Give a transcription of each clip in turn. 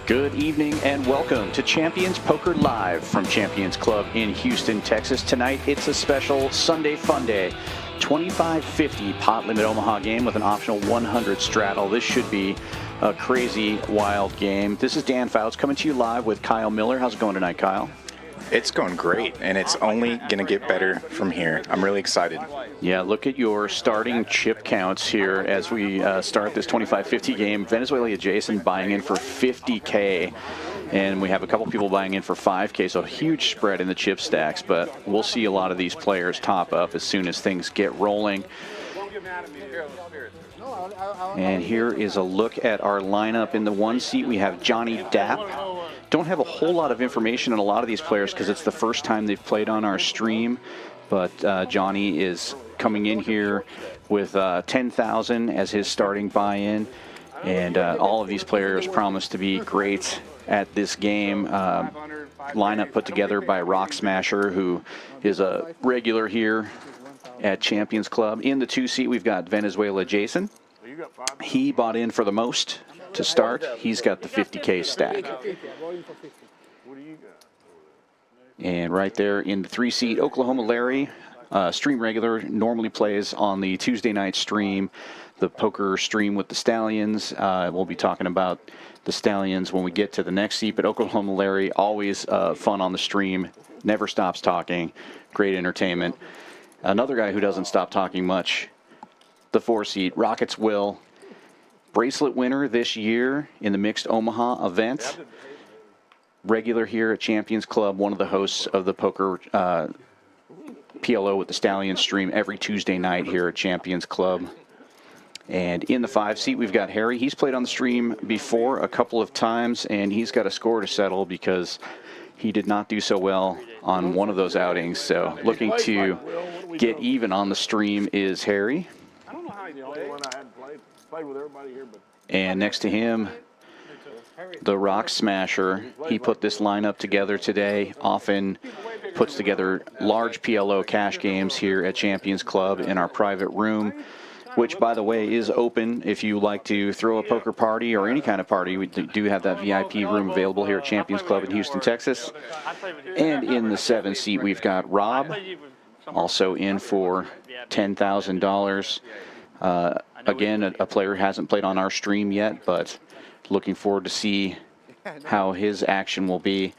Good evening and welcome to Champions Poker Live from Champions Club in Houston, Texas. Tonight it's a special Sunday Funday 25-50 pot limit Omaha game with an optional 100 straddle. This should be a crazy, wild game. This is Dan Fouts coming to you live with Kyle Miller. How's it going tonight, Kyle? It's going great, and it's only going to get better from here. I'm really excited. Yeah, look at your starting chip counts here as we start this 25-50 game. Venezuela Jason buying in for 50K, and we have a couple people buying in for 5K, so a huge spread in the chip stacks, but we'll see a lot of these players top up as soon as things get rolling. And here is a look at our lineup. In the one seat, we have Johnny Dapp. Don't have a whole lot of information on a lot of these players because it's the first time they've played on our stream, but Johnny is coming in here with 10,000 as his starting buy-in, and all of these players promise to be great at this game. Lineup put together by Rock Smasher, who is a regular here at Champions Club. In the two seat, we've got Venezuela Jason. He bought in for the most to start. He's got the 50K stack. And right there in the three seat, Oklahoma Larry, stream regular, normally plays on the Tuesday night stream, the poker stream with the Stallions. We'll be talking about the Stallions when we get to the next seat, but Oklahoma Larry, always fun on the stream, never stops talking, great entertainment. Another guy who doesn't stop talking much, the four seat, Rockets Will, bracelet winner this year in the mixed Omaha event. Regular here at Champions Club, one of the hosts of the poker PLO with the Stallions stream every Tuesday night here at Champions Club. And in the five seat, we've got Harry. He's played on the stream before a couple of times, and he's got a score to settle because he did not do so well on one of those outings. So looking to get even on the stream is Harry. And next to him, the Rock Smasher. He put this lineup together today, often puts together large PLO cash games here at Champions Club in our private room, which, by the way, is open if you like to throw a poker party or any kind of party. We do have that VIP room available here at Champions Club in Houston, Texas. And in the seven seat, we've got Rob, also in for $10,000. Again, a player hasn't played on our stream yet, but looking forward to see how his action will be.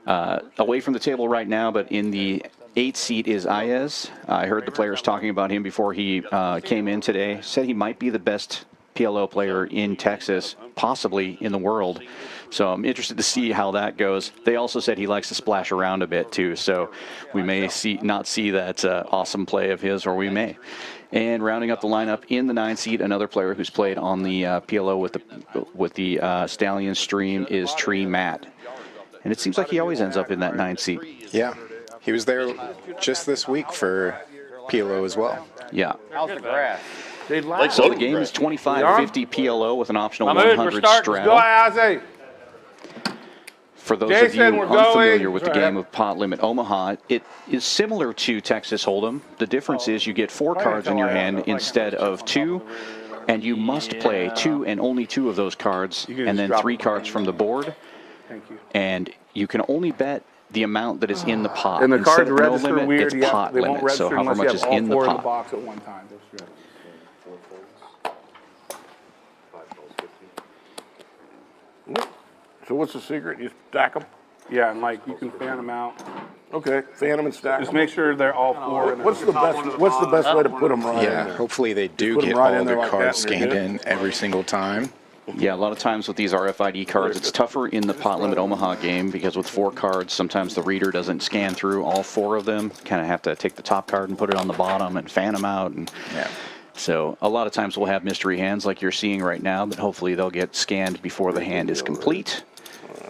Away from the table right now, but in the 8 seat is Ayez. I heard the players talking about him before he came in today. Said he might be the best PLO player in Texas, possibly in the world. So I'm interested to see how that goes. They also said he likes to splash around a bit too, so we may not see that awesome play of his, or we may. And rounding up the lineup in the 9 seat, another player who's played on the PLO with the Stallion stream is Tree Matt. And it seems like he always ends up in that 9 seat. Yeah, he was there just this week for PLO as well. Yeah. How's the grass? So the game is 25-50 PLO with an optional 100 straddle. For those of you unfamiliar with the game of pot limit Omaha, it is similar to Texas Hold'em. The difference is you get 4 cards in your hand instead of 2, and you must play 2 and only 2 of those cards, and then 3 cards from the board. And you can only bet the amount that is in the pot. And the cards register no limit, weird. it's pot limit, so however much is in the pot. Box at one time. So what's the secret? You stack them? Yeah, and like you can fan them out. Okay, fan them and stack them. Just make sure they're all 4. What's the best way to put them right in Yeah, there? hopefully they do Put 'em get right all in there their like cards that and you're scanned in every single time. Yeah, a lot of times with these RFID cards, it's tougher in the pot limit Omaha game because with 4 cards, sometimes the reader doesn't scan through all 4 of them. Kind of have to take the top card and put it on the bottom and fan them out. And Yeah. so a lot of times we'll have mystery hands like you're seeing right now, but hopefully they'll get scanned before the hand is complete.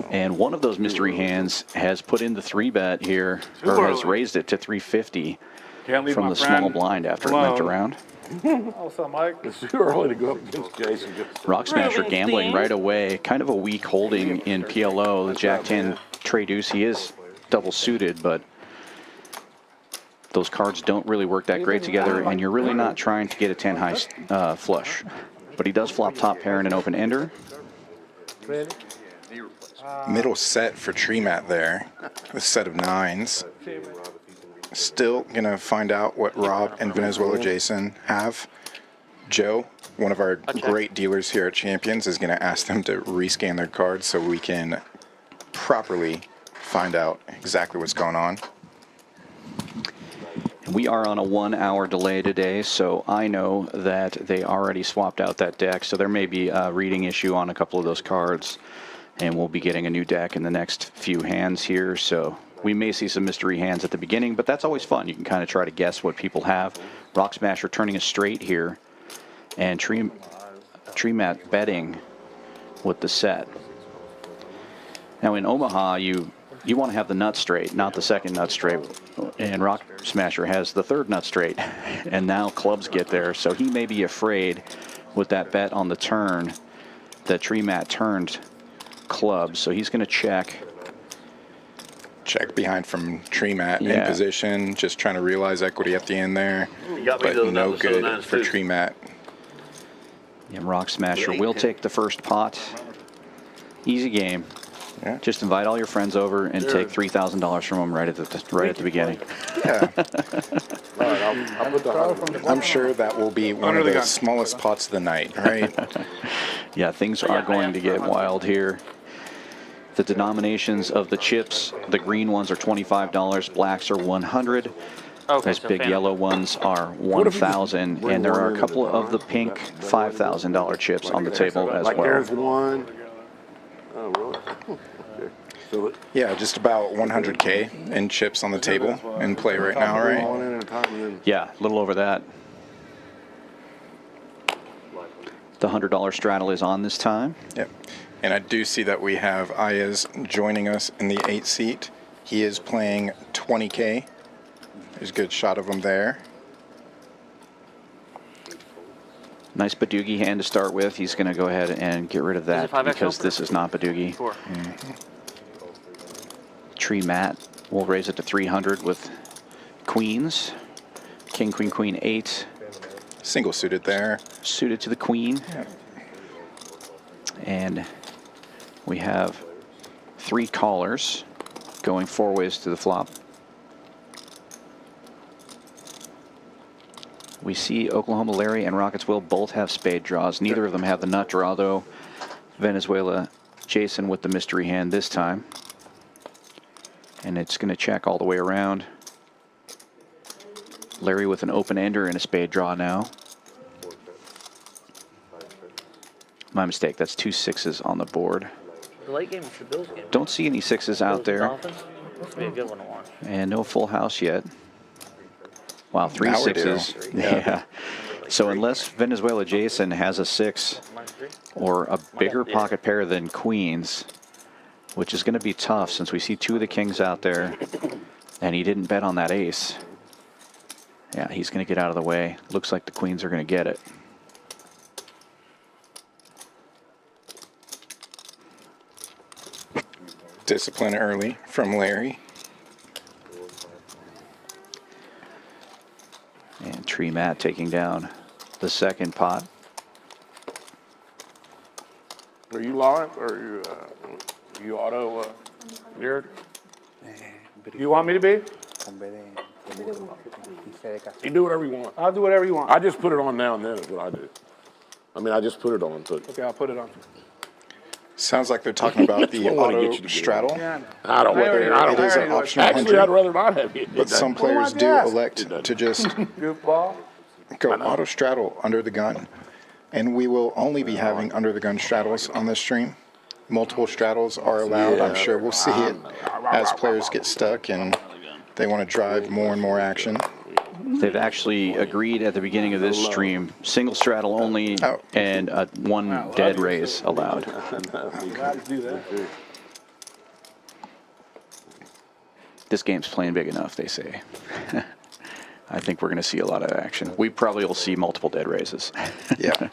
And one of those mystery hands has put in the 3-bet here, or has raised it to 350 from the small blind after it went around. What's up, Mike? It's too early to go up against Jason. Rock Smasher gambling right away. Kind of a weak holding in PLO. The Jack-10 Trey Deuce, he is double suited, but those cards don't really work that great together, and you're really not trying to get a 10 high flush. But he does flop top pair in an open ender. Middle set for Tree Mat there. The set of 9s. Still going to find out what Rob and Venezuela Jason have. Joe, one of our great dealers here at Champions, is going to ask them to rescan their cards so we can properly find out exactly what's going on. We are on a 1 hour delay today, so I know that they already swapped out that deck, so there may be a reading issue on a couple of those cards, and we'll be getting a new deck in the next few hands here, so we may see some mystery hands at the beginning, but that's always fun. You can kind of try to guess what people have. Rock Smasher turning a straight here, and Tree Mat betting with the set. Now in Omaha, you want to have the nut straight, not the second nut straight. And Rock Smasher has the third nut straight. And now clubs get there. So he may be afraid with that bet on the turn that Tree Mat turned clubs. So he's going to check. Check behind from Tree Mat in position. Just trying to realize equity at the end there. But no good for Tree Mat. And Rock Smasher will take the first pot. Easy game. Yeah. Just invite all your friends over and take $3,000 from them right at the beginning. Yeah. I'm sure that will be one of the smallest pots of the night, right? Yeah, things are going to get wild here. The denominations of the chips, the green ones are $25, blacks are $100. Those big yellow ones are $1,000, and there are a couple of the pink $5,000 chips on the table as well. There's one. Oh, really? Yeah, just about 100K in chips on the table in play right now, right? Yeah, a little over that. The $100 straddle is on this time. Yep. And I do see that we have Ayaz joining us in the 8 seat. He is playing 20K. There's a good shot of him there. Nice Badoogie hand to start with. He's going to go ahead and get rid of that because this is not Badoogie. Tree Mat will raise it to 300 with queens. King, queen, queen, 8. Single suited there. Suited to the queen. Yeah. And we have 3 callers going 4 ways to the flop. We see Oklahoma Larry and Rockets Will both have spade draws. Neither of them have the nut draw, though. Venezuela Jason with the mystery hand this time. And it's going to check all the way around. Larry with an open ender and a spade draw now. My mistake, that's 2 6s on the board. The late game is the Bills game. Don't see any 6s out there. Must be a good one to watch. And no full house yet. Wow, 3 Now we 6s. do. Yeah. So unless Venezuela Jason has a 6 or a bigger pocket pair than queens, which is going to be tough since we see 2 of the kings out there, and he didn't bet on that ace. Yeah, he's going to get out of the way. Looks like the queens are going to get it. Discipline early from Larry. And Tree Mat taking down the second pot. Are you live or are you auto geared? You want me to be? You do whatever you want. I'll do whatever you want. I just put it on now and then is what I do. I mean, I just put it on. So. Okay, I'll put it on. Sounds like they're talking about the auto straddle. I don't Whether it is an optional Actually, I'd rather not have it. But some players do elect to just Goofball. go auto straddle under the gun. And we will only be having under the gun straddles on this stream. Multiple straddles are allowed. I'm sure we'll see it as players get stuck and they want to drive more and more action. They've actually agreed at the beginning of this stream, single straddle only, and 1 dead raise allowed. This game's playing big enough, they say. I think we're going to see a lot of action. We probably will see multiple dead raises. Yeah.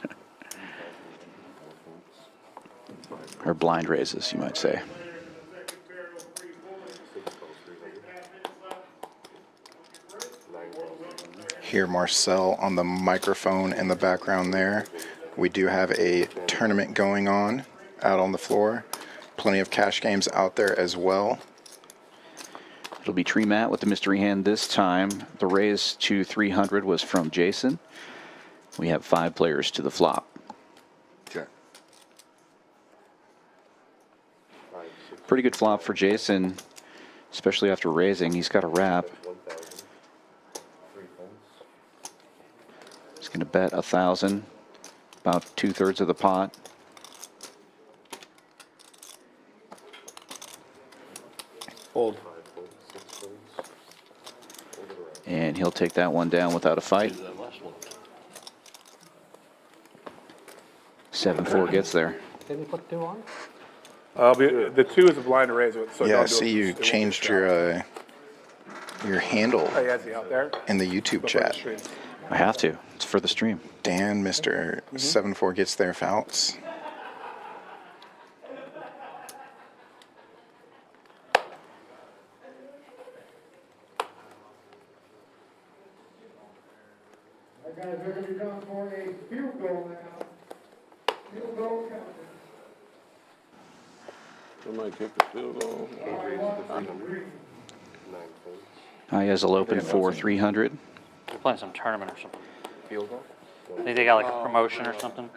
Or blind raises, you might say. Hear Marcel on the microphone in the background there. We do have a tournament going on out on the floor. Plenty of cash games out there as well. It'll be Tree Matt with the mystery hand this time. The raise to 300 was from Jason. We have 5 players to the flop. Check. Pretty good flop for Jason, especially after raising. He's got a wrap. He's going to bet 1,000, about 2/3 of the pot. Fold. And he'll take that one down without a fight. 7-4 gets there. Didn't put 2 on? The 2 is a blind to raise with. So Yeah, I don't do see it. you It won't be changed shot. your handle Oh, yeah, is he out there? in the YouTube Before the chat. stream. I have to. It's for the stream. Dan, Mr. 7-4 gets there, Fouts. Guys, they're going to be going for a field goal now. Field goal counted. Somebody kick the field goal. Ayaz will open for 300. They're playing some tournament or something. Field goal? I think they got like a promotion or something.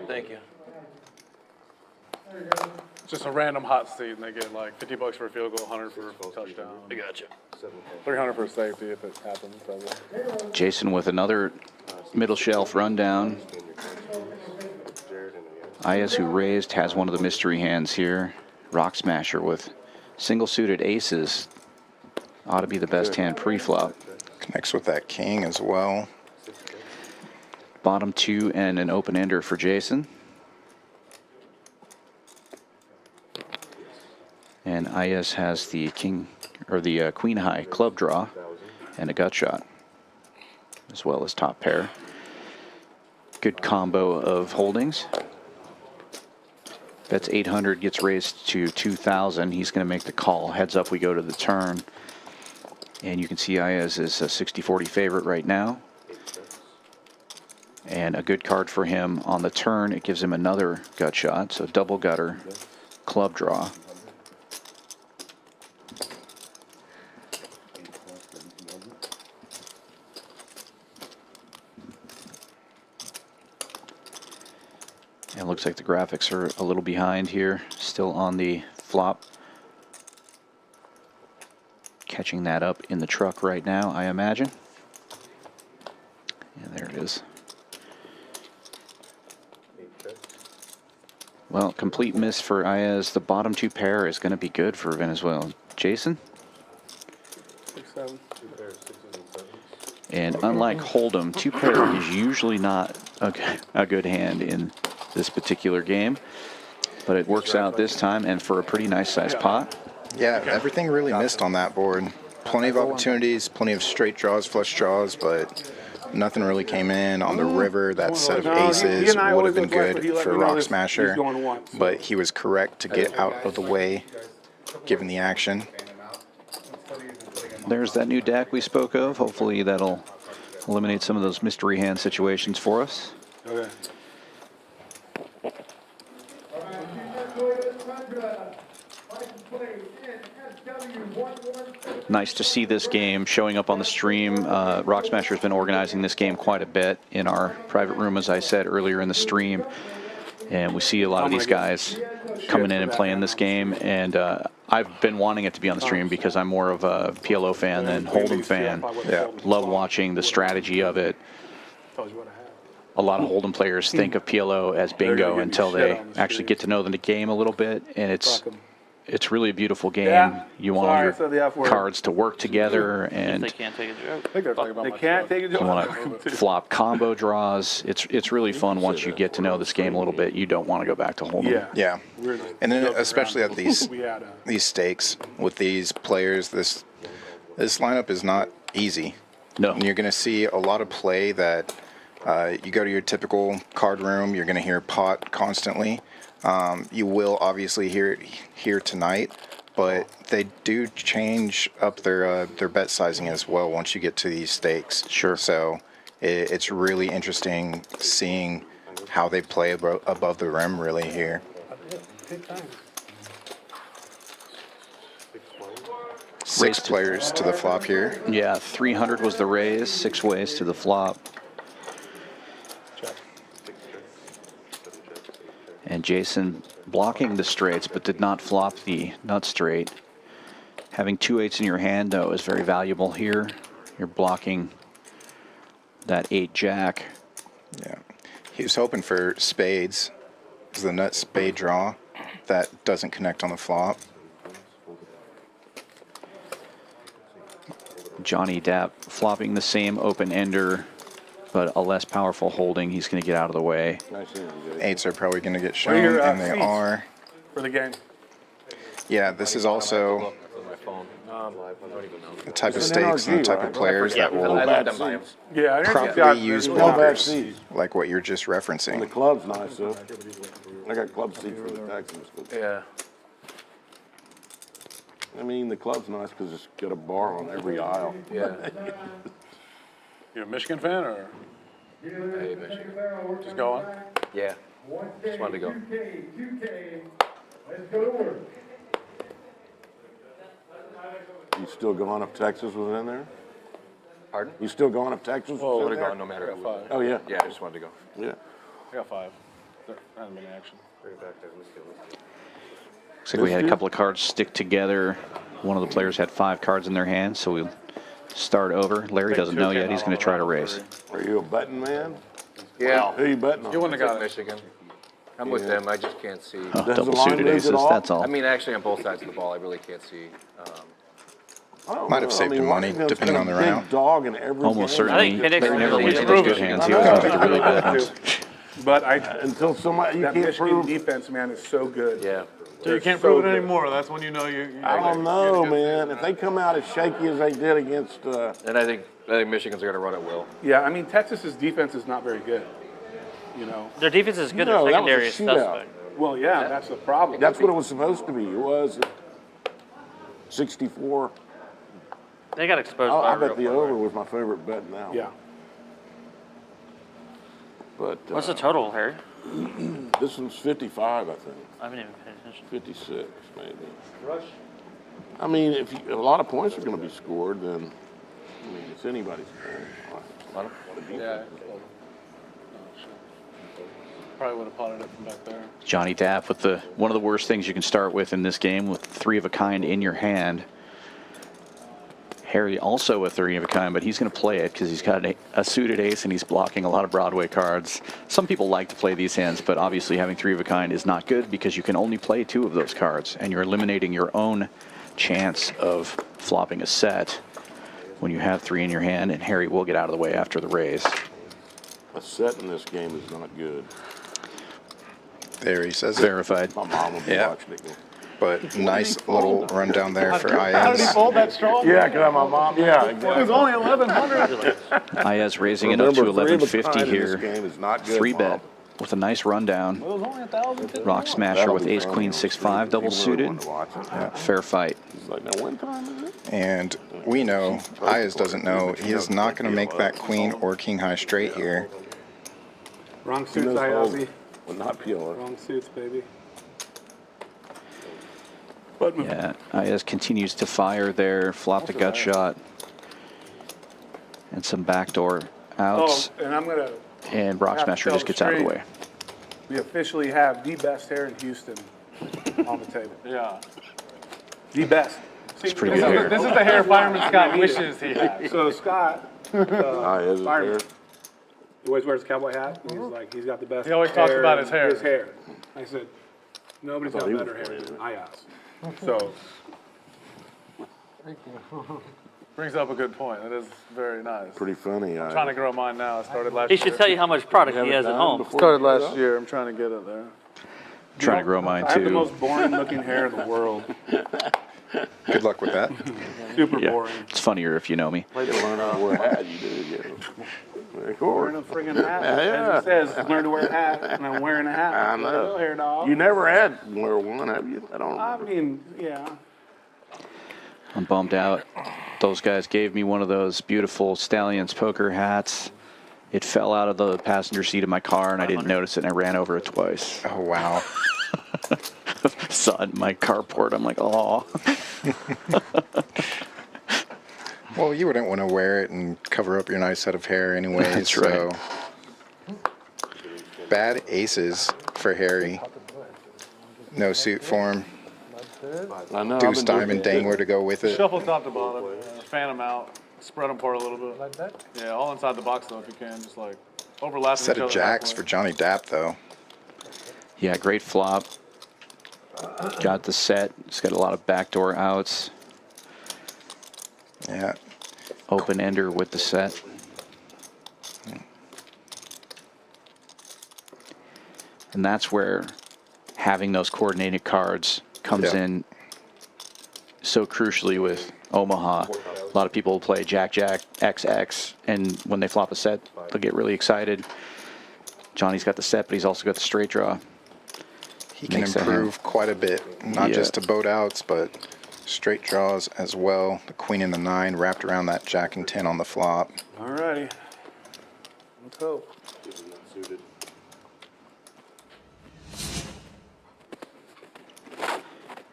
Thank you. It's just a random hot seat, and they get like $50 for a field goal, 100 for a touchdown. I got you. 300 for safety if it happens. Probably. Jason with another middle shelf rundown. Ayaz, who raised, has one of the mystery hands here. Rock Smasher with single suited aces. Ought to be the best hand pre-flop. Connects with that king as well. Bottom 2 and an open ender for Jason. And Ayaz has the king or the queen high club draw and a gut shot, as well as top pair. Good combo of holdings. Bets 800, gets raised to 2,000. He's going to make the call. Heads up, we go to the turn. And you can see Ayaz is a 60-40 favorite right now. And a good card for him on the turn. It gives him another gut shot, so double gutter, club draw. And it looks like the graphics are a little behind here, still on the flop. Catching that up in the truck right now, I imagine. And there it is. Well, complete miss for Ayaz. The bottom 2 pair is going to be good for Venezuela. Jason? 6, 7. And unlike Hold'em, 2 pair is usually not a good hand in this particular game. But it works out this time, and for a pretty nice sized pot. Yeah, everything really missed on that board. Plenty of opportunities, plenty of straight draws, flush draws, but nothing really came in on the river. That set of aces would have been good for Rock Smasher, but he was correct to get out of the way, given the action. There's that new deck we spoke of. Hopefully that'll eliminate some of those mystery hand situations for us. Okay. Nice to see this game showing up on the stream. Rock Smasher has been organizing this game quite a bit in our private room, as I said earlier in the stream. And we see a lot of these guys coming in and playing this game. And I've been wanting it to be on the stream because I'm more of a PLO fan than Hold'em fan. Yeah. Love watching the strategy of it. A lot of Hold'em players think of PLO as bingo until they actually get to know the game a little bit. And it's really a beautiful game. Yeah. You want Sorry, all I said the F your word. cards to work together, If and they can't take a joke. I think they're talking about They my can't show. take a you joke. want to flop combo draws. It's really fun once you get to know this game a little bit. You don't want to go back to Hold'em. Yeah. Yeah, We're and then joking especially around. at these We had these stakes with these players, this lineup is not easy. No. And you're going to see a lot of play that you go to your typical card room, you're going to hear pot constantly. You will obviously hear it here tonight, but they do change up their bet sizing as well once you get to these stakes. Sure. So It's really interesting seeing how they play above the rim really here. Six players to the flop here. Yeah, 300 was the raise, 6 ways to the flop. And Jason blocking the straights, but did not flop the nut straight. Having 2 8s in your hand, though, is very valuable here. You're blocking that 8 jack. Yeah, he was hoping for spades. It's the nut spade draw that doesn't connect on the flop. Johnny Depp flopping the same open ender, but a less powerful holding. He's going to get out of the way. Eights are probably going to get shown, What are your, and they seats? are. For the game. Yeah, this is also the type of stakes and the type of players that will Yeah, I didn't probably use no bad bunkers, seats. like what you're just The referencing. club's nice, though. I got club seats for the Texans. Yeah. I mean, the club's nice because it's got a bar on every aisle. Yeah. You a Michigan fan or Hey, Michigan. just going? Yeah. Just wanted to go. 2K. Let's go to work. You still going if Texas was in there? Pardon? You still going if Texas I was would in have there? gone no matter who. Five. Oh, yeah. Yeah, I just wanted to go. Yeah. I got 5. There hasn't been action. Looks like we had a couple of cards stick together. One of the players had 5 cards in their hand, so we'll start over. Larry doesn't know yet. He's going to try to raise. Are you a betting man? Yeah. Who you betting on? You wouldn't have got it. Michigan. I'm with them. I just can't see. Oh, Does double the line suited move at aces, all? that's all. I mean, actually, on both sides of the ball, I really can't see. I don't Might have know. saved him money, Washington's depending got on the a big round. dog in every Almost game. certainly. I think Penix Larry never really loses did those prove good it. hands. I He know. always has the really bad ones. But Until somebody, you that can't Michigan prove. defense, man, is so good. Yeah. So you can't prove it anymore. That's when you know you. I don't know, man. If they come out as shaky as they did against, And I think Michigan's going to run at will. Yeah, I mean Texas's defense is not very good. You know. Their defense is good. No, Their that was a secondary is shootout. suspect. Well, yeah, that's the problem. that's what it was supposed to be. It was 64. They got exposed. I by bet the real over quick. was my favorite bet now. Yeah. But What's the total, Harry? this one's 55, I think. I haven't even paid attention. 56, maybe. I mean, if a lot of points are going to be scored, then I mean, it's anybody's game. Yeah. Probably would have potted it from back there. Johnny Depp with one of the worst things you can start with in this game, with 3 of a kind in your hand. Harry also with 3 of a kind, but he's going to play it because he's got a suited ace and he's blocking a lot of Broadway cards. Some people like to play these hands, but obviously having 3 of a kind is not good because you can only play 2 of those cards, and you're eliminating your own chance of flopping a set when you have 3 in your hand, and Harry will get out of the way after the raise. A set in this game is not good. There he says it. Verified. My mom will be Yeah. watching it. But nice little rundown there for How did he IS. fold that strong? Yeah, because my mom. Yeah, It exactly. was only 1,100. IS raising it up to Remember, 3 of a 1150 kind in here. this game is not good, 3 bet Mom. with a nice rundown. It was only 1,000. Rock smasher That'll with be ace fun queen on 6-5 stream. double People really suited. want to watch it. Fair fight. It's like, now, when time is it? And we know, IS doesn't know, he is not going to make that queen or king high straight here. Wrong He suits, knows ILZ. Well, not PLO. Wrong suits, baby. But Yeah, IS continues to fire there, flop the gut shot, and some backdoor outs, and I'm gonna. and Rock have to Smasher tell just the gets out of the stream. way. We officially have the best hair in Houston on the table. Yeah. The best. It's pretty good hair. This is the hair Fireman Scott wishes he had. So Scott, Is it Fireman, there? he always wears a cowboy hat. And he's like, he's got the best. He always talks about his hair. His hair. I said, nobody's got he was better hair playing than it. I asked. So Brings up a good point. It is very nice. Pretty funny. I'm trying to grow mine now. I started last He year. should tell you how much product he has at home. Started last year. I'm trying to get it there. Trying to grow mine I have the too. most boring looking hair in the world. Good luck with that. Super Yeah, boring. it's funnier if you know me. Learn how to wear a hat, you do, yeah. Very cool. Wearing a friggin' hat. Yeah. As it says, learn to wear a hat, and I'm wearing a hat. I know. No hair, dog. You never had wear one, have you? I don't I remember. mean, yeah. I'm bummed out. Those guys gave me one of those beautiful Stallions poker hats, It fell out of the passenger seat of my car, and I didn't notice it, and I ran over it twice. Oh, wow. Saw it in my carport. I'm like, oh. Well, you wouldn't want to wear it and cover up your nice head of hair anyways. That's right. So. Bad aces for Harry. No suit for him. I know. Deuce, diamond, dangler to go with it. Shuffle top to bottom, fan them out, spread them apart a little bit. Like that? Yeah, all inside the box though if you can, just like overlapping Set each of other jacks halfway. for Johnny Dapp, though. Yeah, great flop. Got the set. It's got a lot of backdoor outs. Yeah. Open ender with the set. And that's where having those coordinated cards comes Yeah. in so crucially with Omaha. A lot of people play Jack, Jack, XX, and when they flop a set, they'll get really excited. Johnny's got the set, but he's also got the straight draw. He can Makes a improve quite a bit, not Yeah. just to boat outs, but straight draws as well. The queen and the 9 wrapped around that jack and 10 on the flop. All righty. Let's go.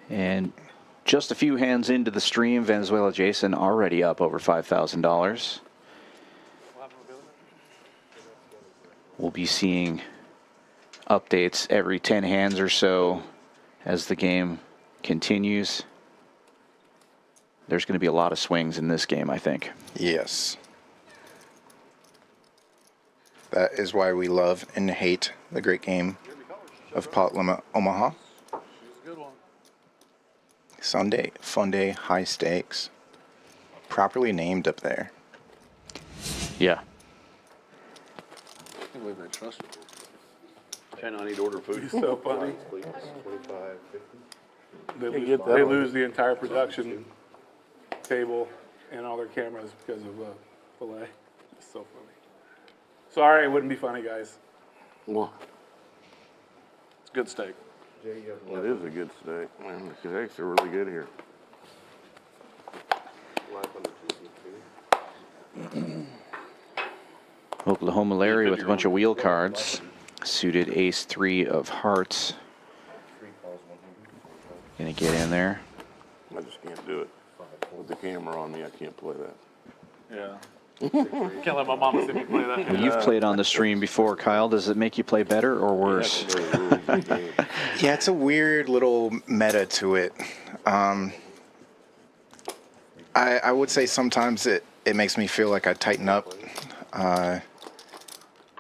And just a few hands into the stream, Venezuela Jason already up over $5,000. We'll be seeing updates every 10 hands or so as the game continues. There's going to be a lot of swings in this game, I think. Yes. That is why we love and hate the great game of Pot Limit Omaha. Sunday Funday High Stakes. Properly named up there. Yeah. I can't believe I trust you. I need to order food. It's so funny. They lose the entire production table and all their cameras because of filet. It's so funny. Sorry, it wouldn't be funny, guys. Well, It's good steak. it is a good steak. Man, the steaks are really good here. Oklahoma Larry with a bunch of wheel cards. Suited ace-3 of hearts. Gonna get in there. I just can't do it. With the camera on me, I can't play that. Yeah. Can't let my mama see me play that. Well, you've played on the stream before, Kyle. Does it make you play better or worse? That's the very rules of the game. Yeah, it's a weird little meta to it. I would say sometimes it makes me feel like I tighten up.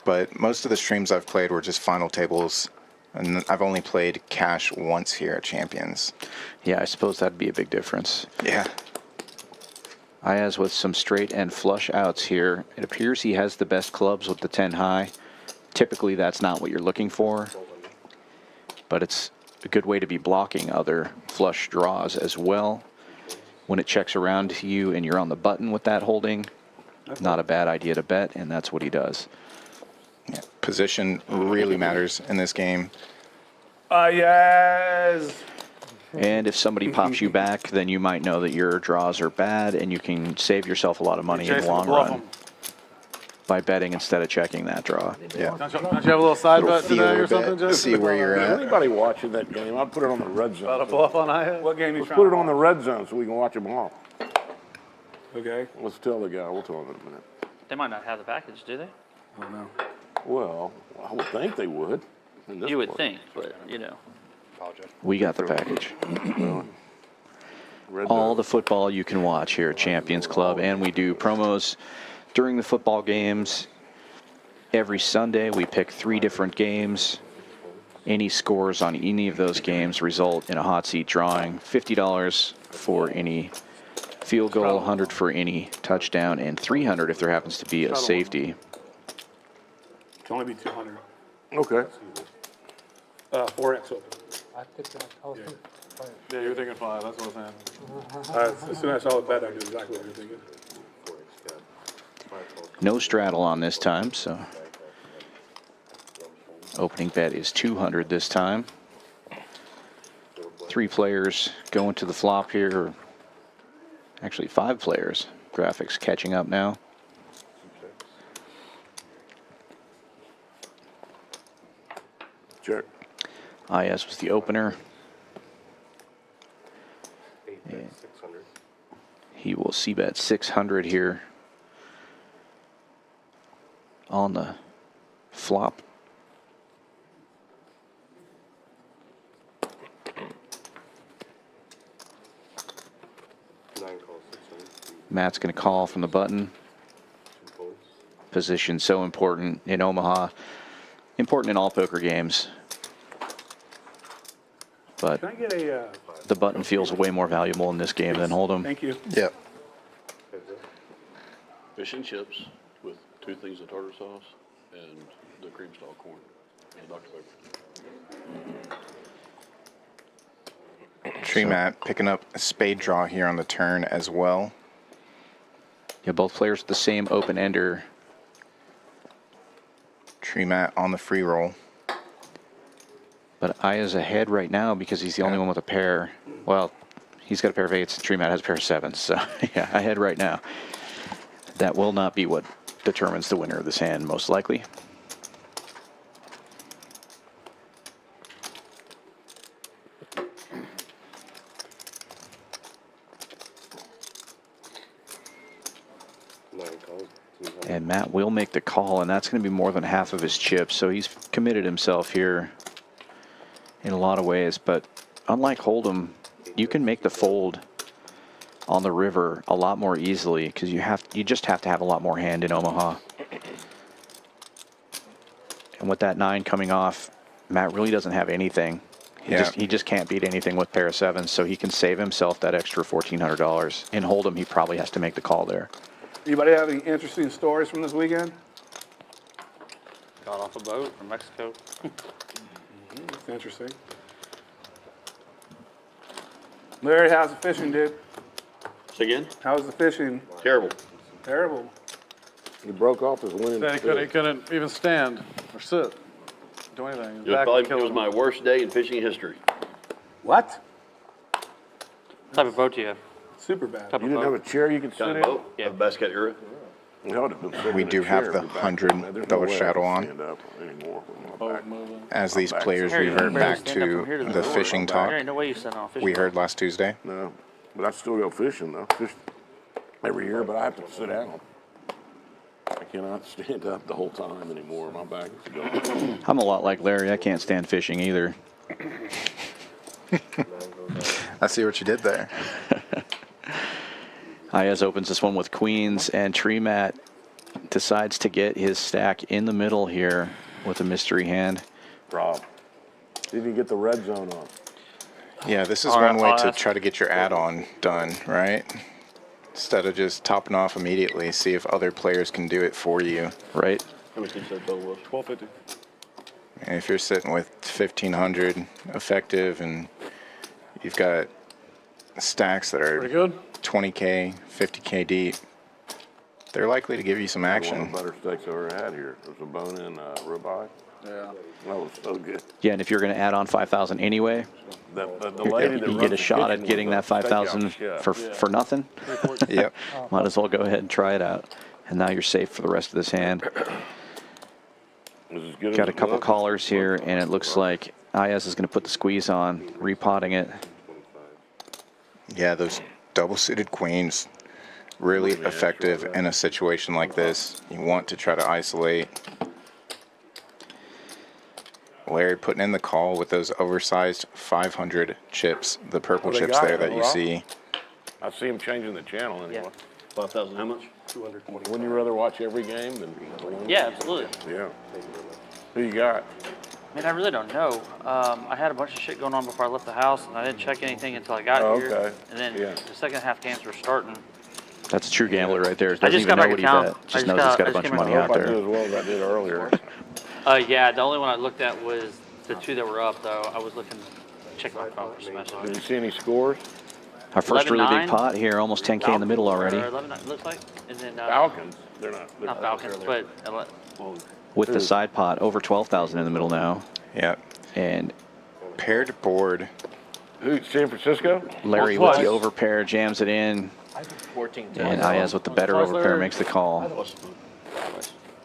But most of the streams I've played were just final tables. And I've only played cash once here at Champions. Yeah, I suppose that'd be a big difference. Yeah. Ayaz with some straight and flush outs here. It appears he has the best clubs with the 10 high. Typically, that's not what you're looking for. But it's a good way to be blocking other flush draws as well. When it checks around to you and you're on the button with that holding, not a bad idea to bet, and that's what he does. Yeah. Position really matters in this game. Yes. And if somebody pops you back, then you might know that your draws are bad, and you can save yourself a lot of money in the long run by betting instead of checking that draw. Yeah. Don't you have a little side bet today Feeler or something, bet, Joe? see where you're at. Anybody watching that game, I'd put it on the red About a zone. bluff on Ayaz? What game you Let's trying put to it on the red zone so we can watch them all. Okay. Let's tell the guy. We'll tell him in a minute. They might not have the package, do they? I don't know. Well, I would think they would. in this You would place. think, but you know. We got the package. Red All zone. the football you can watch here at Champions Club, and we do promos during the football games. Every Sunday, we pick 3 different games. Any scores on any of those games result in a hot seat drawing. $50 for any field goal, $100 for any touchdown, and $300 if there happens to be a safety. It can only be 200. Okay. 4X open. Yeah, you're thinking 5. That's what I'm saying. As soon as I saw the bet, I knew exactly what you were thinking. No straddle on this time, so opening bet is 200 this time. 3 players going to the flop here. Actually, 5 players. Graphics catching up now. Check. IS was the opener. And he will c-bet 600 here on the flop. Matt's going to call from the button. Position so important in Omaha. Important in all poker games. But Can I get a, the button feels way more valuable in this game than Hold'em. thank you. Yep. Fish and chips with 2 things of tartar sauce and the cream style corn and Dr. Pepper. Tree Matt picking up a spade draw here on the turn as well. Yeah, both players with the same open ender. Tree Matt on the free roll. But Aya's ahead right now because he's the only one with a pair. Well, he's got a pair of 8s. Tree Matt has a pair of 7s. So, yeah, ahead right now. That will not be what determines the winner of this hand, most likely. And Matt will make the call, and that's going to be more than half of his chips. So he's committed himself here in a lot of ways. But unlike Hold'em, you can make the fold on the river a lot more easily because you just have to have a lot more hand in Omaha. And with that 9 coming off, Matt really doesn't have anything. He just can't beat anything with pair of 7s, so he can save himself that extra $1,400. In Hold'em, he probably has to make the call there. Anybody have any interesting stories from this weekend? Got off a boat from Mexico. It's interesting. Larry, how's the fishing, dude? Say again? How's the fishing? Terrible. Terrible. He broke off his winning. Then he couldn't even stand or sit, do anything. His It was, back probably, it killing was him. my worst day in fishing history. What? What type of boat do you have? Super bad. Type You of didn't have boat? a chair you could sit Got in? a boat? Yeah. A basket era. I would have been sitting We in a do have chair the with back. 100 There's no double way I shadow can on. stand up anymore with my Boat back. moving. As these players Harry, you revert barely back stand up from here to to the door. fishing There talk ain't no way you sitting on a fishing we boat. heard last Tuesday. No, but I still go fishing though. Fish every year, but I have to sit down. I cannot stand up the whole time anymore. My back is going. I'm a lot like Larry. I can't stand fishing either. I see what you did there. Ayaz opens this one with queens, and Tree Matt decides to get his stack in the middle here with a mystery hand. Rob, did you get the red zone on? Yeah, this is All right, one way I'll to ask. try to get your add-on done, right? Instead of just topping off immediately, see if other players can do it for you. Right? How much did that total was? 1250. And if you're sitting with 1,500 effective and you've got stacks that Pretty are good. 20K, 50K deep, they're likely to give you some One action. of the better steaks I ever had here. It was a bone-in ribeye. Yeah. That was so good. Yeah, and if you're going to add on 5,000 anyway, The lady that you runs get a the shot kitchen at getting was that a 5,000 steakhouse chef. for nothing. Yep. Might as well go ahead and try it out. And now you're safe for the rest of this hand. It was as good Got as a couple it was. callers here, and it looks like Ayaz is going to put the squeeze on, repotting it. Yeah, those double-suited queens, really effective in a situation like this. You want to try to isolate. Larry putting in the call with those oversized 500 chips, the purple Well, they chips got there it, that you Rob. see. I see him changing the channel anyway. 5,000 how much? Wouldn't you rather watch every game than? Yeah, absolutely. Yeah. Who you got? I mean, I really don't know. I had a bunch of shit going on before I left the house, and I didn't check anything until I got Oh, here. okay. And then Yeah. the second half games were starting. That's a true gambler right there. I Doesn't just even got know back what in he town. bet. I Just just knows he's got a just bunch came of back money in I out hope I do there. as well as I did earlier. Yeah, the only one I looked at was the 2 that were up, though. I was looking, checking my phone for some Did you messages. see any scores? Our first really 11-9. big pot here, almost 10K in the middle already. Or 11, it looks like. And then, Falcons. They're not. not Falcons, but With the side pot, over 12,000 in the middle now. Yep. And Paired board. Who? San Francisco? Larry with the overpair jams it in. 14 And Ayaz with the better Twice, overpair Larry. makes the call.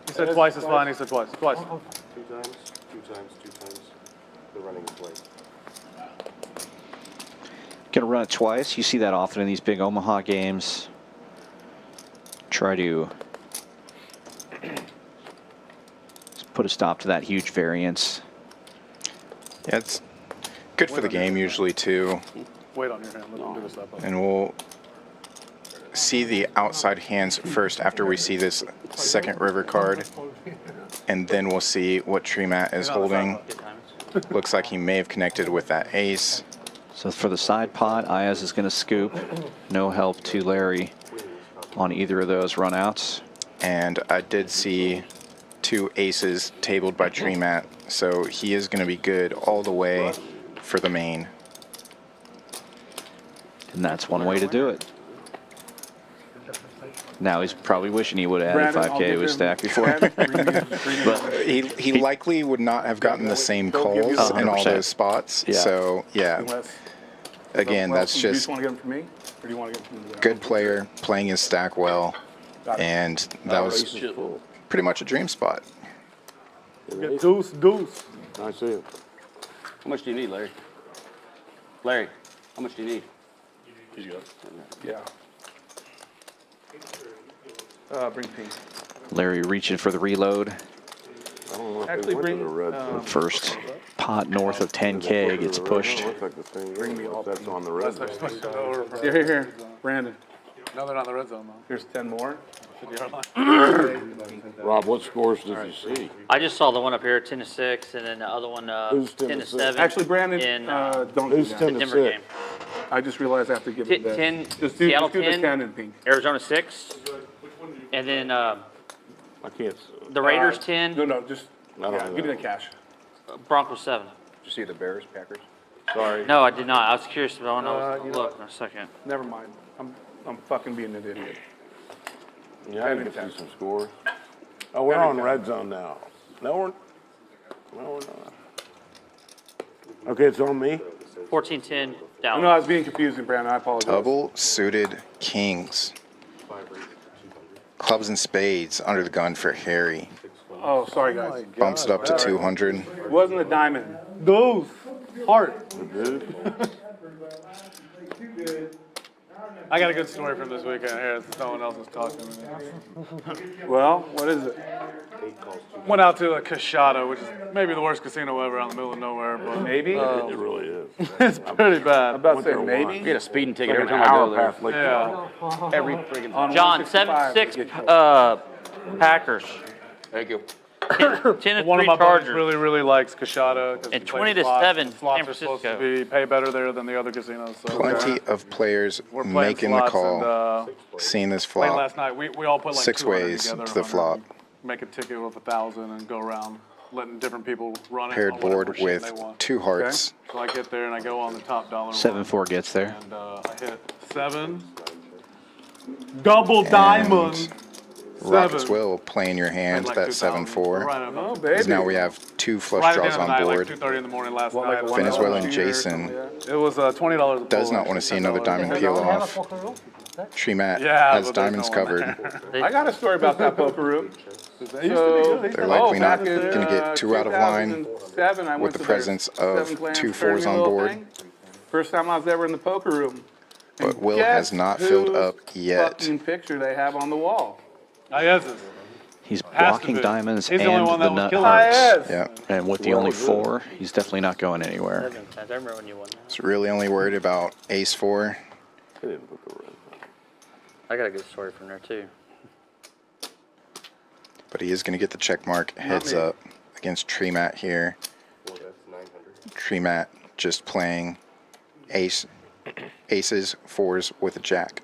He said twice is fine. He said twice. Twice. 2 times, 2 times, 2 times. Gonna run it twice. You see that often in these big Omaha games. Try to put a stop to that huge variance. Yeah, it's good for the game usually too. Wait on your hand. Let them do this up. And we'll see the outside hands first after we see this second river card. And then we'll see what Tree Matt is holding. Looks like he may have connected with that ace. So for the side pot, Ayaz is going to scoop. No help to Larry on either of those runouts. And I did see 2 aces tabled by Tree Matt, so he is going to be good all the way for the main. And that's one way to do it. Now he's probably wishing he would have added Brandon, I'll 5K to give his him stack before. But he likely would not have gotten the same calls in all 100%. those spots. Yeah. So, yeah, Unless- again, well, that's do you just want to get them from me, or do you want to get them from the good player playing his stack well. Got it. And that was pretty much a dream spot. Deuce. I see it. How much do you need, Larry? Larry, how much do you need? He's got it. Yeah. Bring pink. Larry reaching for the reload. I don't know if Actually, they went to bring, the red zone. First pot north of 10K gets pushed. Looks like the thing that's on the red zone. Here, Brandon. No, they're not in the red zone, though. Here's 10 more. 50-yard line. Rob, what scores does he see? I just saw the one up here, 10-6, and then the other one, Who's 10-7. Actually, Brandon, in don't do who's that. 10 the to Denver 6? game. I just realized I have to give it that. 10, Just do Seattle the 10, 10 in pink. Arizona 6, and then I can't. the Raiders 10, No, just, I don't yeah, know give me that. the cash. Broncos 7. Did you see the Bears, Packers? Sorry. No, I did not. I was curious, but I want to look in a second. Never mind. I'm fucking being an idiot. Yeah, I need to see some scores. Oh, we're on red zone now. No, we're not. Okay, it's on me. 14-10 No, down. I was being confusing, Brandon. I apologize. Double suited kings. Clubs and spades under the gun for Harry. Oh, sorry, guys. Bumps it up to 200. It wasn't a diamond. Deuce. Heart. I got a good story from this weekend here. Someone else was talking to me. Well, what is it? Went out to a Cashada, which is maybe the worst casino ever out in the middle of nowhere. But Maybe? It really is. it's pretty bad. I'm about to say Went there maybe. You get a speeding ticket Like every an time I go hour there. past Lake Yeah. Every friggin' On John, 165, 7-6 Packers, Thank you. 10-3 One of my buddies Chargers. really likes Cashada. 'cause he And plays 20-7 slots, San and slots are supposed Francisco. to pay better there than the other casinos. So Plenty of players we're playing making the slots call, and, seeing this playing flop. last night, we all put like 6 200 ways together, to the 100, flop. make a ticket with 1,000 and go around letting different people run it. Paired on whatever board machine with they want. 2 hearts. So I get there and I go on the top dollar. 7-4 gets there. And I hit 7. Double diamond. Rockets 7. Will play in your hand Like that 2,000. 7-4. Right up. Oh, Because baby. now we have 2 flush Right at the draws end of the on night, like board. 2:30 in the morning last What, night. like Venezuelan $1 Jason It was $20 a does pull, not want to see actually, another diamond peel off. Tree Matt Yeah, has but there's diamonds no one covered. I got a story about that poker room. They used to be good. They're likely not back in, going to get 2 out of line 2007, I with went the to their presence of 7 clans 2 4s tournament on little board. thing. First time I was ever in the poker room. But And Will guess has not filled whose up yet. fucking picture they have on the wall. Ayaz's. He's Has to blocking be. diamonds He's and the only one the that was nut killing hearts. Yes. Yeah, And with the only 4, he's definitely not going anywhere. 7 times. I remember when you won that. it's really only worried about ace 4. They didn't put the red zone. I got a good story from there, too. But he is going to get the check mark heads me. up against Tree Matt here. Tree Matt just playing aces, 4s with a jack.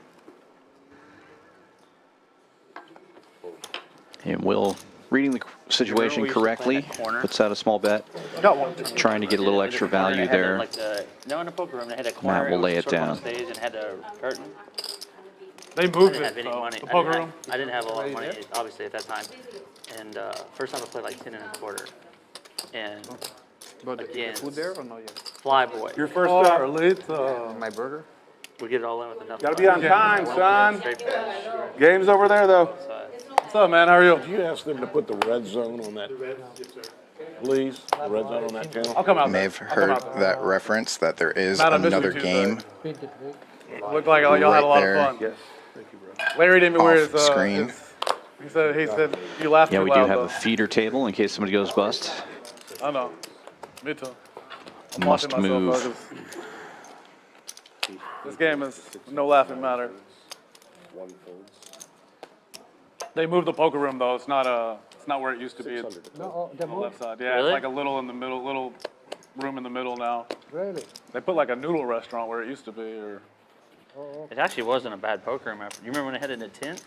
And Will, reading the situation we used to play correctly, that corner? puts out a small bet, trying to get a little extra value there. No, in the poker room, they had a corner. Matt will lay was it sort of on down. the stage and had a curtain. They I moved didn't it, have any though. money. The poker room. I didn't have a lot of money, obviously, at that time. And first time I played like 10 and a quarter. And against Flyboy. Your first My burger? We get it all in with enough. Gotta be on time, son. Straight flush. Game's over there, though. What's up, man? How are you? Did you ask them to put the red zone on that? Please, the red zone on that channel. I'll come out May there. have I'll come heard out there. that reference that there is Not on this another one, game Tuesday. Looked like y'all had a lot there. of fun. Yes. Thank you, bro. Larry didn't even wear Off his, screen. he said, you laughed Yeah, too we loud, do have though. a feeder table in case somebody goes bust. I know. Me too. I'm Must watching myself, move. though, 'cause this game is no laughing matter. They moved the poker room, though. It's not where it used to be. It's on the left side. Yeah, Really? it's like a little in the middle, little room in the middle now. Really? They put like a noodle restaurant where it used to be, or It actually wasn't a bad poker room. You remember when they had it in a tent?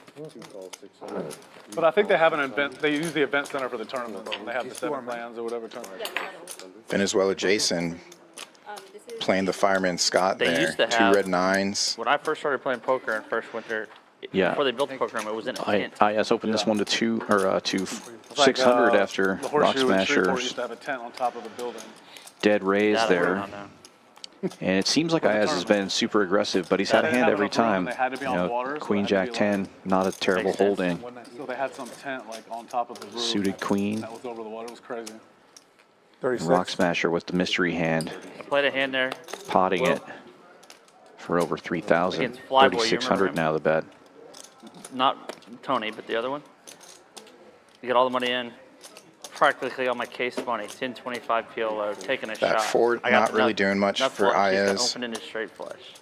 but I think they have an event. They use the event center for the tournament. And they have the 7 plans or whatever tournament. Venezuela Jason playing the Fireman Scott They there. used to 2 have- red 9s. When I first started playing poker and first went there, Yeah. before they built the poker room, it was in a tent. IS opened this one to 600 It's like, after the Rock Horseshoe in Shreveport used Smasher's to have a tent on top of the building. dead raise That I there. don't know. And it seems like IS has been super aggressive, but he's had a They didn't hand have every enough room, time. they had to be You on know, water, so Queen it had to Jack be 10, not a terrible Makes sense. holding. So they had some tent like on top of the roof. Suited queen. That was over the water. It was crazy. And Rock Smasher with the mystery hand, I played a hand there. potting Well, it for over 3,000. Against Flyboy, you remember 3,600 him? now the bet. Not Tony, but the other one. You get all the money in, practically all my case money, 1025 PLO, taking a That shot. four I got not really doing much enough for flush, he's got IS. Open into straight flush.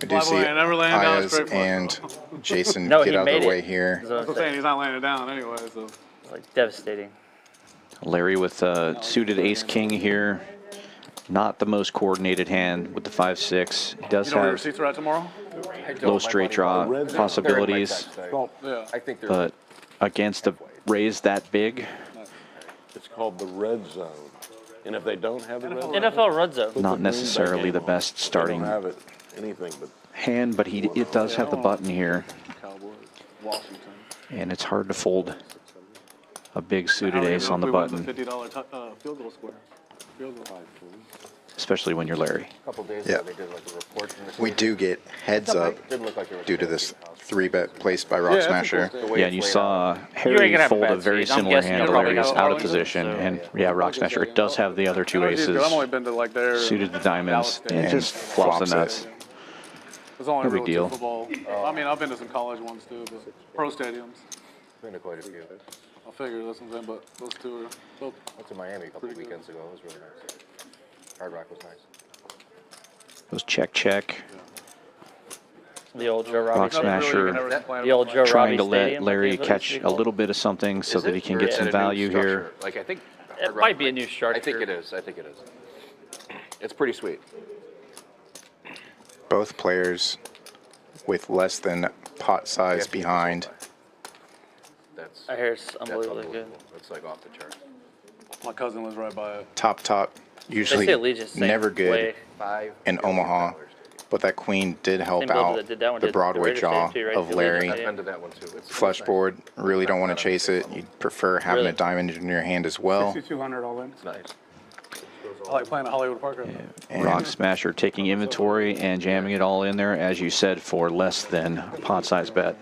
We do Flyboy see ain't never laying down IS straight flush. and Jason No, get he out of made the way it. here. That's what I'm saying. He's not laying it down anyway. So It's like devastating. Larry with suited ace-king here. Not the most coordinated hand with the 5-6. He does you know where your have seats are at tomorrow? low straight draw possibilities, Yeah. I think they're. but against a raise that big, It's called the red zone. And if they don't have the red zone, NFL red zone. not necessarily the best they starting don't have it, anything but. hand, but it does have the button here, Cowboys, Washington. and it's hard to fold a big suited How are you ace gonna on the we win button, $50 field goal square. Field goal. especially when you're Larry. A couple days Yeah. ago, they did like a report from the. We do get heads up Didn't look like they were due to this 3-bet placed by Rock Yeah, that's a cool Smasher. thing. The way Yeah, it's and you laid saw out. ain't Harry gonna have a fold a bad very seat. I'm similar guessing hand you'll to probably Larry's go out of Arlington, position, so- and yeah, Rock Smasher does have the other 2 I've aces, only been to like there. suited the diamonds, and And just flops the flops it. nuts. It's only No big real deal. football. I mean, I've been to some college ones too, but pro stadiums. Been to quite a few. I figure that's what I'm saying, but those 2 are both. Went to Miami a couple Pretty good. weekends ago. It was really nice. Hard Rock was nice. Goes check. The old Joe Rock Robbie. Smasher The old Joe trying Robbie to let Stadium, I Larry think is what it catch used to a be little bit of something so Is that it? he can Or get is some that a new value here. structure? Like I think. Hard It Rock might be a new structure. I think it is. I think it is. It's pretty sweet. Both players with less than pot size behind. That's. I hear it's That's unbelievably good. unbelievable. It's like off the charts. My cousin lives right by it. Top, They usually say Allegiant's the same never good way. $5 in billion. Omaha, but that queen did help Same builder out that did that one the did the Broadway Raiders jaw Stadium too, right? of The Larry. Allegiant I've Stadium. been to that one too. It's Flush nice. board, really don't want to chase it. You'd prefer having Really? a diamond in your hand as well. 6,200 all in. It's nice. I like playing at Hollywood Park. And Rock Smasher taking inventory and jamming it all in there, as you said, for less than pot size bet.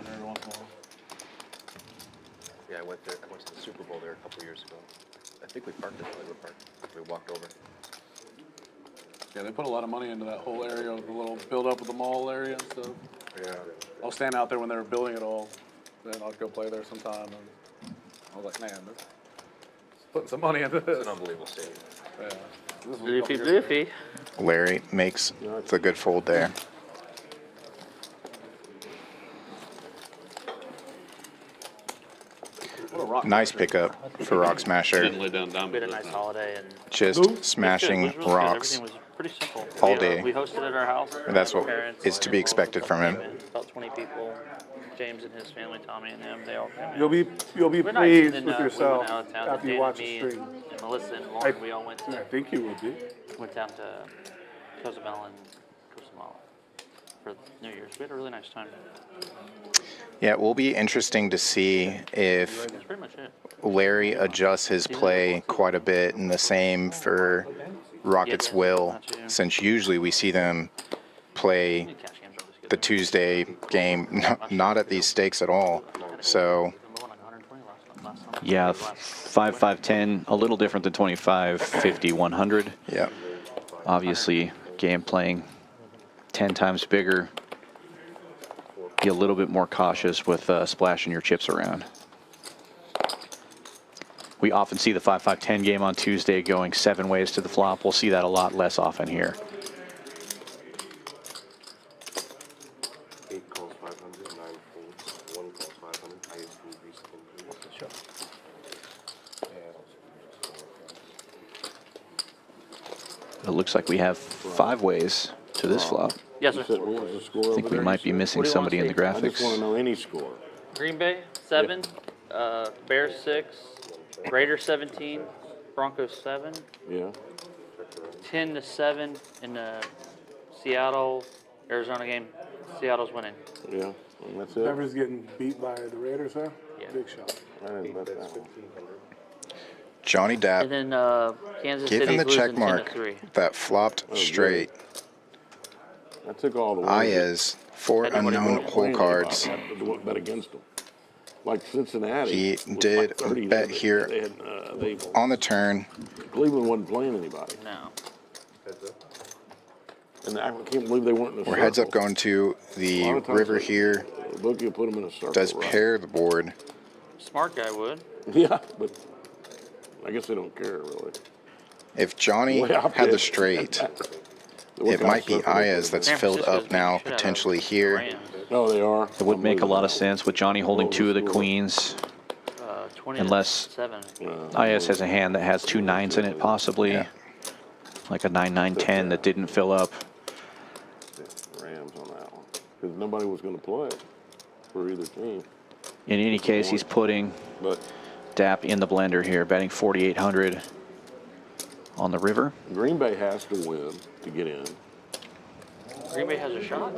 Yeah, I went there. I went to the Super Bowl there a couple years ago. I think we parked at Hollywood Park. We walked over. Yeah, they put a lot of money into that whole area, the little build up of the mall area and stuff. Yeah. I was standing out there when they were building it all. Then I'd go play there sometime. And I was like, man, this putting some money into It's this. an unbelievable stadium. Yeah. This was a Bloofy, couple years ago. bloofy. Larry makes the good fold there. What a rock. Nice pickup for Rock Didn't Smasher. lay down We had a diamonds nice that night. holiday and Just smashing it was really rocks. Good. Everything was pretty simple. all We, day. We hosted at our house. That's what Parents, is to be expected from him. About 20 people. James and his family, Tommy and them, they all came in. You'll be We're nice. pleased And with then, yourself we went out of town. after you Dan watch and the me stream. and Melissa and Lauren, we all went I to think you would be. down to Cozumel and Cozumel for New Year's. We had a really nice time. Yeah, it will be interesting to see if That's pretty much it. Larry adjusts his play quite a bit, and the same for Rockets Will, since usually we see them play Cash games are always good. the Tuesday game not at these stakes at all. So We won like 120 last time. Yeah, 5, 5, 10, a little different than 25, 50, 100. Yeah. Obviously, game playing 10 times bigger. Be a little bit more cautious with splashing your chips around. We often see the 5, 5, 10 game on Tuesday going 7 ways to the flop. We'll see that a lot less often here. 8 calls 500, 9 folds, 1 calls 500, highest move recently. It looks like we have 5 ways to this flop. Yes, sir. What was the score I think over we there? might be missing What do you somebody in want the to I just want graphics. to know any score. Green Bay, 7. Bears, 6. Raiders, 17. Broncos, 7. Yeah. 10 to 7 in the Seattle, Arizona game. Seattle's winning. Yeah. And that's it. Denver's getting beat by the Raiders, huh? Yeah. Big shot. I didn't bet that one. Johnny Dapp, And then Kansas given City's the losing check 10 to mark 3. that flopped straight, I took all the ones. Ayes, 4 Anybody unknown want hole cards. I bet against them. Like Cincinnati. He was did like 30. bet They here had, on the turn. Cleveland wasn't playing anybody. No. And I can't believe they weren't in a We're circle. heads up going to A the lot of times river they- here. Bookie will put them in a circle. Does right? pair the board. Smart guy would. Yeah, but I guess they don't care really. If Johnny Way up had there. the straight, What it kind might of be circle they Ayes put that's San filled Francisco's up now, beating the shit out of potentially the here. Rams. them? Oh, they are. It would make a lot of sense with Johnny holding 2 of the queens, 20 unless to 7. IS has a hand that has 2 9s in it, possibly. Yeah. Like a 9, 9, 10 that didn't fill up. Rams on that one because nobody was going to play for either team. In any case, he's putting But Dapp in the blender here, betting 4,800 on the river. Green Bay has to win to get in. Green Bay has a shot?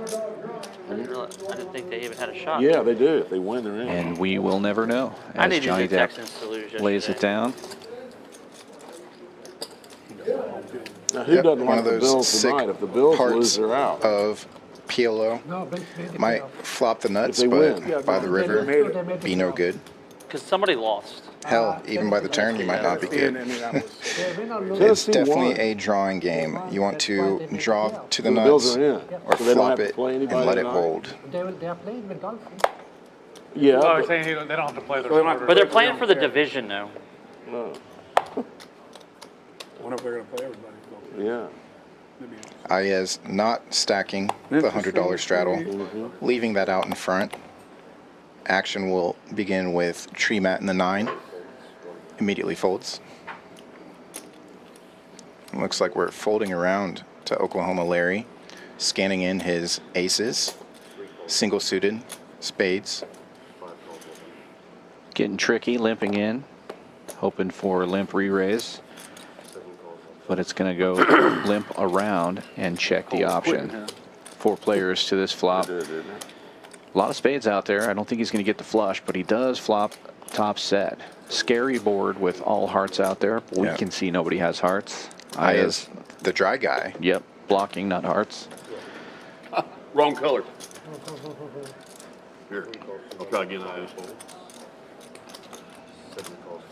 I didn't think they even had a shot. Yeah, they do. If they win, they're in. And we will never know I as needed Johnny the Dapp Texans to lose lays it yesterday. down. Now, who Yep, doesn't one like of the those Bills sick tonight? If the Bills parts lose, they're out. of PLO. Might flop the nuts, they but win. by the river, be no good. Because somebody lost. Hell, even by the turn, you might not be In good. Indianapolis. It's Tennessee definitely won. a drawing game. You want to draw to the The Bills nuts are in, or so they don't flop have to it play and anybody let it tonight? hold. They are playing with Dolphins. Yeah, Oh, but- he's saying they don't have to play their So they don't have starters. But they're playing for the division now. no. I wonder if they're gonna play everybody. Yeah. Maybe. Ayes not stacking the $100 straddle, leaving that out in front. Action will begin with tree mat in the 9. Immediately folds. Looks like we're folding around to Oklahoma Larry, scanning in his aces, single suited, spades. Getting tricky, limping in, hoping for limp re-raise. But it's going to go limp around and check the option. 4 players to this flop. A lot of spades out there. I don't think he's going to get the flush, but he does flop top set. Scary board with all hearts out there. We Yeah. can see nobody has hearts. Ayes, the dry guy. Yep, blocking, not hearts. Wrong color. Here, I'll try again. I just won't. 7 calls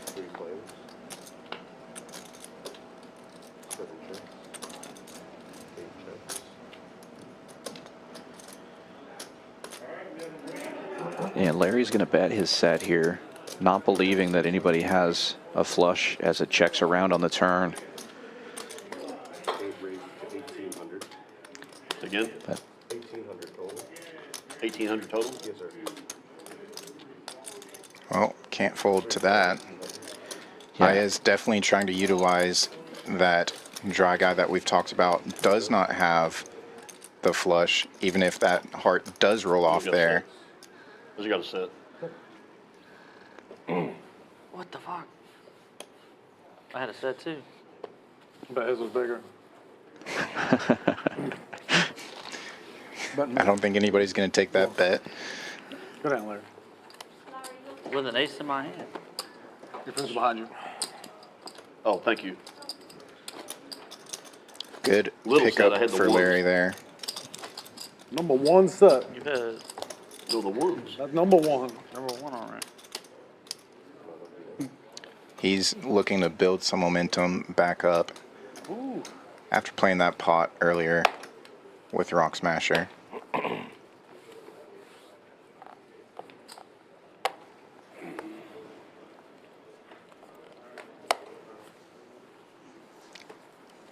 3 plays. 7 checks. 8 checks. And Larry's going to bet his set here, not believing that anybody has a flush as it checks around on the turn. 8 raised to 1,800. Again, 1,800 total. 1,800 total? Yes, sir. Well, can't fold to that. Yeah. Ayes definitely trying to utilize that dry guy that we've talked about. Does not have the flush, even if that heart does roll off there. Who's got a set? What the fuck? I had a set too. But his was bigger. I don't think anybody's going to take that bet. Go down, Larry. With an ace in my hand. Your friend's behind you. Oh, thank you. Good Little set, I pickup had the for ones. Larry there. Number 1 set. You bet. Know the words. That's number 1. Number 1 on it. He's looking to build some momentum back up after playing that pot earlier with Rock Smasher.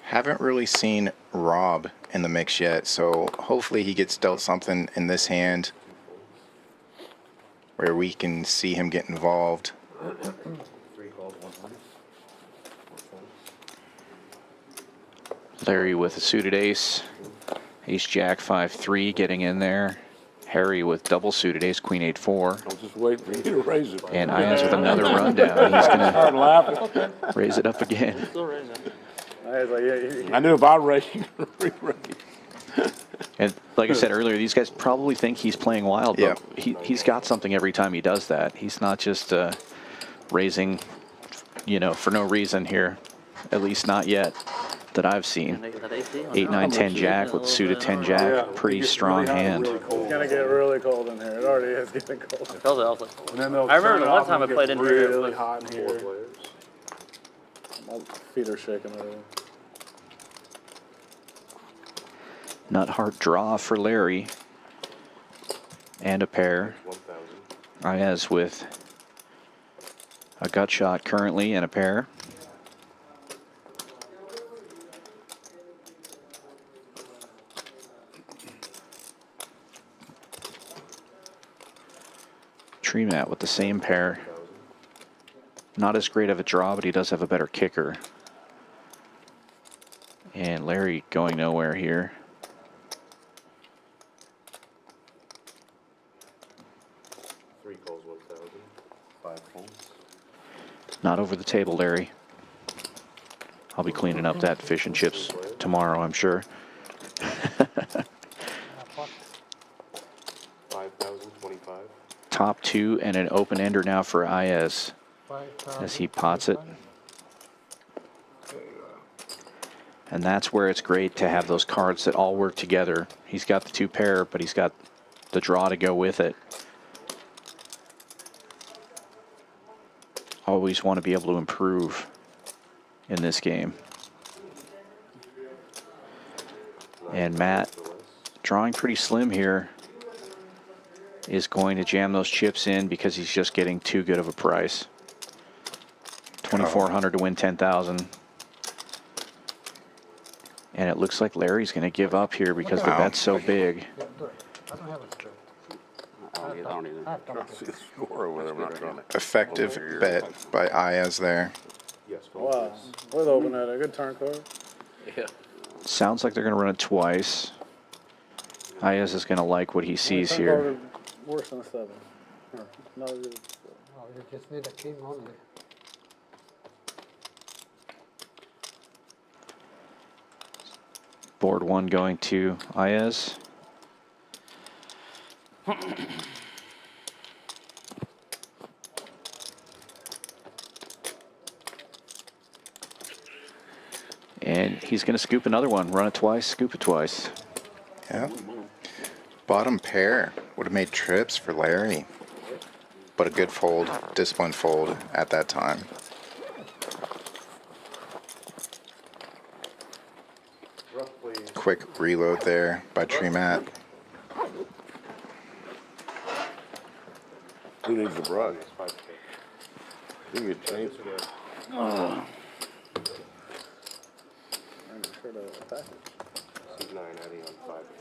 Haven't really seen Rob in the mix yet, so hopefully he gets dealt something in this hand where we can see him get involved. Larry with a suited ace. Ace Jack 5-3 getting in there. Harry with double suited ace Queen 8-4. I was just waiting for you to raise it. And Ians with another rundown. He's going to raise it up again. Still raising. I knew if I raised, you could re-raise. And like I said earlier, these guys probably think he's playing wild, but he's got something every time he does that. He's not just raising, you know, for no reason here, at least not yet that I've seen. 8, 9, 10 Jack with suited 10 Jack, pretty strong hand. It's gonna get really cold in here. It already is getting cold. And then they'll I remember turn the it one off time and I it played gets in here, really it was hot in here. My feet are shaking already. Nut heart draw for Larry. And a pair. Iaz with a gut shot currently and a pair. Tree Mat with the same pair. Not as great of a draw, but he does have a better kicker. And Larry going nowhere here. Not over the table, Larry. I'll be cleaning up that fish and chips tomorrow, I'm sure. 5,025. Top two and an open ender now for Iaz as he pots it. And that's where it's great to have those cards that all work together. He's got the two pair, but he's got the draw to go with it. Always want to be able to improve in this game. And Matt, drawing pretty slim here, is going to jam those chips in because he's just getting too good of a price. 2,400 to win 10,000. And it looks like Larry's going to give up here because the bet's so big. I don't either. See the score over there. I'm not trying to. Effective bet by Iaz there. Wow. We're open at a good turn card. Sounds like they're going to run it twice. Iaz is going to like what he sees Turn here. card worse than a 7. No, You just need a king only. Board one going to Iaz. And he's going to scoop another one. Run it twice, scoop it twice. Yeah. Bottom pair would have made trips for Larry. But a good fold, disciplined fold at that time. Quick reload there by Tree Mat. Who needs the brush? You can change it. I'm sure to attack it. C9 adding on 5K.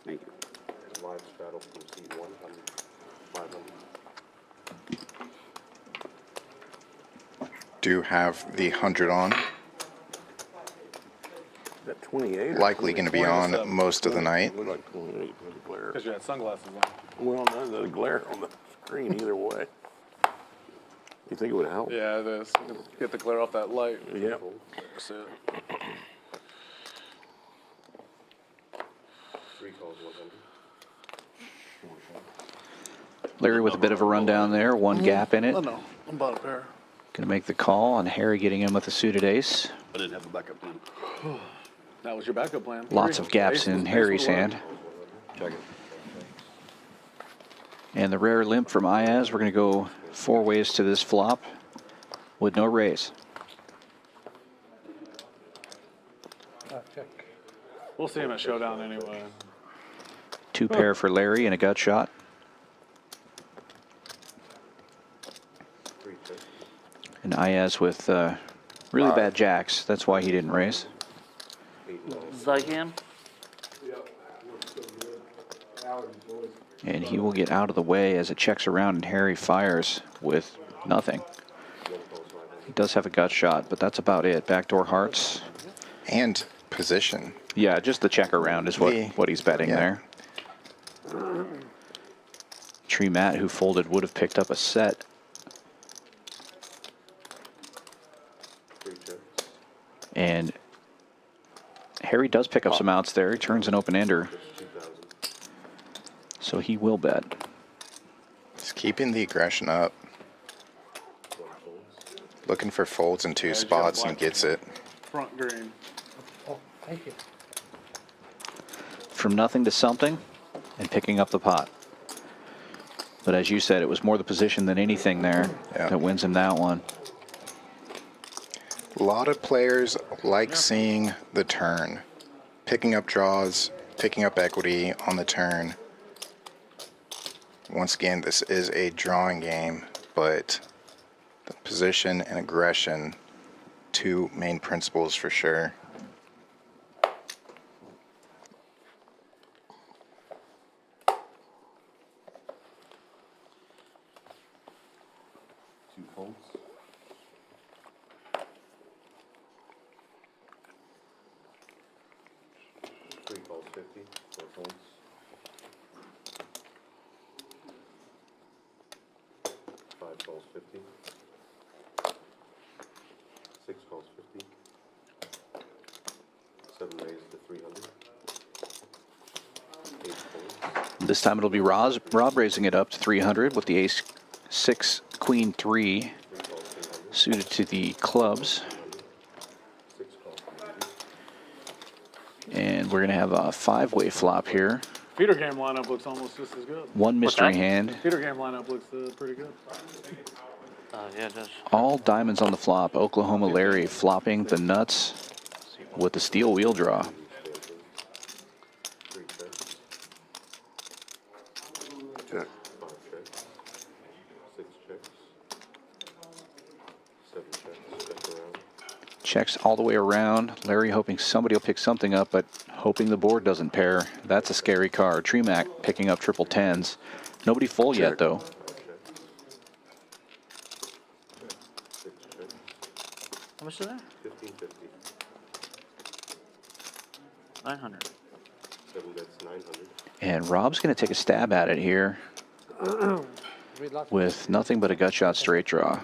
Thank you. Live straddle from C1 on 500. Do have the 100 on. That 28. Likely going to be on most of the night. Look like 28 with the glare. Because you had sunglasses on. Well, no, the glare on the screen either way. You think it would help? Yeah, it is. Get the glare off that light. Yeah. That's it. 3 calls 100. Larry with a bit of a rundown there. One gap in it. Oh, no. I'm about a pair. Going to make the call on Harry getting in with a suited ace. I didn't have a backup plan. That was your backup plan. Lots of gaps in Harry's hand. Check it. And the rare limp from Ayaz, we're going to go 4 ways to this flop with no raise. Check. We'll see him at showdown anyway. 2 pair for Larry and a gut shot. And Ayaz with really bad jacks. That's why he didn't raise. Zycam. And he will get out of the way as it checks around and Harry fires with nothing. He does have a gut shot, but that's about it. Backdoor hearts. And position. Yeah, just the check around is what he's betting there. Tree Matt, who folded, would have picked up a set. And Harry does pick up some outs there. He turns an open-ender. So he will bet. Just keeping the aggression up. Looking for folds in 2 spots and gets it. Front green. Oh, thank you. From nothing to something and picking up the pot. But as you said, it was more the position than anything there that wins him that one. A lot of players like seeing the turn. Picking up draws, picking up equity on the turn. Once again, this is a drawing game, but the position and aggression, 2 main principles for sure. This time it'll be Rob raising it up to 300 with the ace 6 queen 3 suited to the clubs. And we're going to have a 5-way flop here. Feeder game lineup looks almost just as good. 1 mystery hand. Feeder game lineup looks pretty good. Yeah, it does. All diamonds on the flop. Oklahoma Larry flopping the nuts with the steel wheel draw. Check. Checks all the way around. Larry hoping somebody will pick something up, but hoping the board doesn't pair. That's a scary card. Tremac picking up triple tens. Nobody full yet, though. How much is that? 900. And Rob's going to take a stab at it here with nothing but a gut shot straight draw.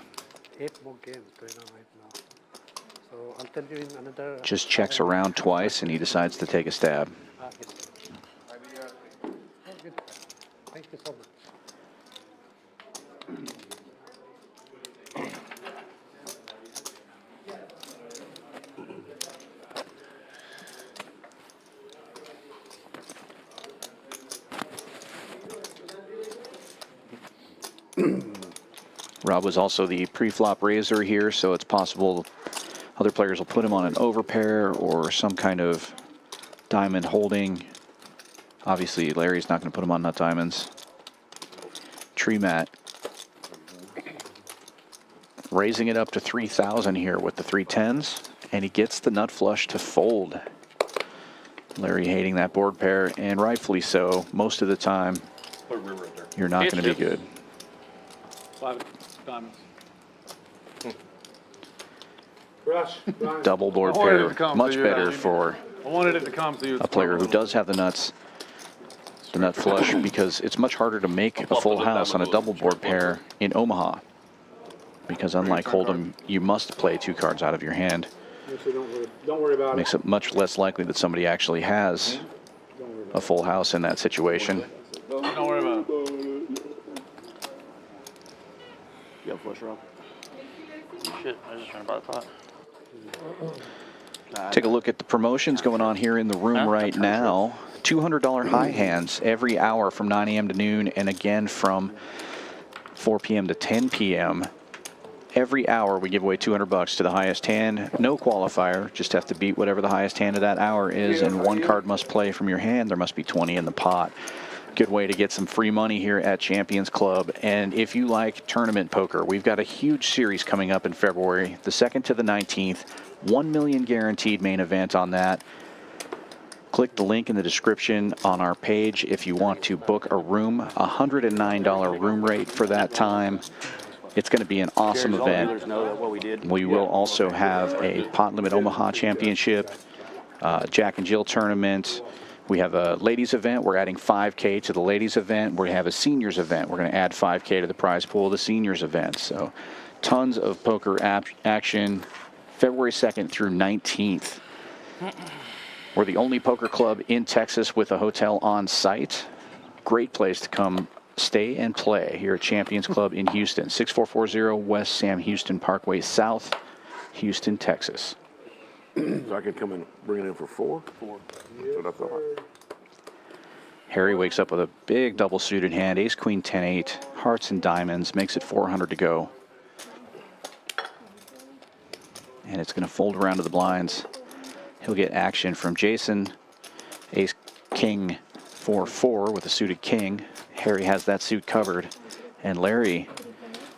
8 more games going on right now. So I'll tell you in another. Just checks around twice and he decides to take a stab. Good. Thank you so much. Rob was also the pre-flop raiser here, so it's possible other players will put him on an overpair or some kind of diamond holding. Obviously, Larry's not going to put him on nut diamonds. Tree Mat raising it up to 3,000 here with the 310s, and he gets the nut flush to fold. Larry hating that board pair, and rightfully so. Most of the time, you're not going to be good. 5 diamonds. Double board I wanted it pair, to come much to you. better for I wanted it to come to you. a player who does have the nuts, the nut flush, because it's much harder to make a full house on a double board pair in Omaha. Because unlike Hold'em, you must play 2 cards out of your hand. Actually, don't worry about Makes it much less likely that somebody actually has a full house in that situation. Don't worry about it. You got flush, Rob? Shit, I was just trying to buy the pot. Take a look at the promotions going on here in the room right now. $200 high hands every hour from 9 a.m. to noon, and again from 4 p.m. to 10 p.m. Every hour we give away $200 to the highest hand. No qualifier, just have to beat whatever the highest hand of that hour is, and one card must play from your hand. There must be 20 in the pot. Good way to get some free money here at Champions Club. And if you like tournament poker, we've got a huge series coming up in February, the 2nd to the 19th. 1 million guaranteed main event on that. Click the link in the description on our page if you want to book a room. $109 room rate for that time. It's going to be an awesome event. We will also have a Pot Limit Omaha Championship, Jack and Jill tournament. We have a ladies event. We're adding 5K to the ladies event. We have a seniors event. We're going to add 5K to the prize pool of the seniors event. So tons of poker action February 2nd through 19th. We're the only poker club in Texas with a hotel on site. Great place to come stay and play here at Champions Club in Houston. 6440 West Sam Houston Parkway South, Houston, Texas. So I could come and bring it in for 4? 4. That's what I thought. Harry wakes up with a big double suited hand, ace, queen, 10, 8, hearts and diamonds, makes it 400 to go. And it's going to fold around to the blinds. He'll get action from Jason, ace, king, 4-4 with a suited king. Harry has that suit covered. And Larry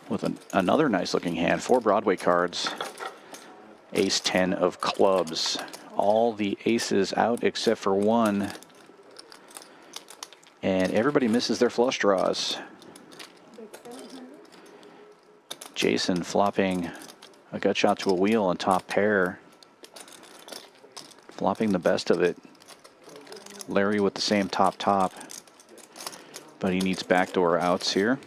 with another nice looking hand, 4 Broadway cards. Ace 10 of clubs. All the aces out except for one. And everybody misses their flush draws. Jason flopping a gut shot to a wheel on top pair. Flopping the best of it. Larry with the same top. But he needs backdoor outs here.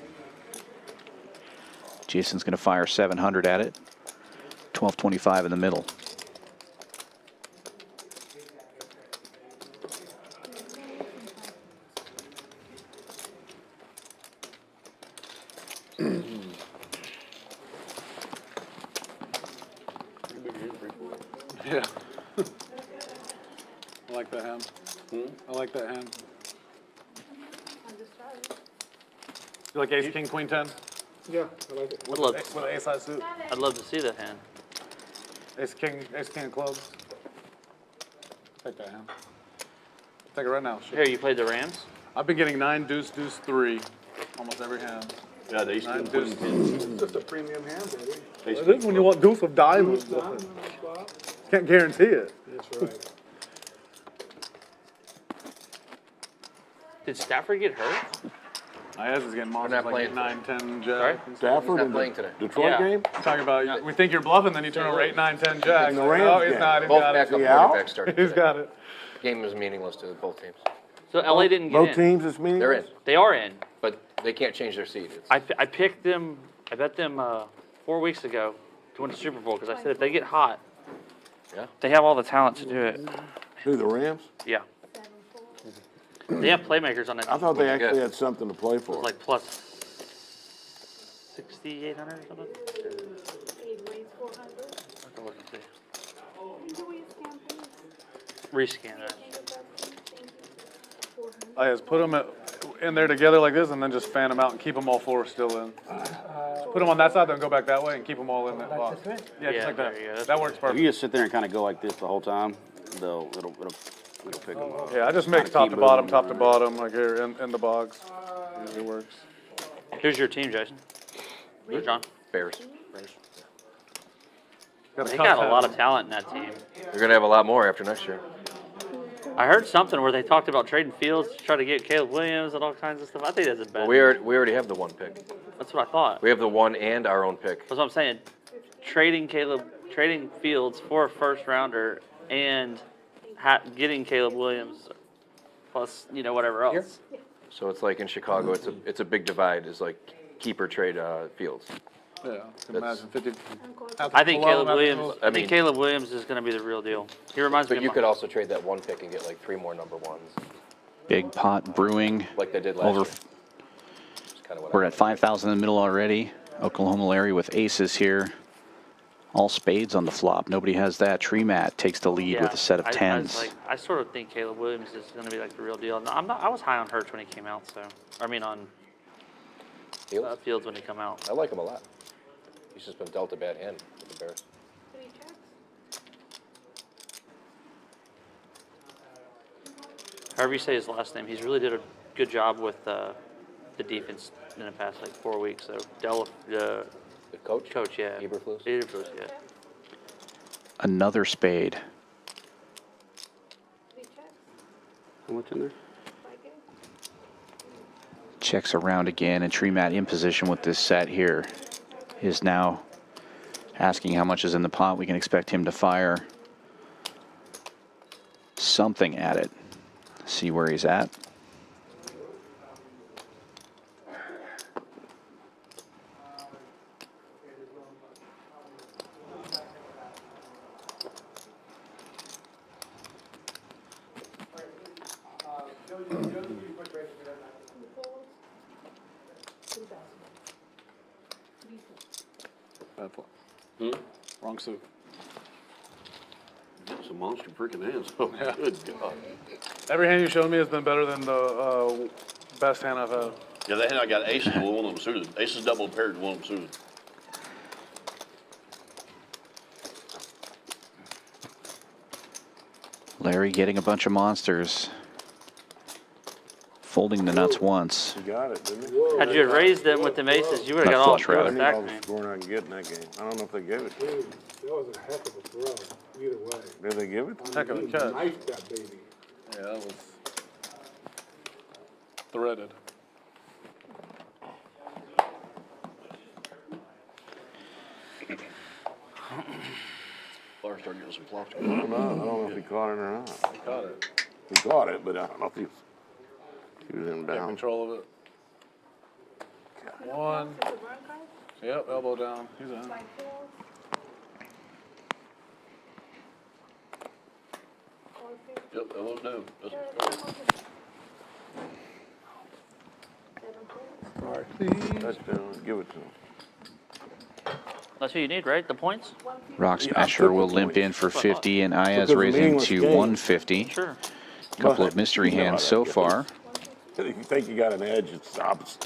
Jason's going to fire 700 at it. 1225 in the middle. Yeah. I like that hand. I like that hand. You like ace, king, queen, 10? Yeah, I like it. With an ace high suit. I'd love to see that hand. Ace, king of clubs. Take that hand. Take it right now. Here, you played the Rams? I've been getting 9, deuce, deuce, 3, almost every hand. Yeah, they used 9, to deuce, It's just a premium hand, baby. It is when you want deuce of diamonds. Can't guarantee it. That's right. Did Stafford get hurt? Ayaz is getting monsters not like playing 9, 10, Sorry? jack. Stafford not in playing the today. Detroit Yeah. game? Talking about, we think you're bluffing, then you turn over 8, 9, 10, jack. the Rams No, he's game. not. He's Both got it. backup out? quarterbacks started. He's got it. Game was meaningless to both teams. So LA didn't get Both in. teams is meaningless? They're in, They are in. but they can't change their seed. It's, I picked them, I bet them 4 weeks ago to win the Super Bowl because I said if they get hot, yeah. they have all the talent to do it. Who, the Rams? Yeah. They have playmakers on that I team. thought they What'd you actually get? had something to play for. Like plus 6,800 or something. Have to look and see. Rescan that. Ayaz, put them in there together like this and then just fan them out and keep them all 4 still in. Just put them on that side, then go back that way and keep them all in that box. Yeah, Yeah, just like that. there you go. That works If perfect. you just sit there and kind of go like this the whole time, it'll pick them up. Yeah, I just mix top to bottom, like here in the box. Usually works. Who's your team, Jason? Who's John? Bears. Got They got a lot of talent in that team. They're going to have a lot more after next year. I heard something where they talked about trading Fields to try to get Caleb Williams and all kinds of stuff. I think that's a bad. We already have the 1 pick. That's what I thought. We have the 1 and our own pick. That's what I'm saying. Trading Fields for a first rounder and getting Caleb Williams plus whatever else. So it's like in Chicago, it's a big divide. It's like keep or trade Fields. Yeah, imagine 50. I think Caleb Williams. I I think mean- Caleb Williams is going to be the real deal. He reminds me But of you could also trade that 1 pick and get like 3 more number 1s, Big pot brewing. like they did last Over. year. That's kind of what We're at 5,000 in the middle already. Oklahoma Larry with aces here All spades on the flop. Nobody has that. Tree Mat takes the lead with a set of tens. I sort of think Caleb Williams is going to be like the real deal. No, I'm not. I was high on Hurts when he came out. So I mean on Fields when he come out. I like him a lot. He's just been dealt a bad hand with the Bears. However you say his last name, he's really did a good job with the defense in the past like 4 weeks. So The coach? coach, yeah. Eberflus? Eberflus, yeah. Another spade. How much in there? Checks around again, and Tree Mat in position with this set here is now asking how much is in the pot. We can expect him to fire something at it. See where he's at. Bad flop. Wrong suit. Some monster freaking hands. Oh, good God. Every hand you showed me has been better than the best hand I've had. Yeah, that hand I got aces, one of them suited. Aces double paired, one of them suited. Larry getting a bunch of monsters. Folding the nuts once. He got it, didn't he? Had you had raised them with the aces, you would have Not got all flush, three rather. I think all stacked, the man. scoring I can get in that game. I don't know if they gave it to him. Dude, that was a heck of a throw, either way. Did they give it to him? Heck of a catch. Knifed that baby. Yeah, that was threaded. Fire started getting some flops. I don't know if he caught it or not. He caught it. He caught it, but I don't know if he was in Got down. control of it. One. Yep, elbow down. He's in. Yep, elbows down. Touchdown, give it to him. That's what you need, right? The points? Rock Smasher will limp in for 50, and Ayaz Because of the raising English to game. 150. Sure. Couple of mystery You know hands how so that far. If you think you got an edge, it stops.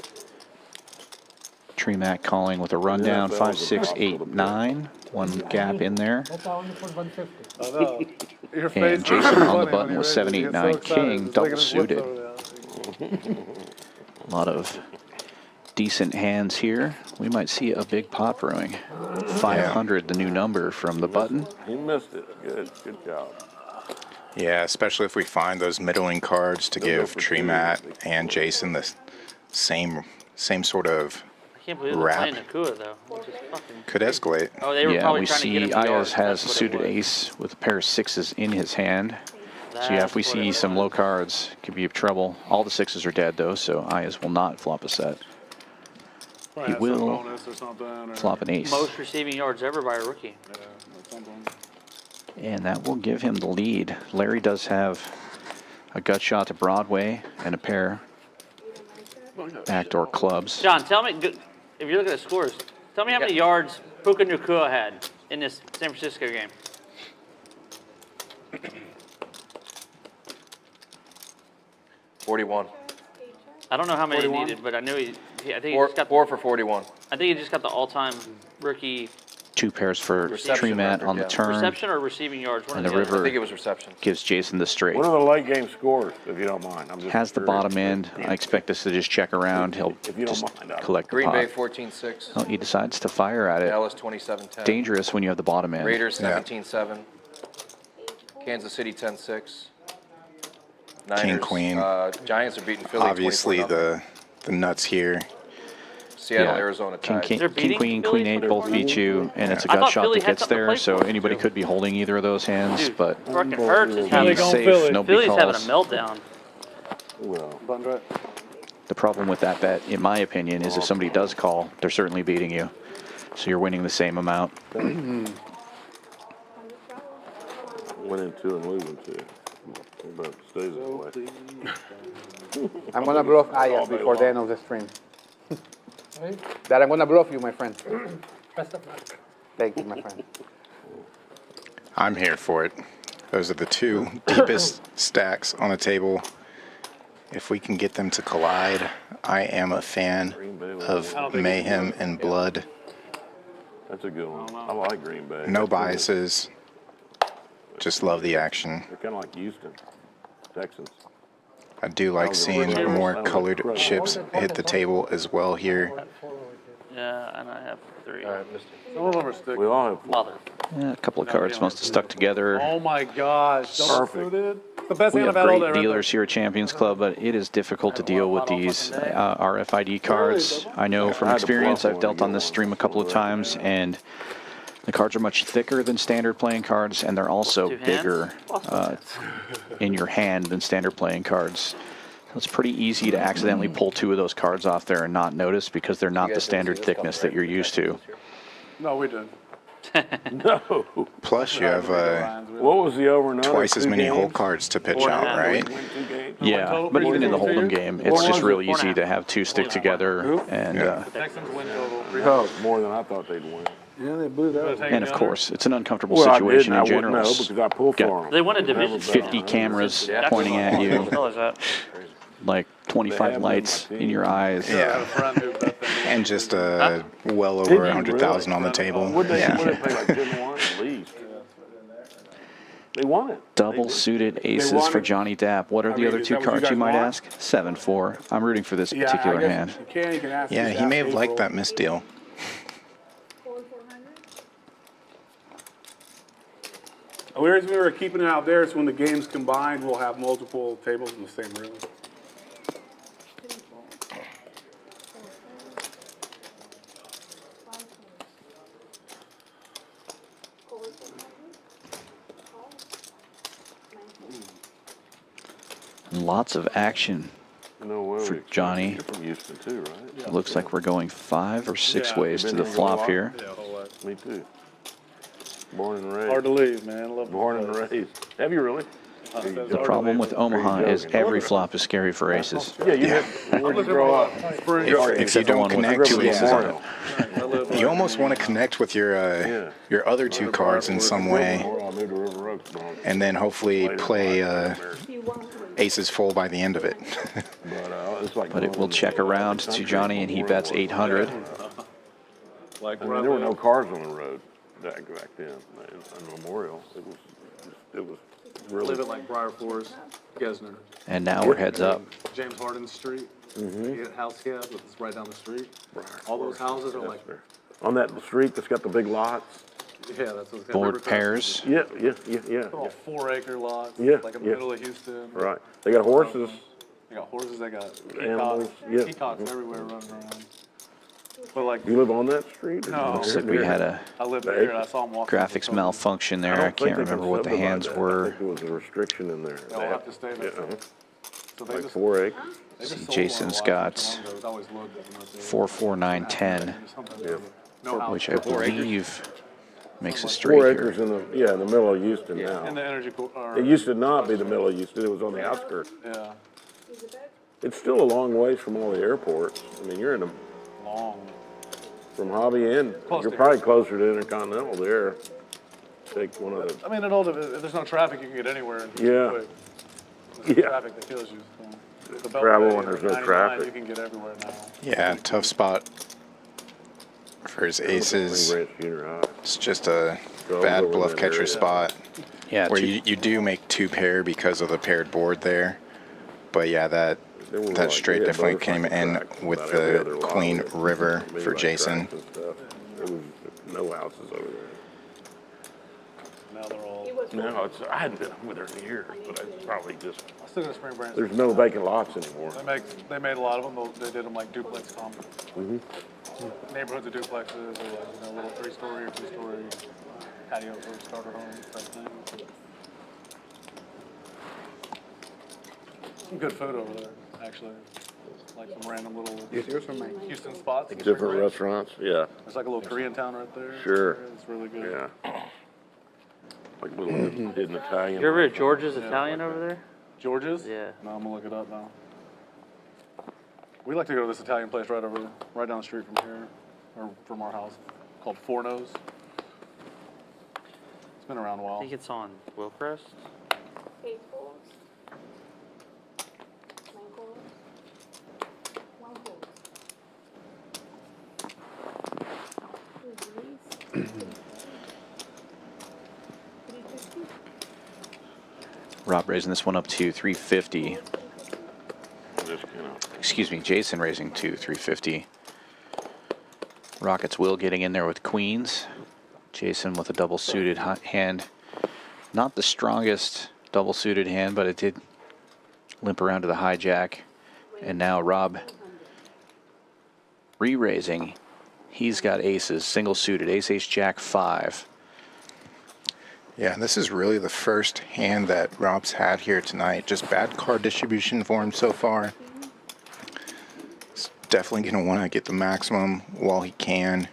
Tree Mat calling with a rundown, that 5, was a 6, box 8, for the 9. One gap in there. That's all only for 150. I know. Your face And Jason was on the funny button when with he 7, raised 8, it. 9 He gets so excited. king, He's double licking his lips suited. over there. A lot of decent hands here. We might see a big pot brewing. 500, the new number from the button. He missed it. Good job. Yeah, especially if we find those middling cards to They'll go give for Tree two. Mat and Jason the same sort of I can't believe they're Wrap. playing Nakua, though. Which is fucking... could escalate. Oh, they were Yeah, probably we trying to get see him to yards. Ayaz has a That's what it suited was. ace with a pair of sixes in his hand. So yeah, if we That's what see it some was. low cards, could be trouble. All the sixes are dead though, so Ayaz will not flop a set. Probably He had some will bonus or something, or- Flop an ace. Most receiving yards ever by a rookie. Yeah, or something. And that will give him the lead. Larry does have a gut shot to Broadway and a pair backdoor clubs. John, tell me, if you're looking at scores, tell me how many yards Puka Nakua had in this San Francisco game. $41. I don't know how many he 41? needed, but I knew I think he Four, just got. four for 41. I think he just got the all-time rookie Two pairs for Reception Tree Mat record, on the yeah. turn. reception or receiving yards. One And of the the river- I think it was reception. Gives Jason the straight. What are the late game scores, if you don't mind? I'm just Has the curious. bottom end. I expect us to just check around. He'll If you don't just mind, I'll- collect the Green Bay pot. 14-6. Oh, he decides to fire at it. Dallas 27-10. Dangerous when you have the bottom end. Raiders Yeah. 17-7. Kansas City 10-6. King, Niners, queen. Giants are beating Philly Obviously 24-0. the nuts here. Seattle, Yeah. Arizona King, tied. king, They're king, beating queen, Philly queen 8 both 24-0? beat you, and it's a I gut thought shot Philly that had gets something to there, play so for, anybody too. could be holding either of those hands, Dude, but fucking Hurts is he's having, going safe, Philly. nobody Philly's having a calls. meltdown. Well, Button right. The problem with that bet, in my opinion, is if somebody does call, they're certainly beating you. So you're winning the same amount. winning two and losing two. But stays that way. I'm gonna bluff Ayaz before the end of the stream. That I'm gonna bluff you, my friend. Best of luck. Thank you, my friend. I'm here for it. Those are the two deepest stacks on the table. If we can get them to collide, I am a fan of mayhem and blood. That's a good one. I like Green Bay. No That's really- biases. Just love the action. They're kind of like Houston, Texans. I do like seeing more colored chips hit the table as well here. Yeah, and I have 3. All right, Misty. Some of them are sticky. We all have four. Mother. Yeah, a couple of cards must have stuck together. Oh my gosh. Double Perfect. suited. The best We hand have I've had all day great right dealers here at Champions Club, but it is difficult to deal with these RFID cards. I know from experience, I've dealt on this stream a couple of times, and the cards are much thicker than standard playing cards, and they're also 2 hands? bigger in your hand than standard playing cards. So it's pretty easy to accidentally pull 2 of those cards off there and not notice because they're not the standard thickness that you're used to. there. No, we did. No. Plus, you have What was the over and under? twice as 2 many whole games? cards to pitch 4.5. out, right? Win 2 games? Yeah, total but even in the for you? Hold'em game, it's just real easy 4.5. to have 2 stick together, and Texans win total. Oh, it's more than I thought they'd win. Yeah, they blew that. and of course, it's an uncomfortable Well, situation I in didn't. I general. wouldn't know because I pulled Got for them. They won a division. 50 cameras pointing at you, What is that? like 25 lights in your eyes. I had a Yeah. friend who bet them. And just well over 100,000 on the table. Would they Yeah. pay like 10-1 at least? They won it. Double suited aces won for it. Johnny Depp. What are the mean, other is 2 that what you cards guys you might want? ask? 7-4. I'm rooting for this Yeah, particular I guess hand. you can ask. Yeah, he may have liked that misdeal. The reason we were keeping it out there is when the games combined, we'll have multiple tables in the same room. Lots of action. No way. For we expect- Johnny. You're from Houston too, right? It looks like we're going 5 or 6 Yeah. ways to Been the here a flop while? here. Yeah, a whole lot. Me too. Born and raised. Hard to leave, man. Love Born and raised. Have you really? The problem with Omaha is every flop is scary for aces. Yeah, you have. Where'd you grow up? If you don't connect to aces on it, you almost want to connect with your other 2 cards in some way, I moved to River Oaks. and then hopefully play aces full by the end of it. But it will check around to Johnny, and he bets 800. Like I mean, there were no cars on the road back then. On Memorial, it was really. live at like Briar Forest, Gesner, And now we're heads up. James Harden Street. The house he has, it's right down the street. All those houses are like, On that street that's got the big lots. yeah, that's what's Board pairs. Yeah. All 4-acre lots, Yeah, like in the yeah. middle of Houston. Right. They got horses. They got horses, they got Animals, peacocks, yeah. peacocks everywhere running around. But like, You live on that street? No. Looks like we had a I lived there and I saw him walking. graphics malfunction there. I don't think can't they can remember what the hands subdivide that. I were. think there was a restriction in there. They'll have to stay there. Yeah, So they like just, 4 acres. they just See, sold Jason's one a while got too long ago. It was always looked at them as they- 4, 4, 9, 10, Yeah. No house. which I believe makes a straight 4 here. acres in the middle of Houston In now. the energy, It used to not be the middle of Houston. It was on the outskirts. yeah, It's still a long ways from all the airports. I mean, you're in a long. from Hobby and Close you're to probably closer to Intercontinental there. Take one of the. I mean, if there's no traffic, you can get anywhere. And Yeah. quick. It's Yeah. Traffic that kills you. So the Travel Beltway, when there's no 99, traffic. You can get everywhere now. Yeah, tough spot for his aces. Ranch Junior High. It's just a Go bad over bluff that catcher area. spot Yeah, where two- you do make 2 pair because of the paired board there. But yeah, that straight they had definitely came motorcycle in tracks with about every the other lot. Queen River Maybe for like Jason. tracks and stuff. There was no houses over there. Now they're all. No, I hadn't been over there in years, but I probably just, I still got Spring Branch. there's no vacant lots anymore. They made a lot of them. They did them like duplex neighborhoods of duplexes, or like, little 3-story or 2-story patio for starter homes type thing. Some good food over there, actually. Like some random little Houston spots. Different restaurants, yeah, There's like a little Korean town right there. Sure. It's really good. yeah. Like little hidden Italian. You ever at George's Italian over there? George's? Yeah. No, I'm gonna look it up now. We like to go to this Italian place right down the street from here, or from our house, called Forno's. It's been around a I while. think it's on Wilcrest. 8 holes. 9 holes. 1 hole. Release. 350. Rob raising this one up to 350. Just cannot. Excuse me, Jason raising to 350. Rockets Will getting in there with queens. Jason with a double suited hand. Not the strongest double suited hand, but it did limp around to the hijack. And now Rob re-raising. He's got aces, single suited, ace, ace, jack, 5. Yeah, this is really the first hand that Rob's had here tonight. Just bad card distribution for him so far. He's definitely going to want to get the maximum while he can.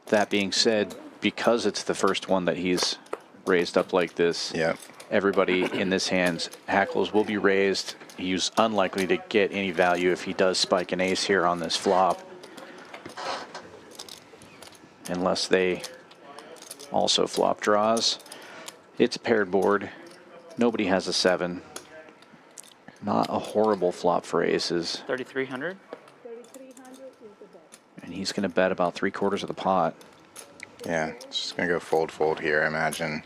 That being said, because it's the first one that he's raised up like this, Yep. everybody in this hand's hackles will be raised. He's unlikely to get any value if he does spike an ace here on this flop, unless they also flop draws. It's a paired board. Nobody has a 7. Not a horrible flop for aces. 3,300. 3,300 is the bet. And he's going to bet about 3/4 of the pot. Yeah, it's just going to go fold, fold here, I imagine.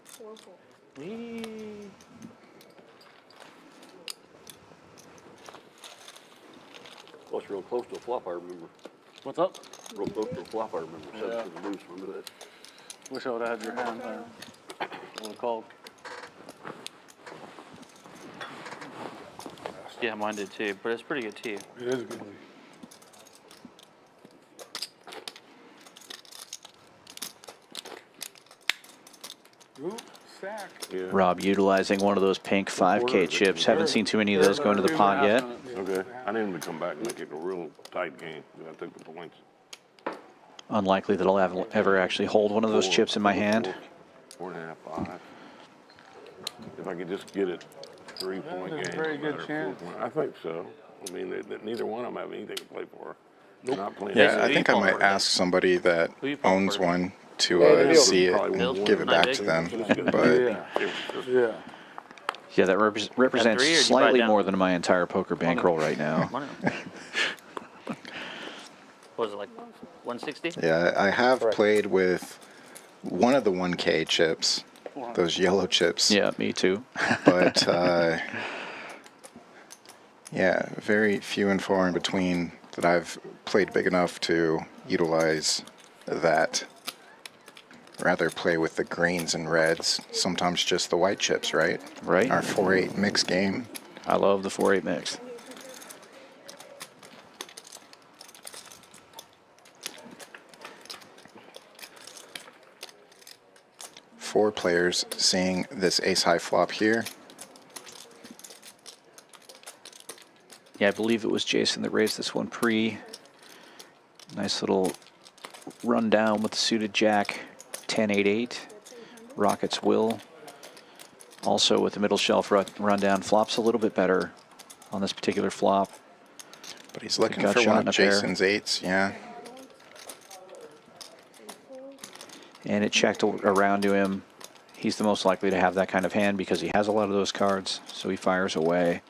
4 holes. Well, it's real close to a flop, I remember. What's up? Real close to a flop, I remember. Yeah. 7 to the deuce, remember that? Wish I would have had your hand there. I would have called. Yeah, mine did too, but it's pretty good too. It is a good lead. Ooh, sack. Yeah. Rob utilizing one of those pink 5K chips. Haven't seen too many of those go into the pot yet. Okay. I need him to come back and make it a real tight game. I took the points. Unlikely that I'll ever actually hold one of those chips in my hand. 4.5, 5. If I could just get it 3-point There's a game. very good chance. I think so. I mean, neither one of them have anything to play for. They're not playing. Yeah, Who I you think I pulling might for? ask somebody that Who you pulling owns for? one to see it Probably and give it back to them. But Yeah, yeah. Yeah, that represents 3, or you slightly buy down? more than my entire poker bankroll right now. What was it, like 160? yeah, I have played with one of the 1K chips, those yellow chips. Yeah, me too. But yeah, very few and far in between that I've played big enough to utilize that. Rather play with the greens and reds, sometimes just the white chips, right? Right. Our 4-8 mix game. I love the 4-8 mix. Four players seeing this ace-high flop here. Yeah, I believe it was Jason that raised this one pre. Nice little rundown with the suited jack, 10-8-8. Rockets Will. Also with the middle shelf rundown, flops a little bit better on this particular flop. But he's looking Gut for shot one in a of pair. Jason's eights, yeah. And it checked around to him. He's the most likely to have that kind of hand because he has a lot of those cards. So he fires away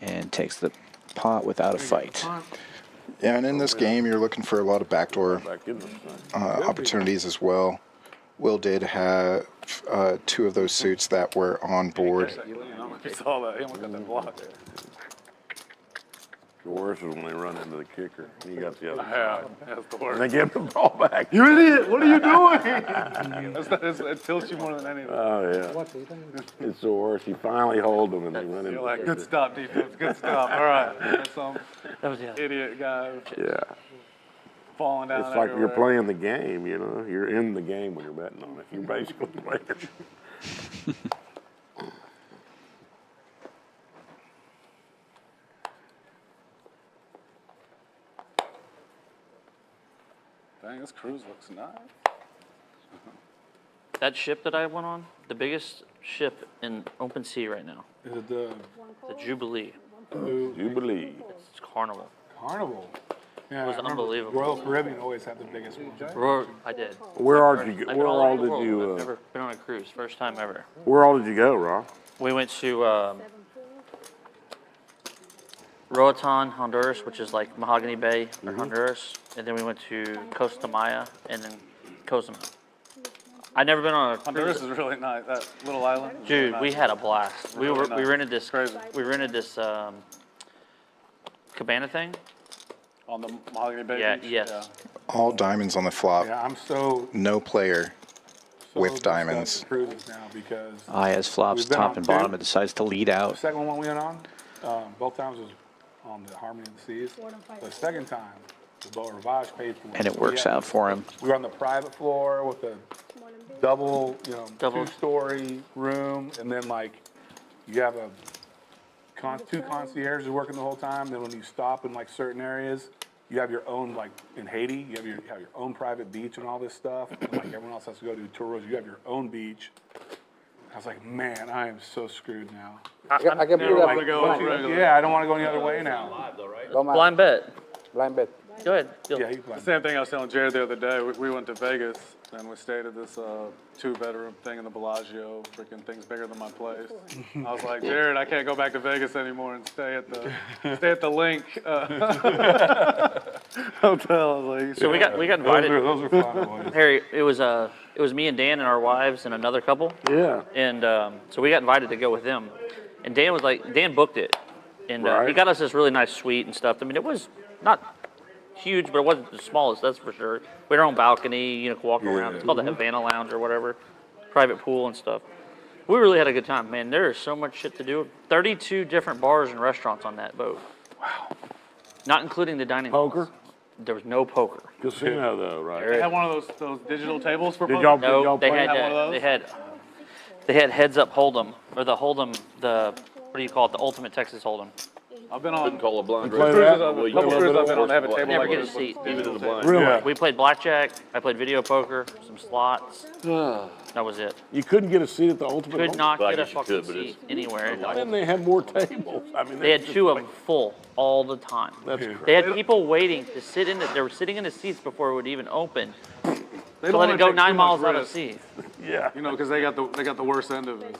and takes the pot without a fight. Yeah, and in this game, you're looking for a lot of backdoor Back in this thing. opportunities as well. Will did have 2 of those suits that were on board. You saw that. He almost got that block. The worst is when they run into the kicker. You got the other Yeah, side. that's the And worst. they give the ball back. You idiot! What are you doing? It tilts you more than anything. Oh, yeah. It's the worst. You finally hold them and they run into You're like, the good kicker. stop, defense. Good stop. All right. There's some That was the other. idiot guy Yeah. falling down. It's like you're everywhere. playing the game, you know. You're in the game when you're betting on it. You're basically playing. Dang, this cruise looks nice. That ship that I went on, the biggest ship in open sea right now, Is it the the Jubilee. You believe. It's Carnival. Carnival? Yeah, It was I remember unbelievable. Royal Caribbean always had the biggest one. I did. Where all I've did you? been Where all all over the did world. you? I've never been on a cruise. First time ever. Where all did you go, Rob? We went to Roatan, Honduras, which is like Mahogany Bay, or Honduras, and then we went to Costa Maya and then Cozumel. I'd never been on a Honduras cruise. is really nice. That little island. is Dude, really we nice. had a blast. We Really nice. rented this Crazy. cabana thing. On the Mahogany Bay Yeah, Beach. yes. All diamonds on the flop. Yeah, I'm so No player with messed up diamonds. with cruises now because Ayaz flops We've been top on and two. bottom and decides to lead the out. second one we went on, both times was on the Harmony of the Seas. The second time, the Beau Rivage paid for it. And it So works out for him. We were on the private floor with a double, Double. two-story room, and then like you have two concierges working the whole time. Then when you stop in like certain areas, you have your own, like in Haiti, you have your own private beach and all this stuff. And like everyone else has to go do tours. You have your own beach. I was like, man, I am so screwed now. I can put Never it want to up. go regular. Yeah, I don't want to go any other way now. Don't mind. Blind bet. Blind bet. Go ahead. Yeah, you play. Same thing I was telling Jared the other day. We went to Vegas and we stayed at this 2-bedroom thing in the Bellagio. Freaking thing's bigger than my place. I was like, Jared, I can't go back to Vegas anymore and stay at the Link hotel. I was like, So we got invited. Those are fun, boys. Harry, it was me and Dan and our wives and another couple. Yeah. And so we got invited to go with them. And Dan booked it. And he Right. got us this really nice suite and stuff. I mean, it was not huge, but it wasn't the smallest, that's for sure. We had our own balcony, you know, could walk around. It's called the Havana Lounge or whatever. Private pool and stuff. We really had a good time, man. There is so much shit to do. 32 different bars and restaurants on that boat. Wow. Not including the dining halls. Poker? There was no poker. Casino though, right? they had one of those digital tables for Did poker. y'all? No, they play had one of those? they had heads up hold'em, or the hold'em, what do you call it, the ultimate Texas hold'em. I've been on Wouldn't call a blind play race. that? Well, you couple can cruises bet I've been on. They have a horse table Never like get a this. seat. Even in the blind. Really? We played blackjack, I played video poker, some slots. That was it. You couldn't get a seat at the ultimate. Could not Well, I get a guess you fucking could, but it's- seat anywhere. And they had more tables. I mean, They had two of them full all the time. That's They had people waiting to sit in they were sitting in the seats before it would even open. They To don't let wanna it go take too 9 much miles out of risk. seat. Yeah. You know, because they got the worst end of it.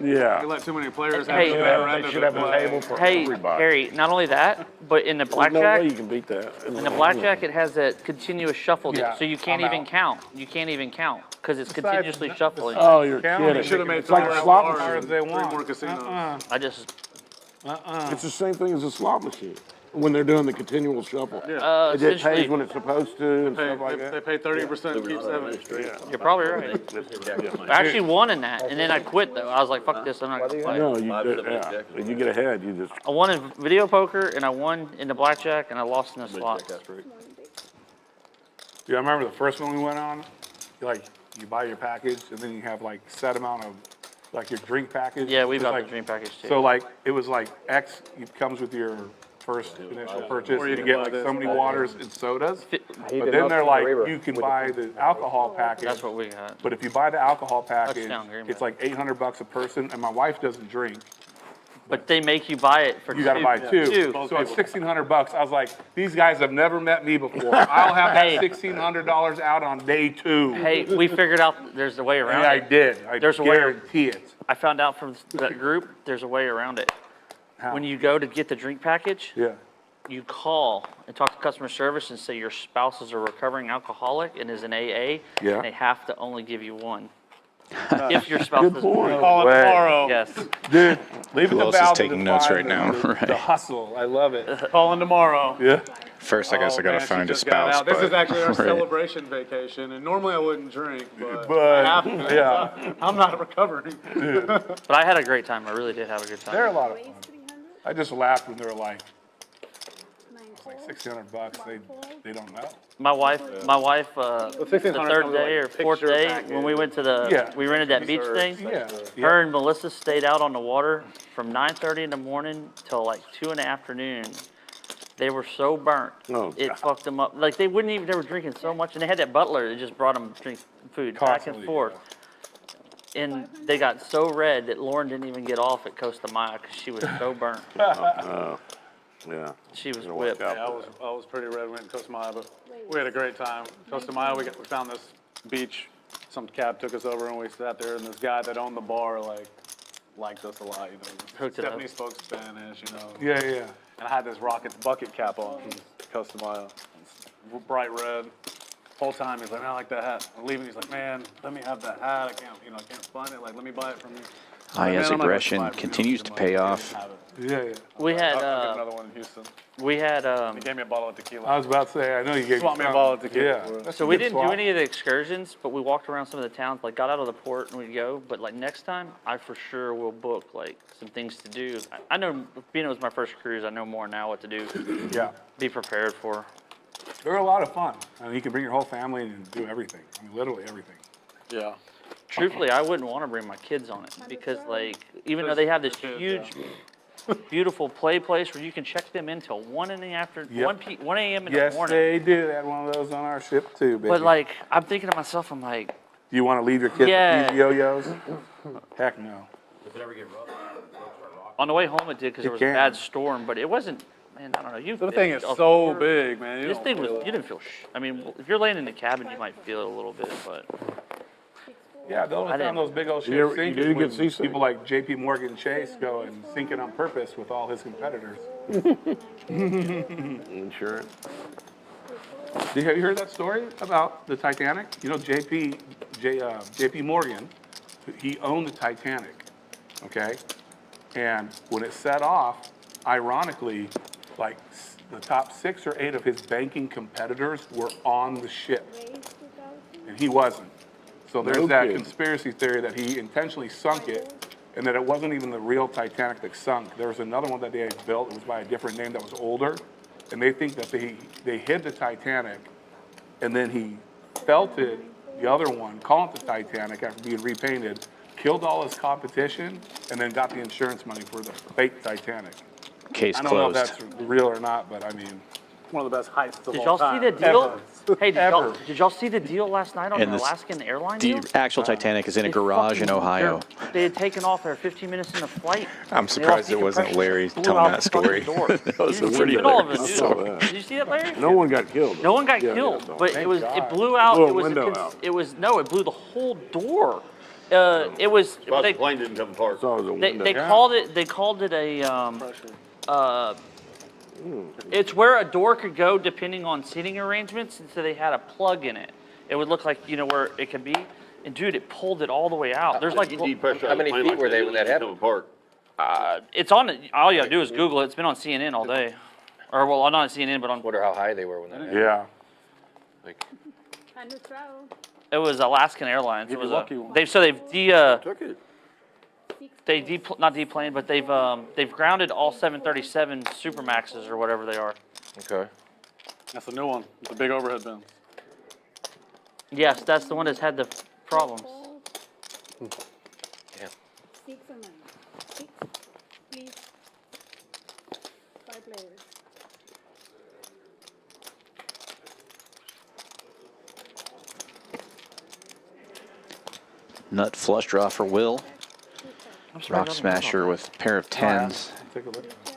Yeah. They let too many players Hey. have They their end They of should it. have a table for Hey, everybody. Harry, not only that, but in the There's no way blackjack, you can beat that. in the blackjack it has that continuous shuffle, deal, Yeah, so you can't I'm even out. count. You can't even count because it's Besides, continuously shuffling. Oh, you're County kidding. Should have made It's like a 3 slot bars machine. and they 3 want. more casinos. I just It's the same thing as a slot machine when they're doing the continual shuffle. It pays essentially, when it's supposed to and stuff like They that. pay 30% and keep 70. you're probably right. I actually won in that, and then I quit though. I was like, fuck this, I'm not gonna play. No, you, Five to the yeah. exactly. You get ahead, you just. I won in video poker, and I won in the blackjack, and I lost in the slots. Yeah, I remember the first one we went on, you buy your package and then you have like set amount of, like your drink package. Yeah, we've It's got like- the dream package too. So like, it was like X, it comes with your first initial purchase, Or you you can get buy like this. so many waters and sodas. He But did then not they're see like, the river you can with buy the alcohol package. That's what we got. But if you buy the alcohol package, Touchdown, Green it's Bay. like $800 a person, and my wife doesn't drink. But they make you buy it for You gotta buy two. So it's $1,600. I was like, these guys have never met me before. I'll have Hey. that $1,600 out on day 2. Hey, we figured out there's a way around Yeah, I it. did. I There's a way- guarantee it. I found out from that group, there's a way around it. How? When you go to get the drink package, Yeah. you call and talk to customer service and say your spouse is a recovering alcoholic and is an AA, Yeah. and they have to only give you one. If your spouse is. Call it way. tomorrow. Yes. Dude, leave it Who to else is Val to taking notes define right now? The Right. hustle. I love it. Calling tomorrow. Yeah. First, I guess I gotta man, she find a just got spouse. out. This but- is actually our Right. celebration vacation, and normally I wouldn't drink, but, But, I have to. yeah. I'm not recovering. But I had a great time. I really did have a good They're a time. lot of fun. I just laughed when they were like, $1,600. They don't know. My wife, the 1600 third comes with, day or like, fourth picture day, package. when we went to Yeah. we rented that beach thing. Yeah. Her and Melissa stayed out on the water from 9:30 in the morning till like 2 in the afternoon. They were so burnt, Oh, it God. fucked them up. Like they wouldn't even, they were drinking so much, and they had that butler that just brought them drink food back and Constantly, forth. And they got so red that Lauren didn't even get off at Costa Maya because she was so burnt. Yeah. She was Gonna whipped. watch out Yeah, for I was pretty red when in Costa Maya, but we had a great time. Costa Maya, we found this beach. Some cab took us over and we sat there, and this guy that owned the bar liked us a lot. You know, Hooked it up. Stephanie spoke Spanish. You know. Yeah, yeah. And I had this Rockets bucket cap on from Costa Maya, bright red. Whole time he's like, I like that hat. I'm leaving. He's like, man, let me have that hat. I can't find it. Like, let me buy it from you. Aya's Man, I'm not gonna buy aggression it from you. continues to pay off. Yeah, yeah. We had I'll get another one in Houston. we had He gave me a bottle of tequila. I was about to say, I know you gave Swap me a bottle of tequila. Yeah. so we didn't do any of the excursions, but we walked around some of the towns, like got out of the port and we'd go. But like next time, I for sure will book like some things to do. I know being it was my first cruise, I know more now what to do. Yeah. Be prepared for. They're a lot of fun. I mean, you can bring your whole family and do everything. I mean, literally everything. Yeah. Truthfully, I wouldn't want to bring my kids on it because like even though they have this huge, beautiful play place where you can check them in till 1 in the afternoon, Yep. 1 a.m. in Yes, the morning. they do. They had one of those on our ship too, baby. But like I'm thinking to myself, I'm like, Do you want to leave your kids Yeah. with these yo-yos? Heck no. Does it ever get rough? on the way home it did because It there was a can. bad storm, but it wasn't. Man, I don't know. You The thing is so big, man. You This don't thing was, feel you it. didn't feel, I mean, if you're laying in the cabin, you might feel it a little bit, but Yeah, the only I time didn't- those big old You ships ever- sink you is did when get seasick? people like J.P. Morgan Chase go and sink it on purpose with all his competitors. Insurance. Have you heard that story about the Titanic? You know, J.P. Morgan, he owned the Titanic, okay? And when it set off, ironically, like the top 6 or 8 of his banking competitors were on the ship, and he wasn't. So there's No that kidding. conspiracy theory that he intentionally sunk it, and that it wasn't even the real Titanic that sunk. There was another one that they had built, it was by a different name that was older, and they think that they hid the Titanic, and then he felted the other one, calling it the Titanic after being repainted, killed all his competition, and then got the insurance money for the fake Titanic. Case I don't know if closed. that's real or not, but I mean, One of the best heists of did all y'all time. see the deal? Hey, Ever. did y'all see the deal last night on And the this- Alaskan airline The deal? actual Titanic is in a They garage in fucking- Ohio. They had taken off there 15 minutes into flight. I'm They surprised lost it wasn't decompression, Larry blew telling out that the fucking story. door. That was You a didn't pretty see all of it, hilarious dude. story. Did you see that, Larry? No one got killed. No one got Yeah, killed, yeah, no. but Thank it God. blew out. Blew a It was window out. it was no, it blew the whole door. It was But the they, plane didn't come apart. So it was a they, window. they called it a it's where a door could go depending on seating arrangements, and so they had a plug in it. It would look like where it could be, and dude, it pulled it all the way out. There's like You depressurize How many the plane feet like were that, they it when that doesn't come apart. it's on it. All you gotta do is Google it. It's been on CNN all day, or well, not on CNN, but on Wonder how high they were when that happened. yeah. Like, And the travel, it was Alaskan Airlines. It was lucky one. they've Took it. not deplaned, but they've grounded all 737 Supermaxes or whatever they are. okay. That's the new one. The big overhead bins. Yes, that's the one that's had the problems. Damn. 6 or 9. 6, please. 5 players. Nut flush draw for Will. I'm surprised Rock I didn't know smasher about with pair of tens. Take a look. that.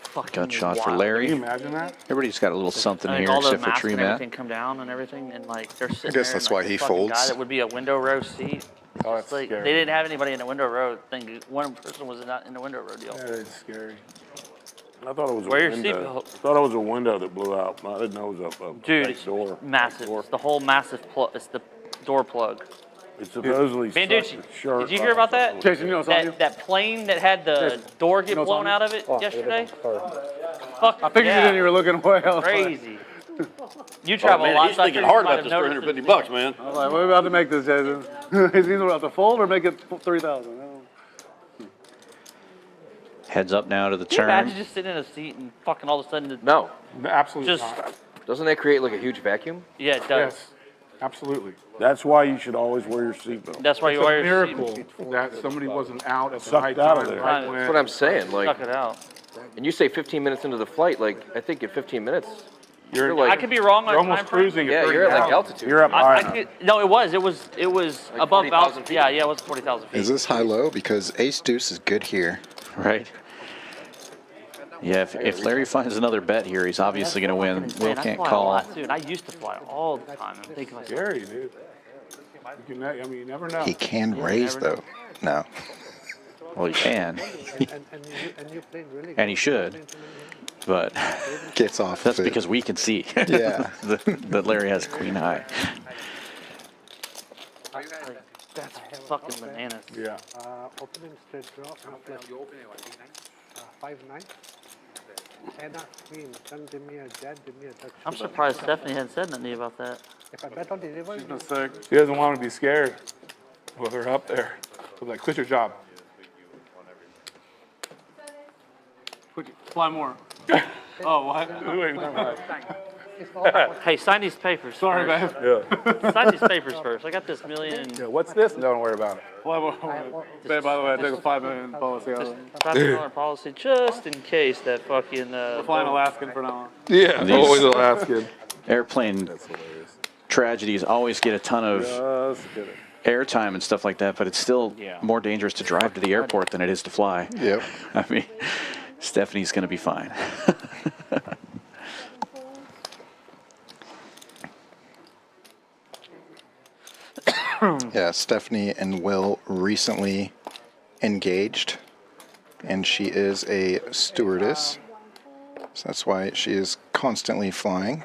Fucking Gut shot for wild. Can you Larry. imagine that? Everybody's got a little something I think here all the except for masks tree and mat. everything come down and everything, and like they're sitting guess there that's and, like, why he the fucking folds. Guy that would be a window row seat. Oh, It's that's like scary. they didn't have anybody in the window row thing. One person was not in the window row deal. That is scary. I thought it was a Wear your window. seatbelt. I thought it was a window that blew out. I didn't know it was a Dude, back it's door. massive. It's the whole massive plug. It's the door plug. It's supposedly Banducci, sucked the shirt did you hear about that? Jason, you know what's on you? That plane that had the door get know what's blown on you? out of it yesterday? Fuck, I figured you didn't. You were looking away. I was like, Crazy. You travel a Man, lot. he's so I thinking figured hard you might about this have noticed it. $350, man. I was like, we're about to make this, Jason. He's either about to fold or make it 3,000. Heads up now to the Can you imagine turn. just sitting in a seat and fucking all of a sudden, No. Absolutely just, not. Doesn't that create like a huge vacuum? yeah, it does. Yes, absolutely. That's why you should always wear your seatbelt. That's why you It's a wear your seat. miracle that somebody wasn't out at the Sucked right out of time. there. Right That's what I'm saying. Like, Suck it out. and you say 15 minutes into the flight, like, I think at 15 minutes, You're you're like, I could be wrong on You're almost time frame. cruising at yeah, you're at like 30,000. altitude. You're up high enough. No, it was Like above 40,000 feet? Yeah, it was 40,000 feet. Is this high-low? Because ace-deuce is good here. Right. Yeah, if Larry finds another bet here, he's obviously going to win. Will Man, I can't fly a call. lot, dude. I used to fly all the time. I'm thinking myself, Scary, dude. You can, I mean, you never know. He can Yeah, raise, never though. No. Well, he can, and he should, but Gets off that's of it. because we can see Yeah. that Larry has queen high. that's fucking bananas. Yeah. Opening straight draw. 5-9. And a queen. Then give me a jack, give me a Dutch. I'm surprised Stephanie hadn't said nothing about that. If I bet on the river, She's been sick. She doesn't want to be scared with her up there. So like, quit your job. Fly more. Oh, what? Wait, never mind. it's all about Hey, sign these papers. Sorry, first. babe. Yeah. Sign these papers first. I got this million. Yeah, what's this? Don't worry about it. Fly more. Babe, by the way, I took a $5 million policy out of it. $5 policy just in case that fucking. We're flying Alaskan for now on. Yeah, These- always Alaskan. Airplane tragedies always get a ton of Just kidding. airtime and stuff like that, but it's still more dangerous to drive to the airport than it is to fly. Yep. I mean, Stephanie's going to be fine. Yeah, Stephanie and Will recently engaged, and she is a stewardess. So that's why she is constantly flying,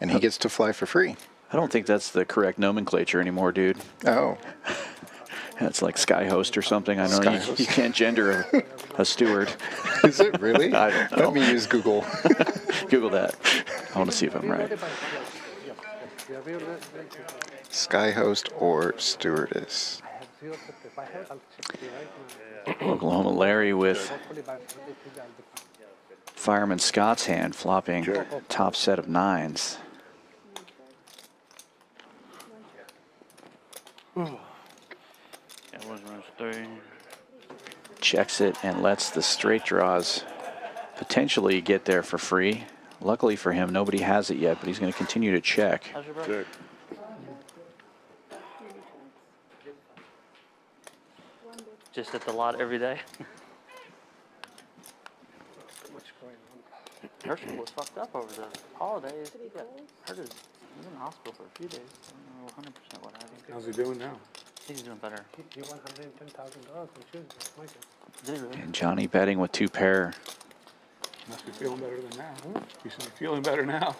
and he gets to fly for free. I don't think that's the correct nomenclature anymore, dude. Oh, That's like sky host or something. I know Sky you, host. you can't gender a steward. is it really? I don't know. Let me use Google. Google that. I want to see if I'm right. Sky host or stewardess. if I had, I'll check you right now. Oklahoma Larry with Hopefully by Monday, Tuesday, I'll be fine. Fireman Scott's hand flopping top set of nines. That was runs 3. Checks it and lets the straight draws potentially get there for free. Luckily for him, nobody has it yet, but he's going to continue to check. How's your brother? Just at the lot every day. Her school was fucked up over the holidays. He got hurt. He was in the hospital for a few days. I don't know 100% what happened. How's he doing now? He's doing better. He won $110,000 on Tuesday, Michael. Did he really? And Johnny betting with two pair. Must be feeling better than now. You should be feeling better now.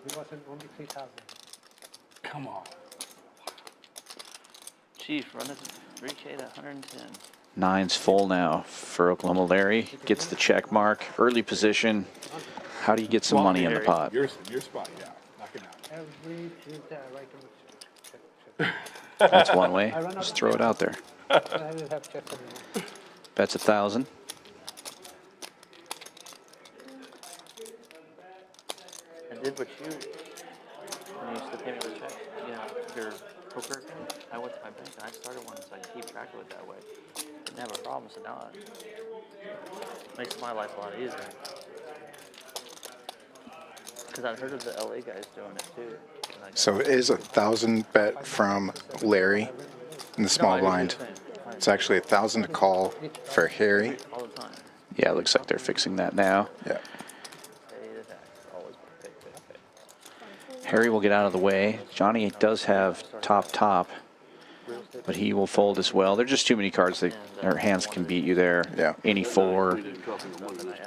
He was in only 3,000. Come on. Chief, run it 3K to 110. Nines full now for Oklahoma Larry. Gets the check mark. Early position. How do you get some money in the pot? Your spot, yeah. Knock it out. Every Tuesday, I write him a check. That's one way. Just throw it out there. I didn't have check anymore. Bets 1,000. I did what you, when you used to pay me the check, your poker account, I went to my bank and I started one so I can keep track of it that way. Didn't have a problem, so now it makes my life a lot easier. Because I'd heard of the LA guys doing it too. So it is 1,000 bet from Larry in the small blind. It's actually 1,000 to call for Harry. All the time. Yeah, it looks like they're fixing that now. Yeah. Harry will get out of the way. Johnny does have top, but he will fold as well. There are just too many cards that their hands can beat you there. Yeah. Any four,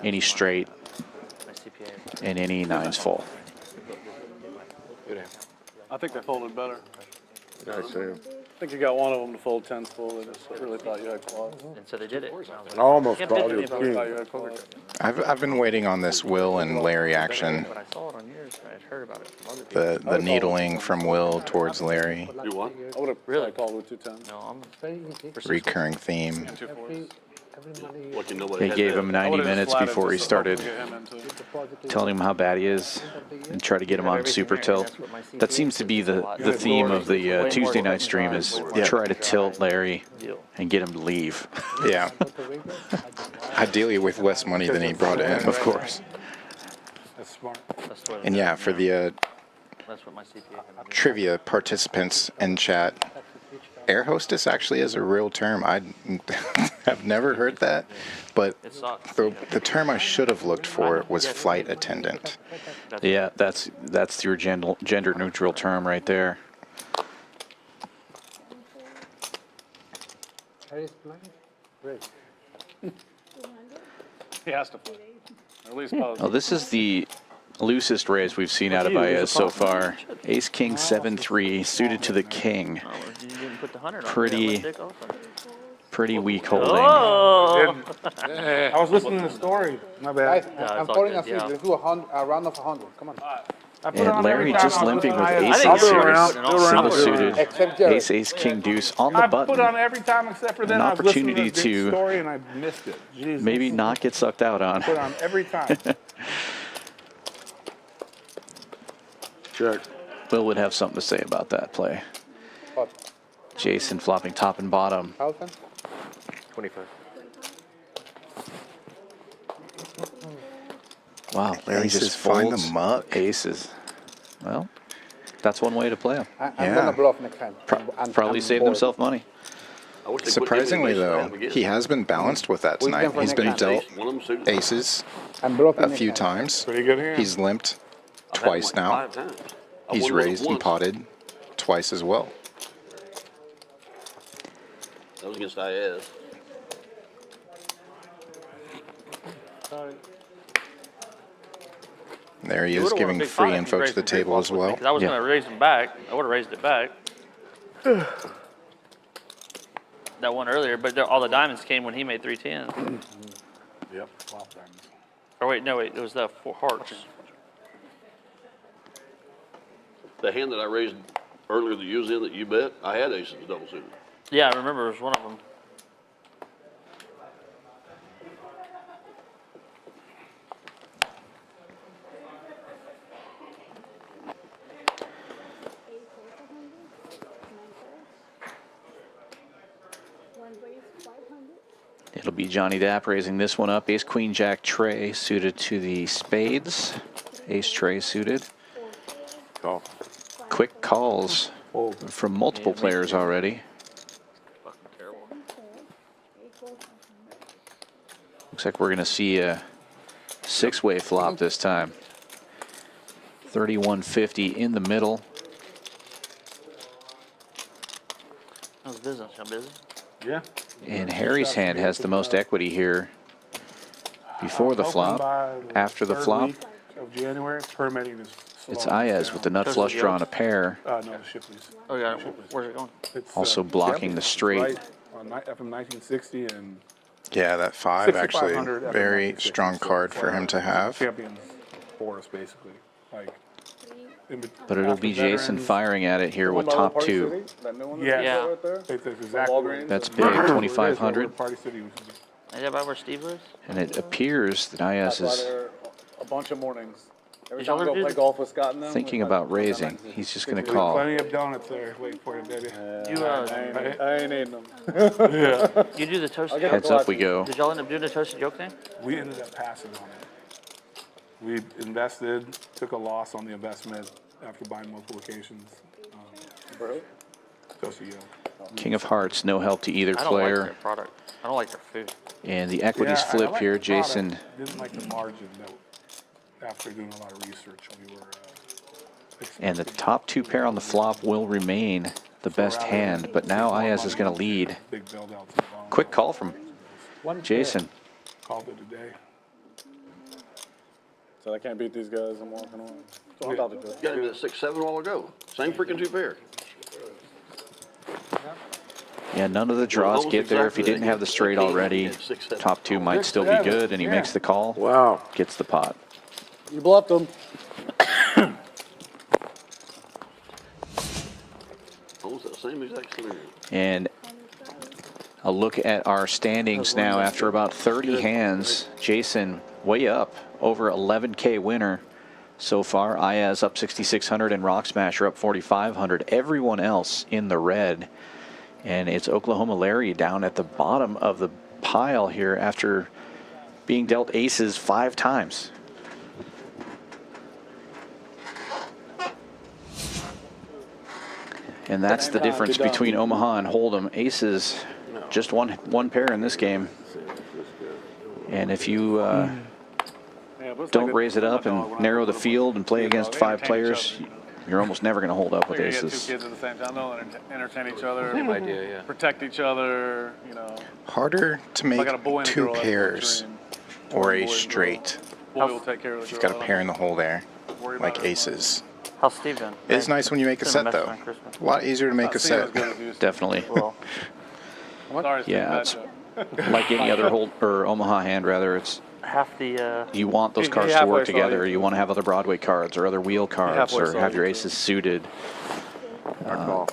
any straight, and any nines full. I think they folded better. Nice, Sam. I think you got one of them to fold 10s full. They just really thought you had quads. And so they did it. And I was like, I almost can't called bitch you me a about Thought king. you had quads. I've been waiting on this Will and Larry action. But I saw it on yours. I had heard about it from other people. The needling from Will towards Larry. You what? I would have really called with 2 10s. No, I'm Very easy. Recurring theme. 2 4s. Every money Like, you know what? They gave him 90 minutes before he started deposit telling him how bad he is and try to get him on super tilt. That seems to be the theme of the Tuesday night stream is try to tilt Larry and get him to leave. Yeah. Ideally with less money than he brought in, of course. That's smart. That's what And yeah, for the That's what my CPA can do. Trivia participants in chat. Air hostess actually is a real term. I have never heard that, but It sucks. the term I should have looked for was flight attendant. Yeah, that's your gender neutral term right there. Harry's playing? Great. He has to play. Or at least pose. Well, this is the loosest raise we've seen out of Baez so far. Ace King 7-3 suited to the king. Oh, you didn't put the 100 on. Pretty- Dick off. Pretty weak holding. Oh! I was listening to the story. My bad. Yeah, I'm it's all falling good, asleep. yeah. Let's do a round of 100. Come on. I put it on And every Larry time just I was limping with listening to aces IS. I'll go here. around. Single suited. Except Jerry. Ace King deuce on the I put on button. every time except for then An I was listening opportunity to the to story and I missed it. Jesus. Maybe not get sucked out on. Put on every time. Check. Will would have something to say about that play. What? Jason flopping top and bottom. Thousand? 25. Wow, Larry Aces just find the folds muck. aces. Well, that's one way to play them. I'm Yeah. gonna bluff next time. Probably saved bored. himself money. I wish they quit Surprisingly, giving me though, aces again. he has been balanced with that We've tonight. done for He's been next dealt One of them suited. aces I'm bluffing a next few time. times. Pretty good hand. He's limped I've had them twice like now. 5 times. I He's won with it raised and once. potted twice as well. That was against IS. There he You is, would've won a giving big free pot if you info to raised the some big table bluffs as with me, well. 'cause I was Yeah. going to raise them back. I would have raised it back. That one earlier, but all the diamonds came when he made 310. Yep. Flop diamonds. Or wait, no, wait, it was the 4 hearts. The hand that I raised earlier that you was in that you bet, I had aces double suited. Yeah, I remember it was one of them. One raise 500. It'll be Johnny Dapp raising this one up. Ace Queen Jack Trey suited to the spades. Ace Trey suited. Call. Quick calls from multiple players already. Fucking terrible. Looks like we're going to see a 6-way flop this time. 3150 in the middle. How's business? Y'all busy? Yeah. And Harry's hand has the most equity here before the Hoping flop. by After the third flop, week of January, permitting is it's slowing Ayaz down. with the nut Chose flush the draw on a Yotes. pair. No, the Shipley's. Oh, yeah. Where's it going? It's, Also blocking the straight. Right on FM 1960 and Yeah, that 5 actually 6500 FM very 1960, strong so card for him to have. Champions Forest, basically. Like, But it'll be Jason firing at it here with top 2. Yeah. Yeah. It's exactly. That's big, 2,500. Party City, which is Is that about where Steve lives? And it appears that Ayaz is A bunch of mornings. Every Did time y'all I go ever do play the- golf with Scott and them. thinking about raising. He's just going to There's call. plenty of donuts there waiting for you, baby. You, I ain't eating them. you do the toasted yolk? Heads up we go. Did y'all end up doing the toasted yolk thing? We ended up passing on it. We invested, took a loss on the investment after buying multiple occasions. Toasted yolk. King of Hearts, no help to either I don't like player. their product. I don't like their food. And the equities Yeah, I flip like here. the product, Jason didn't like the margin that, after doing a lot of research, we were. and the top 2 pair on the flop will remain the best hand. But now Ayaz is going to lead. Big build outs and bonds. Quick call from Jason. Called it a day. So I can't beat these guys. I'm walking on. So I thought they could. Got him at 6-7 a while ago. Same freaking 2 pair. Yeah, none of the draws get there. If he didn't have the straight already, top 2 might still be good, and he makes the call. Wow. Gets the pot. You bluffed them. Almost that same exact scenario. And a look at our standings now after about 30 hands. Jason way up, over 11K winner so far. Ayaz up 6,600 and Rock Smasher up 4,500. Everyone else in the red. And it's Oklahoma Larry down at the bottom of the pile here after being dealt aces 5 times. And that's the difference between Omaha and Hold'em. Aces, just one pair in this game. And if you don't raise it up and narrow the field and play against 5 players, you're almost never going to hold up with Figure you get aces. 2 kids at the same time, they'll entertain each other. Same idea, yeah. Protect each other, you know. Harder to If I make got a boy and a 2 girl, that's my pairs dream. or Boy a and girl. straight. Boy will take care of the If you've girl. got a pair in the hole there, Worry about like it. aces. How's Steve doing? It's nice when you make a Send him set, a though. message on Christmas. A lot easier to make a Not seeing set. as good as you used to. Definitely. Well, Sorry, Steve, Yeah, bad it's joke. like any other Omaha hand, rather. It's half the, you want those He cards to halfway work saw together. you. You want to have other Broadway cards or other wheel cards halfway or saw have you, your too. aces suited. I call.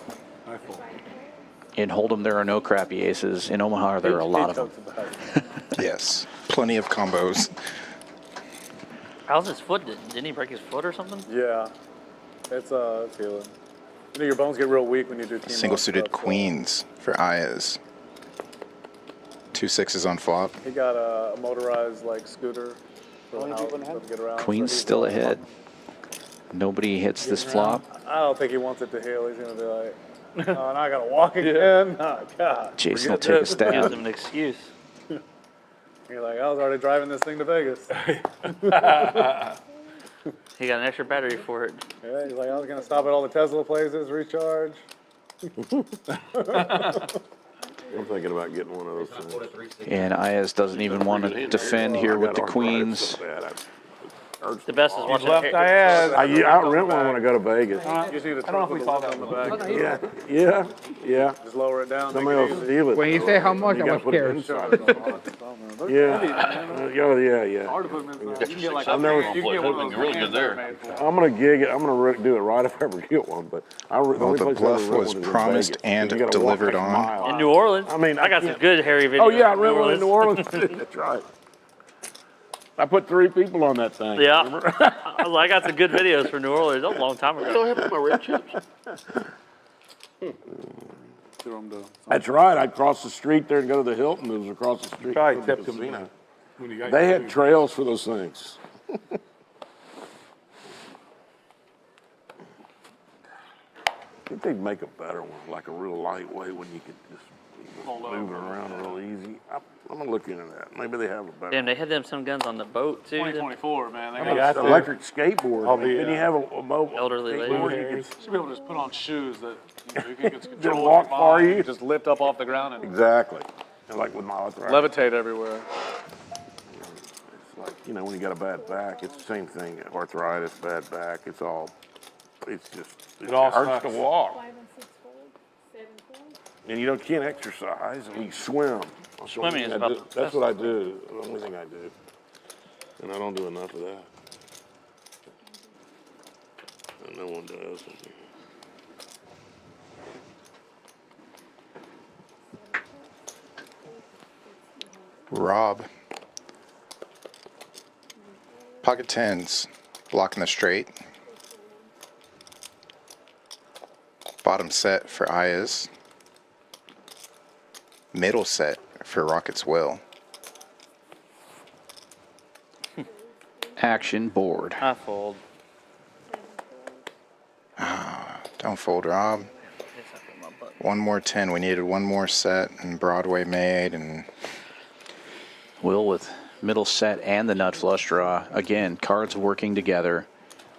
In Hold'em, there are no crappy aces. In Omaha, there are a lot of them. Yes, plenty of combos. how's his foot? Didn't he break his foot or something? Yeah. It's healing. You know, your bones get real weak when you do team Single suited queens for Ayaz. 2 6s on flop. He got a motorized like scooter for the house to get around. Queen's So he's still all ahead. Nobody hits this flop. I don't think he wants it to heal. He's gonna be like, oh, now I gotta walk again. Oh God. Jason will Forget take a this. Gives stab. him an excuse. You're like, I was already driving this thing to Vegas. He got an extra battery for it. Yeah, he's like, I was gonna stop at all the Tesla places, recharge. I'm thinking about getting one of those things. And Ayaz doesn't even want to defend here with the queens. The best is watching Left Ayaz. I rent one when I go to Vegas. You just need to turn the lock on the back. Yeah. Just lower it down. Somebody else steal it. When you say how much, You I gotta was put it scared. inside. Yeah. Hard to put them inside. You can get like I've never- you can get one of those You're really hands good there. that are made for. I'm gonna gig it. I'm gonna do it right if I ever get one. But Well, the bluff was promised and delivered on. in New Orleans. I mean, I got some good Harry videos. Oh yeah, I from rent one in New Orleans. That's right. I put 3 people on that thing. Yeah, Remember? I got some good videos from New Orleans. That was a long time What ago. happened to my red chips? Threw them to. That's right. I'd cross the street there and go to the Hilton. It was across the street Right, from the tipped 'em. casino. When you got They your had food. trails for those things. I think they'd make a better one, like a real lightweight one you could just move it around real easy. I'm gonna look into that. Maybe they have a better. Damn, they had them some guns on the boat too. 2024, man. They An got electric skateboard. I'll be, Then you have a mobile Elderly lady. skateboard you should be able to just put on shoes that you can just They'll control walk your for body, you. just lift up off the ground and can exactly. And like with my arthritis. levitate everywhere. It's like, you know, when you got a bad back, it's the same thing. Arthritis, bad back, it's just, it all hurts to sucks. walk. 5 and 6 fold, 7 fold. And you can't exercise, and you swim. Swimming is I about do- the That's best. what I do, the only thing I do. And I don't do enough of that. And no one does. Rob. Pocket 10s. Blocking the straight. Bottom set for Ayaz. Middle set for Rockets Will. Action board. I fold. Don't fold, Rob. One more 10. We needed one more set, and Broadway made, and Will with middle set and the nut flush draw. Again, cards working together.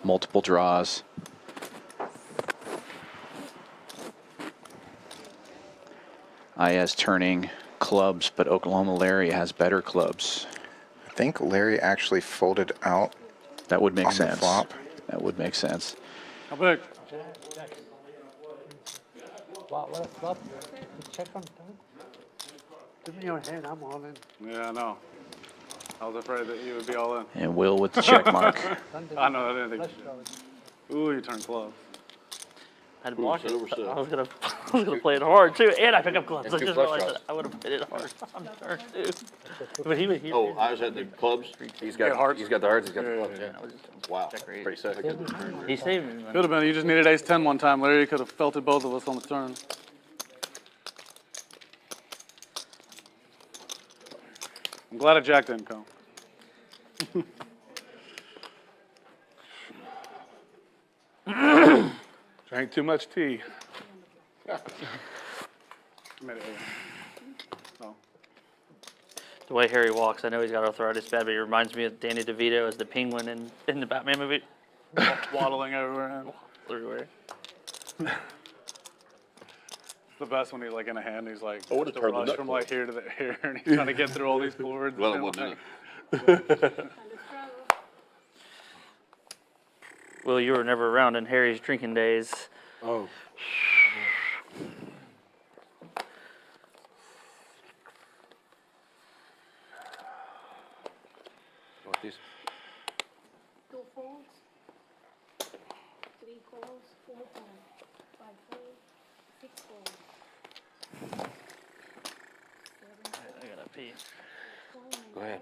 Multiple draws. Ayaz turning clubs, but Oklahoma Larry has better clubs. I think Larry actually folded out That would make on the sense. flop. That would make sense. How big? Check on time. Give me your hand, I'm all in. Yeah, I know. I was afraid that you would be all in. And Will with the check mark. I know, I didn't think. Ooh, you turned close. I'd block it. Over set. I was gonna play it hard too, and I pick up clubs. And I 2 just flush realized draws. that I would have hit it hard on turn too. But he was. Oh, I was at the clubs. He's got the hearts, he's got the clubs, yeah. I was just Wow, check raise. pretty sick. He saved me. Man. Could have been. You just needed ace 10 one time, Larry. You could have felted both of us on the turn. I'm glad a jack didn't come. Drank too much tea. The way Harry walks, I know he's got arthritis bad, but he reminds me of Danny DeVito as the penguin in the Batman movie. Waddling everywhere. Everywhere. It's the best when he's like in a hand, he's like, I would've the turned the rush nut from close. like here to here, and he's trying to get through all these boards. Well, it and, wasn't like, Will, you were never around in Harry's drinking days. Oh. Want these? 2 folds, 3 calls, 4 calls, 5 folds, 6 folds. I gotta pee. Go ahead.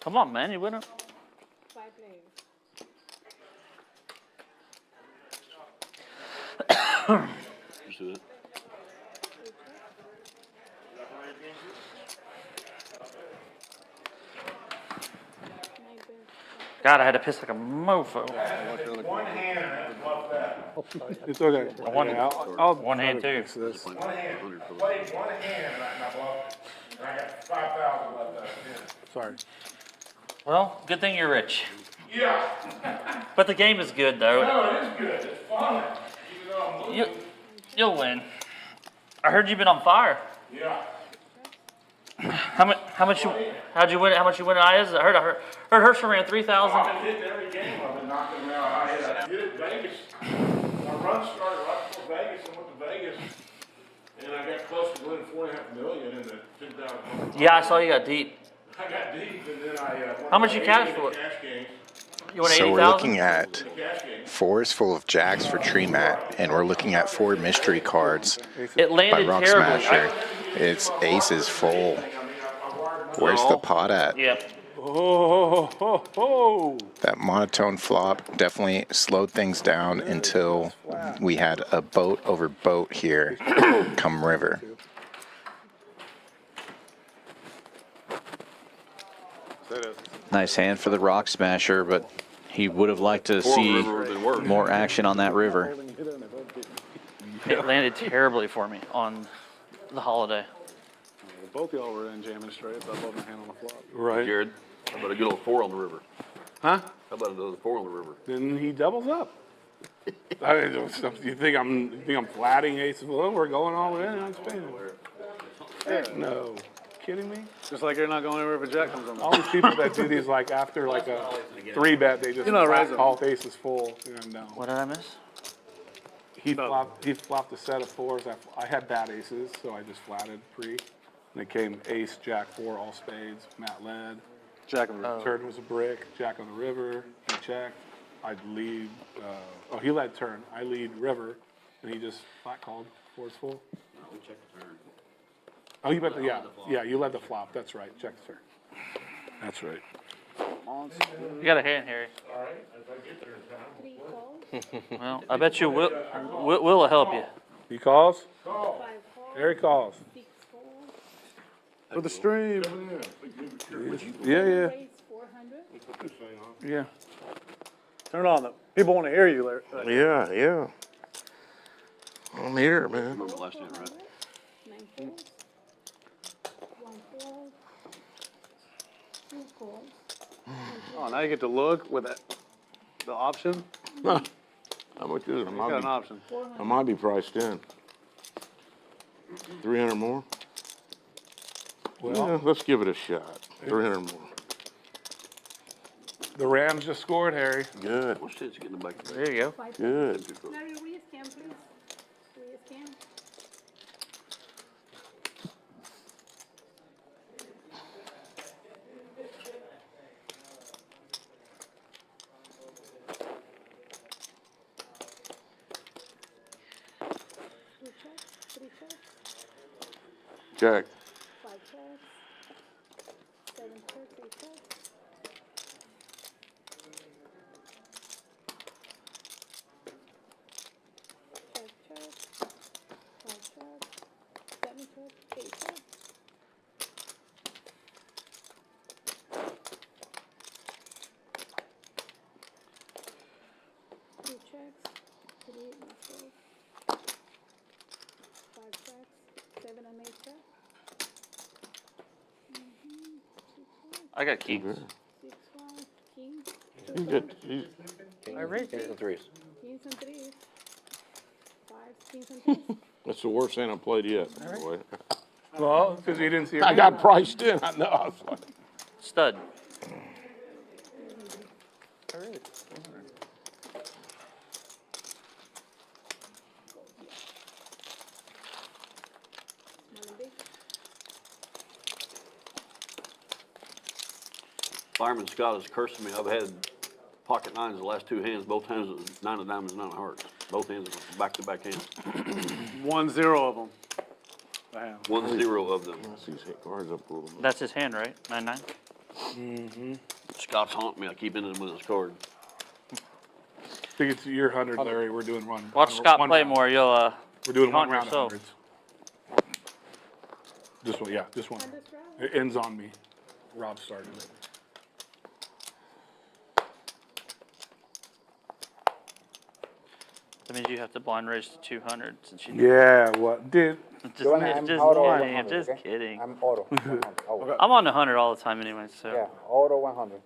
Come on, man, you wouldn't. 5 players. You see that? God, I had to piss like a mofo. One hand and fluff that. It's okay. One- Yeah, I'll one hand try to too. fix this. One hand. Played one hand and I bluffed it. And I got 5,000 left out of 10. Sorry. Well, good thing you're rich. Yeah. But the game is good, though. No, it is good. It's fun. Even though I'm losing. You'll win. I heard you've been on fire. Yeah. How'd you win? How much you win at IS? I heard Herschel ran 3,000. I've been hitting every game. I've been knocking them out. I did it in Vegas. My run started right before Vegas. I went to Vegas. And I got close to winning $4.5 million in the 10,000. Yeah, I saw you got deep. I got deep and then I won How much you cash 80 for it? cash games. You won So 80,000? we're looking at Cash games. 4s full of jacks for Tree Mat, and we're looking at 4 mystery cards It by landed Rock terribly. Smasher. It's aces full. Where's the pot at? Yep. Oh. That monotone flop definitely slowed things down until we had a boat over boat here come river. Nice hand for the Rock Smasher, but he would have liked to Four on the see river would've been worse. more action on that river. It landed terribly for me on the holiday. Both y'all were in jamming straight, so I love my hand on the flop. Right. Jared, how about a good old 4 on the river? Huh? How about another 4 on the river? Then he doubles up. You think I'm flatting aces? Well, we're going all in. I'm spinning. Heck no. Kidding me? Just like you're not going anywhere if a jack comes on. All these people that do these like after like a 3-bet, they just You're not flat raising. call aces full. No. What did I miss? He flopped a set of 4s. I had bad aces, so I just flatted pre. And it came ace, jack 4, all spades. Matt led. Jack of the Turn was a brick. Jack on the river. He checked. I'd lead. He led turn. I lead river, and he just flat called. 4's full. We checked the turn. Oh, you bet. Yeah. You led the flop. That's right. Check the turn. That's right. You got a hand, Harry. 3 calls, Well, I bet you Will help you. He calls. 5 calls, Harry calls. 6 calls, For the stream. Yeah. raise 400. Yeah. Turn on them. People want to hear you, Larry. Yeah. I'm here, man. Remember last night, right? 9 calls, 1 call, 2 calls, Oh, now you get to look with the option. How much is it? You got an option. I might be priced in. 300 more? Well, Yeah, let's give it a shot. 300 more. the Rams just scored, Harry. Good, What's this getting back to There you go. 5 good. Larry, re-scan, please. Re-scan. Two checks, 3 checks, Jack. 5 checks, 7 checks, 8 checks. Check, 5 checks, 7 checks, 8 checks. Two checks, I got kings. 6-1, king, He's good. He's, I raised Kings and threes. kings and threes. 5, kings and threes. that's the worst hand I've played yet. Boy. Well, because you didn't see your I hand. got priced in. I know. I was like, Stud. Fireman Scott is cursing me. I've had pocket nines the last two hands. Both hands was 9 of diamonds, 9 of hearts. Both hands are back-to-back hands. 1-0 of them. Damn. 1-0 of them. let's see his hit cards up a little bit. That's his hand, right? 9-9. Scott's haunting me. I keep ending with his card. I think it's your 100, Larry. We're doing one. Watch Scott one play round. more. You'll We're doing one haunt round of yourself. hundreds. This one, yeah, this one. On this round? It ends on me. Rob started it. That means you have to blind raise to 200 since you. Yeah, what? Dude, Just, Dulaney, I'm just out of kidding. 100, Just okay? kidding. I'm auto. 100. Auto. I'm on 100 all the time anyway, so. Yeah, auto 100.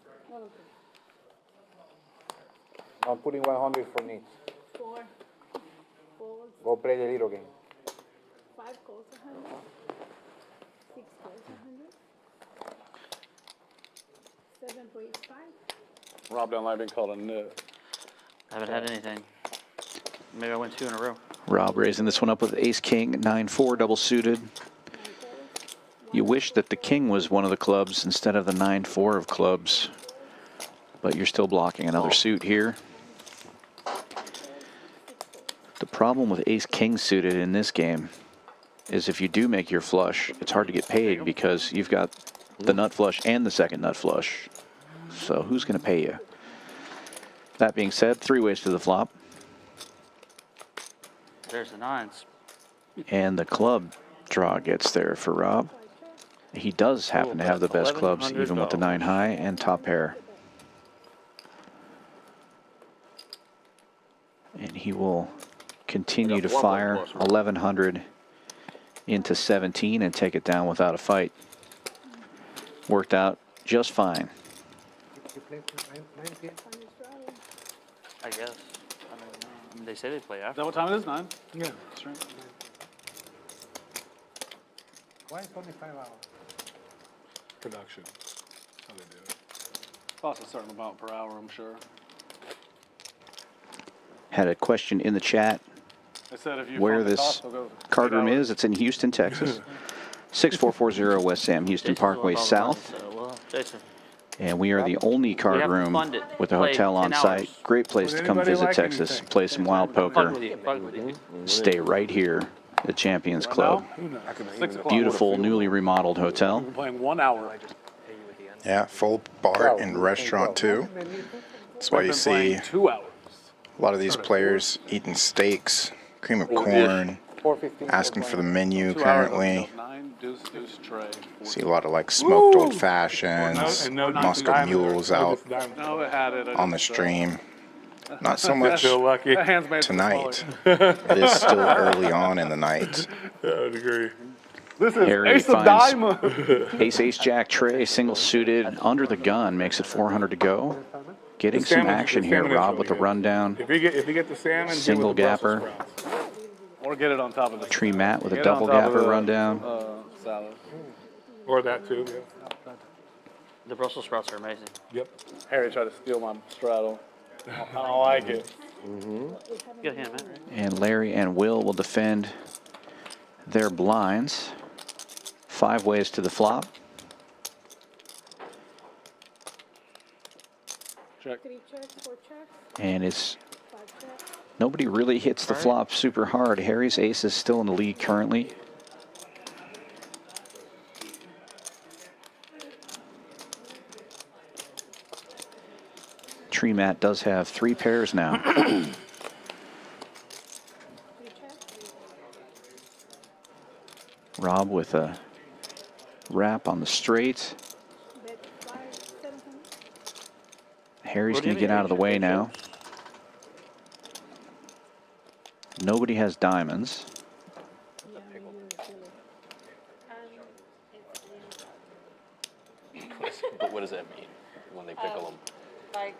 I'm putting 100 for needs. 4. Folds. Go play the little game. 5 goes 100. 6 goes 100. 7 plays 5. Rob down live been called a nut. I haven't had anything. Maybe I went 2 in a row. Rob raising this one up with ace king, 9-4 double suited. You wish that the king was one of the clubs instead of the 9-4 of clubs, but you're still blocking another suit here. The problem with ace king suited in this game is if you do make your flush, it's hard to get paid because you've got the nut flush and the second nut flush. So who's going to pay you? That being said, 3 ways to the flop. There's the 9s. And the club draw gets there for Rob. He does happen to have the best clubs, even with the 9 high and top pair. And he will continue to fire 1100 into 17 and take it down without a fight. Worked out just fine. I guess. I don't know. I mean, they say they play Is after. that what time it is? 9? yeah. That's right. Why is only 5 hours? Production. That's how they do it. Costs a certain amount per hour, I'm sure. Had a question in the chat I said if you where fund the this cost, they'll go card 8 room hours. is. It's in Houston, Texas. 6440 West Sam Houston Jason's Parkway with all the money, South. so, well, Jason. And we are the only card have to room fund it. with a Play hotel on 10 hours. site. Great place Would to come anybody visit like Texas, anything? play some wild Fuck poker, with you. Fuck with you. stay right here at Champions Right Club. now? Who knows? 6 o'clock. Beautiful, newly remodeled hotel. We're playing 1 hour. Yeah, full bar and restaurant too. That's why you Been playing see 2 hours. a lot of these players eating steaks, cream of corn, 415. asking for the menu 2 hours currently. until 9, deuce, tray. See a lot of like smoked old fashions, And no Moscow diamond. mules No, out just diamond. No, it had it. I on the just, stream. Not so much Feel lucky. That hand's made from tonight. smaller. It is still early on in the night. I would agree. This is Harry ace of finds diamond. ace jack tray, single suited, under the gun, makes it 400 to go. Getting The some salmon's- action the here, salmon is Rob, really with the good. rundown. If you get the salmon, get Single with the Brussels gapper. sprouts. Or get it on top of the Tree mat with a Get it on double top of gapper the, rundown. Salad. Or that too, yeah. The Brussels sprouts are amazing. Yep. Harry tried to steal my straddle. I don't like it. Good hand, man. Right? And Larry and Will defend their blinds. 5 ways to the flop. Check. 3 checks, 4 checks, And it's 5 checks. nobody really hits the flop super hard. Harry's ace is still in the lead currently. Tree mat does have 3 pairs now. 3 checks. Rob with a wrap on the straight. Bet 5, 700. Harry's What do you going to get mean? out of the way now. Nobody has diamonds. Yeah, you feel it. But what does that mean when they pickle them? Like,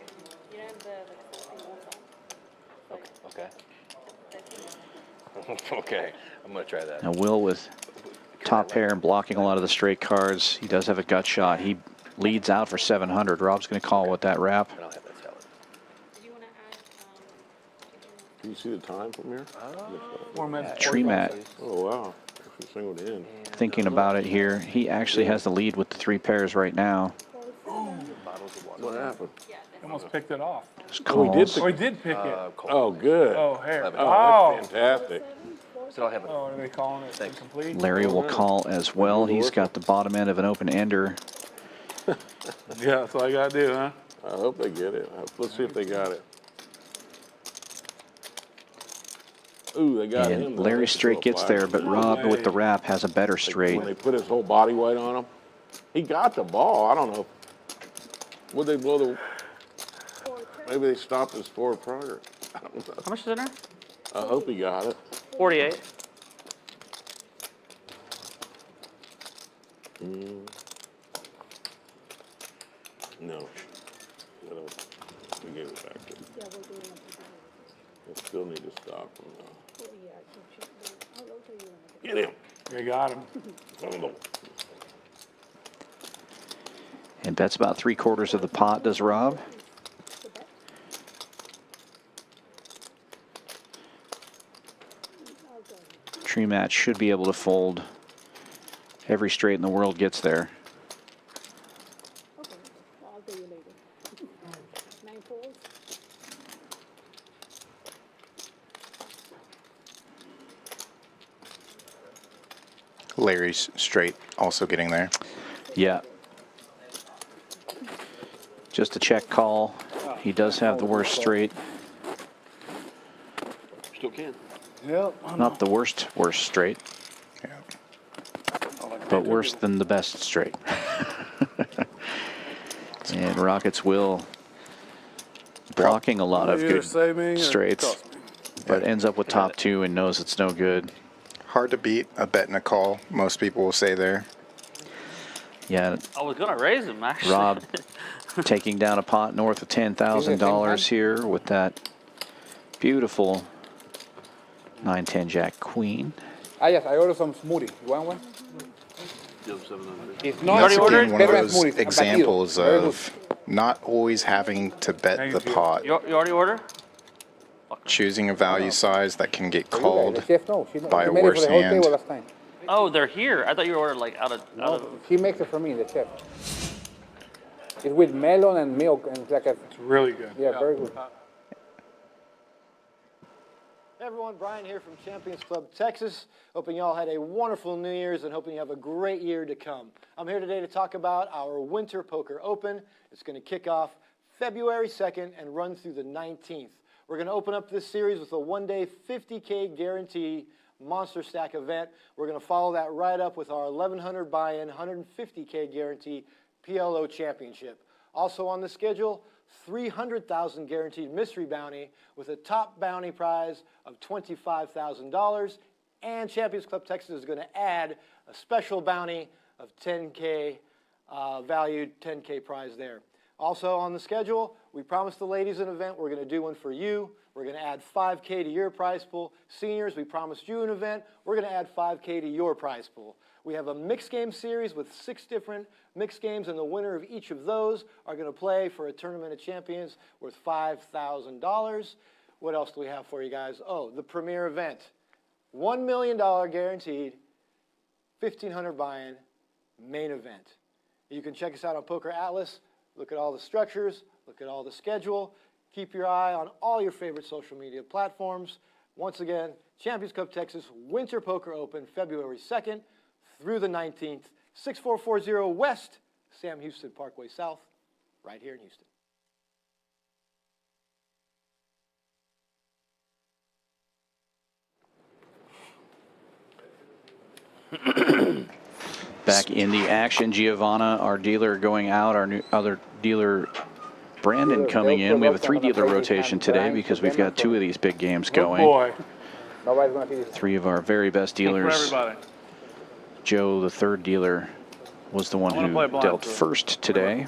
you know, the something water. Okay. Okay, I'm gonna try that. Now Will with top pair and blocking a lot of the straight cards. He does have a gut shot. He leads out for 700. Rob's going to call with that wrap. I don't have that salad. Do you want to add, Can you see the time from here? 4 minutes. Tree Mat Oh, wow. Actually singled in. thinking about it here. He actually has the lead with the 3 pairs right now. Bottles of water. What happened? Almost picked it off. Just Oh, he did calls. Oh, he did pick it. Oh, good. Oh, here. Eleven. Oh. That's fantastic. So I'll have it. Oh, are they calling it incomplete? Larry will call as well. He's got the bottom end of an open ender. Yeah, that's all I got to do, huh? I hope they get it. Let's see if they got it. Ooh, they got him. And though. Larry That's straight still a gets flag. there, but Rob with the wrap has a better straight. When they put his whole body weight on him, he got the ball. I don't know. Would they blow the? Maybe they stopped his forward progress. I don't know. How much is in there? I hope he got it. 48. No. We gave it back to him. They still need to stop him. Get him. They got him. And bets about 3/4 of the pot, does Rob. Tree Mat should be able to fold. Every straight in the world gets there. okay, well, I'll tell you later. 9 fours. Larry's straight also getting there. Yeah. Just a check call. He does have the worst straight. Still can. Yep. Not the worst straight, Yeah. but worse than the best straight. And Rockets Will blocking a lot of Either good save me or straights, cost me. but ends up with top 2 and knows it's no good. Hard to beat a bet and a call, most people will say there. Yeah, I was going to raise him, actually. Rob taking down a pot north of $10,000 here with that beautiful 9-10 Jack Queen. Ah, yes, I ordered some smoothie. You want one? Give 700. If You not, already That's ordered? again one of better those smoothies, examples Very good. of not always having to bet Thank the you. pot. You already order? Choosing a value size that can get called The chef knows. She by a made it for worse the whole hand. table last time. Oh, they're here. I thought you ordered like out of. She makes it for me, the chef. It's with melon and milk and it's like a, It's really good. yeah, very good. Hey everyone, Brian here from Champions Club Texas. Hoping y'all had a wonderful New Year's and hoping you have a great year to come. I'm here today to talk about our Winter Poker Open. It's going to kick off February 2nd and run through the 19th. We're going to open up this series with a one-day 50K guarantee monster stack event. We're going to follow that right up with our 1,100 buy-in, 150K guarantee PLO championship. Also on the schedule, 300,000 guaranteed mystery bounty with a top bounty prize of $25,000. And Champions Club Texas is going to add a special bounty of 10K valued 10K prize there. Also on the schedule, we promised the ladies an event. We're going to do one for you. We're going to add 5K to your prize pool. Seniors, we promised you an event. We're going to add 5K to your prize pool. We have a mixed game series with 6 different mixed games, and the winner of each of those are going to play for a Tournament of Champions worth $5,000. What else do we have for you guys? Oh, the premier event. $1 million guaranteed, 1,500 buy-in, main event. You can check us out on Poker Atlas. Look at all the structures. Look at all the schedule. Keep your eye on all your favorite social media platforms. Once again, Champions Cup Texas Winter Poker Open, February 2nd through the 19th, 6440 West Sam Houston Parkway South, right here in Houston. Back in the action, Giovanna, our dealer, going out. Our new other dealer, Brandon, coming in. We have a 3-dealer rotation today because we've got 2 of these big games going. Boy. Nobody's going to see this. 3 of our very best For dealers. everybody. Joe, the 3rd dealer, was the one I'm gonna who play blind, dealt so- first today.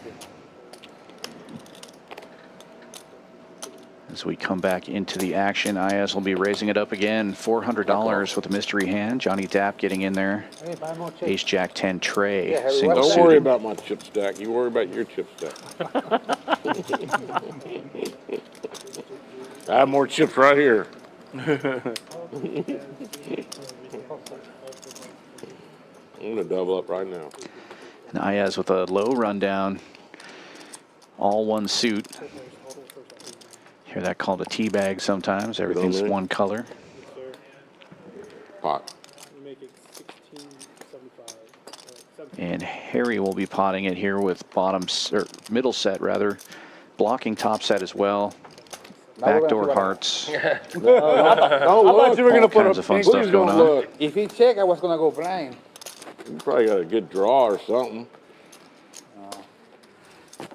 As we come back into the action, Ayaz will be raising it up again. $400 with a mystery hand. Johnny Dapp getting in there. Ace Jack 10 Trey, single Don't worry suited. about my chip stack. You worry about your chip stack. I have more chips right here. I'm gonna double up right now. And Ayaz with a low rundown. All one suit. Hear that called a tea bag sometimes. Everything's there. one color. Pot. And Harry will be potting it here with middle set rather. Blocking top set as well. Backdoor hearts. Don't look. you were gonna All put kinds a of fun pink- stuff Please going don't on. look. If he check, I was gonna go blind. You probably got a good draw or something.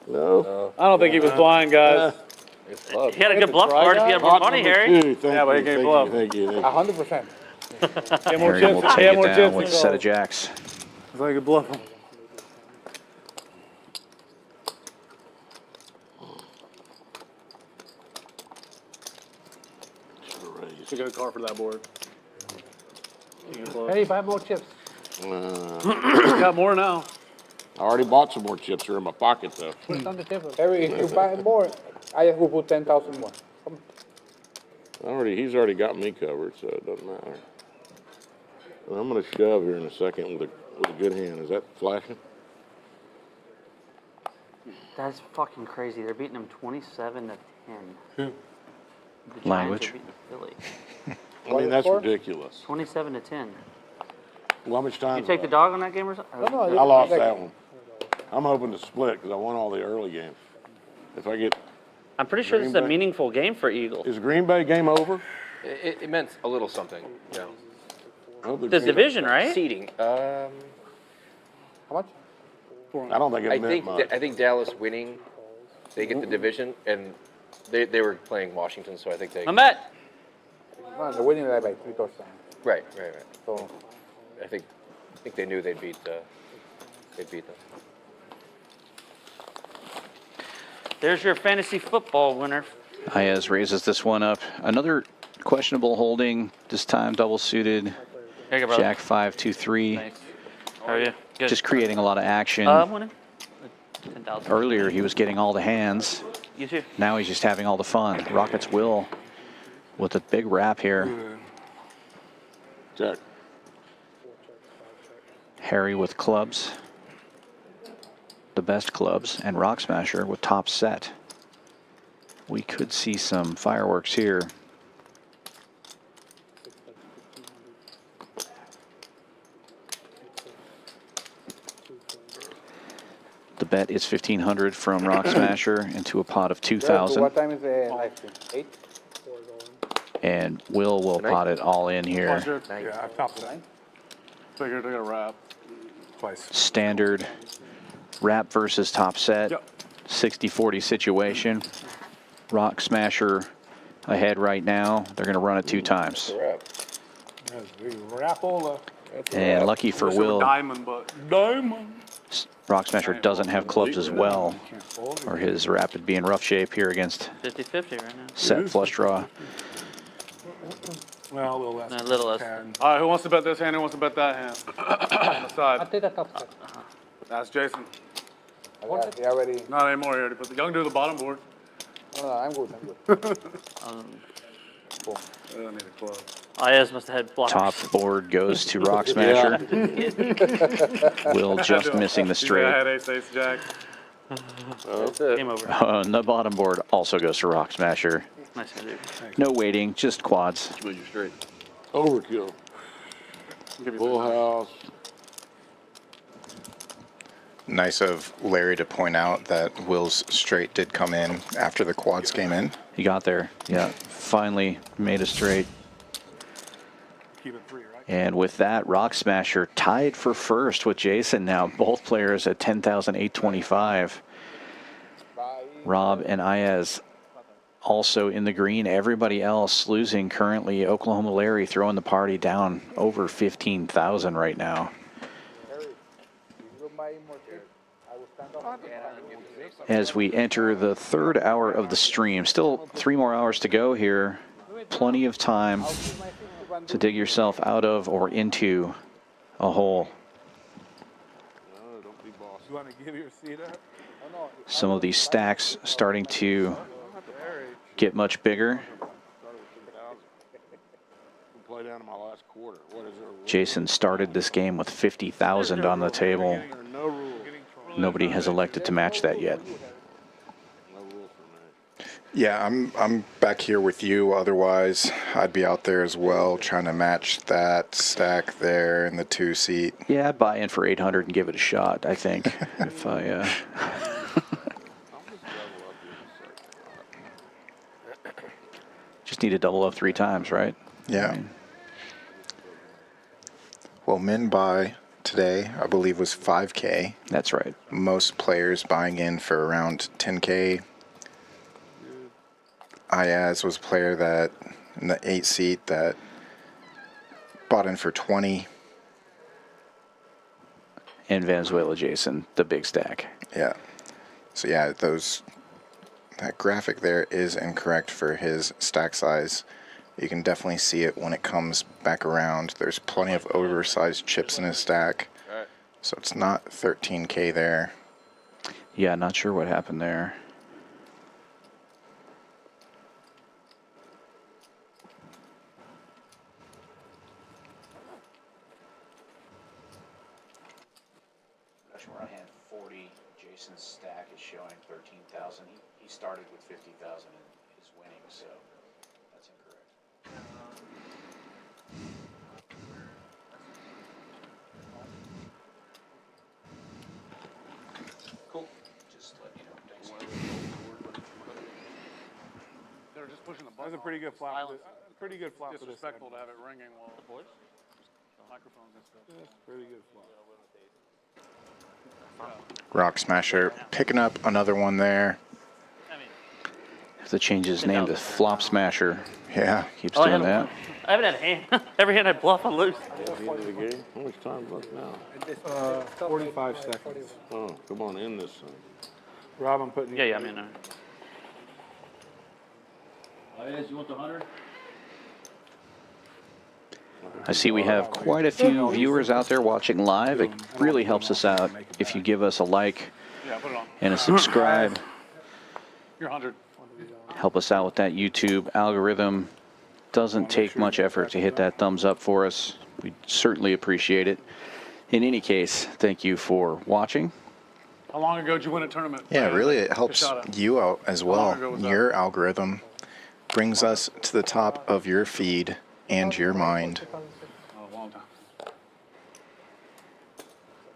No. I don't think he was blind, guys. He had a good bluff card if he had more Pot money, number Harry. 2. Thank Yeah, but he you, gave thank bluff. you, thank you, thank you. 100%. He had more Harry will chips. He take had it more down chips with a than set gold. of jacks. It's like a bluff him. It's a good card for that board. Hey, 5 more chips. Got more now. I already bought some more chips. They're in my pocket though. Put it on the table. Harry, if you buy more, I will put 10,000 more. He's already got me covered, so it doesn't matter. And I'm gonna shove here in a second with a good hand. Is that flashing? That's fucking crazy. They're beating him 27 to 10. Who? The Giants Language. are beating Philly. I mean, that's ridiculous. 27 to 10. Well, how much time? You take the dog on that game or something? No, I lost that one. I'm hoping to split because I won all the early games. If I get, I'm pretty sure this is a Green Bay? meaningful game for Eagles. is Green Bay game over? It meant a little something, you know. I hope the The Green- division, right? Seeding. How much? I don't think it meant much. I think Dallas winning, they get the division, and they were playing Washington, so I think they. I'm at. No, they're winning that by 3 touchdowns. Right. So, I think they knew they'd beat them. There's your fantasy football winner. Ayaz raises this one up. Another questionable holding, this time double suited. Here you go, brother. Jack 5, 2, 3. Thanks. How are you? Good. Just creating a lot of action. I'm winning. 10,000. Earlier he was getting all the hands. You too. Now he's just having all the fun. Rockets Will with a big wrap here. Check. Harry with clubs. The best clubs. And Rock Smasher with top set. We could see some fireworks here. The bet is 1,500 from Rock Smasher into a pot of 2,000. what time is the live stream? 8? And Will pot it all in here. Yeah, I've topped it. Figured I got a wrap. Twice. Standard wrap versus top set. Yep. 60-40 situation. Rock Smasher ahead right now. They're going to run it 2 times. That's big rapola. And lucky for Wish it were Will, Diamond, but diamond. Rock Smasher doesn't have clubs as well. Or his rapid be in rough shape here against 50-50 right now. set flush draw. Well, a little less. A little less. All right, who wants to bet this hand? Who wants to bet that hand? On the side. I'll take the top set. That's Jason. He already. Not anymore. He already put the young do the bottom board. No, I'm good. I'm good. I don't need a club. Ayaz must have had blockers. Top board goes to Rock Smasher. Will just missing the I straight. had ace, jack. That's it. Game over. And the bottom board also goes to Rock Smasher. Nice to do. No waiting, just quads. Smooth you straight. Overkill. Full house. Nice of Larry to point out that Will's straight did come in after the quads came in. He got there. Yeah, finally made a straight. Keep it 3, right? And with that, Rock Smasher tied for first with Jason now. Both players at 10,825. Rob and Ayaz also in the green. Everybody else losing currently. Oklahoma Larry throwing the party down over 15,000 right now. Harry, you go buy as we enter the third hour of the stream. Still 3 more hours to go here. Plenty of time to dig yourself out of or into a hole. You want to give your seat up? Some of these stacks starting to get much bigger. Play down to my last quarter. What is it? Jason started this game with 50,000 on the table. No rules. Nobody has elected to match that yet. No rules for me. Yeah, I'm back here with you. Otherwise, I'd be out there as well trying to match that stack there in the 2 seat. Yeah, I'd buy in for 800 and give it a shot, I think. If I just need to double up 3 times, right? Yeah. Well, min buy today, I believe, was 5K. That's right. Most players buying in for around 10K. Ayaz was a player that in the 8 seat that bought in for 20. And Venezuela Jason, the big stack. Yeah. So yeah, that graphic there is incorrect for his stack size. You can definitely see it when it comes back around. There's plenty of oversized chips in his stack. So it's not 13K there. Yeah, not sure what happened there. Rushmore hand 40. Jason's stack is showing 13,000. He started with 50,000 and is winning, so that's incorrect. Cool. Just let you know. Thanks. They're just pushing the That button. was a pretty good flop. Pretty good flop for this. Disrespectful to have it ringing while the microphones and stuff. That's pretty good flop. Rock Smasher picking up another one there. Have to change his name to Flop Smasher. Yeah. Keeps doing that. I haven't had a hand. Every hand I bluff, I lose. At the end of the game, how much time left now? 45 seconds. Oh, come on, end this thing. Rob, I'm putting you. Yeah, I'm in there. You want the 100? I see we have quite a few viewers out there watching live. It really helps us out if you give us a like Yeah, put it on. and a subscribe. You're 100. Help us out with that YouTube algorithm. Doesn't take much effort to hit that thumbs up for us. We certainly appreciate it. In any case, thank you for watching. How long ago did you win a tournament? Yeah, really, it helps Shot at. you out as long well. ago was that? Your algorithm brings us to the top of your feed and your mind. Oh, a long time.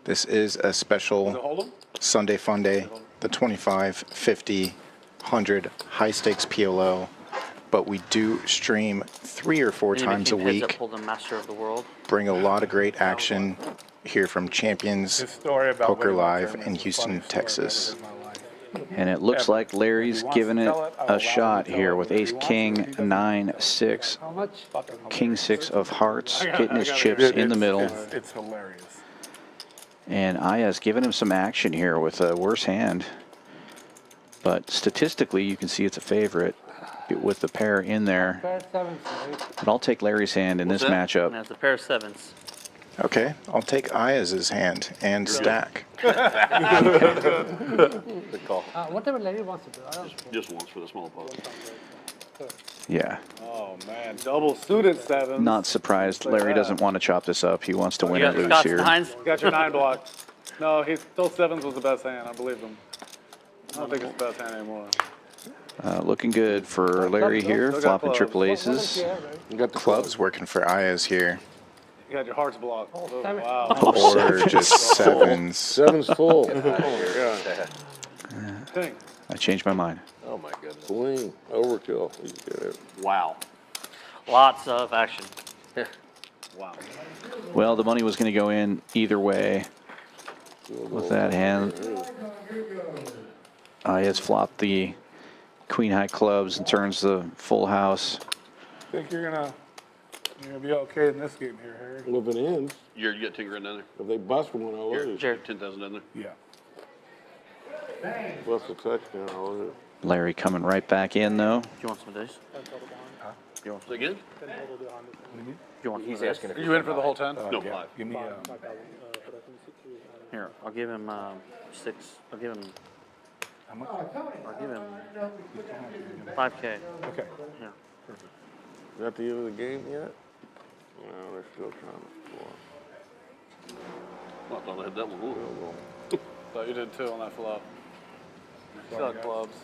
This is a Does it special hold them? Sunday Funday, the 25, 50, 100 high stakes PLO. But we do stream 3 or 4 times a week. Pulled the master of the world. Bring a lot of great action here from Champions His story about Poker winning the Live tournament in is the Houston, funniest story I've Texas. ever heard in my life. And it looks like Larry's giving it a shot here with Ace If he King wants to, he 9 6, How much? King 6 of hearts, hitting his chips in the middle. It's hilarious. And Aya's giving him some action here with a worse hand. But statistically, you can see it's a favorite with the pair in there. Pair 7, right? But I'll take Larry's hand in this matchup. That's a pair of 7s. Okay, I'll take Ayaz's hand and stack. Good call. Whatever Larry wants to do. I don't Just once for the small pot. Yeah. Oh, man. Double suited 7. Not surprised. Larry doesn't want to chop this up. He wants to win You or got lose Scott's here. 9s? You got your 9 block. No, he still 7s was the best hand. I believe him. I don't think it's the best hand anymore. Looking good for Larry here, Still got flopping clubs. triple aces. You got the clubs working for Ayaz here. You got your hearts blocked. Oh, seven. wow. Or just 7s. 7's full. Oh, my God. Thing. I changed my mind. Oh my goodness. Swing. Overkill. He's good. Wow. Lots of action. Wow. Well, the money was going to go in either way with that hand. Aya's flopped the queen high clubs and turns the full house. I think you're gonna be okay in this game here, Harry. Well, if it ends, You got 10 grand down there. if they bust one, I'll lose. Jared. 10,000 down there. Yeah. What's the touchdown on it? Larry coming right back in, though. Do you want some days? You want to again? You want He's asking if Are you in for the whole 10? No, Yeah, 5. give me, Here, I'll give him 6. I'll give him. how much? I'll give him 5K. Okay. Yeah. Is that the end of the game yet? No, they're still trying to score. I thought I had that one. Ooh. Thought you did 2 on that flop. Still had clubs.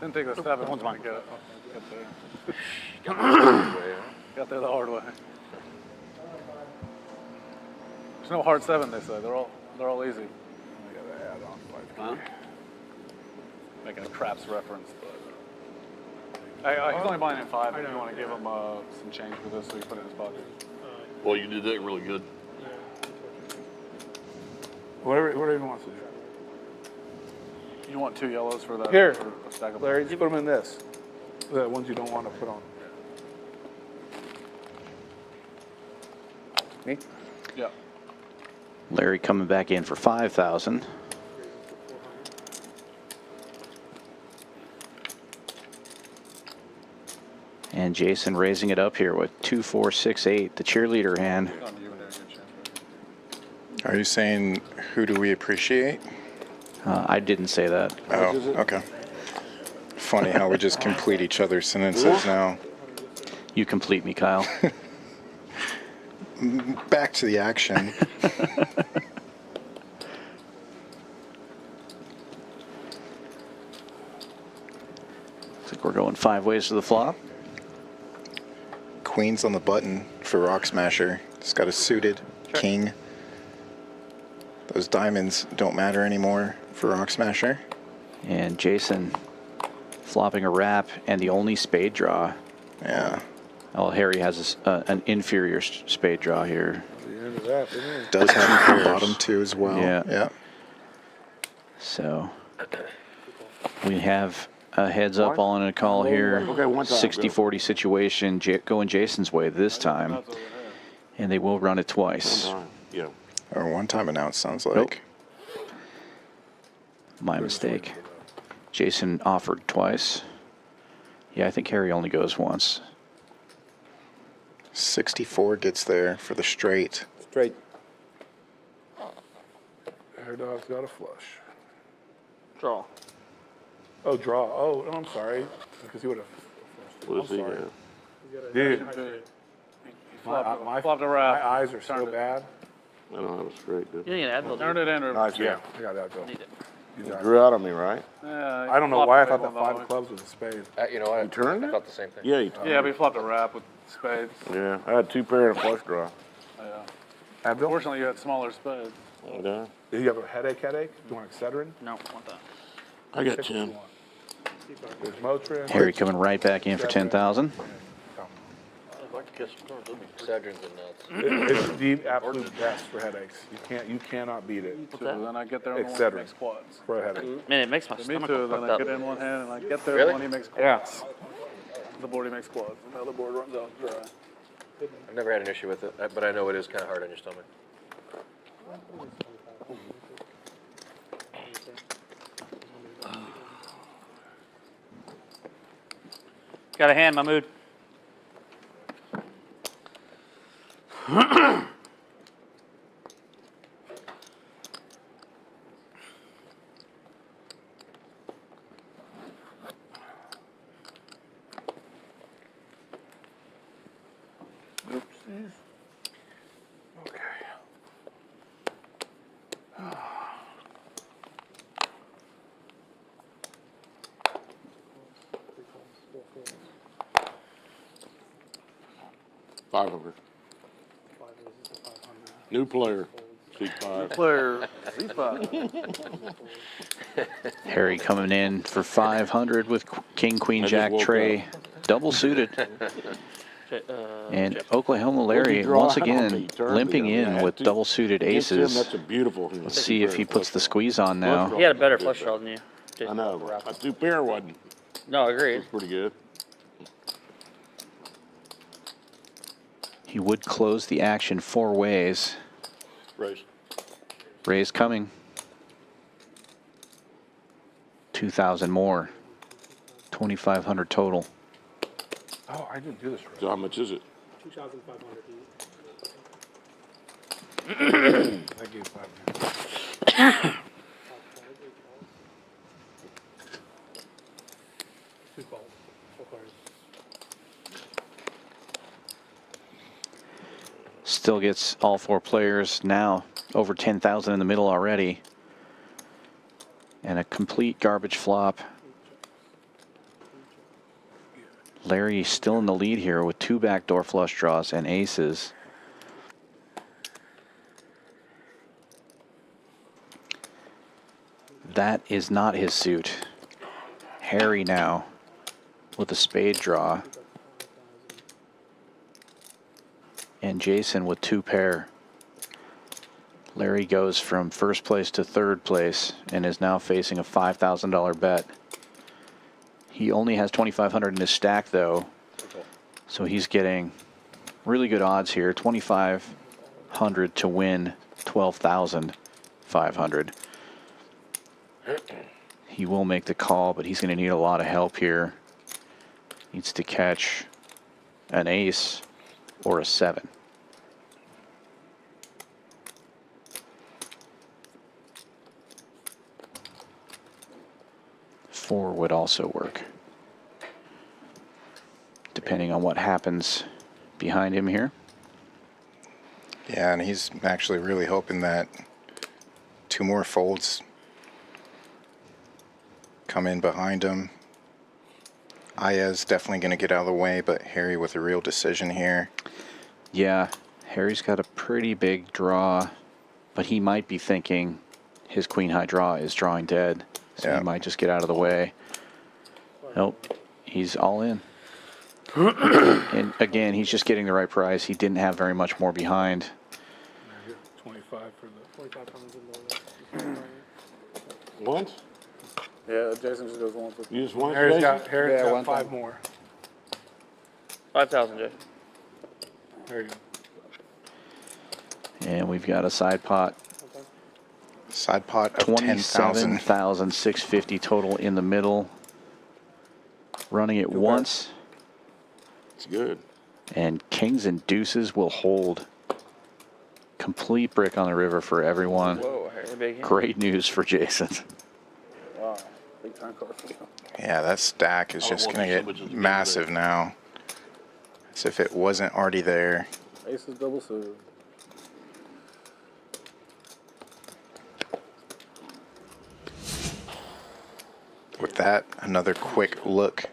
Didn't take the 7. One's mine. Get there. Got there the hard way. There's no hard 7, they say. They're all easy. I gotta add on 5K. Huh? Making a craps reference, but he's only buying at 5. If you want to give him some change for this, so you put it in his pocket. Well, you did that really good. Whatever he wants to do. You want 2 yellows for that? Here, for a stack of Larry, just put them in this. The ones you don't want to put on. Me? Yeah. Larry coming back in for 5,000. And Jason raising it up here with 2, 4, 6, 8, the cheerleader hand. Are you saying who do we appreciate? I didn't say that. Oh, okay. Funny how we just complete each other's sentences now. You complete me, Kyle. Back to the action. Looks like we're going 5 ways to the flop. Queen's on the button for Rock Smasher. It's got a suited king. Those diamonds don't matter anymore for Rock Smasher. And Jason flopping a wrap and the only spade draw. Yeah. Oh, Harry has an inferior spade draw here. The end of that, isn't it? Does have the bottom 2 as well. Yeah. Yeah. So we have a heads up on a call here. Okay, one time, 60-40 situation going Jason's way this time. And they will run it twice. Yeah. Or one time announced, sounds like. My mistake. Jason offered twice. Yeah, I think Harry only goes once. 64 gets there for the straight. Straight. Hair Dog's got a flush. Draw. Oh, draw. Oh, I'm sorry. Because he would have. What does he sorry. have? Dude, Flopped a wrap. my eyes are so bad. I don't have a straight, do You need an Advil. Turn it in or Nice, Yeah, I got that, Bill. Need it. You drew out on me, right? Yeah, I don't know flopped why I a thought big that one, 5 though. of clubs was a spade. You know what? You turned I it? thought the same thing. Yeah, you Yeah, but he flopped a wrap with spades. Yeah, I had 2 pair and a flush draw. Yeah. Advil? Fortunately, you had smaller spades. Yeah. Do you have a headache? Do you want Excedrin? No, want that. I got 10. There's Motrin. Harry coming right back in for 10,000. I'd like to kiss some cards. Excedrin's and nuts. It's the absolute best for headaches. You cannot beat it. So then I get there on the one Etc. that makes quads. For a headache. Man, it makes my Me stomach too. Then fucked I up. get in one hand and I get there Really? when he makes Yeah. quads. The board he makes quads. And the other board runs out dry. I've never had an issue with it, but I know it is kind of hard on your stomach. Got a hand, Mahmood. $500. New player. C5. Player, C5. Harry coming in for 500 with King, Queen, I just Jack, woke Trey, double suited. And Oklahoma What'd Larry you draw once out on me? again You turned limping it. in Yeah, with dude. double suited Against him, aces. that's a beautiful hand. Let's see if he puts the squeeze on now. He had a better flush draw than you. I know. A 2 pair wasn't. No, agreed. It's pretty good. He would close the action 4 ways. Race. Raise coming. 2,000 more. 2,500 total. Oh, I didn't do this right. So how much is it? 2,500. I gave 5. Two calls. 4 cards. Still gets all 4 players now over 10,000 in the middle already. And a complete garbage flop. Larry still in the lead here with 2 backdoor flush draws and aces. That is not his suit. Harry now with a spade draw. And Jason with 2 pair. Larry goes from first place to third place and is now facing a $5,000 bet. He only has 2,500 in his stack though, so he's getting really good odds here. 2,500 to win 12,500. He will make the call, but he's going to need a lot of help here. Needs to catch an ace or a 7. Four would also work, depending on what happens behind him here. Yeah, and he's actually really hoping that 2 more folds come in behind him. Aya's definitely going to get out of the way, but Harry with a real decision here. Yeah, Harry's got a pretty big draw, but he might be thinking his queen high draw is drawing dead. So he might just get out of the way. Nope, he's all in. And again, he's just getting the right price. He didn't have very much more behind. 25 for the 2,500. Once? Yeah, Jason just goes once. You just once, Harry's Jason? got, Harry's Yeah, got one 5 time. more. 5,000, Jay. There you go. And we've got a side pot. Side pot of 10,000. 27,650 total in the middle. Running it once. It's good. And kings and deuces will hold. Complete brick on the river for everyone. Whoa, Harry, big hand. Great news for Jason. Wow. Big time card for you. Yeah, that stack is just going to get massive now. As if it wasn't already there. Aces double suited. With that, another quick look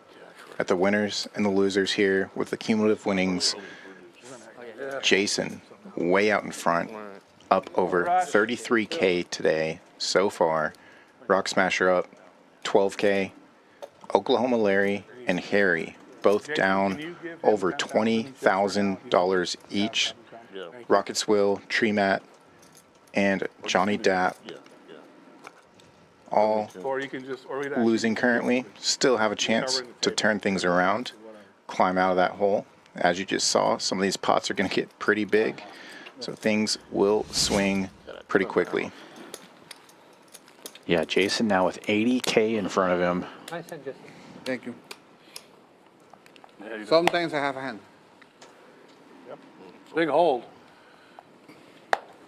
at the winners and the losers here with the cumulative winnings. Jason way out in front, up over 33K today so far. Rock Smasher up 12K. Oklahoma Larry and Harry both down over $20,000 each. Rockets Will, Tree Matt, and Johnny Dapp all Or you can just, or we'd actually losing currently, still have a chance to turn things around, climb out of that hole. As you just saw, some of these pots are going to get pretty big, so things will swing pretty quickly. Yeah, Jason now with 80K in front of him. Nice hand, Jason. Thank you. Sometimes I have a hand. Yep. Big hold.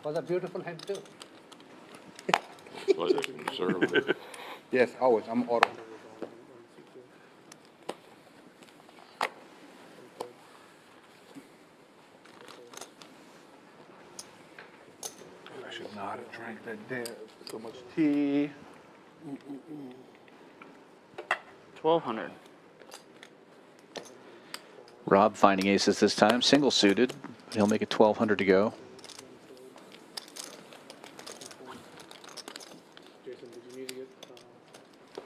Was a beautiful hand too. Yes, always. I'm auto. I should not have drank that damn so much tea. 1,200. Rob finding aces this time, single suited. He'll make it 1,200 to go. Jason, did you need to get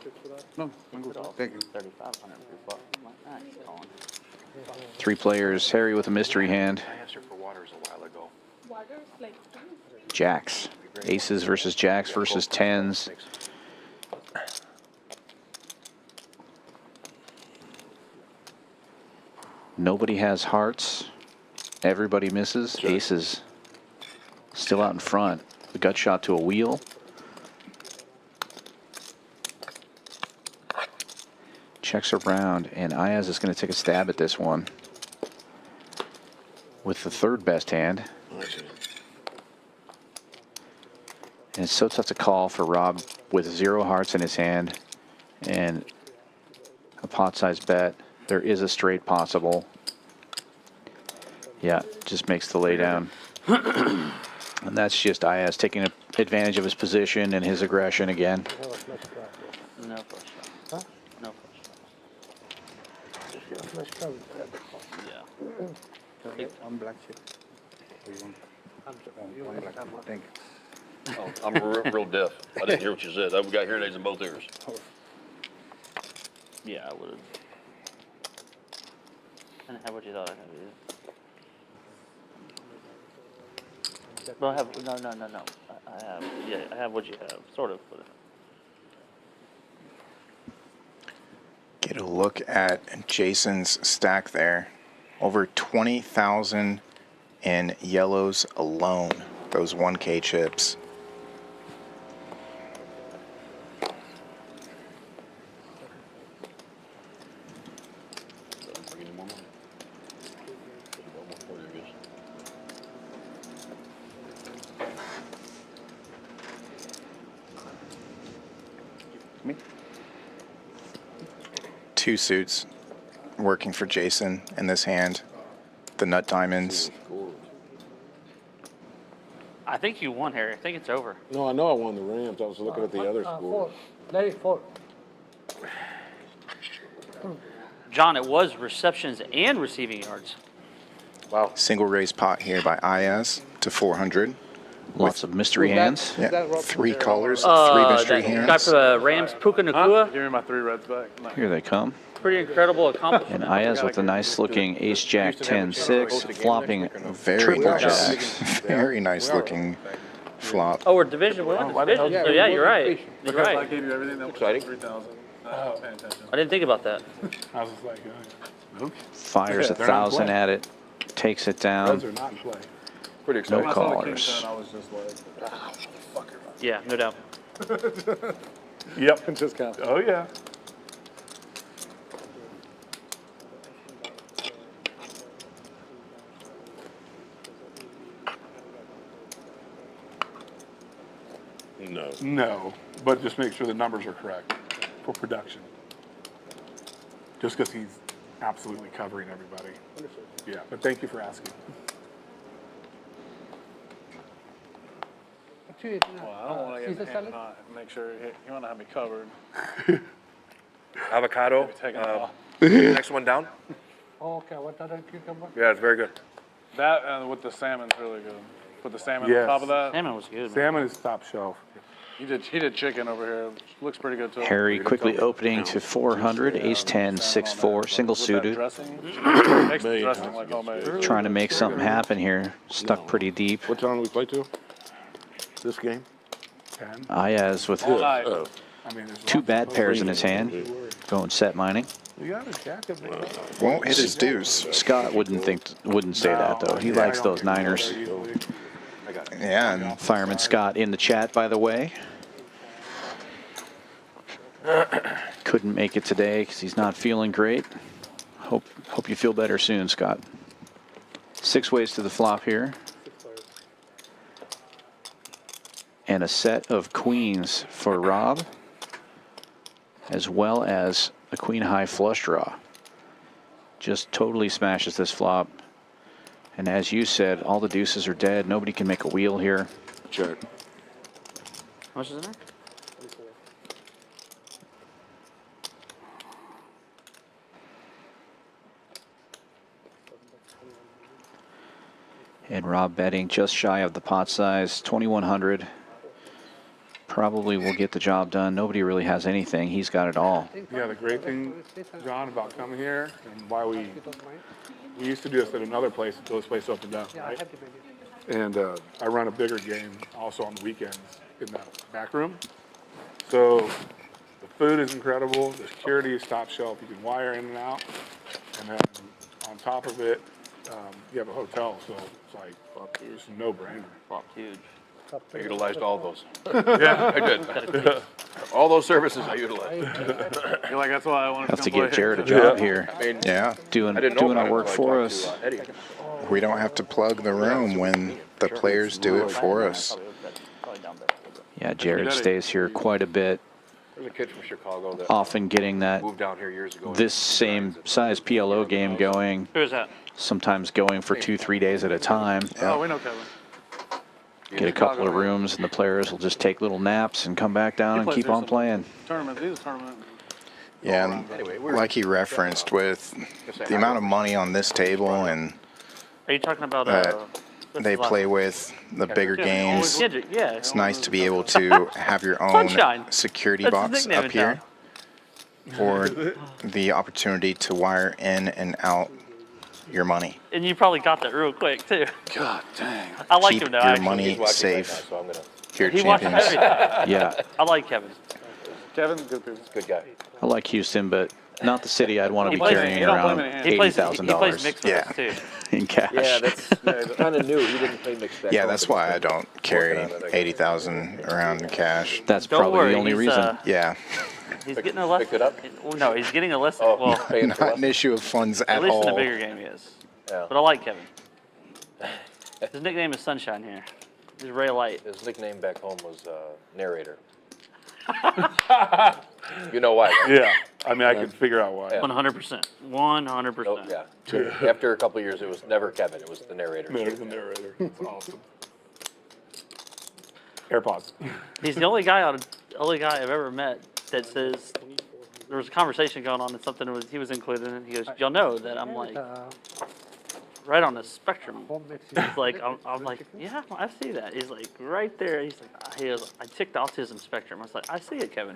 tips for that? No, I'm good. Thank you. 3,500 for fun. 3 players, Harry with a mystery hand. I asked her for waters a while ago. Waters, like, Jacks. Aces versus jacks versus tens. Nobody has hearts. Everybody misses. Aces still out in front. The gut shot to a wheel. checks around, and Ayaz is going to take a stab at this one with the third best hand. And it's so tough to call for Rob with 0 hearts in his hand and a pot-sized bet. There is a straight possible. Yeah, just makes the laydown. And that's just Ayaz taking advantage of his position and his aggression again. No flush shot. No flush shot. Yeah. One black chip. Thank you. Oh, I'm real deaf. I didn't hear what you said. I've got hearing aids in both ears. Yeah, I would have. I didn't have what you thought I had either. Well, I have, no. I have, yeah, I have what you have, sort of. But Get a look at Jason's stack there. Over 20,000 in yellows alone. Those 1K chips. Two suits working for Jason in this hand. The nut diamonds. I think you won, Harry. I think it's over. No, I know I won the Rams. I was looking at the other score. Larry, 4. John, it was receptions and receiving yards. Wow. Single raise pot here by Ayaz to 400. Lots of mystery hands. Yeah, 3 callers, 3 mystery That hands. guy for the Rams, Pkwy. Give me my 3 reds back. Here they come. Pretty incredible accomplishment. And Ayaz with a nice looking ace jack 10-6, flopping Very triple nice. jacks. Very nice looking flop. Oh, we're division. We won the division. So yeah, you're right. You're I right. gave you everything that was Exciting. 3,000. Pay attention. I didn't think about that. I was just like, okay. Fires They're not 1,000 playing. at it, takes it Reds down. are not in play. Pretty No exciting. When I saw the king callers. ten, I was just like, Yeah, no doubt. Yep. just count. Oh, yeah. No. No, but just make sure the numbers are correct for production. Just because he's absolutely covering everybody. Yeah, but thank you for asking. Well, I don't want to get hand on it. Make sure you want to have me covered. Avocado. Take it off. Next one down. Okay, what other cucumber? Yeah, it's very good. That and with the salmon's really good. Put the salmon Yes. on top of that. Salmon was good. Man. Salmon is top shelf. He did chicken over here. Looks pretty good too. Harry quickly opening to 400, ace 10, 6-4, single With that suited. dressing, makes the dressing like homemade. Trying to make something happen here. Stuck pretty deep. What time do we play to? This game? 10. Ayaz with All night. I mean, there's 2 lots bad of pairs in his hand. Going set mining. You got a jacket, man. Won't hit his deuce. Scott wouldn't say that though. He likes those Niners. Yeah, and Fireman Scott in the chat, by the way. Couldn't make it today because he's not feeling great. Hope you feel better soon, Scott. 6 ways to the flop here. And a set of queens for Rob, as well as a queen high flush draw. Just totally smashes this flop. And as you said, all the deuces are dead. Nobody can make a wheel here. Check. How much is in there? And Rob betting just shy of the pot size, 2,100. Probably will get the job done. Nobody really has anything. He's got it all. Yeah, the great thing, John, about coming here and why we used to do this at another place until this place opened up, right? And I run a bigger game also on the weekends in the back room. So the food is incredible. The security is top shelf. You can wire in and out. And then on top of it, you have a hotel. So it's like, it's a no-brainer. Flopped huge. I utilized all those. Yeah, I did. All those services I utilize. You're like, that's why I wanted to Have to come give play. Jared a job here, I mean, Yeah. doing I didn't know about our it work until I for talked us. to, Eddie. We don't have to plug the room when the players do it for us. Yeah, Jared stays here quite a bit, There's a kid from Chicago that often getting that moved down here years ago. this same size PLO game going, Who is that? sometimes going for 2-3 days at a time. Oh, we know Kevin. Get a couple of rooms, and the players will just take little naps and come back down and plays keep there on some playing. Tournament. These are tournament. Yeah, and like he referenced with the amount of money on this table and Are you talking about what's they his last play name? with the bigger games. Kendrick, yeah. It's nice to be able to have your own Sunshine. security That's his box nickname up in here for the opportunity to wire in and out your money. And you probably got that real quick too. God dang. I like Keep him though. your Actually. money He's watching safe. right now, so I'm gonna. Here, He watches champions. everything. Yeah, I like Kevin. Kevin, good people. Good guy. I like Houston, but not the city I'd want to He be plays- carrying you don't around blame it. He plays $80,000 mixed with us too. in cash. Yeah, that's kind of new. He didn't play mixed back. Yeah, that's why I don't carry 80,000 around in cash. That's Don't probably worry, the only he's, reason. Yeah, He's getting a lesson. Picked it up? Well, no, he's getting a lesson. Oh, Well, paying for not an lessons? issue of funds at at least in a all. bigger game he is. Yeah. But I like Kevin. His nickname is Sunshine here. He's Ray Light. His nickname back home was narrator. You know why? Right? Yeah, I mean, I can figure out why. Yeah. 100%. 100%. Oh, yeah. After a couple of years, it was never Kevin. It was the narrator. There's the narrator. That's awesome. AirPods. He's the only guy I've ever met that says there was a conversation going on and something was he was included in. He goes, "Y'all know that I'm like right on the spectrum." He's like, I'm like, yeah, I see that. He's like right there. He's like, he goes, I ticked autism spectrum. I was like, I see it, Kevin.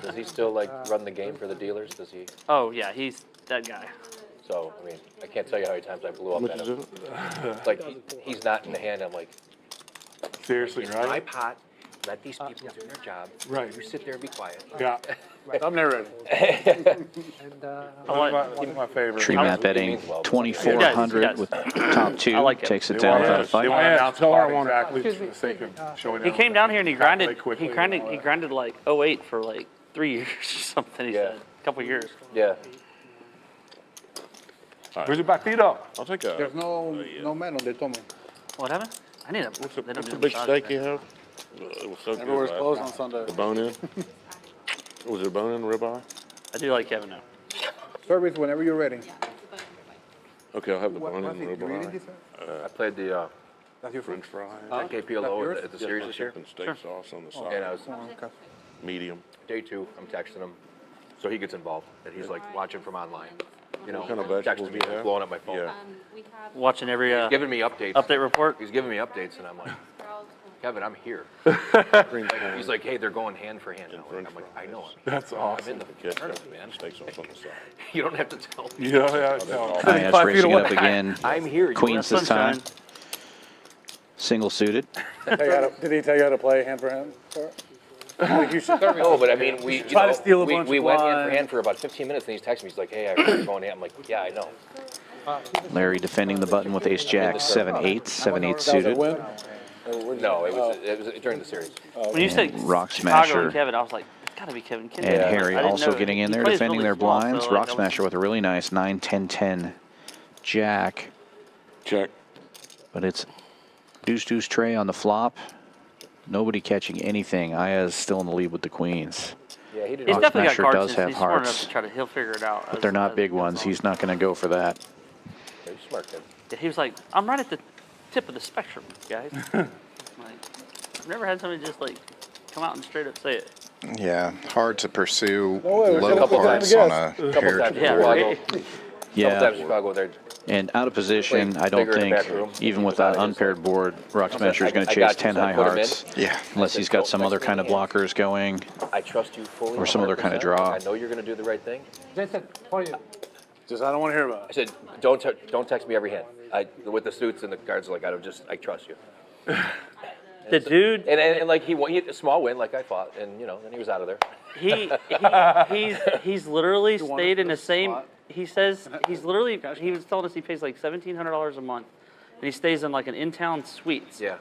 Does he still like run the game for the dealers? Does he? Oh yeah, he's that guy. So I mean, I can't tell you how many times I blew up at him. Like he's not in the hand. I'm like, Seriously, it's my right? pot. Let these people do their job. Right. You sit there and be quiet. Yeah. I'm narrating. One of my favorites. Tree map betting 2,400 with top two. I like it. Takes it down without a They fight. want to announce exactly for the sake of showing He came down here and he grinded. quickly. He grinded like 08 for like 3 years or something. He Yeah. said a couple years. Yeah. Where's your batito? I'll take a. There's no man on the tomo. What happened? I need a. What's the they don't do big massage steak there. you have? It was so good. Everywhere's last closed night. on Sunday. The bone in. Was it a bone in ribeye? I do like Kevin now. Service whenever you're ready. Okay, I'll have the bone in ribeye. I played the French fry. KPLO at the series this year, And steak sauce on the side. and I was Medium. day 2. I'm texting him, so he gets involved, and he's like watching from online. You know, What kind of texting vegetables me, do you have? blowing up my phone. Yeah. Watching every Giving me updates. update report. He's giving me updates, and I'm like, Kevin, I'm here. He's like, hey, they're going hand for hand now. I'm like, I know. That's I'm awesome. in the tournament, man. Steak sauce on the side. You don't have to tell me. Yeah, no. Diaz racing it up again. I'm here. Queens this time. Sunshine. Single suited. Did he tell you how to play hand for hand? Like you should No, but I mean, we Try to steal a bunch we of went hand for blind. hand for about 15 minutes, and he's texting me. He's like, hey, I heard you're going hand. I'm like, yeah, I know. Larry defending the button with ace jack 7-8, 7-8 suited. No, it was during the series. When you said Rock Chicago Smasher. and Kevin, I was like, it's got to be Kevin. And Kennedy. Harry I didn't also know. getting in He there, plays defending really their small, so, blinds. like, Rock I was- Smasher with a really nice 9-10-10 jack. Check. But it's deuce tray on the flop. Nobody catching anything. Aya's still in the lead with the queens. Yeah, he did. He's Rock definitely got Smasher cards. does have He's smart enough hearts. to try to. He'll figure it out. But they're not big ones. He's not going to go for that. He's smart kid. Yeah, he was like, I'm right at the tip of the spectrum, guys. Like, I've never had somebody just like come out and straight up say it. Yeah, hard to pursue worry, low couple parts times, on a Couple paired times in Yeah, board. right. Chicago. Yeah. Couple times in Chicago, they're And out of position, I don't bigger in the think, back room. even with that unpaired board, Rock Smasher is going to I chase got you, 10 so I high put him in. hearts. Yeah, Unless he's got some other kind of blockers going. I trust you fully. Or some other kind of 100%. draw. I know you're going to do the right thing. Jason, for you. Just I don't want to hear about I it. said, don't text me every hand. With the suits and the cards, like I trust you. The dude, And like he won, a small win, like I thought, and then he was out of there. he's literally stayed in the same. He says he's literally. He was telling us he pays like $1,700 a month, and he stays in like an in-town suites. Yeah.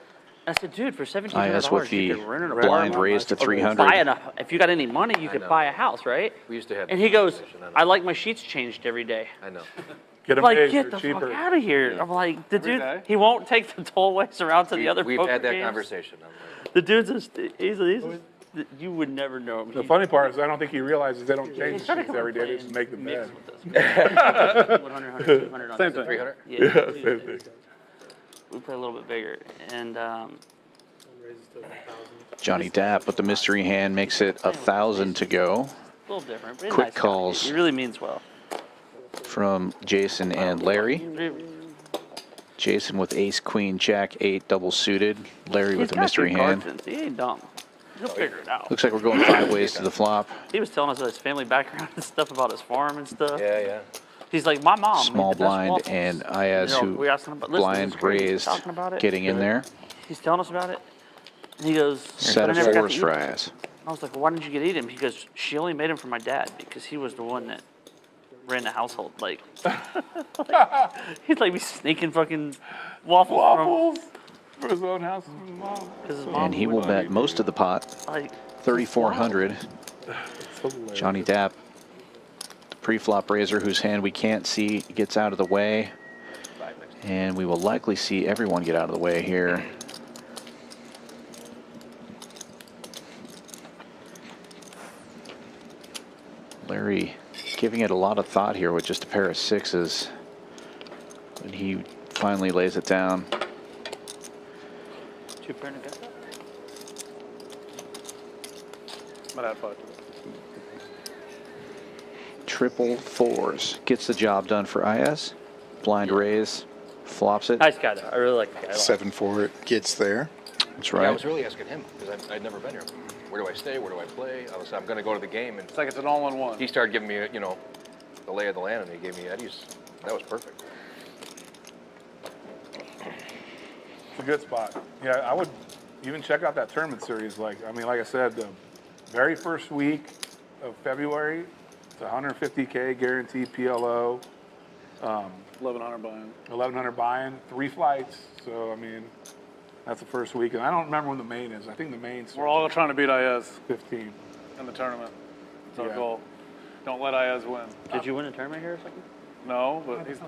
I said, dude, for $1,700, IS with you the could rent an blind apartment. raised to Or 300. buy if you got any money, you could buy a house, right? We used to have. And he goes, conversation, I like my sheets changed every day. I know. Get I'm them like, made, get they're the cheaper. fuck out of here. I'm like, the dude, day? he won't take the tollways around to the other We've poker had that games. conversation. I'm like, The dude's you would never know him. The funny part is I don't think he realizes they don't change He's trying to sheets come every and day, play they just make the and bed. mix with us. 100, 100, 200 on Same this. thing. 300? Yeah, Yeah, same thing. we play a little bit bigger. And Johnny Dapp with the mystery hand makes it 1,000 to go. a little different. But Quick nice guy. calls. He really means well. From Jason and Larry. Jason with ace, queen, jack, 8 double suited. Larry with He's a got mystery good hand. card sense. He ain't dumb. He'll figure it out. Looks like we're going 5 ways to the flop. He was telling us his family background and stuff about his farm and stuff. yeah, yeah. He's like, my mom. made Small the best blind waffles." and Ayaz, You know, who we asked him about, listen, this is blind crazy. He's raised, talking about it. getting in there. He's telling us about it. And he goes, Set "But I of never got 4s to for eat them." Ayaz. I was like, well, why didn't you get to eat him? He goes, she only made him for my dad because he was the one that ran the household. Like, he'd like be sneaking fucking waffles For his own house and his mom. from his mom. And he will would, bet most of the pot, like 3,400. Johnny Dapp, the pre-flop raiser whose hand we can't see, gets out of the way. And we will likely see everyone get out of the way here. Larry giving it a lot of thought here with just a pair of 6s. When he finally lays it down. Two pair to get that? Might have 5. Triple 4s. Gets the job done for IS. Blind raise. Flops it. Nice guy, though. I really like the guy. 7-4 gets there. That's Yeah, I right. was really asking him because I'd never been here. Where do I stay? Where do I play? I was, I'm going to go to the game, and It's like it's an all-in-one. he started giving me, you know, the lay of the land, and he gave me Eddie's. That was perfect. It's a good spot. Yeah, I would even check out that tournament series. Like I said, the very first week of February, it's 150K guaranteed PLO, 1,100 buy-in. 1,100 buy-in, 3 flights. So, that's the first week. And I don't remember when the main is. I think the main's We're all trying to beat IS 15. in the tournament. That's our Yeah. goal. Don't let IS win. Did you win a tournament here or something? No, but he's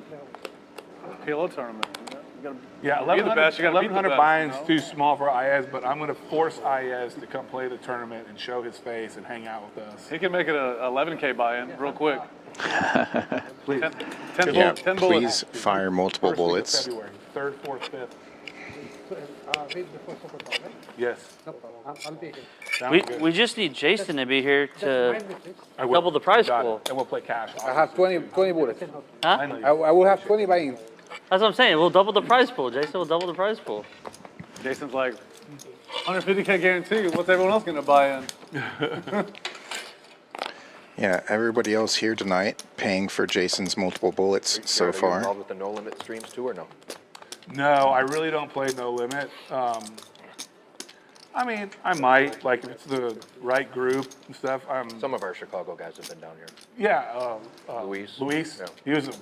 PLO tournament. You gotta Yeah, be the best. You gotta beat the 1,100 best, buy-ins you know? too small for IS, but I'm going to force IS to come play the tournament and show his face and hang out with us. He can make it a 11K buy-in real quick. Please. 10 Yeah, bullets. 10 bullets. please fire multiple First week of bullets. February, 3rd, 4th, 5th. Read before supper call, right? Yes. No problem. I'll be here. Sounds good. We just need Jason to be here Just to remind me, please. I will. double the prize Got it. pool. And we'll play cash. I have 20 bullets. Huh? Finally. I will have 20 buy-ins. That's what I'm saying. We'll double the prize pool. Jason will double the prize pool. Jason's like, 150K guarantee. What's everyone else gonna buy in? Yeah, everybody else here tonight paying for Jason's multiple bullets so Are you far. involved with the no limit streams too, or no? No, I really don't play no limit. I might, like if it's the right group and stuff. Some of our Chicago guys have been down here. Yeah, Luis. Luis, Yeah. he was a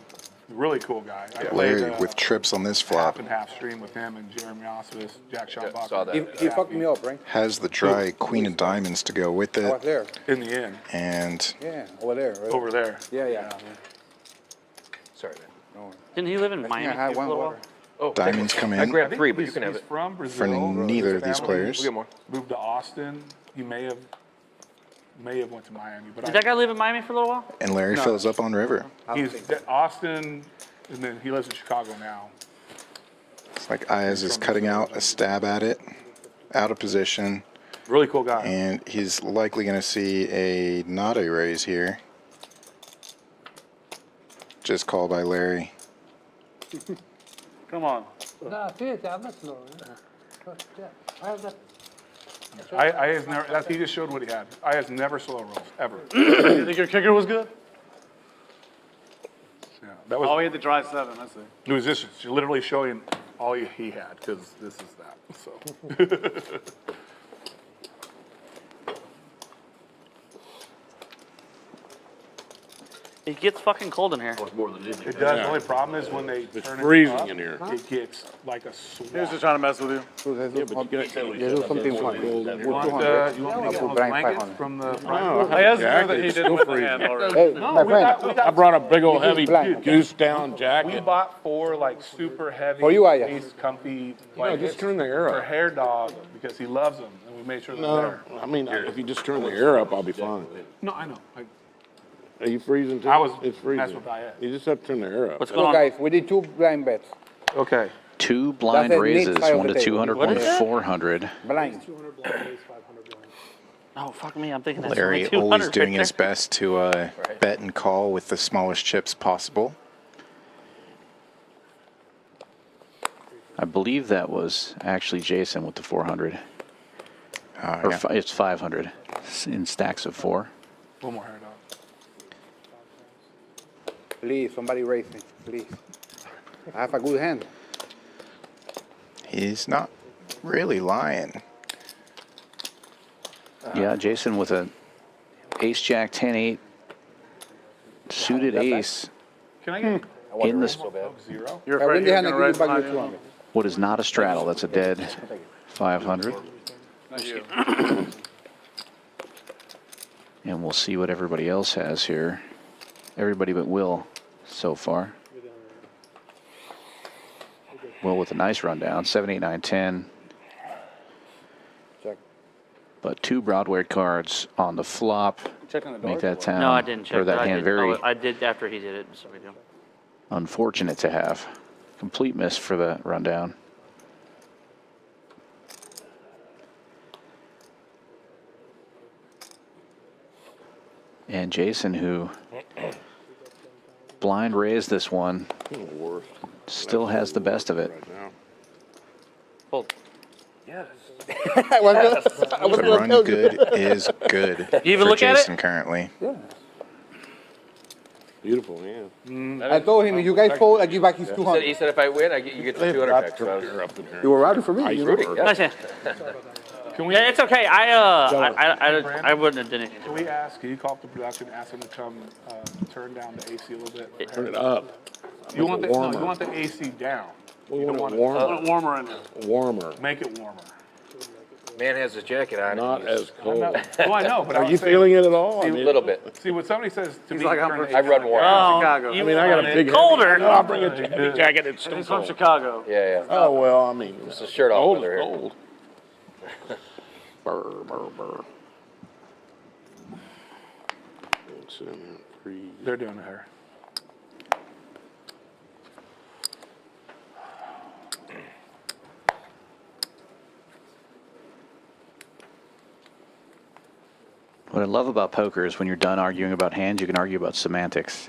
really cool guy. I played, Larry with trips on this half flop. and half stream with him and Jeremy Osvis, Jack Yeah, Schaumbach. saw that. He fucked me up, right? Has the dry queen of diamonds to go with I was it. there. In the end, And Yeah, over there. Right? over there. Yeah, yeah. Sorry, man. No. Didn't he live in I Miami had for a one little while? water. Oh, diamonds come I in. grabbed 3, but you can have He's it. from For Brazil. neither His of these family players. We'll get more. Moved to Austin. He may have went to Miami, but Did that guy live in Miami for a little while? And Larry fills up on river. he's Austin, and then he lives in Chicago now. It's like Ayaz is cutting out a stab at it, out of position, Really cool guy. and he's likely going to see a not a raise here. Just called by Larry. Come on. No, seriously, I'm not slow. Yeah. I have that. I has never. He just showed what he had. I has never slow rolls ever. You think your kicker was good? Yeah, that was. Oh, he had the dry 7. I see. It was just literally showing all he had because this is that. So. It gets fucking cold in here. More than anything. It does. The only problem is when they It's turn freezing it up, in here. it gets like a swamp. He was just trying to mess with you. Let's Yeah, do but you something fun. You We're want, 200. you want me I'll to get put those Brian blankets 500. from the No, I asked him jacket, that he it's did still with the freezing. hand already. Hey, No, my we friend. I brought a big old heavy Blank. goose down We jacket. bought 4 like super heavy, For you, Aya. nice, comfy No, blankets just turn the air for up. hair dog because he loves them, and we made sure they're No, there. I mean, if you just turn the air up, I'll be fine. No, I know. Are you freezing too? I was It's freezing. messing with IS. You just have to turn the air up. What's So going on? guys, we did 2 blind bets. Okay. 2 blind That's a neat raises, side of 1 the to table. 200, What 1 is to that? 400. Blind. Oh, fuck me. I'm thinking that's Larry only 200 always doing right his there. best to bet and call with the smallest chips possible. I believe that was actually Jason with the 400. Or Yeah. it's 500 in stacks of 4. One more hair dog. Please, somebody raise me, please. I have a good hand. He's not really lying. Yeah, Jason with a ace jack 10-8 suited ace Can I get in this. 0? You're I afraid win he the was hand gonna and give raise you back behind your you? 200. What is not a straddle? That's a dead 500. Not you. And we'll see what everybody else has here. Everybody but Will so far. Will with a nice rundown, 7, 8, 9, 10. Check. But 2 Broadway cards on the flop. Check on the Make door. that town No, I didn't check or that I hand did, very I did after he did it. So we do. unfortunate to have. Complete miss for the rundown. And Jason, who blind raised this one, still has the best of it. Fold. I was The gonna run tell you. good is good You even for look at it? Jason currently. Beautiful hand. I told him, if you guys fold, I give back his He 200. said if I win, you get the 200 back. So I was You were routing for me. rooting. Yeah. Nice hand. Yeah, it's okay. I wouldn't have done it. Can we ask, can you call up the production, ask them to come turn down the AC a little bit? Turn it up. You want the, warmer. no, you want the AC down. We You don't want it want warmer. it warmer in there. Warmer. Make it warmer. Man has his jacket on. Not as cold. Well, I know, but Are I'm you saying- feeling it at all? I A mean, little bit. See, when somebody says to me, like, I'm turn the from- I AC run on, warm. Oh, Chicago. you I mean, I got a big colder. No, I'll bring a heavy jacket. It's still He's from cold. Chicago. Yeah, yeah. Oh well, I mean, It's a shirt off cold weather is here. cold. Burr, burr, burr. It's in there, freeze. They're doing her. What I love about poker is when you're done arguing about hands, you can argue about semantics.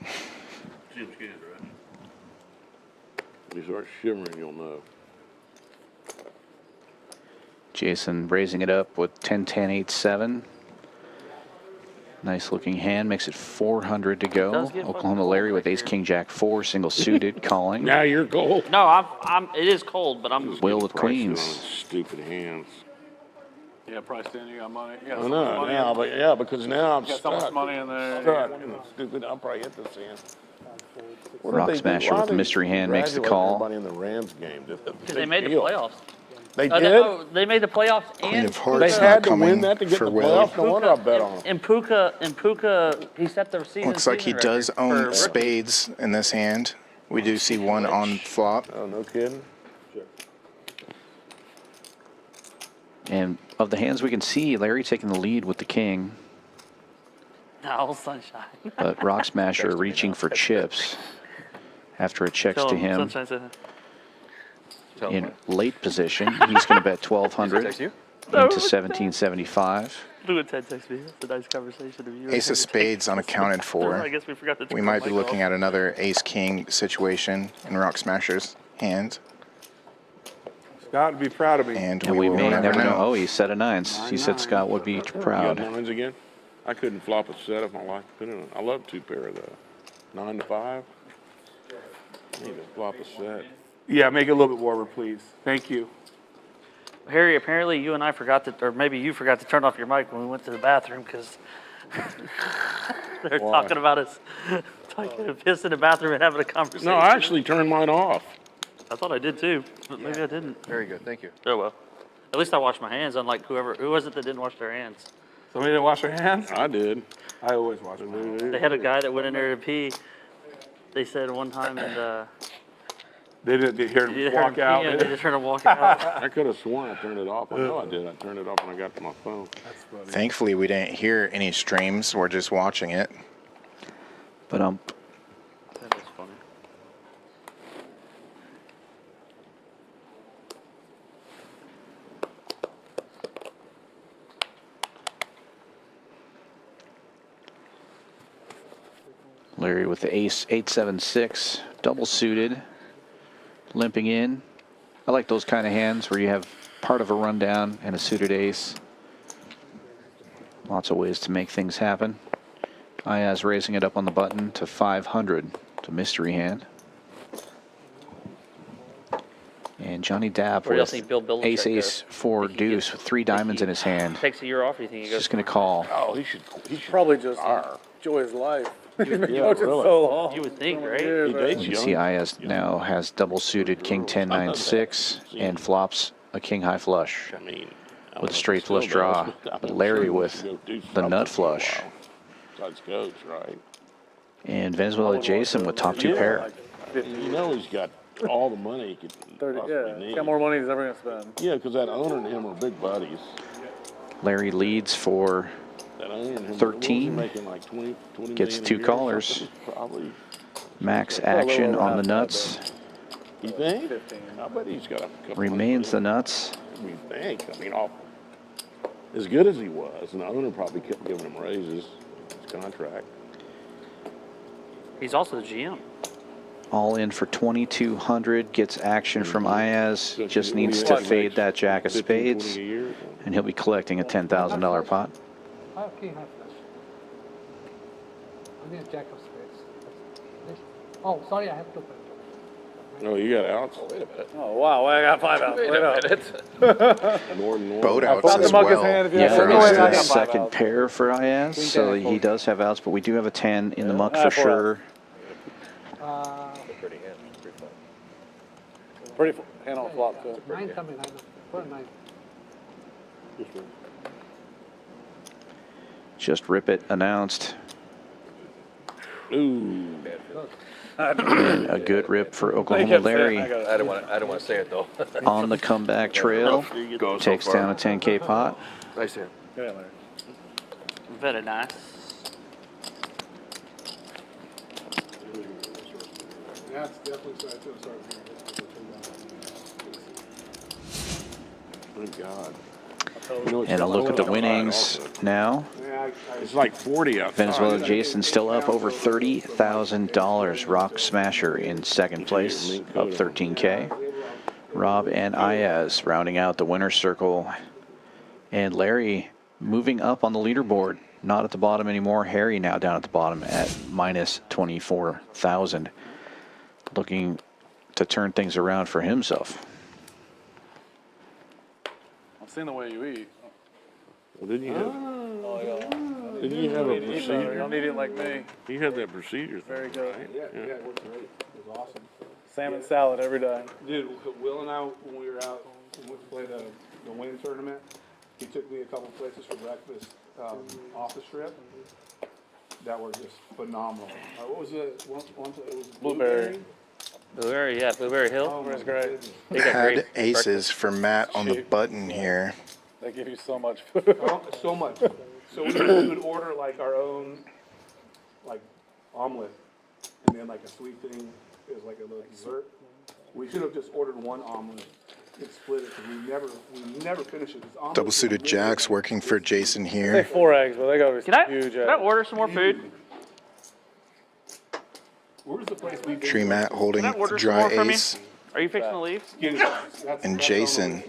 Seems good, right? When you start shivering, you'll know. Jason raising it up with 10, 10, 8, 7. Nice looking hand, makes it 400 to go. does get fucking Oklahoma cold Larry with right ace, here. king, jack, 4, single suited, calling. Now you're cold. No, it is cold, but I'm. Will with Price it queens. on stupid hands. Yeah, price in, you got money. You got I so much know money now, in- but yeah, because now I'm you got so much stuck. money in there. Stuck in the stupid. I'll probably hit this hand. What did Rock they do? smasher Why with the they mystery hand makes the congratulate call. Everybody in the Rams game. Because they made the playoffs. They No, did. they made the playoffs Queen and of They Hearts had not to win coming that to get for the Will. playoffs. No wonder I bet on them. and Puka, he set the season. Looks like he season does record own for- spades in this hand. We do see one on flop. Oh, no kidding. And of the hands we can see, Larry taking the lead with the king, No, sunshine. but Rock Smasher reaching for chips after it checks Tell to him, him Sunshine said, in late position. He's going to bet 1,200 Text you? into 1775. Look at Ted text me. It's a nice conversation of you. Ace of spades unaccounted I for. guess we forgot to. We might be looking at another ace-king situation in Rock Smasher's hand. Scott would be proud of me. And And we we will may never never know. know. Oh, he said a nines. He said Scott would be You got proud. nines again? I couldn't flop a set if my life put in it. I love two pair of the 9 to 5. I need to flop a set. Yeah, make it a little bit warmer, please. Thank you. Harry, apparently you and I forgot to, or maybe you forgot to turn off your mic when we went to the bathroom because They're Why? talking about us taking a piss in the bathroom and having a conversation. No, I actually turned mine off. I thought I did too, but maybe I didn't. Very good, thank you. Oh well. At least I washed my hands, unlike who was it that didn't wash their hands? Somebody didn't wash their hands? I did. I always wash my hands. They had a guy that went in there to pee. They said one time, and They didn't hear you him heard walk him out. pee, and they just heard him walk out. I could have sworn I turned it off. I know I did. I turned it off when I got to my phone. That's funny. Thankfully, we didn't hear any streams. We're just watching it. But That was funny. Larry with the ace 8-7-6, double suited, limping in. I like those kind of hands where you have part of a rundown and a suited ace. Lots of ways to make things happen. Ayaz raising it up on the button to 500 to mystery hand. And Johnny Dapp Where do y'all with think Bill Belichick ace, goes? ace, 4 deuce with 3 diamonds in his hand. Takes a year off. Or you think he goes? Just going to call. Oh, he should Probably just retire. enjoy his life. He's been Yeah, coaching really. so long. You would think, right? Years, He right? dates You can young. see Ayaz now has double suited king 10 9 6 and flops a king high flush I mean, with a straight flush draw. But Larry with the nut flush. Besides coach, right? And Venezuela Jason with top 2 pair. You know he's got all the money he could 30, possibly yeah. need. He's got more money than he's ever going to spend. Yeah, because that owner and him are big buddies. Larry leads for That owner and him, 13. what was he making like 20 Gets million a 2 year or callers. something? Probably. Max action on the nuts. You think? I bet he's got a couple. Remains the nuts. We think. I mean, as good as he was, and the owner probably kept giving him raises. His contract. He's also the GM. All in for 2,200. Gets action from Ayaz. Just needs to fade that jack of 15, 20 spades. a year. And he'll be collecting a $10,000 pot. I have king high flush. I need a jack of spades. Oh, sorry, I have two pairs. No, you got outs. Wait a minute. Oh, wow. Well, I got 5 out. Wait Wait a up. minute. Norton. Boat I outs thought the as mug his well. hand if you Yeah, have there no is way, I a got 5 second outs. pair for Ayaz, so he does have outs, but we do have a 10 in the muck I for have 4 sure. Pretty hand, pretty fun. Pretty hand on flop, too. 9 coming, I know. 4 9. Just rip it announced. Ooh. And a good rip for Oklahoma Larry I don't want to say it though. on the comeback trail. Takes down a 10K pot. Nice hand. Yeah, Larry. Very nice. That's definitely started to start. Good God. And a look at the winnings now. It's like 40 outside. Venezuela Jason still up over $30,000. Rock Smasher in second place, up 13K. Rob and Ayaz rounding out the winner's circle. And Larry moving up on the leaderboard. Not at the bottom anymore. Harry now down at the bottom at minus 24,000. Looking to turn things around for himself. I've seen the way you eat. Well, didn't you have? Oh, yeah. Didn't you have a You don't procedure? eat it like me. You had that procedure. Very good. Right? Yeah, it worked great. It was awesome. Salmon salad every day. Dude, Will and I, when we were out, we went to play the winning tournament, he took me a couple places for breakfast off the strip that were just phenomenal. What was it? One place, it was Blueberry. Blueberry, yeah, Blueberry Hill. Oh, That's great. They got Had great aces breakfast. for Matt on the button here. They give you so much food. So much. So we would order like our own, like omelet, and then like a sweet thing is like a little dessert. We should have just ordered one omelet and split it because we never finish it. This omelet Double is suited really jacks good. working for Jason Take here. 4 eggs, but they got Can I, huge can I eggs. order some more food? Where's the place we Tree Matt holding Can I order some dry more from you? ace. Are you fixing to leave? And Jason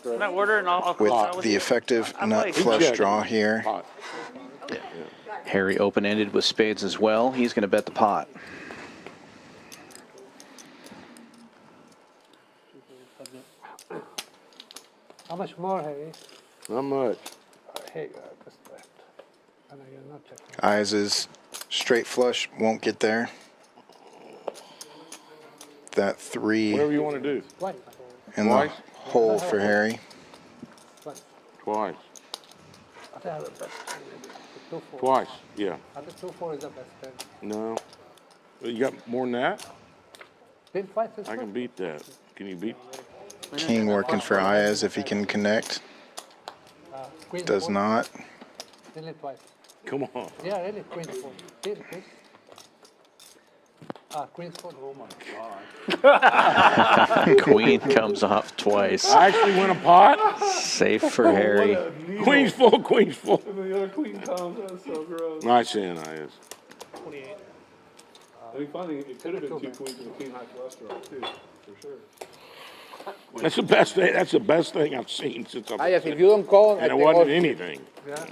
Can I order and I'll with out with the you? effective I'm nut like- flush draw here. Hot. Harry open-ended with spades as well. He's going to bet the pot. How much more, Harry? Not much. Here you go. Just left. Eyes' straight flush won't get there. That 3 Whatever you want to do. in the hole for Harry. Twice. Twice, yeah. I think 2-4 is the best ten. No. You got more than that? Then twice is I can beat that. Can you beat? King working for Ayaz if he can connect. queen Does 4. not. Then it twice. Come on. Yeah, really, queen 4. Still, please. Queen 4. Oh my God. Queen comes off twice. I actually win a pot. Safe for Harry. Queen's full, queen's full. And the other queen comes, that's so gross. Nice hand, I is. 28. I mean, funny, it could have been 2 queens and a king high cholesterol, too, for sure. That's the best thing. That's the best thing I've seen since I've. If you don't call, And it wasn't anything. Yeah.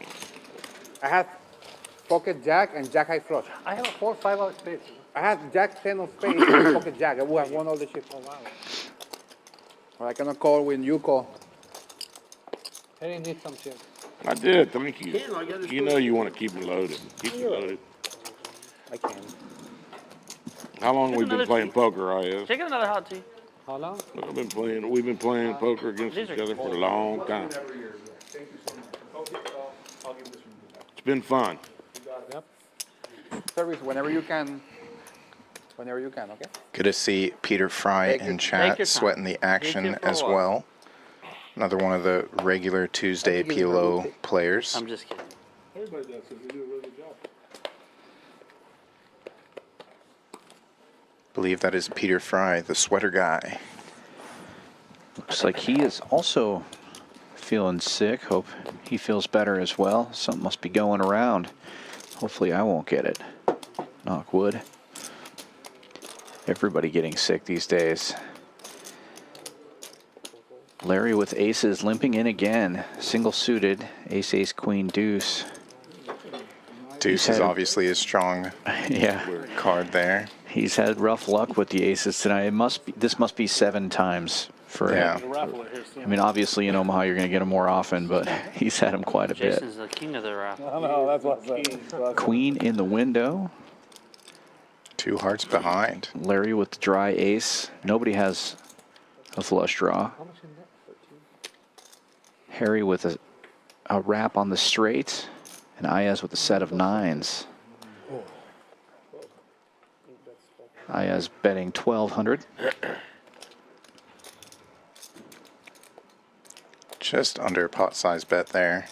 I had pocket jack and jack high flush. I have a 4-5 out spades. I had jack 10 of spades and pocket jack. I would have won all the shit. Oh wow. Well, I cannot call when you call. Harry needs some chips. I did, thank you. You know you want to keep me loaded. Keep me loaded. I can. How long Take we been another playing tea. poker, I is? Take another hot tea. How long? We've been playing poker against These each are other for a long time. Thank you so much. Okay, I'll give this one to you. It's been fun. Yep. Service whenever you can. Whenever you can, okay? Good to see Peter Fry Take in your chat time. sweating the action Take your as follow-up. well. Another one of the regular Tuesday PLO players. I'm just kidding. Everybody does, because they do a really good job. Believe that is Peter Fry, the sweater guy. Looks like he is also feeling sick. Hope he feels better as well. Something must be going around. Hopefully I won't get it. Knock wood. Everybody getting sick these days. Larry with aces limping in again. Single suited. Ace, ace, queen, deuce. Deuce is obviously a strong Yeah. card there. He's had rough luck with the aces tonight. This must be 7 times for Yeah. him. Raffle it here soon. I mean, obviously in Omaha you're going to get him more often, but he's had him quite a bit. Jason's the king of the raffle. I know, that's what's up. Queen in the window. 2 hearts behind. Larry with the dry ace. Nobody has a flush draw. Harry with a wrap on the straight. And Ayaz with a set of 9s. Ayaz betting 1,200. Just under pot size bet there.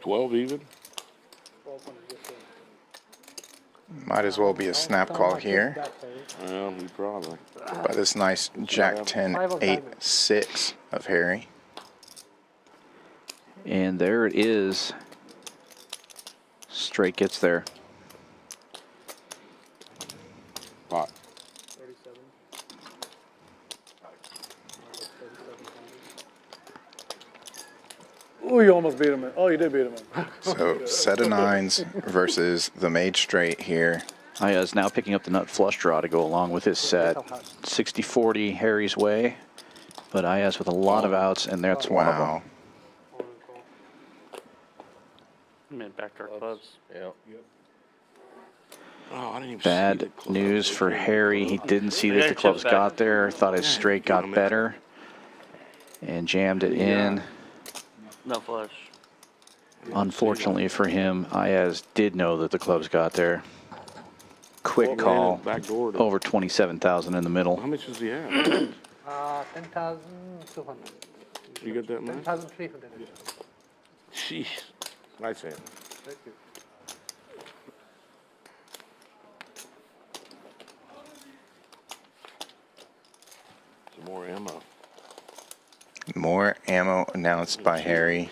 12 even? Might as well be a snap call here Well, we probably. by this nice Jack 10 8 6 of Harry. And there it is. Straight gets there. Pot. Oh, you almost beat him. Oh, you did beat him. So set of 9s versus the made straight here. Ayaz now picking up the nut flush draw to go along with his set. 60-40 Harry's way. But Ayaz with a lot of outs, and that's one of them. Wow. I mean, backdoor clubs. Yeah. Oh, I didn't even see Bad the club. news for Harry. He didn't see that the clubs got there. Thought his straight got better. And jammed it in. No flush. Unfortunately for him, Ayaz did know that the clubs got there. Quick call. Backdoor. Over 27,000 in the middle. How much does he have? 10,200. You got that much? 10,300. Jeez. Nice hand. Thank you. Some more ammo. More ammo announced by Harry.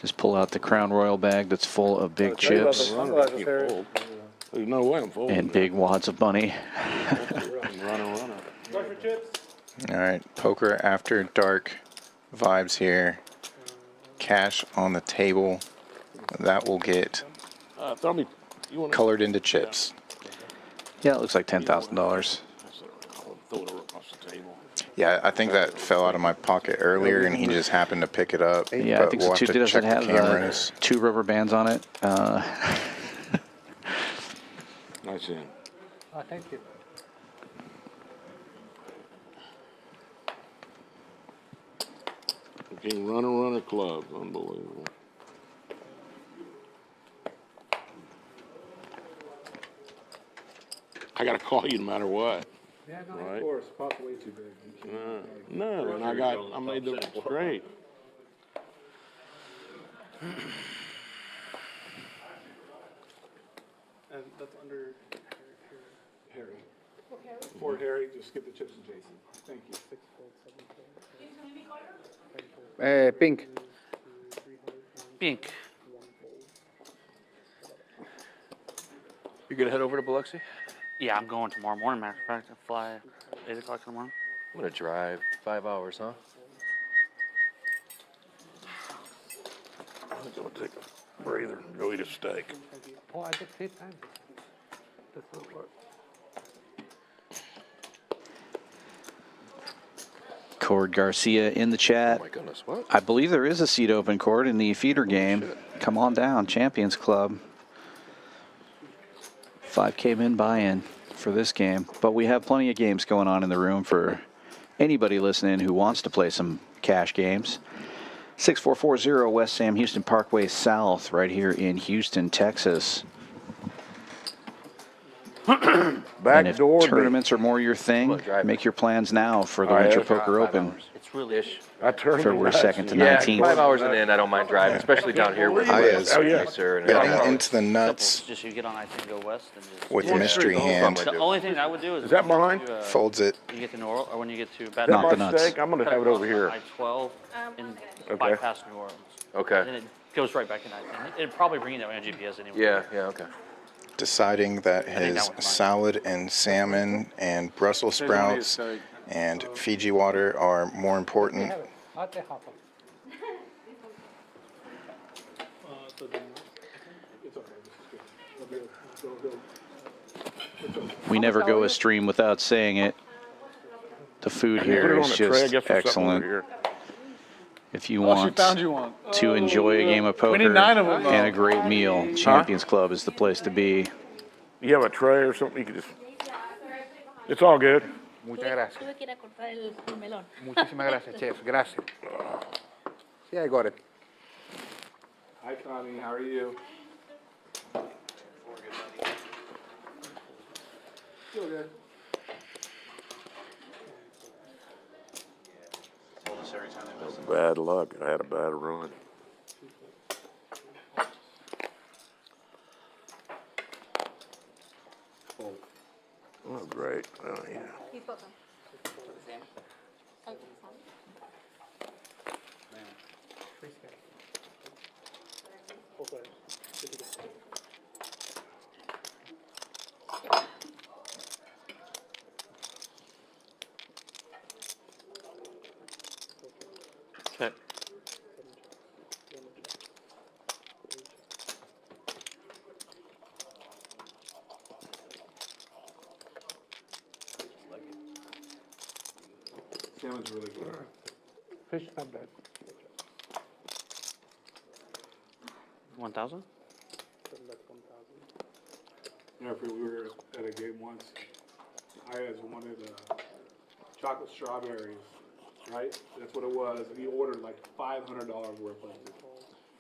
Just pull out the Crown Royal bag that's full of big chips There's no way I'm folding. and big wads of money. Runner. All right, poker after dark vibes here. Cash on the table. That will get Throw me. You want colored into chips. Yeah, it looks like $10,000. Throw it across the table. Yeah, I think that fell out of my pocket earlier, and he just happened to pick it up. Yeah, but I think we'll so too. have to Does check it the have cameras. 2 rubber bands on it? Nice in. Oh, thank you. King runner club. Unbelievable. I gotta call you no matter what. Yeah, no, Right? Of course, spot's way too big. You can't, No, and I made the straight. And that's under Harry. For Harry, just skip the chips and Jason. Thank you. Pink. Pink. You gonna head over to Biloxi? Yeah, I'm going tomorrow morning, matter of fact. I fly 8 o'clock in the morning. I'm gonna drive 5 hours, huh? I think I'm gonna take a breather and go eat a steak. Oh, I just 3 times. That's not work. Cord Garcia in the chat. Oh my goodness, what? I believe there is a seat open, Cord, in the feeder game. Come on down, Champions Club. 5K min buy-in for this game. But we have plenty of games going on in the room for anybody listening who wants to play some cash games. 6440 West Sam Houston Parkway South, right here in Houston, Texas. And if tournaments are more your thing, make your plans now for the Winter Poker Open. It's really ish. February 2nd to Yeah, 19th. 5 hours and in, I don't mind driving, especially down here where it's nicer. And Getting into the nuts Just you get on I-10, go west, and just with mystery hand. The only thing I would do is that mine? Folds it. When you get to New Orleans, or when you get to Baton Not the Rouge, nuts. Steak, I'm gonna have it over here. I-12 and Okay. bypass New Orleans. Okay. And it goes right back in I-10. It'd probably bring you that way on GPS anyway. Yeah, okay. Deciding that think that his was mine. salad and salmon and Brussels sprouts and Fiji water are more important. I'll take half of it. We never go a stream without saying it. The food here is just excellent. If you Oh, she want found you one. to enjoy a game of poker We need 9 of them, though. and a great meal, Champions Club is the place to be. You have a tray or something you can just. It's all good. Muchas gracias. Muchísimas gracias, chef. Gracias. See, I got it. Hi, Connie. How are you? Feel good. Bad luck. I had a bad run. Oh, great. Oh, yeah. Okay. Salmon's really good. Fish not bad. 1,000? Yeah, we were at a game once. I just wanted chocolate strawberries, right? That's what it was. And he ordered like $500 worth of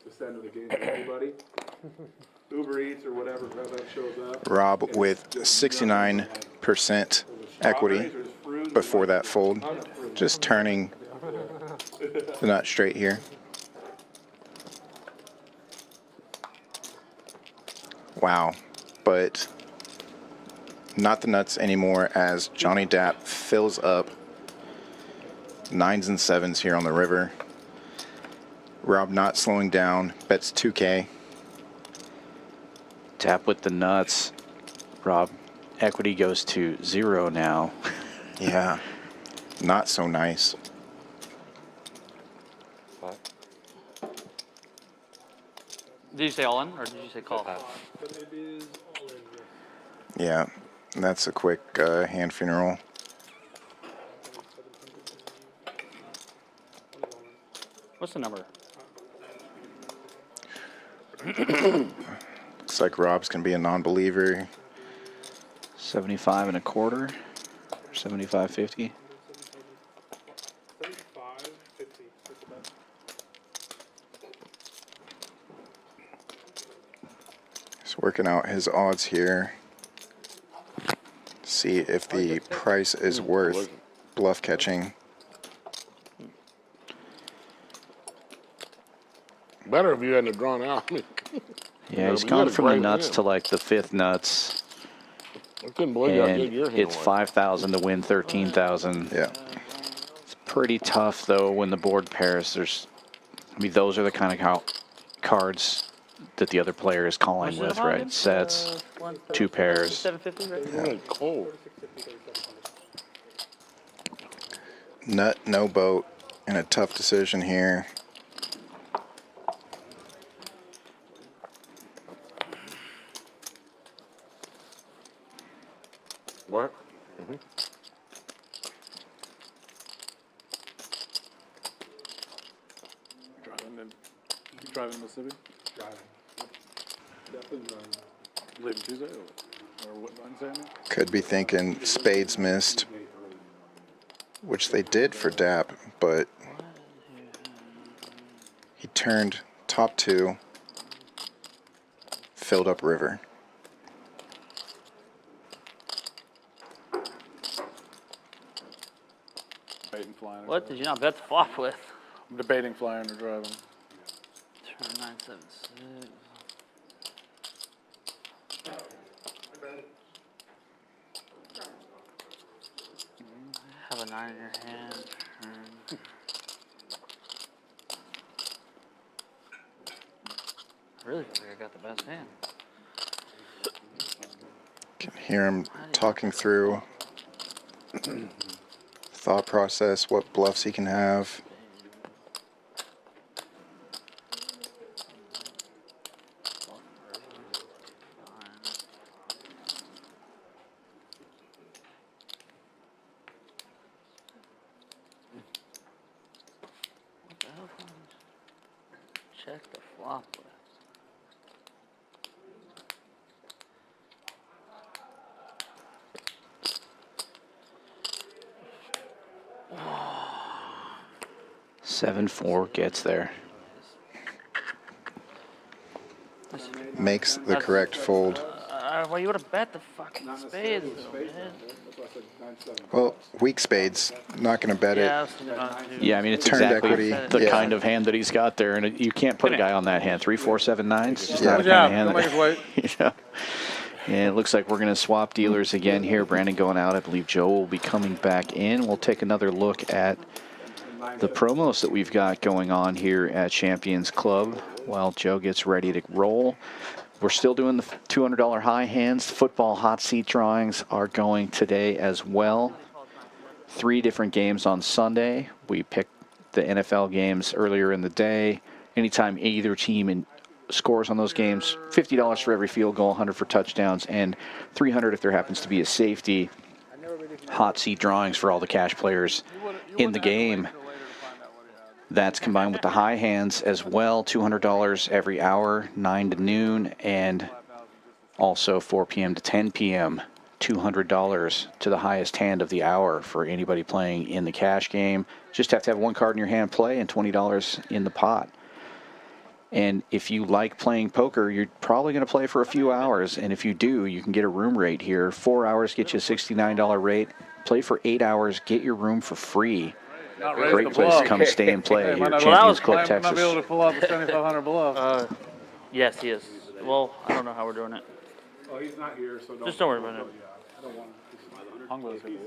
to send to the game to anybody. Uber Eats or whatever that shows up. Rob with 69% equity before that fold. Just turning the nut straight here. Wow. But not the nuts anymore as Johnny Dapp fills up 9s and 7s here on the river. Rob not slowing down, bets 2K. Tap with the nuts. Rob, equity goes to 0 now. Yeah, not so nice. Did you say all in, or did you say call? Yeah, that's a quick hand funeral. What's the number? Looks like Rob's gonna be a non-believer. 75 and a quarter. 75.50. 75.50. He's working out his odds here. See if the price is worth bluff catching. Better if you hadn't drawn out. Yeah, he's gone from the nuts to like the fifth nuts. I couldn't believe how And good your hand it's was. 5,000 to win 13,000. Yeah. It's pretty tough though when the board pairs. I mean, those are the kind of cards that the other player is calling with, right? Sets, two pairs. 750, right? Really cold. Nut, no boat, and a tough decision here. What? Driving to Mississippi? Driving. Leaving Tuesday or what Wednesday? I mean? Could be thinking spades missed, which they did for Dap, but he turned top two, filled up river. Debating flying. What did you not bet the flop with? I'm debating flying or driving. Turn 976. Have a 9 in your hand. Turn. I really think I got the best hand. Can hear him talking through thought process, what bluffs he can have. What the hell? Check the flop with. Seven four gets there. Makes the correct fold. Well, you would have bet the fucking spades, though, man. Well, weak spades, not going to bet Yeah, I it. was thinking about it, too. Yeah, I mean, it's Turned exactly equity, the yeah. kind of hand that he's got there, and you can't put a guy on that hand. 3, 4, 7, 9. It's just Yeah. not a Good kind of job. hand. Don't make us wait. Yeah. And it looks like we're going to swap dealers again here. Brandon going out. I believe Joe will be coming back in. We'll take another look at the promos that we've got going on here at Champions Club while Joe gets ready to roll. We're still doing the $200 high hands. Football hot seat drawings are going today as well. 3 different games on Sunday. We picked the NFL games earlier in the day. Anytime either team scores on those games, $50 for every field goal, 100 for touchdowns, and 300 if there happens to be a safety. Hot seat drawings for all the cash players in the game. That's combined with the high hands as well, $200 every hour, 9 to noon, and also 4 p.m. to 10 p.m., $200 to the highest hand of the hour for anybody playing in the cash game. Just have to have 1 card in your hand play and $20 in the pot. And if you like playing poker, you're probably going to play for a few hours. And if you do, you can get a room rate here. 4 hours get you a $69 rate. Play for 8 hours, get your room for free. Great place to come stay and play here at Champions Club, Might not be able to Texas. pull out the 7,500 below. Yes, he is. Well, I don't know how we're doing it. Oh, he's not here, so don't. Just don't worry about it. I don't want to. Hungler's here.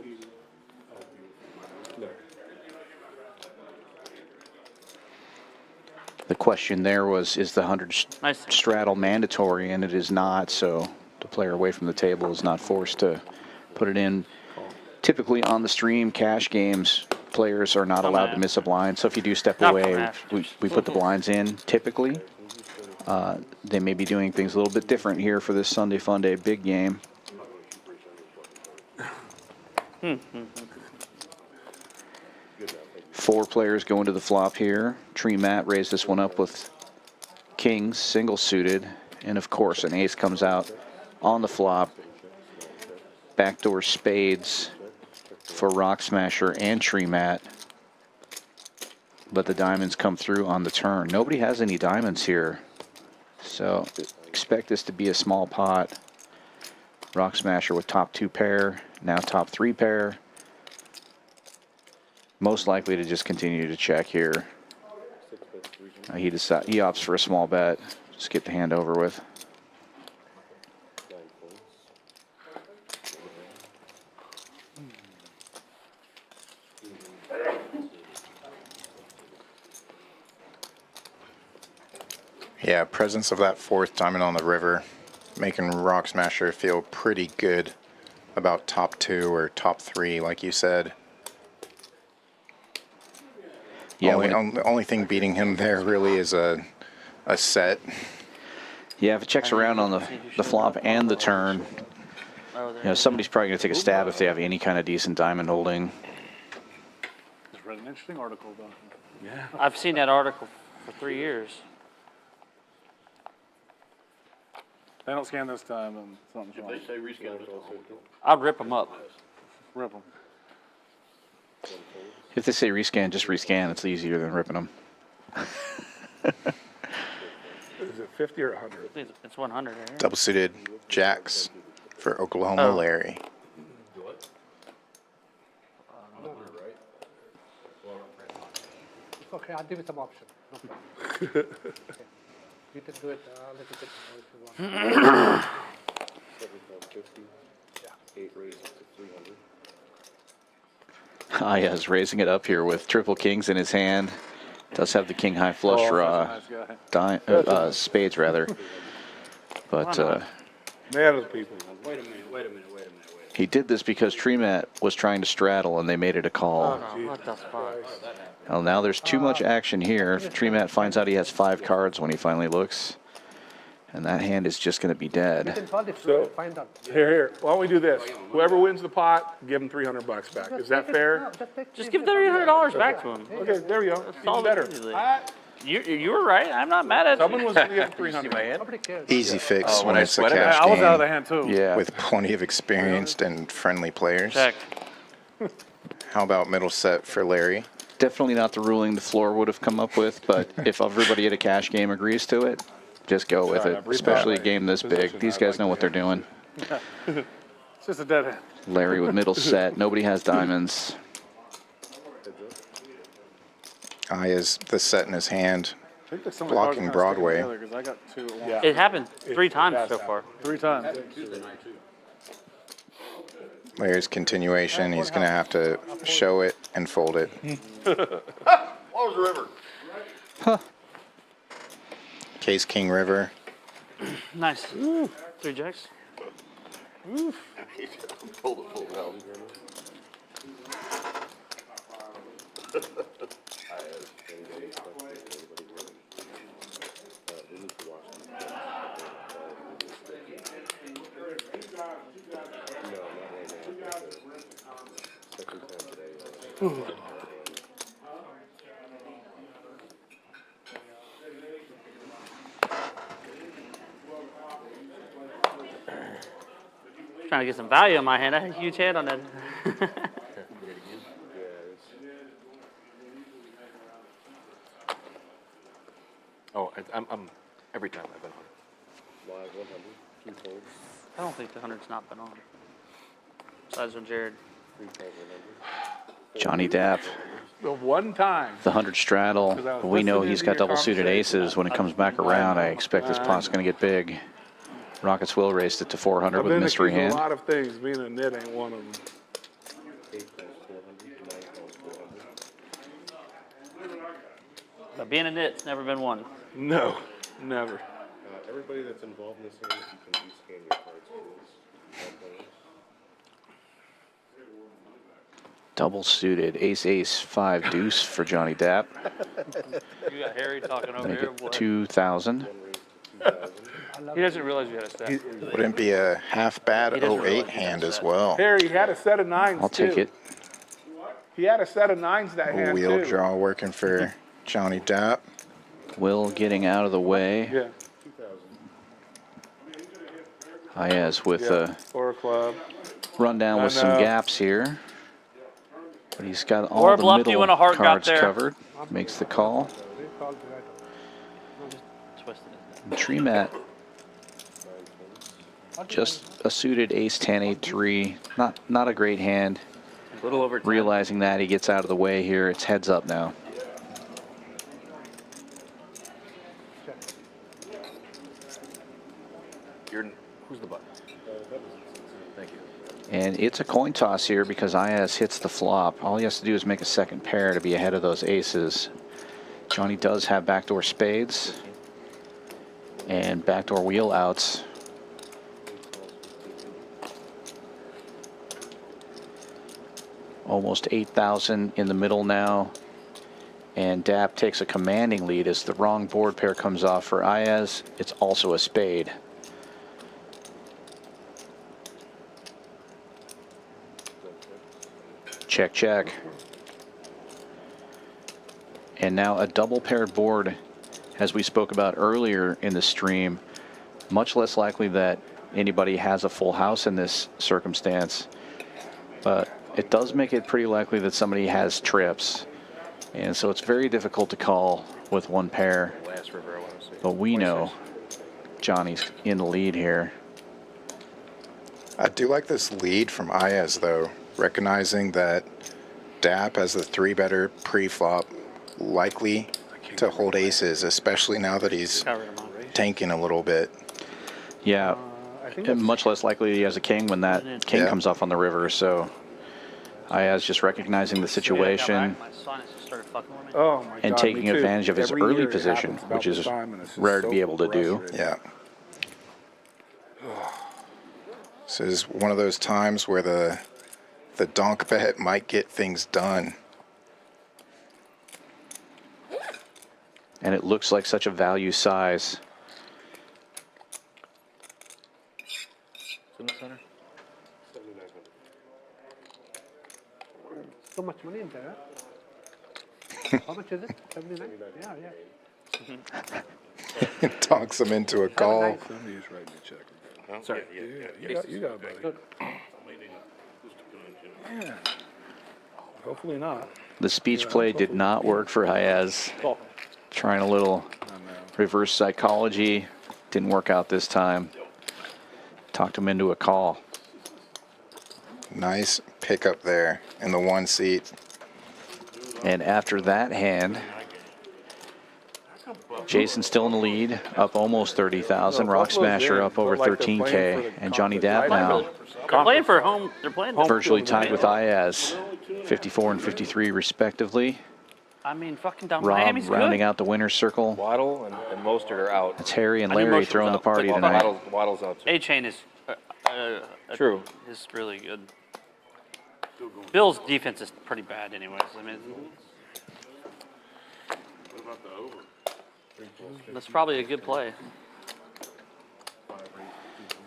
The question there was, is the 100 Nice. straddle mandatory? And it is not, so the player away from the table is not forced to put it in. Typically on the stream, cash games, players are not allowed to miss a blind. So if you do step Not away, from Ash. we put the blinds in typically. They may be doing things a little bit different here for this Sunday Funday big game. 4 players going to the flop here. Tree Matt raised this one up with kings, single suited, and of course an ace comes out on the flop. Backdoor spades for Rock Smasher and Tree Matt. But the diamonds come through on the turn. Nobody has any diamonds here, so expect this to be a small pot. Rock Smasher with top 2 pair, now top 3 pair. Most likely to just continue to check here. He opts for a small bet. Just get the hand over with. Yeah, presence of that 4th diamond on the river, making Rock Smasher feel pretty good about top 2 or top 3, like you said. Yeah, the only thing beating him there really is a set. Yeah, if it checks around on the flop and the turn, somebody's probably going to take a stab if they have any kind of decent diamond holding. Just read an interesting article about it. Yeah. I've seen that article for 3 years. They don't scan this time, and something's wrong. They say rescan it. I'd rip them up. Rip them. If they say rescan, just rescan. It's easier than ripping them. Is it 50 or 100? It's 100. Right? Double suited jacks for Oklahoma Larry. It's okay, I'll give you some options. No problem. You can do it a little bit more if you want. 750. Yeah. 8 raises to 300. Aya's raising it up here with triple kings in his hand. Does have the king high flush draw, spades rather. But Man of the people. Wait a minute. he did this because Tree Matt was trying to straddle and they made it a call. Oh, no, what the fuck? Well, now there's too much action here. Tree Matt finds out he has 5 cards when he finally looks. And that hand is just going to be dead. So, here. Why don't we do this? Whoever wins the pot, give him $300 back. Is that fair? Just give $300 back to him. Okay, there we go. Even better. You were right. I'm not mad at Someone you. was going to give him 300. Easy fix when it's a I cash was out of the game hand too. Yeah. with plenty of experienced and friendly players. Check. How about middle set for Larry? Definitely not the ruling the floor would have come up with, but if everybody at a cash game agrees to it, just go with it, especially a game this big. These guys know what they're doing. It's just a dead hand. Larry with middle set. Nobody has diamonds. Aya's the set in his hand, I think there's so many cards blocking kinda Broadway. sticking together 'cause I got 2 at once. Yeah. It happened 3 times so far. 3 times. Larry's continuation, he's going to have to show it and fold it. What was the river? Case King River. Nice. 3 jacks. Pull the full out. Trying to get some value in my hand. I had a huge hand on that. Oh, I'm every time I've been on. Live 100. 2 folds. I don't think the 100's not been on. Besides from Jared. Johnny Depp, The one time. the 100 straddle. We know he's got double suited aces. When it comes back around, I expect this pot's going to get big. Rockets Will raised it to 400 I've with been mystery accused of hand. a lot of things. Being a nit ain't one of them. 8 folds 400. 9 folds 400. But being a nit's never been one. No, never. Everybody that's involved in this game, you can rescan your cards, please. Double suited ace ace 5 deuce for Johnny Depp. You got Harry talking over Make here. it Boy. 2,000. He doesn't realize you had a stack. Wouldn't be a half bad He doesn't 08 realize he hand has as that. well. Harry had a set of 9s I'll take too. it. He had a set of nines that hand Wheel too. draw working for Johnny Depp. Will getting out of the way. Yeah. Ayaz with a Or a club. rundown with some gaps here. But he's got all Or the bluffed you middle when a heart got cards there. covered. Makes the call. Tree mat. Just a suited ace 10, 8, 3. Not a great hand. A little over 10. Realizing that, he gets out of the way here. It's heads up now. Who's the button? Thank you. And it's a coin toss here because Ayaz hits the flop. All he has to do is make a second pair to be ahead of those aces. Johnny does have backdoor spades and backdoor wheel outs. Almost 8,000 in the middle now. And Dapp takes a commanding lead as the wrong board pair comes off for Ayaz. It's also a spade. Check, check. And now a double paired board, as we spoke about earlier in the stream. Much less likely that anybody has a full house in this circumstance. But it does make it pretty likely that somebody has trips. And so it's very difficult to call with one pair. But we know Johnny's in the lead here. I do like this lead from Ayaz, though, recognizing that Dapp has the 3-better pre-flop, likely to hold aces, especially now that he's tanking a little bit. Yeah, and much less likely he has a king when that king comes off on the river. So Ayaz just recognizing the situation and taking advantage of his early position, which is rare to be able to do. Yeah. This is one of those times where the donk bet might get things done. And it looks like such a value size. In the center. So much money in there. Huh? How much is it? 79? Yeah, yeah. Talks him into a call. Somebody's writing a check. Sorry. Yeah, you got it, buddy. Yeah. Hopefully not. The speech play did not work for Ayaz. Trying a little reverse psychology. Didn't work out this time. Talked him into a call. Nice pickup there in the 1 seat. And after that hand, Jason still in the lead, up almost 30,000. Rock Smasher up over 13K. And Johnny Dapp now They're playing for home. They're playing for virtually tied with Ayaz, 54 and 53 respectively. I mean, fucking down Rob Miami's rounding good. out the winner's circle. Waddle and Mostert are out. It's Harry and I knew Larry Mostert throwing was the out. party Like, tonight. Waddle's out too. A-Chain is True. is really good. Bill's defense is pretty bad anyways. I mean, that's probably a good play.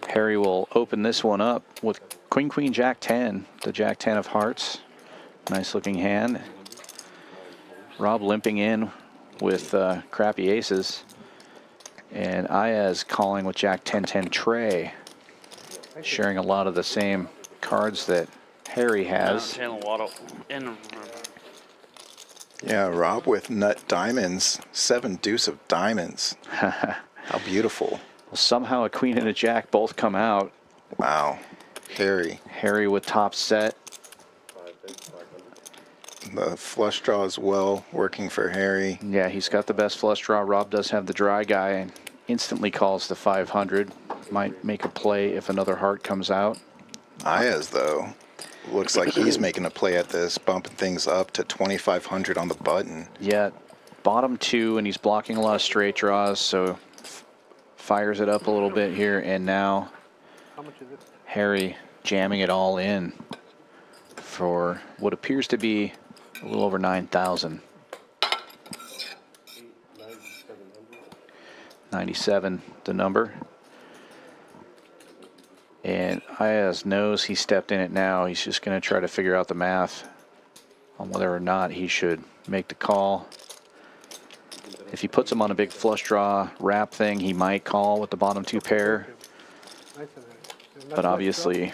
Harry will open this one up with Queen, Queen, Jack 10, the Jack 10 of hearts. Nice looking hand. Rob limping in with crappy aces. And Ayaz calling with Jack 10-10 tray. Sharing a lot of the same cards that Harry has. Channel Waddle in. Yeah, Rob with nut diamonds. 7 deuce of diamonds. How beautiful. Well, somehow a queen and a jack both come out. Wow. Harry. Harry with top set. The flush draw as well, working for Harry. Yeah, he's got the best flush draw. Rob does have the dry guy and instantly calls the 500. Might make a play if another heart comes out. Ayaz, though, looks like he's making a play at this, bumping things up to 2,500 on the button. Yeah, bottom 2, and he's blocking a lot of straight draws, so fires it up a little bit here, and now Harry jamming it all in for what appears to be a little over 9,000. 97, the number. And Ayaz knows he stepped in it now. He's just going to try to figure out the math on whether or not he should make the call. If he puts him on a big flush draw wrap thing, he might call with the bottom two pair. But obviously,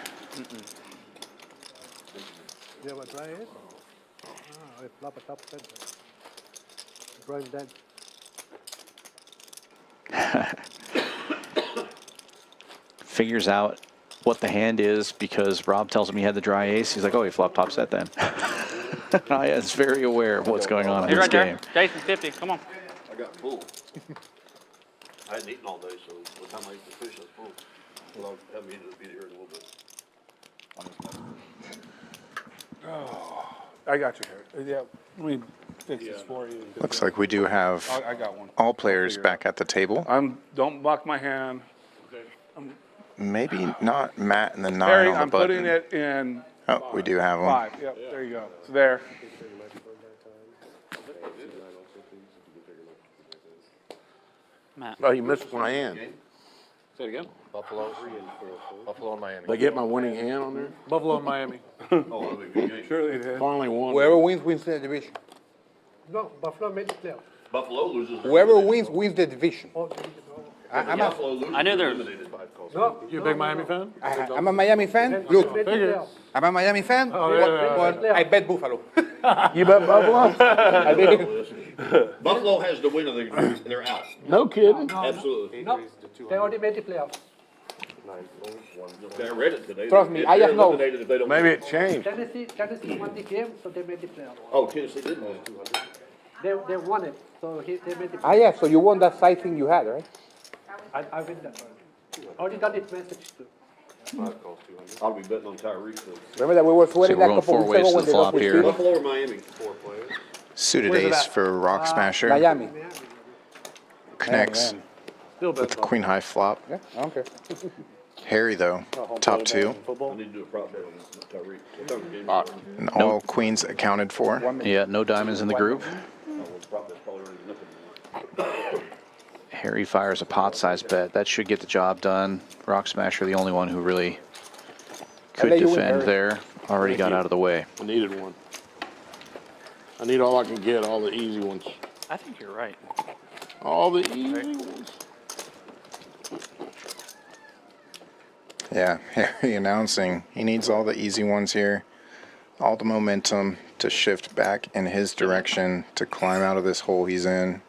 figures out what the hand is because Rob tells him he had the dry ace. He's like, oh, he flop top set then. I is very aware of what's going on in You're this right game. there. Jason, 50. Come on. I got full. I hadn't eaten all day, so by the time I eat the fish, I was full. Well, I'll have me to be here in a little bit. Oh, I got you here. Yeah, let me fix this for you. Looks like we do have I got one. all players back at the table. Don't block my hand. Maybe not Matt and the 9 Harry, on the I'm button. putting it in Oh, we do have one. 5. Yep, there you go. It's there. Matt. Oh, you missed my hand. Say it again. Buffalo and Miami. Did I get my winning hand on there? Buffalo and Miami. Oh, that'll be a good game. Surely it is. Finally won. Whoever wins, wins the division. No, Buffalo made the playoffs. Buffalo loses. Whoever wins, wins the division. I'm a, Buffalo loses. I knew there- Eliminated. No. You a big Miami fan? I'm a Miami fan. Look, Made the playoffs. I'm a Miami fan. But I bet Buffalo. You bet Buffalo? I bet Buffalo has the win of the, they're out. No kidding. Absolutely. No, they already made the playoffs. I read it today. Trust me, They're I have no- eliminated if they don't. Maybe it changed. Tennessee won the game, so they made the playoffs. Oh, Tennessee did win. They won it, so they made the Ah, yeah, so you won that side thing you had, right? I win that one. Already done it message too. I'll be betting on Tyrese. Remember that we were sweating So that we're couple going weeks 4 ago ways to when the they lost flop with here. Philly? Buffalo or Miami? Suited Where's it ace at? for Rock Smasher. Miami. Connects Still with the bet queen high flop. Yeah, I don't care. Harry, though, top 2. I need to do a prop bet on Tyrese. What time of game? And all queens accounted for. Yeah, no diamonds in the group. Prop bet's probably already nothing. Harry fires a pot-sized bet. That should get the job done. Rock Smasher, the only one who really could let you win, defend Harry. there, already got out of the way. I needed one. I need all I can get, all the easy ones. I think you're right. All the easy ones. Yeah, Harry announcing he needs all the easy ones here. All the momentum to shift back in his direction to climb out of this hole he's in.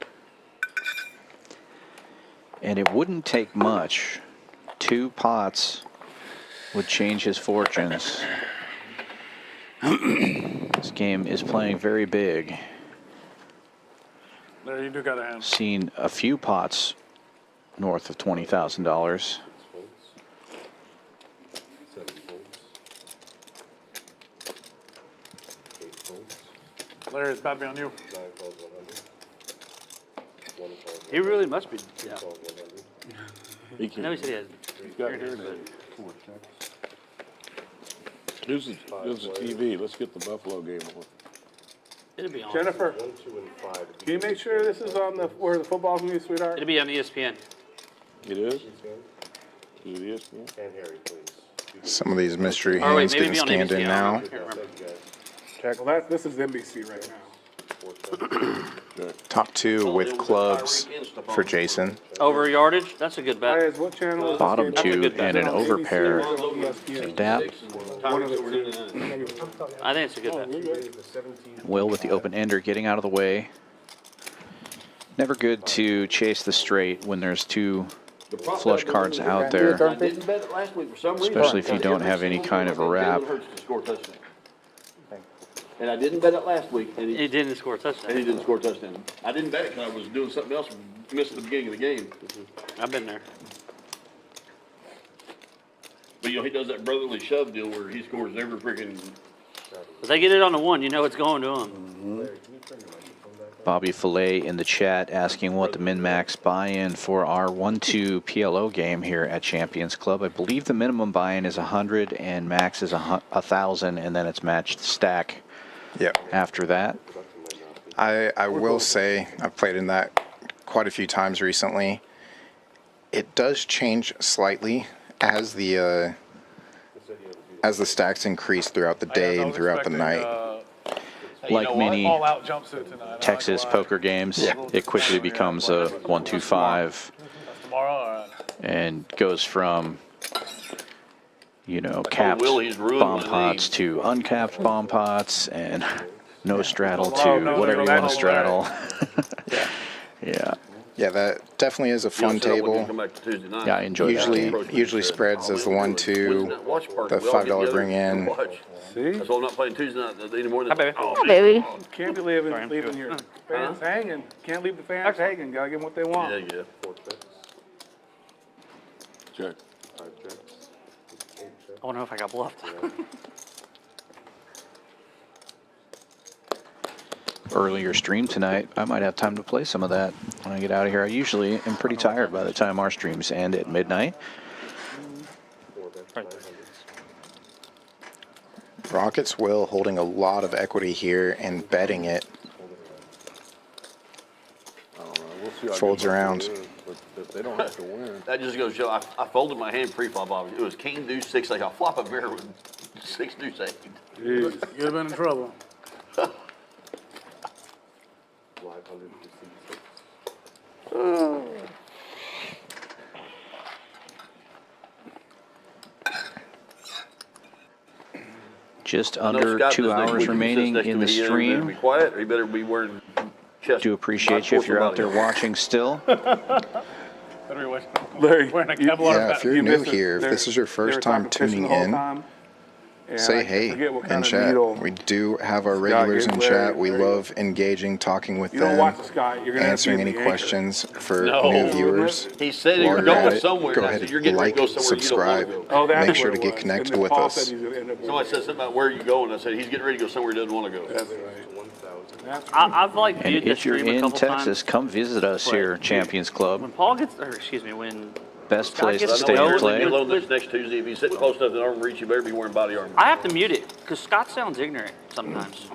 And it wouldn't take much. 2 pots would change his fortunes. This game is playing very big. There, you do got a hand. Seen a few pots north of $20,000. Larry, it's about to be on you. He really must be. Yeah. He I can, know he said he has. he's got here today. This is TV. Let's get the Buffalo game on. It'll be on. Jennifer, can you make sure this is on the where the football's gonna be, sweetheart? It'll be on ESPN. It is? It is, yeah. Some of these mystery Oh, wait, hands maybe getting it'll be on scanned in NBC. I now. can't remember. Well, this is NBC right now. Top 2 with clubs for Jason. Over yardage, that's a good bet. Guys, what channel is Bottom this? 2 and an overpair. ESPN. Dap. I think it's a good bet. Will with the open ender getting out of the way. Never good to chase the straight when there's 2 flush cards out there, I didn't bet it last week for some reason. especially if you don't have any kind of a wrap. Jalen Hurts to score a touchdown. And I didn't bet it last week, and He didn't score a touchdown. and he didn't score a touchdown. I didn't bet it because I was doing something else and missed the beginning of the game. I've been there. But you know, he does that brotherly shove deal where he scores every freaking. If they get it on the 1, you know it's going to him. Bobby Fillet in the chat asking what the min-max buy-in for our 1-2 PLO game here at Champions Club. I believe the minimum buy-in is 100 and max is 1,000, and then it's matched stack after that. I will say I've played in that quite a few times recently. It does change slightly as the stacks increase throughout the day and throughout the night. like many All out jumpsuit tonight. Texas poker games, it quickly becomes a 1-2-5 Tomorrow, all right. and goes from, you know, capped Will, he's ruined bomb my pots to uncapped bomb pots and no straddle to whatever you want to straddle. Yeah. Yeah, that definitely is a fun table. Yeah, I enjoy that. Usually spreads as the 1-2, the $5 bring in. See? That's why I'm not playing Tuesday night anymore. Hi, baby. Hi, baby. Can't be leaving your fans hanging. Can't leave the fans hanging. Gotta give them what they want. Yeah. Check. I wonder if I got bluffed. Earlier stream tonight, I might have time to play some of that when I get out of here. I usually am pretty tired by the time our streams end at midnight. Rockets Will holding a lot of equity here and betting it. Folds around. But they don't have to win. That just goes to show I folded my hand pre-flop. It was king, deuce, 6, 8. I'll flop a pair with 6, deuce, 8. You'd have been in trouble. Just under 2 hours remaining in the stream. Be quiet, or you better be wearing chest. Do appreciate you if you're out there watching still. Larry, Yeah, if you're new here, if this is your first time tuning in, say hey in chat. We do have our regulars in chat. We love engaging, talking with them, answering any questions for new viewers. He said he While was you're going at it, somewhere. go and I ahead said, you're and getting ready like, to go somewhere subscribe, you don't want to go. make sure to get connected with us. Somebody said something about where you going. I said he's getting ready to go somewhere he doesn't want to go. I've like And viewed this if you're stream a in couple Texas, times. come visit us here, Champions Club. When Paul gets, or excuse me, when Best Scott place to gets stay and going, play. Alone next Tuesday. If he's sitting close enough to the arm reach, you better be wearing body armor. I have to mute it because Scott sounds ignorant sometimes.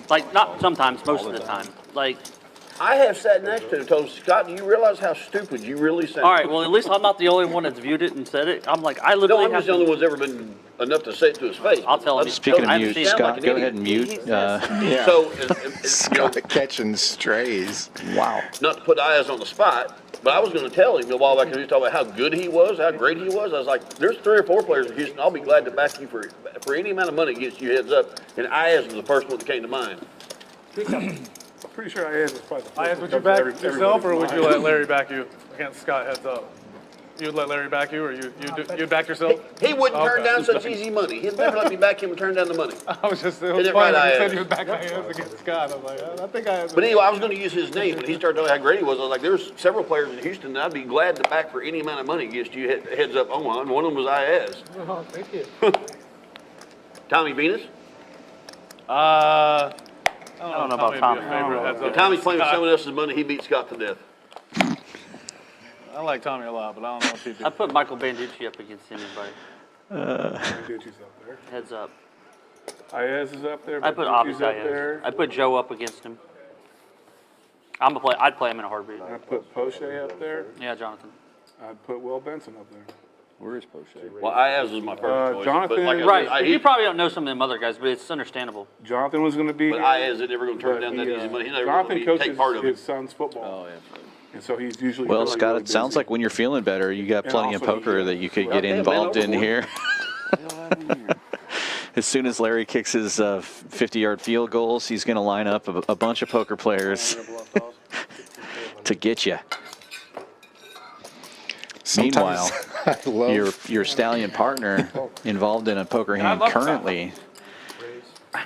Like not sometimes, most of the time. Like. I have sat next to him and told him, Scott, do you realize how stupid you really sound? All right, well, at least I'm not the only one that's viewed it and said it. I'm like, I No, literally I'm have just the only one that's ever been enough to say it to his face. I'll tell him. Speaking of I mute, understand. Scott, go ahead and mute. Yeah. So, Scott catching strays. Wow. not to put eyes on the spot, but I was going to tell him a while back, he was talking about how good he was, how great he was. I was like, there's 3 or 4 players in Houston. I'll be glad to back you for any amount of money against you heads up. And Ayaz was the first one that came to mind. Pretty sure Ayaz was probably the first Would you back yourself, or would you let Larry back you against Scott heads up? You'd let Larry back you, or you'd back yourself? He wouldn't turn Okay. down such easy money. He'd never let me back him and turn down the money. I was just, it Isn't was it funny right, when you Ayaz? said you would back my hands against Scott. I was like, I think I have. But anyway, I was going to use his name when he started telling how great he was. I was like, there's several players in Houston that I'd be glad to back for any amount of money against you heads up on one. One of them was Ayaz. Oh, thank you. Tommy Venus. I don't know about Tommy. If Tommy's playing with someone else's money, he beat Scott to death. I like Tommy a lot, but I don't know if he did. I put Michael Banducci up against anybody. Banducci's up there. Heads up. Ayaz is up there. I put Banducci's obviously up there. I put Joe up against him. I'd play him in a heartbeat. I put Poche up there. Yeah, Jonathan. I'd put Will Benson up there. Where is Poche? Well, Ayaz was my first choice. Jonathan- but like I Right. said, You probably don't know some of them other guys, but it's understandable. Jonathan was going to be But here. Ayaz is never going to turn but down that he, easy money. He's never Jonathan going to take part coaches of it. his son's football. Oh, yeah. And so he's usually Well, really, Scott, really it sounds busy. like when you're feeling better, you got And plenty of also poker he's- that you could Well, get damn, man, involved in overboard. here. As soon as Larry kicks his 50-yard field goals, he's going to line up a bunch of poker players to get you. Meanwhile, I love your stallion partner involved in a poker hand currently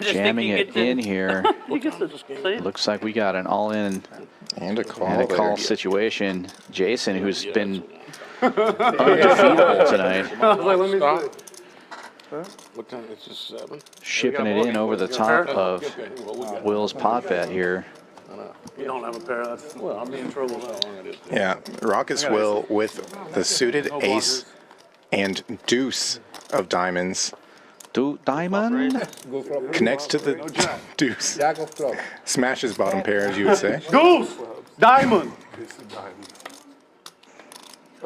jamming it in here. You get to just say it. Looks like we got an all-in and a call. and a there. call situation. Jason, who's been undefeatable tonight, I was like, let me see. What time? It's just 7. shipping it in over the top of Will's pot bet here. You don't have a pair. That's well, I'm in trouble now. Yeah, Rockets Will with the suited ace and deuce of diamonds Diamond? connects to the deuce. Jack of clubs. Smashes bottom pair, as you would say. Deuce, diamond.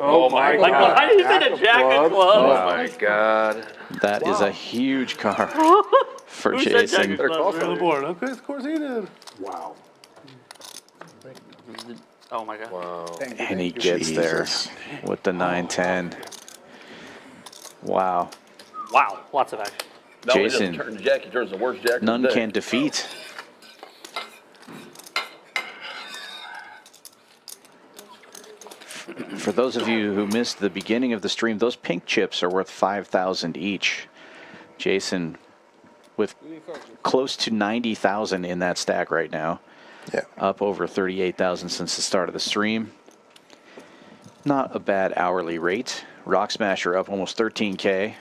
Oh my Like, God. why did you say the jack of clubs? Oh my God. That is a huge card for Who said jack Jason. of clubs? On the board. Okay, of course he did. Wow. Oh my God. Wow. And he gets there with the 9-10. Wow. Wow. Lots of action. No, he Jason, doesn't turn the jack, he turns the worst jack none of the day. can defeat. For those of you who missed the beginning of the stream, those pink chips are worth 5,000 each. Jason with close to 90,000 in that stack right now. Yeah. Up over 38,000 since the start of the stream. Not a bad hourly rate. Rock Smasher up almost 13K.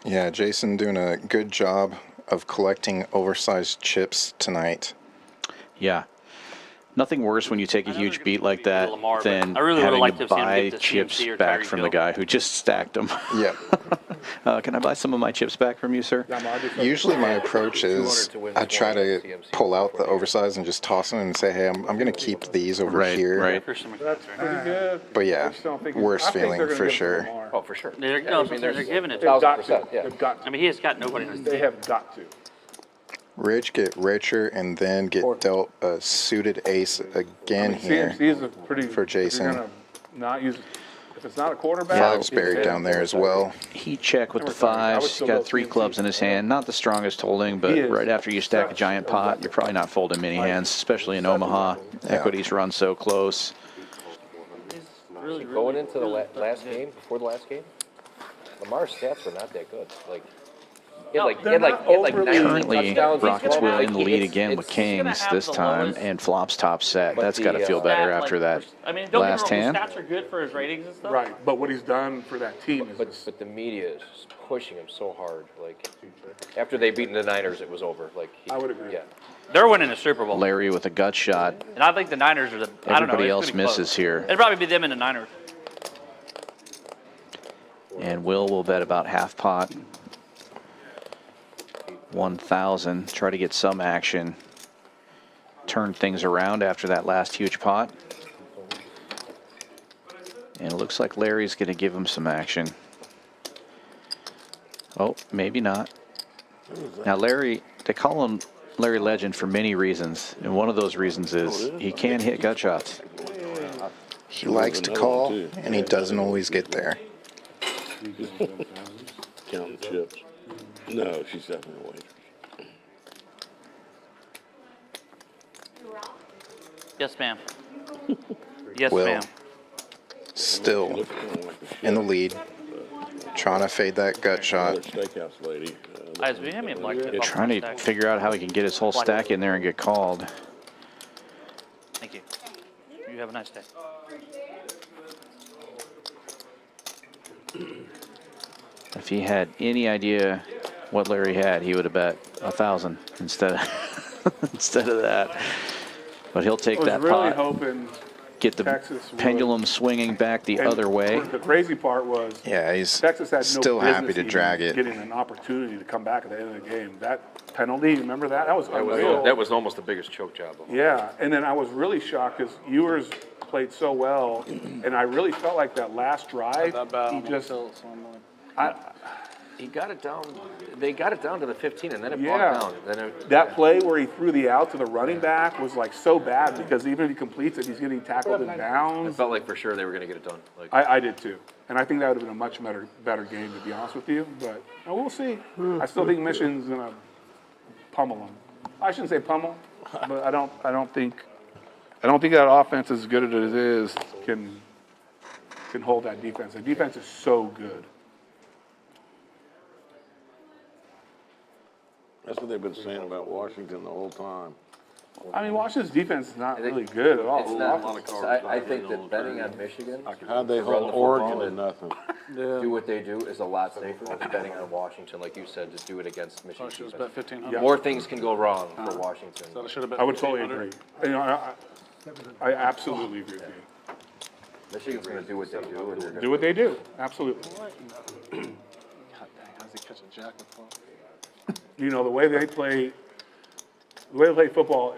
Yeah, Jason doing a good job of collecting oversized chips tonight. Yeah. Nothing worse when you take a huge beat like that Lamar, but than I really would've having liked to to have seen him buy get the chips CMC or back Tyreek from the Hill. guy who just stacked them. Yeah. Can I buy some of my chips back from you, sir? Usually my approach is I try to pull out the oversized and just toss them and say, hey, I'm going to keep these over Right, here. right. That's pretty good. But yeah, worst feeling for sure. Oh, for sure. They're, no, they're giving it to They've him. got to. 1,000%, yeah. They've got to. I mean, he has got nobody on his They team. have got to. Rich get richer and then get dealt a suited ace again here. CMC is a pretty. for Jason. If you're gonna not use, if it's not a quarterback. Five's buried down there as well. He checked with the Never mind. I would fives. He's still got go 3 CMC. clubs in his hand. Not the strongest holding, but He is right after you stack a such giant a pot, weapon. you're probably not folding many hands, especially in Omaha. Equities run so close. Really, Going into the last game, before the last game, Lamar's stats were not that good. Like, he had like, he had like, he had like 19 Currently, touchdowns. Rockets He's will gonna in the have- lead it's- again with it's- Kings have this the time, lowest- and Flop's top set. But That's got to the, feel better Stat, after like, that I mean, don't last get me wrong, hand. the stats are good for his ratings and stuff. Right, but what he's done for that team is. But the media is pushing him so hard. Like, after they beaten the Niners, it was over. Like, I would agree. Yeah. They're winning the Super Bowl. Larry with a gut shot. And I think the Niners are the, I don't know. Everybody it's else gonna be close. misses here. It'd probably be them and the Niners. And will bet about half pot. 1,000. Try to get some action. Turn things around after that last huge pot. And it looks like Larry's going to give him some action. Oh, maybe not. Now Larry, they call him Larry Legend for many reasons. And one of those reasons is he can hit gut shots. He likes to call and he doesn't always get there. Counting chips. No, she's definitely a waitress. Yes, ma'am. Yes, Will ma'am. still in the lead, trying to fade that gut shot. Steakhouse lady. I was being like Trying to figure out how he can get his whole stack in there and get called. Thank you. You have a nice day. If he had any idea what Larry had, he would have bet 1,000 instead of that. But he'll take I was that really pot, hoping get the Texas would. pendulum swinging back the And other way. The crazy part was. Yeah, he's Texas had no still happy business to even drag it. Getting an opportunity to come back at the end of the game. That penalty, remember that? That was unreal. That was almost the biggest choke job of all. Yeah, and then I was really shocked because Ewers played so well, and I really felt like that last drive, he just, He got it down. They got it down to the 15, and then it Yeah. brought down. Then it, that play where he threw the out to the running back was like so bad because even if he completes it, he's getting tackled in it bounds. felt like for sure they were going to get it done. Like, I did too, and I think that would have been a much better game to be honest with you. But we'll see. I still think Michigan's gonna pummel them. I shouldn't say pummel, but I don't think that offense, as good as it is, can hold that defense. The defense is so good. That's what they've been saying about Washington the whole time. I mean, Washington's defense is not really good at all. it's not. I think that betting on Michigan, How'd they run hold the Oregon football to nothing? do what they do is a lot safer than betting on Washington, like you said, to do it against Michigan. Oh, she was defense. bet 1,500. More things can go wrong for Washington. So I should have bet I would totally 1,500. agree. You know, I absolutely agree with you. Michigan's going to do what they do, and they're Do going what they do. Absolutely. God dang, how's he catch a jack with 12? You know, the way they play football,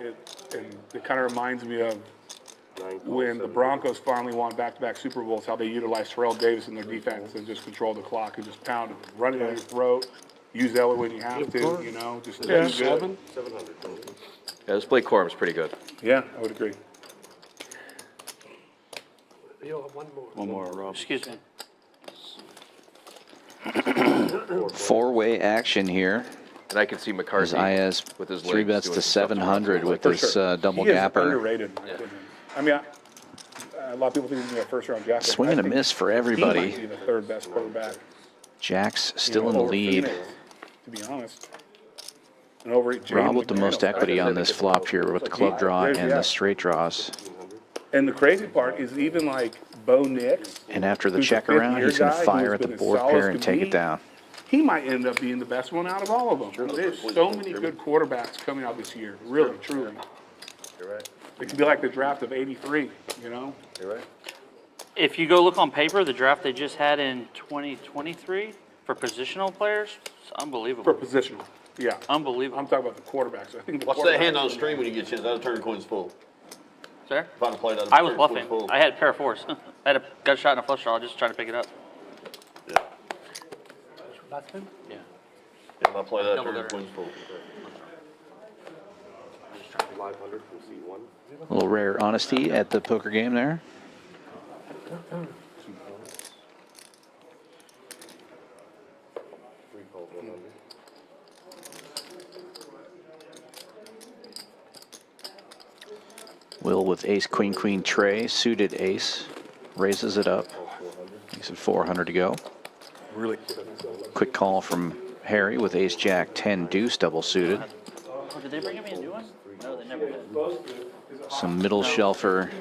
and it kind of reminds me of when the Broncos finally won back-to-back Super Bowls, how they utilized Terrell Davis in their defense and just control the clock and just pound it, run it down your throat, use Eller when you have to, you know, just do good. 700. Yeah, this Blake Corum's pretty good. Yeah, I would agree. One more, Rob. Excuse me. Four-way action here. And I can see As McCarthy Ayaz with his three legs bets doing to some stuff to 700 with For this sure. double He is gapper. underrated, in my opinion. I mean, a lot of people think he's a first-round draft pick. Swing and a miss for everybody. He might be the third best quarterback. Jack's still you in know, the over lead. Phoenix, to be honest. And over at Rob Jalen with the most McDaniels. equity on this flop here with the club draw There's and the the app. straight draws. And the crazy part is even like Bo Nix, And after the who's a check around, fifth-year he's going guy to fire who's at the been as board solid pair as and can take be, it down. he might end up being the best one out of all of them. There's so many good quarterbacks coming out this year, really, truly. You're right. It could be like the draft of '83, you know? You're right. If you go look on paper, the draft they just had in 2023 for positional players, it's unbelievable. For positional, yeah. Unbelievable. I'm talking about the quarterbacks. I think the Watch that hand quarterbacks- on the stream when you get a chance. That'll turn the coins full. Sir? If I play that, I was turn the coins bluffing. full. I had a pair of fours. I had a gut shot and a flush draw, just trying to pick it up. Yeah. Yeah. If I play that, Double turn the gutter. coins full. A little rare honesty at the poker game there. Will with ace, queen, queen, tray, suited ace, raises it up. Makes it 400 to go. Really? Quick call from Harry with ace, jack, 10, deuce, double suited. Oh, did they bring me a new one? No, they never did. Some middle shelfer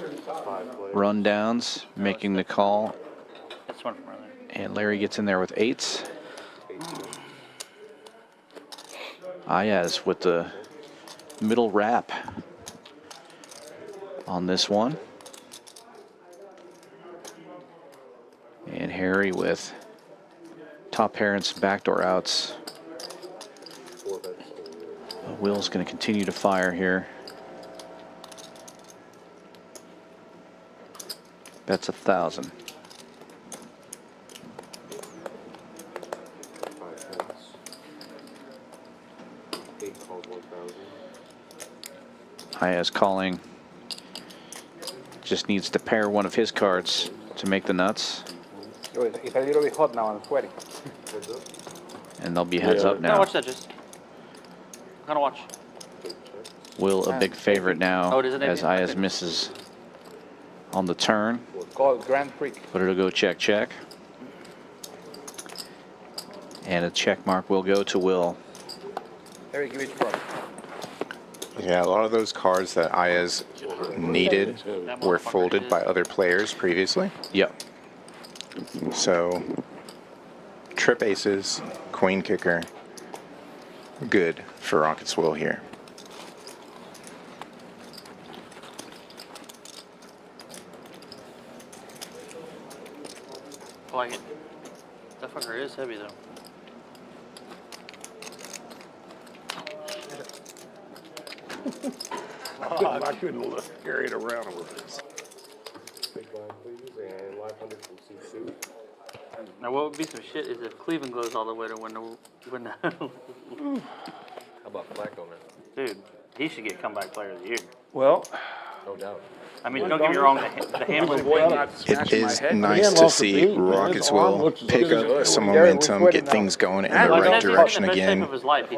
rundowns, making the call. That's one from earlier. And Larry gets in there with eights. Ayaz with the middle wrap on this one. And Harry with top pair and some backdoor outs. Will's going to continue to fire here. That's 1,000. Ayaz calling. Just needs to pair one of his cards to make the nuts. Oh, it's a little bit hot now, I'm sweating. And they'll be heads up Gotta now. watch that, just. Gotta watch. Will a big favorite now Oh, it is an as APM. Ayaz misses on the turn. Called Grand Prix. But it'll go check, check. And a check mark will go to Will. Harry, give it from. Yeah, a lot of those cards that Ayaz needed were folded by other players previously. Yep. So, trip aces, queen kicker, good for Rockets Will here. I like it. That fucker is heavy though. I couldn't carry it around a little bit. Now what would be some shit is if Cleveland goes all the way to win the How about Flacco, man? dude, he should get comeback player of the year. Well, No doubt. I mean, don't get me wrong, the Hamlin It is nice to see Rockets Will pick up some momentum, get things going in the right direction again.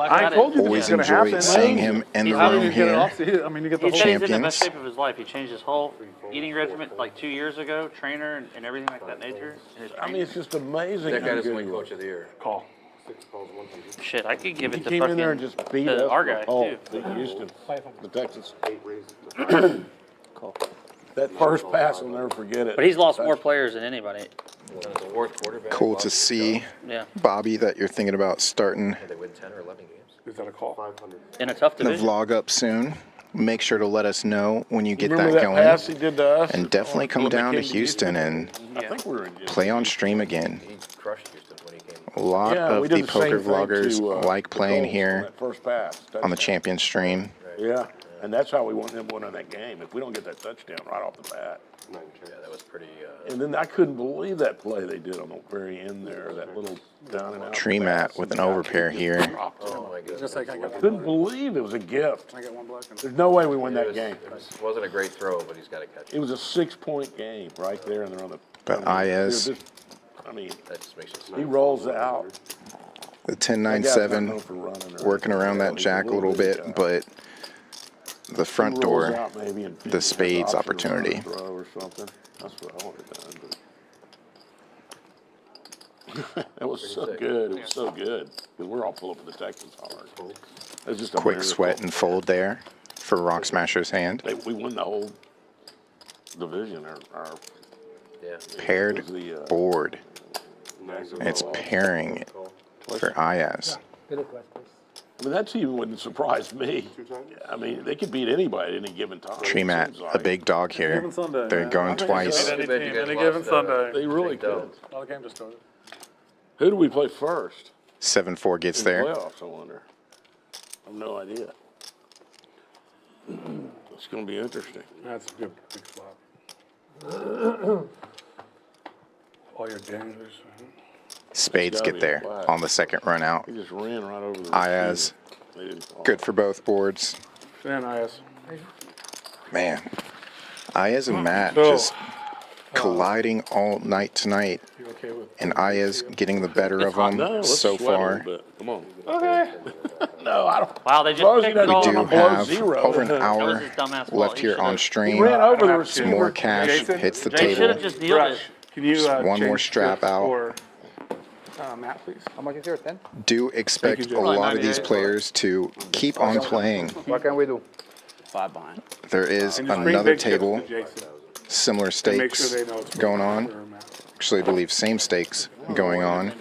I told you this was Always going to enjoy happen. seeing him in the room here. I mean, you get the He whole said he's in the best Champions. shape of his life. He changed his whole eating regimen like 2 years ago, trainer and everything like that nature. And his I mean, it's just amazing. That guy how doesn't good win he Coach of the Year. Call. shit, I could give He it to came in there and fucking just beat to us. our guy too. The Houston, the Texas. That first pass, I'll never forget it. But he's lost more players than anybody. Fourth quarterback. Cool to see, Yeah, Bobby, that you're thinking about starting They win 10 or 11 games. Is that a call? in a tough the division. vlog up soon. Make sure to let us know when you get Remember that that pass he going. did to us? And definitely come When they down to came Houston and I think we were in Houston. play on stream again. He crushed Houston when he came. A lot Yeah, we of the did the same poker thing vloggers to, like playing Colts on here that first pass. on the champion stream. Yeah. And that's how we won that game. If we don't get that touchdown right off the bat. Yeah, that was pretty, And then I couldn't believe that play they did on the very end there, that little down and out. Tree mat with an overpair here. oh my goodness. Just like I got Couldn't believe it was a gift. I got one black one. There's no way we win that game. It wasn't a great throw, but he's got to catch it. It was a 6-point game right there, and they're on the. But I mean, That just makes it he rolls out. The 10-9-7 working around that jack a little bit, but the front door, the spades opportunity. Or something. That's what I would have done. But it was so good. It was so good. Because we're all pull up in the Texans hard. It was just a Quick miracle. sweat and fold there for Rock Smasher's hand. We won the whole division. Our Paired board. It's pairing for Ayaz. I mean, that's even wouldn't surprise me. I mean, they could beat anybody at any given time. Tree mat, a big dog here. Given Sunday, They're man. going twice. Any team, any given Sunday. They really could. Well, the game just started. Who do we play first? 7-4 gets In the there. playoffs, I wonder. I have no idea. It's going to be interesting. That's a good big flop. All your janitors. Spades Gotta get be there flat. on the second run out. He just ran right over the Ayaz, receiver. They didn't call. good for both boards. Fan IS. Man, Ayaz and Matt So, just colliding all night tonight, You okay with? and Ayaz getting the better of them No, let's so sweat a far. little bit. Come on. Okay. No, I don't. Wow, they just Rosie picked doesn't it all We up. do below have zero. over an That was hour his dumbass fault. left He here should've- on He stream. ran over the Some receiver. more cash Jason? hits the Jay should have table. just dealed Rush, it. can you, One more change strap chips out. For, Matt, please. How much is yours, 10? Do expect Jay. a lot of these players to keep on playing. What can we do? 5 behind. There is And just bring another big chips table, to Jason. similar And make sure stakes they know it's going for on. Matt. Actually, I believe same stakes going on,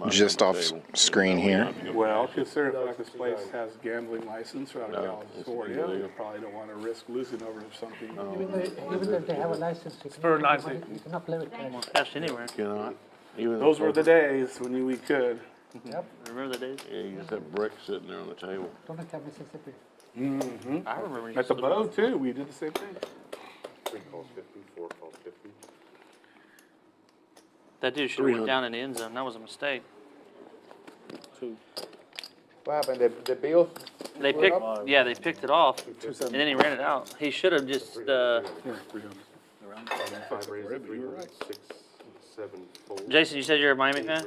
just off screen here. Well, considering like this place has gambling license right out of California, you probably don't want to risk losing over something. Even if they have a license, you For cannot, 9 you cannot play with cash. Cash anywhere. Cannot. Even Those were the days when we could. Yep, Remember the days? Yeah, you just have bricks sitting there on the table. don't like that Mississippi. I remember. you At the used to- bow too, we did the same thing. That dude should have went down in the end zone. That was a mistake. What happened? The Bills? They Split picked, up? yeah, they picked it off, and then he ran it out. He should have just, Jason, you said you're a Miami fan?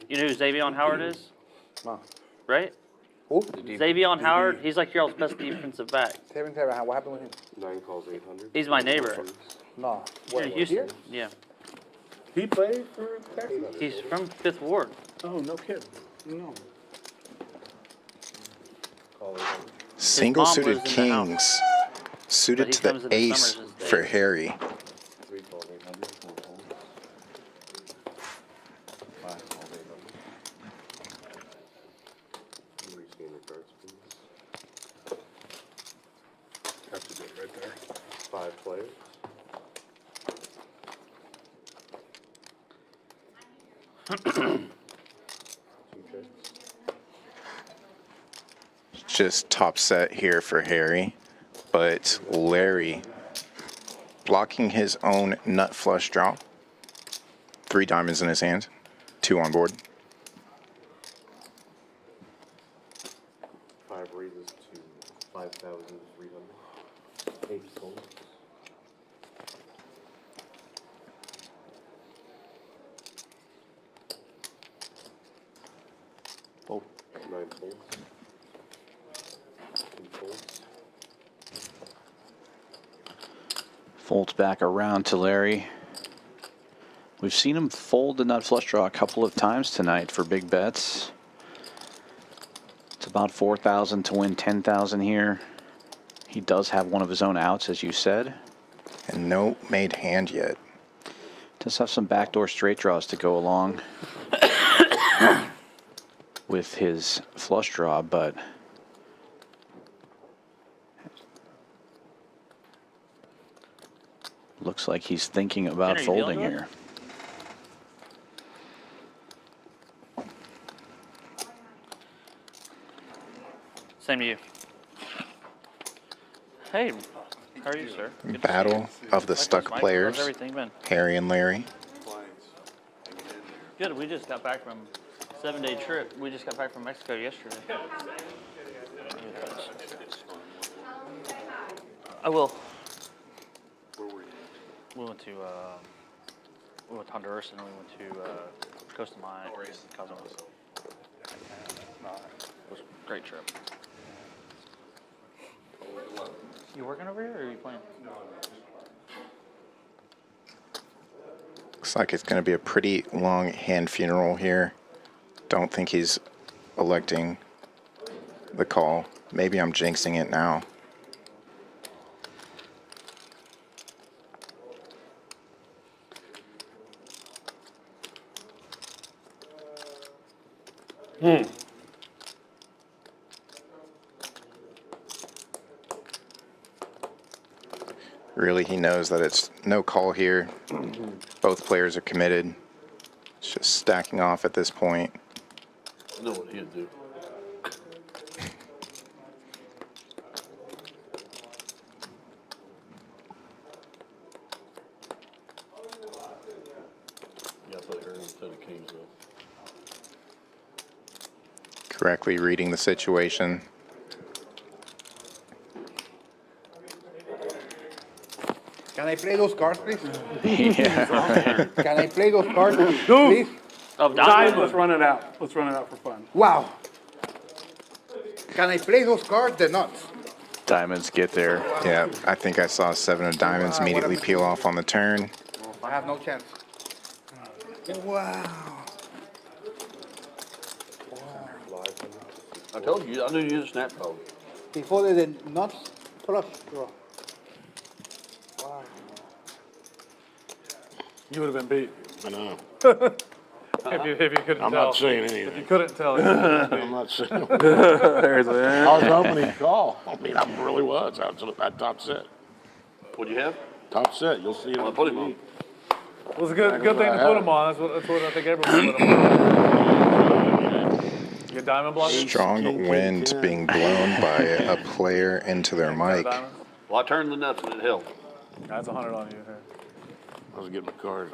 You know who Xavier Howard is? No. Right? Who? Xavier Howard, he's like your best defensive back. 7-7. What happened with him? He's my neighbor. No. Here in Houston. Yeah. He played for Texas? He's from Fifth Ward. Oh, no kidding. No. Single mom suited lives in the house. kings, But suited he to the comes in the ace summers as for days. Harry. That's a bit right there. 5 players. Just top set here for Harry, but Larry blocking his own nut flush draw. 3 diamonds in his hand, 2 on board. 5 raises to 5,300. 8 souls. Oh. 9 souls. 2 souls. Folds back around to Larry. We've seen him fold the nut flush draw a couple of times tonight for big bets. It's about 4,000 to win 10,000 here. He does have one of his own outs, as you said. And no made hand yet. Does have some backdoor straight draws to go along with his flush draw, but looks like he's thinking about Henry, you folding feeling good? here. Same to you. Hey, how are you, sir? Good to see Battle of the you. stuck Mike, how's players, everything been? Harry and Larry. Good. We just got back from a 7-day trip. We just got back from Mexico yesterday. I will. We went to Honduras and then we went to Costa Maya. Cozumel. It was a great trip. You working over here or are you playing? Looks like it's going to be a pretty long hand funeral here. Don't think he's electing the call. Maybe I'm jinxing it now. Really, he knows that it's no call here. Both players are committed. It's just stacking off at this point. I know what he'd do. Yeah, I thought he heard him say the Kings, though. Correctly reading the situation. Can I play those cards, please? Yeah. Can I play those cards, please? Of Time, let's run it out. Let's run it out for fun. Wow. Can I play those cards? They're nuts. Diamonds get there. Yeah, I think I saw 7 of diamonds immediately peel off on the turn. I have no chance. Wow. I told you, I knew you was a snap call. Before they did nuts flush draw. Wow. You would have been beat. I know. If you couldn't I'm tell. not saying If you anything. couldn't tell. I'm not saying. There's I was hoping he'd call. I mean, I really was. I was at top set. What'd you have? Top set. You'll see it Well, on put him TV. on. It was a good thing to put him on. That's what I think everyone put him on. Your diamond block? Strong wind being blown by a player into their mic. Well, I turned the nuts and it held. That's 100 on you. I was getting my card.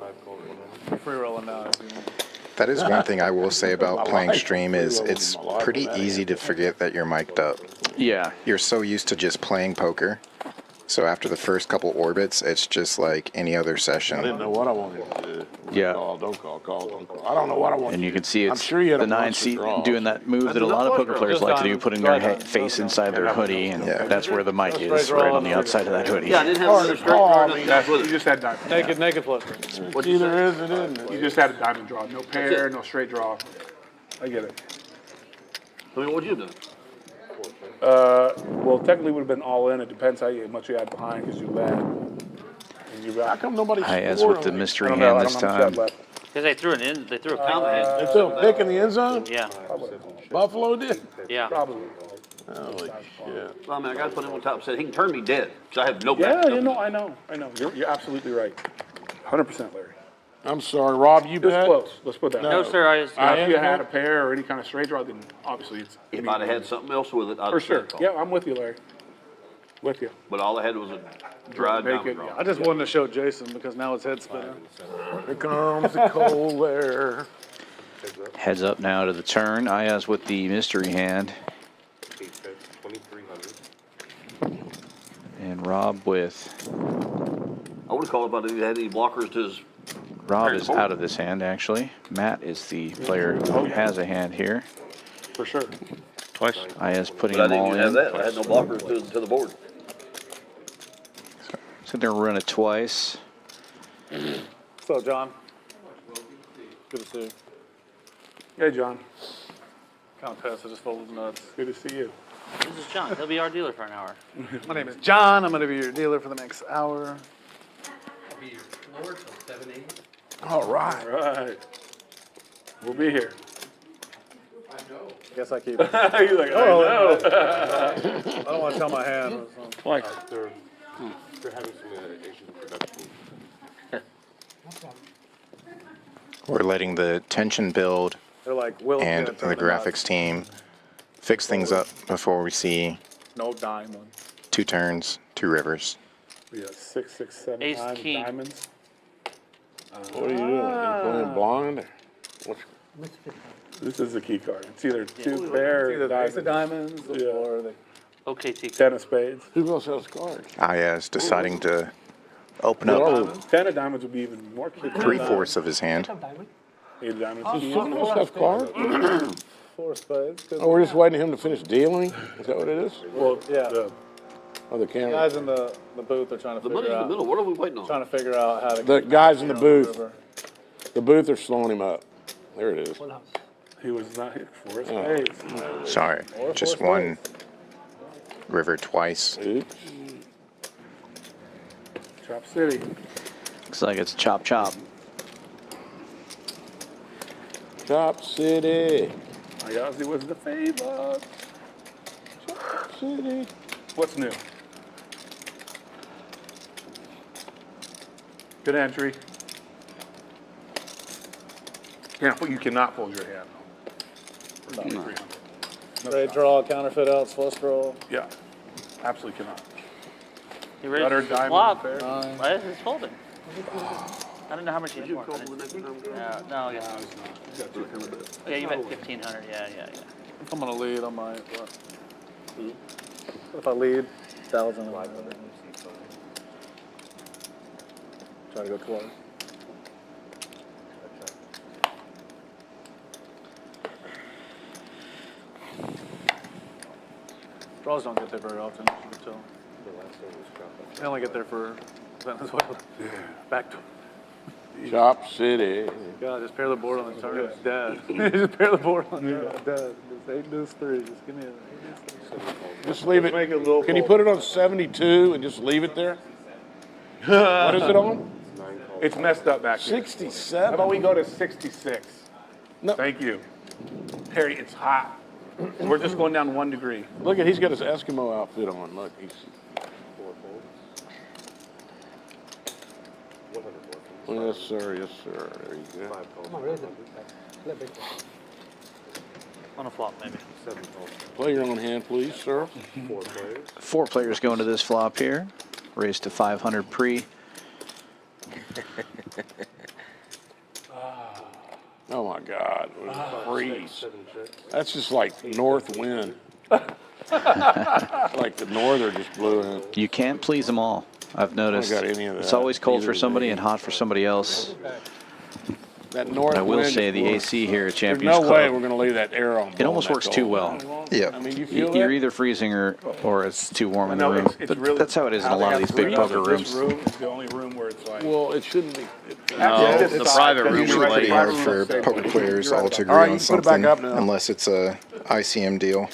You're free rolling now. If you want. That is one thing I will say about playing stream is it's pretty easy to forget that you're mic'd up. Yeah. You're so used to just playing poker. So after the first couple orbits, it's just like any other I didn't session. know what I wanted to do. Yeah. Call, don't call, don't call. I don't know what I want And to you do. can see I'm it's sure you had the a 9 bunch of seat draws. doing that move that a lot of poker players like to do, putting their face inside their hoodie, and that's where the mic is, right on the outside of that hoodie. Yeah, I didn't have another straight draw. Nothing else with You it. just had diamond. Naked flip. What'd you say? Either is it isn't. You just had a diamond draw. No pair, no straight draw. I get it. I mean, what'd you do? Well, technically would have been all in. It depends how much you had behind because you led. And you How come nobody High as scored with the on me? mystery I don't know. hand I this don't know how much you time. had left. Because they threw a comment in. They threw a pick in the end zone? Yeah. Buffalo did? Yeah. Probably. Holy shit. Well, I mean, I gotta put him on top and say, he can turn me dead, because I have no Yeah, back. you know, I know. You're absolutely right. 100%, Larry. I'm sorry, Rob, you It was bet? close. Let's put that. No, sir. I just. Now, if you had a pair or any kind of straight draw, then obviously it's. If I'd have had something else with it, I'd For have sure. called. Yeah, I'm with you, Larry. With you. But all I had was a dried Make diamond it- draw. I just wanted to show Jason because now his head's spinning. Here comes the cold air. Heads up now to the turn. Ayaz with the mystery hand. And Rob with. I would've called if I had any blockers to his. Rob is out of this hand, actually. Matt is the player who has a hand here. For sure. Twice. Ayaz putting But I them all didn't have in. that. I had no blockers to the board. So they're run it twice. So, John. Good to see you. Hey, John. Kind of pissed. I just folded nuts. Good to see you. This is John. He'll be our dealer for an hour. My name is John. I'm going to be your dealer for the next hour. I'll be your floor till 7 a.m. All right. All right. We'll be here. Guess I keep it. You're like, oh, no. I don't want to tell my hand. Twice. They're having some issues with production. We're letting the tension build They're like, Will and can't the turn graphics team fix things up before we see No dime one. 2 turns 2 rivers. We got 6, 6, 7, Ace, 9 king. diamonds. What are you doing? You playing blind? What's, This is the key card. It's either 2 pair diamonds, or the Okay, T. 10 of spades. who else has cards? Ayaz deciding to open up Oh, 10 of diamonds would be even more key. 3/4 of his hand. 8 of diamonds. does someone else have cards? 4 spades. 'Cause Oh, we're just waiting for him to finish dealing? Is that what it is? well, yeah. Oh, the camera. Guys in the booth are trying to The money's figure in the out, middle, what are we waiting on? trying to figure out how to. The get guys in the down booth. river. The booth are slowing him up. There it is. He was not hit 4 spades. Sorry, just 1 river twice. Oops. Chop City. Looks like it's chop chop. Chop City. Ayazi was the favor. Chop City. What's new? Good entry. You cannot fold your hand. For 300. Straight draw, counterfeit outs, flush draw. Yeah, absolutely cannot. He raised Gutter, his diamond, flop. fair. Why is this folding? I don't know how much you had more. Yeah, no, yeah. Oh, yeah, you bet 1,500. Yeah. If I'm gonna lead, I might. But if I lead, 1,000. Try to go twice. Draws don't get there very often, as you can tell. They only get there for Venezuela. Yeah. Back to. Chop City. God, just pair the board on the target. It's dead. Just pair the board on the target. Dead. Just 8 deuce 3. Just give me an 8 deuce 3. Just leave it. Make it a little Can you put it on 72 and just leave it there? What is it on? It's messed up back here. 67. How about we go to 66? No. Thank you. Harry, it's hot. We're just going down 1 degree. Look at, he's got his Eskimo outfit on. Look, he's. Yes, sir. Yes, sir. There you go. On a flop, maybe. Play your own hand, please, sir. 4 players going to this flop here. Raised to 500 pre. Oh my God, it was a freeze. That's just like north wind. Like the norther just blew in. You can't please them all. I've noticed. got any of It's that. always cold Neither for do somebody they. and hot for somebody else. That north I will wind say just the blew. AC here at There's Champions no way Club, we're going to leave that air on. it almost works too well. Yeah. I mean, you feel You're that? either freezing or it's too warm in the No, room. it's But really. that's how it is in a lot of these big poker This rooms. room is the only room where it's like. Well, it shouldn't be. No, the private room Usually was pretty like, hard for poker players all to agree All right, on you can put it back something up now. unless it's a ICM deal.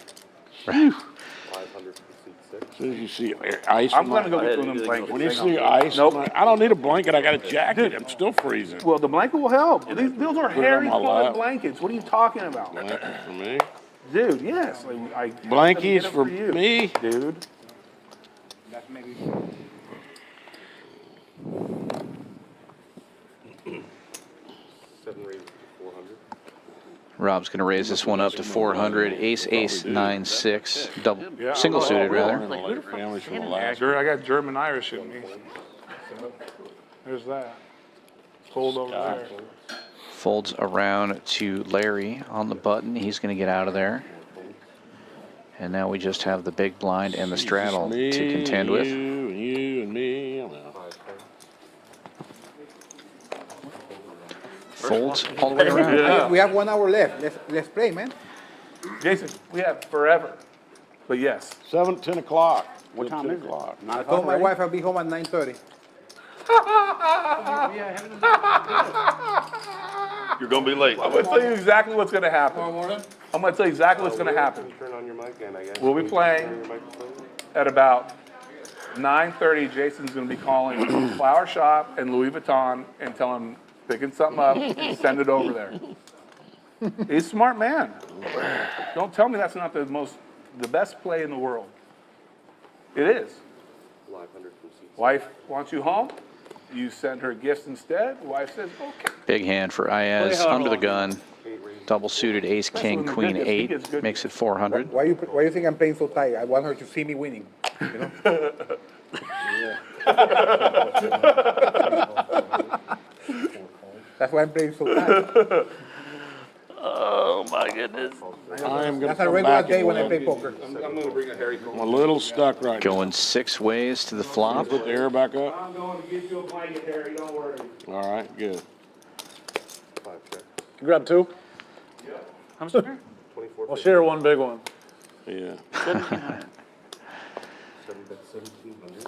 As soon as you see ice, I'm in going to my- go get one of them blankets. when you Hang see on. ice, Nope. I don't need a blanket. I got a jacket. I'm still freezing. Well, the blanket will help. Those are it Harry on my Cullen lap. blankets. What are you talking about? Blanket for me. Dude, yes. Like, I Blankies get it for you. me. Dude. That's maybe. Rob's going to raise this one up to 400. Ace, ace, 9, 6. Double, single suited rather. Families from Yeah, Alaska. I got German Irish in me. So, there's that. Cold over there. Folds around to Larry on the button. He's going to get out of there. And now we just have the big blind and the straddle Me, to contend with. You and me. I'm out. Folds all the way around. Yeah. We have 1 hour left. Let's play, man. Jason, we have forever. But yes. 10 o'clock. What time 10 is it? o'clock. I told my wife I'll be home at 9:30. You're gonna be late. I'm going to tell you exactly what's going to happen. I'm going to tell you exactly what's going to happen. Turn on your mic then, I guess. We'll be playing at about 9:30. Jason's going to be calling Flower Shop and Louis Vuitton and tell him, picking something up and send it over there. He's a smart man. Don't tell me that's not the best play in the world. It is. Wife wants you home. You send her gifts instead. Wife says, okay. Big hand for Ayaz under the gun. Double suited ace, king, queen, 8. Makes it 400. Why you think I'm playing so tight? I want her to see me winning. You know? That's why I'm playing so tight. Oh my goodness. I am gonna That's a come regular back day and when I win. play poker. I'm gonna bring a Harry Cullen. I'm a little stuck right now. Going 6 ways to the flop. Put the air back up. I'm going to get you a blanket, Harry, don't worry. All right, good. You grab 2? How much there? I'll share one big one. Yeah. 1,700.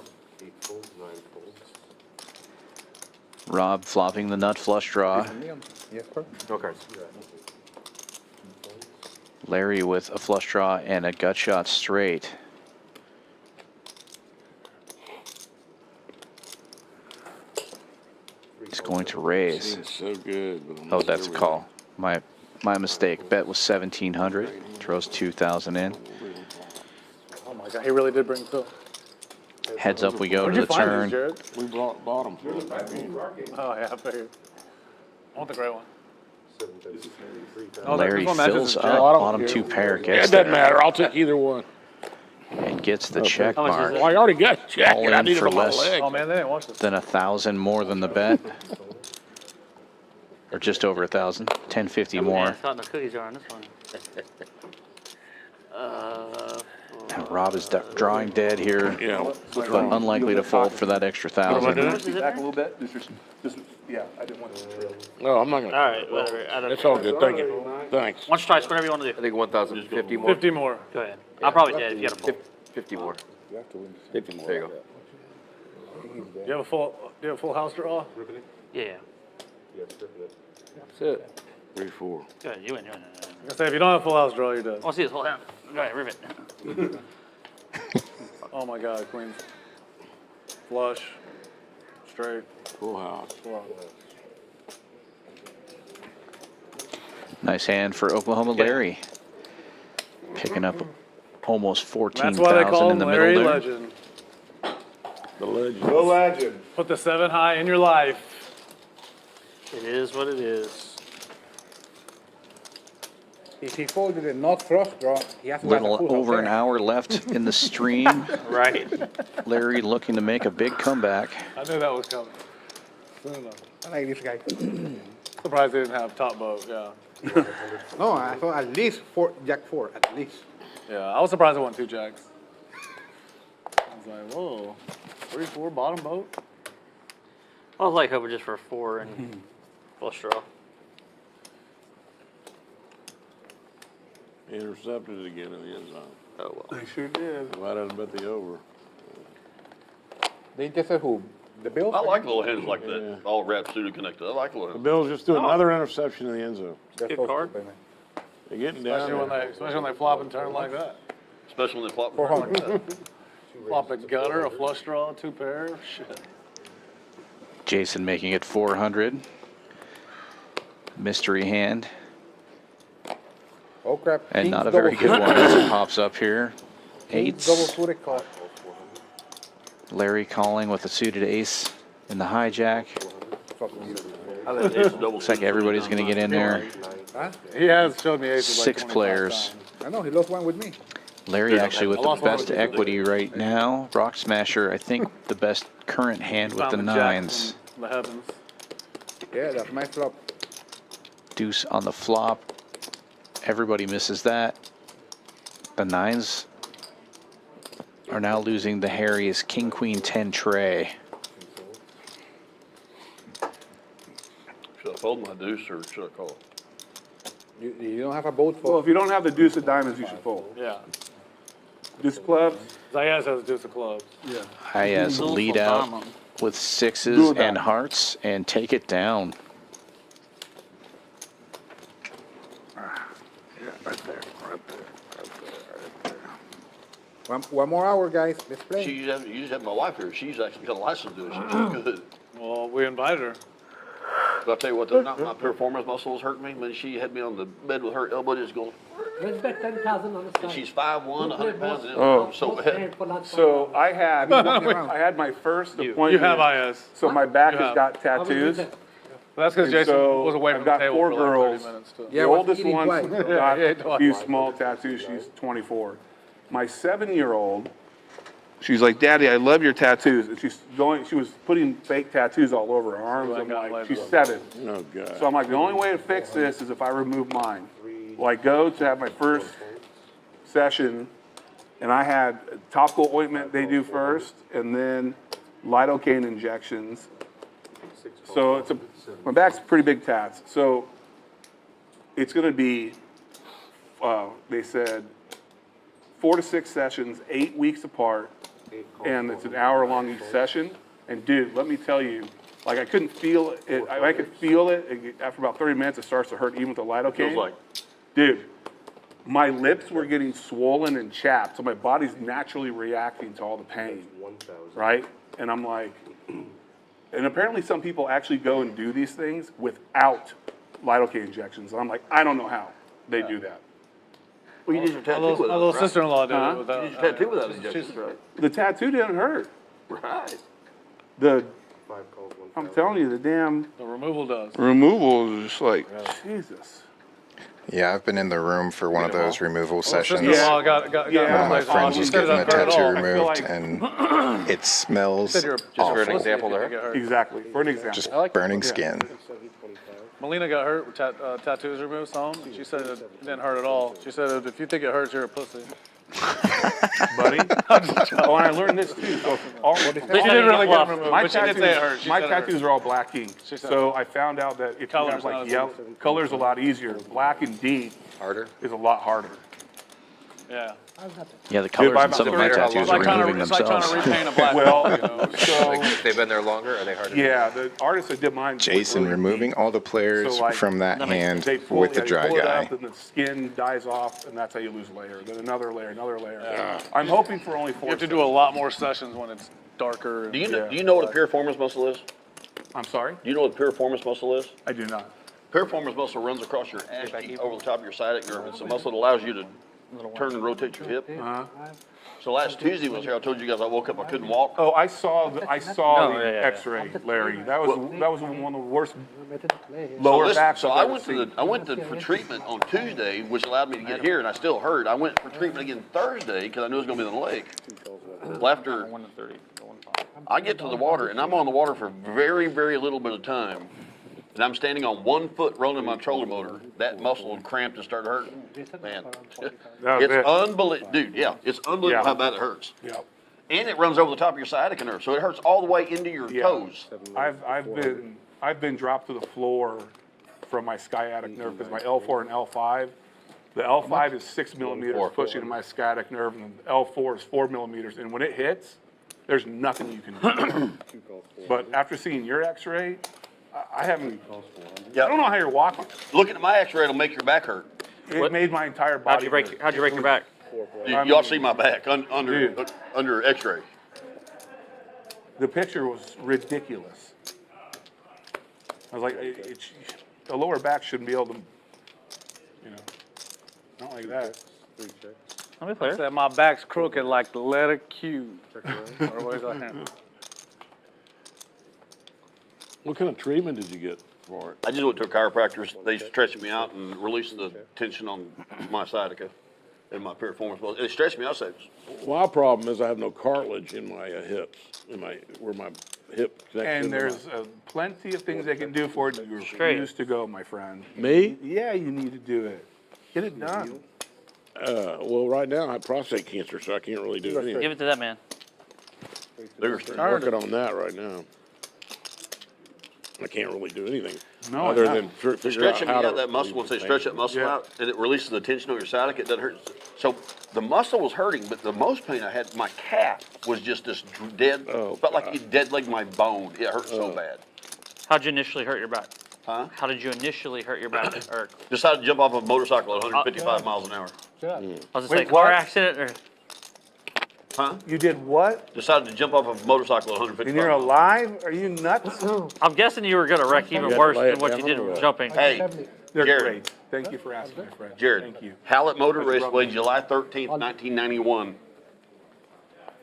Rob flopping the nut flush draw. Yes, sir. No cards. Larry with a flush draw and a gut shot straight. He's going to raise. It's so good. But I'm Oh, not that's a sure call. My mistake. Bet was 1,700. Throws 2,000 in. Oh my God, he really did bring 2. Heads up we go Where'd to you the find turn. these, Jared? We bought them. Oh yeah, I figured. I want the gray one. Larry this one matches fills his up jacket. bottom 2 pair. It Gets doesn't there matter. I'll take either one. and gets the check How much is mark. it? Well, I already got a jacket. All I in need for it on my less. leg. Oh man, they didn't watch this. Then 1,000 more than the bet. Or just over 1,000. 1050 Man, more. I thought the cookies are on this one. And Rob is drawing dead here, Yeah. but unlikely to fold for that extra How 1,000. much is it Back a there? little bit, yeah, I didn't want to. No, I'm not gonna. All right, whatever. I don't It's all good. Thank you. Thanks. Once, twice, whatever you want to I do. think 1,050 more. 50 more. Go ahead. I'll probably dead if you got a fold. 50 more. 50 more. There you go. Do you have a full house draw? Yeah. That's it. 3-4. Go ahead. You win. I say if you don't have a full house draw, you're dead. I want to see this whole hand. Go ahead, rip it. Oh my God, queens. Flush. Straight. Full house. Full house. Nice hand for Oklahoma Larry. Picking up almost That's why they 14,000 call in him the Larry middle there. Legend. The legend. The legend. Put the 7 high in your life. It is what it is. If he folded a not flush draw, he has to have a Little full house over an there. hour left in the stream. Right. Larry looking to make a big comeback. I knew that was coming. Soon enough. I like this guy. Surprised they didn't have top boat, yeah. No, I thought at least Jack 4, at least. Yeah, I was surprised it won 2 jacks. I was like, whoa, 3-4 bottom boat? I was like hoping just for a 4 and flush draw. Intercepted it again in the end zone. Oh well. They sure did. Why doesn't bet the over? They just said who? The Bills? I like little hands like that, all wrapped suited connected. I like little The hands. Bills just threw another interception in the end zone. That's Good so card. stupid, man. They're getting down Especially when they flop and turn like that. Especially when they flop. 400. Flop a gutter, a flush draw, 2 pair, shit. Jason making it 400. Mystery hand. Oh crap. And King's not a very good double-footed. one as it pops up here. King's 8s. double-footed call. Larry calling with a suited ace in the hijack. Looks like everybody's going to get in there. Huh? He has showed me aces like 6 25 players. times. I know, he lost one with me. Larry actually with I the lost one best with you. equity right now. Rock Smasher, I think the best current hand with the Found jack 9s. from the heavens. Yeah, that's my flop. Deuce on the flop. Everybody misses that. The 9s are now losing the Harry's King Queen 10 tray. Should I fold my deuce or should I call? You don't have a boat Well, for. if you don't have the deuce of diamonds, you should fold. Yeah. Deuce of clubs? Zayas has a deuce of clubs. Yeah. Hayes lead out with 6s Do that. and hearts and take it down. One more hour, guys. Let's play. You just have my wife here. She's actually got a license to do it. She's good. Well, we invited her. But I'll tell you what, my performance muscles hurt me when she had me on the bed with her elbow just going. Let's bet 10,000 on the And side. she's 5'1", 100 pounds, and Oh. I'm so bad. So I had my first appointment. You have IS. So my back You has have. got tattoos. That's because And Jason so was away from I've the got table 4 for girls. like 30 minutes too. The Yeah, was oldest eating one twice. got Yeah, a few small tattoos. She's 24. My 7-year-old, She's like, Daddy, I love your tattoos. And she was putting fake tattoos all over her arms. I'm like, she's 7. Oh, God. So I'm like, the only way to fix this is if I remove mine. Well, I go to have my first session, and I had topical ointment they do first, and then lidocaine injections. So my back's pretty big tats. So it's going to be, they said, 4 to 6 sessions, 8 weeks apart, and it's an hour long each session. And dude, let me tell you, like I couldn't feel it. I could feel it. After about 30 minutes, it starts to hurt even with the lidocaine. Feels like. Dude, my lips were getting swollen and chapped, so my body's naturally reacting to all the pain, right? And I'm like, and apparently some people actually go and do these things without lidocaine injections. And I'm like, I don't know how they do that. Well, you did your tattoo My without little it, right? sister-in-law did Huh? it without. You did your tattoo without injections, right? The tattoo didn't hurt. Right. I'm telling you, the damn The removal does. removal is just like, Jesus. Yeah, I've been in the room for one of those removal sessions. Sister-in-law got One of my replaced. friends She was said it getting a doesn't hurt at tattoo all. removed, like- and it smells Said you're Just for an awful. example there. Exactly. For an example. Just burning skin. Melina got hurt with tattoos removed some. She said it didn't hurt at all. She said if you think it hurts, you're a pussy. Buddy. Oh, and I learned this too. So She didn't really get them removed, my but she did say it hurt. She my said it hurt. tattoos are all black ink. She said So I found out that if you Color's have like not as yellow, color's a lot easier. Black and deep Harder? is a lot harder. Yeah. Yeah, the colors by in some of about my 30 tattoos It's are like trying removing to, it's like trying to themselves. repaint a black Well, wall, you know. so Like, if they've been there longer, are they harder? yeah, the artist that did mine. Jason really removing deep. all the players So, like, from that hand They pull, with the yeah, dry you pull guy. it up, and the skin dies off, and that's how you lose a layer. Then another layer, another layer. I'm hoping for only 4. You have to do a lot more sessions when it's darker. Do you know what a piriformis muscle is? I'm sorry? Do you know what a piriformis muscle is? I do not. Piriformis muscle runs across your ass cheek over the top of your sciatic nerve. It's a muscle that allows you to turn and rotate your hip. So last Tuesday was here. I told you guys I woke up, I couldn't walk. Oh, I saw the No, yeah, yeah. X-ray, Larry. That was one of the worst So, lower listen, backs so I've I ever went seen. I went for treatment on Tuesday, which allowed me to get here, and I still hurt. I went for treatment again Thursday because I knew it was going to be in the lake. Well, after 1 to 30. I get to the water, and I'm on the water for very, very little bit of time, and I'm standing on 1 foot rolling my trolling motor. That muscle cramped and started hurting. Man, That was it's it. unbelievable, dude. Yeah, it's unbelievable Yeah. how bad it hurts. Yeah. And it runs over the top of your sciatica nerve, so it hurts all the way into your Yeah. toes. I've been dropped to the floor from my sciatic nerve because my L4 and L5. The L5 is 6 millimeters pushing to my sciatic nerve, and the L4 is 4 millimeters. And when it hits, there's nothing you can do. But after seeing your X-ray, I haven't. Yeah. I don't know how you're walking. Looking at my X-ray, it'll make your back hurt. It made my entire body. How'd you break your back? Y'all see my back under X-ray. The picture was ridiculous. I was like, the lower back shouldn't be able to, not like that. Let me play it. Said my back's crooked like the letter Q. Or what is that? What kind of treatment did you get for it? I just went to a chiropractor. They stretched me out and released the tension on my sciatica and my piriformis muscle. It stretched me out. So My problem is I have no cartilage in my hips, where my hip connects. And into there's plenty of things they can do for it. You Straight. refuse to go, my friend. Me? Yeah, you need to do it. Get it done. Well, right now I have prostate cancer, so I can't really do anything. Give it to that man. they're I'm working on that right now. I can't really do anything No, other it's than not. figure out stretching how to out that muscle. Once they stretch that muscle Yeah. out and it releases the tension on your sciatica, it doesn't hurt. So the muscle was hurting, but the most pain I had, my calf was just this dead. Oh, felt like God. you dead legged my bone. It hurt so bad. How'd you initially hurt your back? Huh? How did you initially hurt your back? Or Decided to jump off a motorcycle at 155 miles an hour. was it Wait, a car what? accident or? Huh? You did what? Decided to jump off a motorcycle at 155 And you're miles. alive? Are you nuts? I'm guessing you were gonna wreck even gotta worse lay than it what down you did on the road. jumping. Hey, They're Jared. great. Thank you for asking, my friend. Jared. Thank you. Hallett Motor Raceway, July 13th, 1991.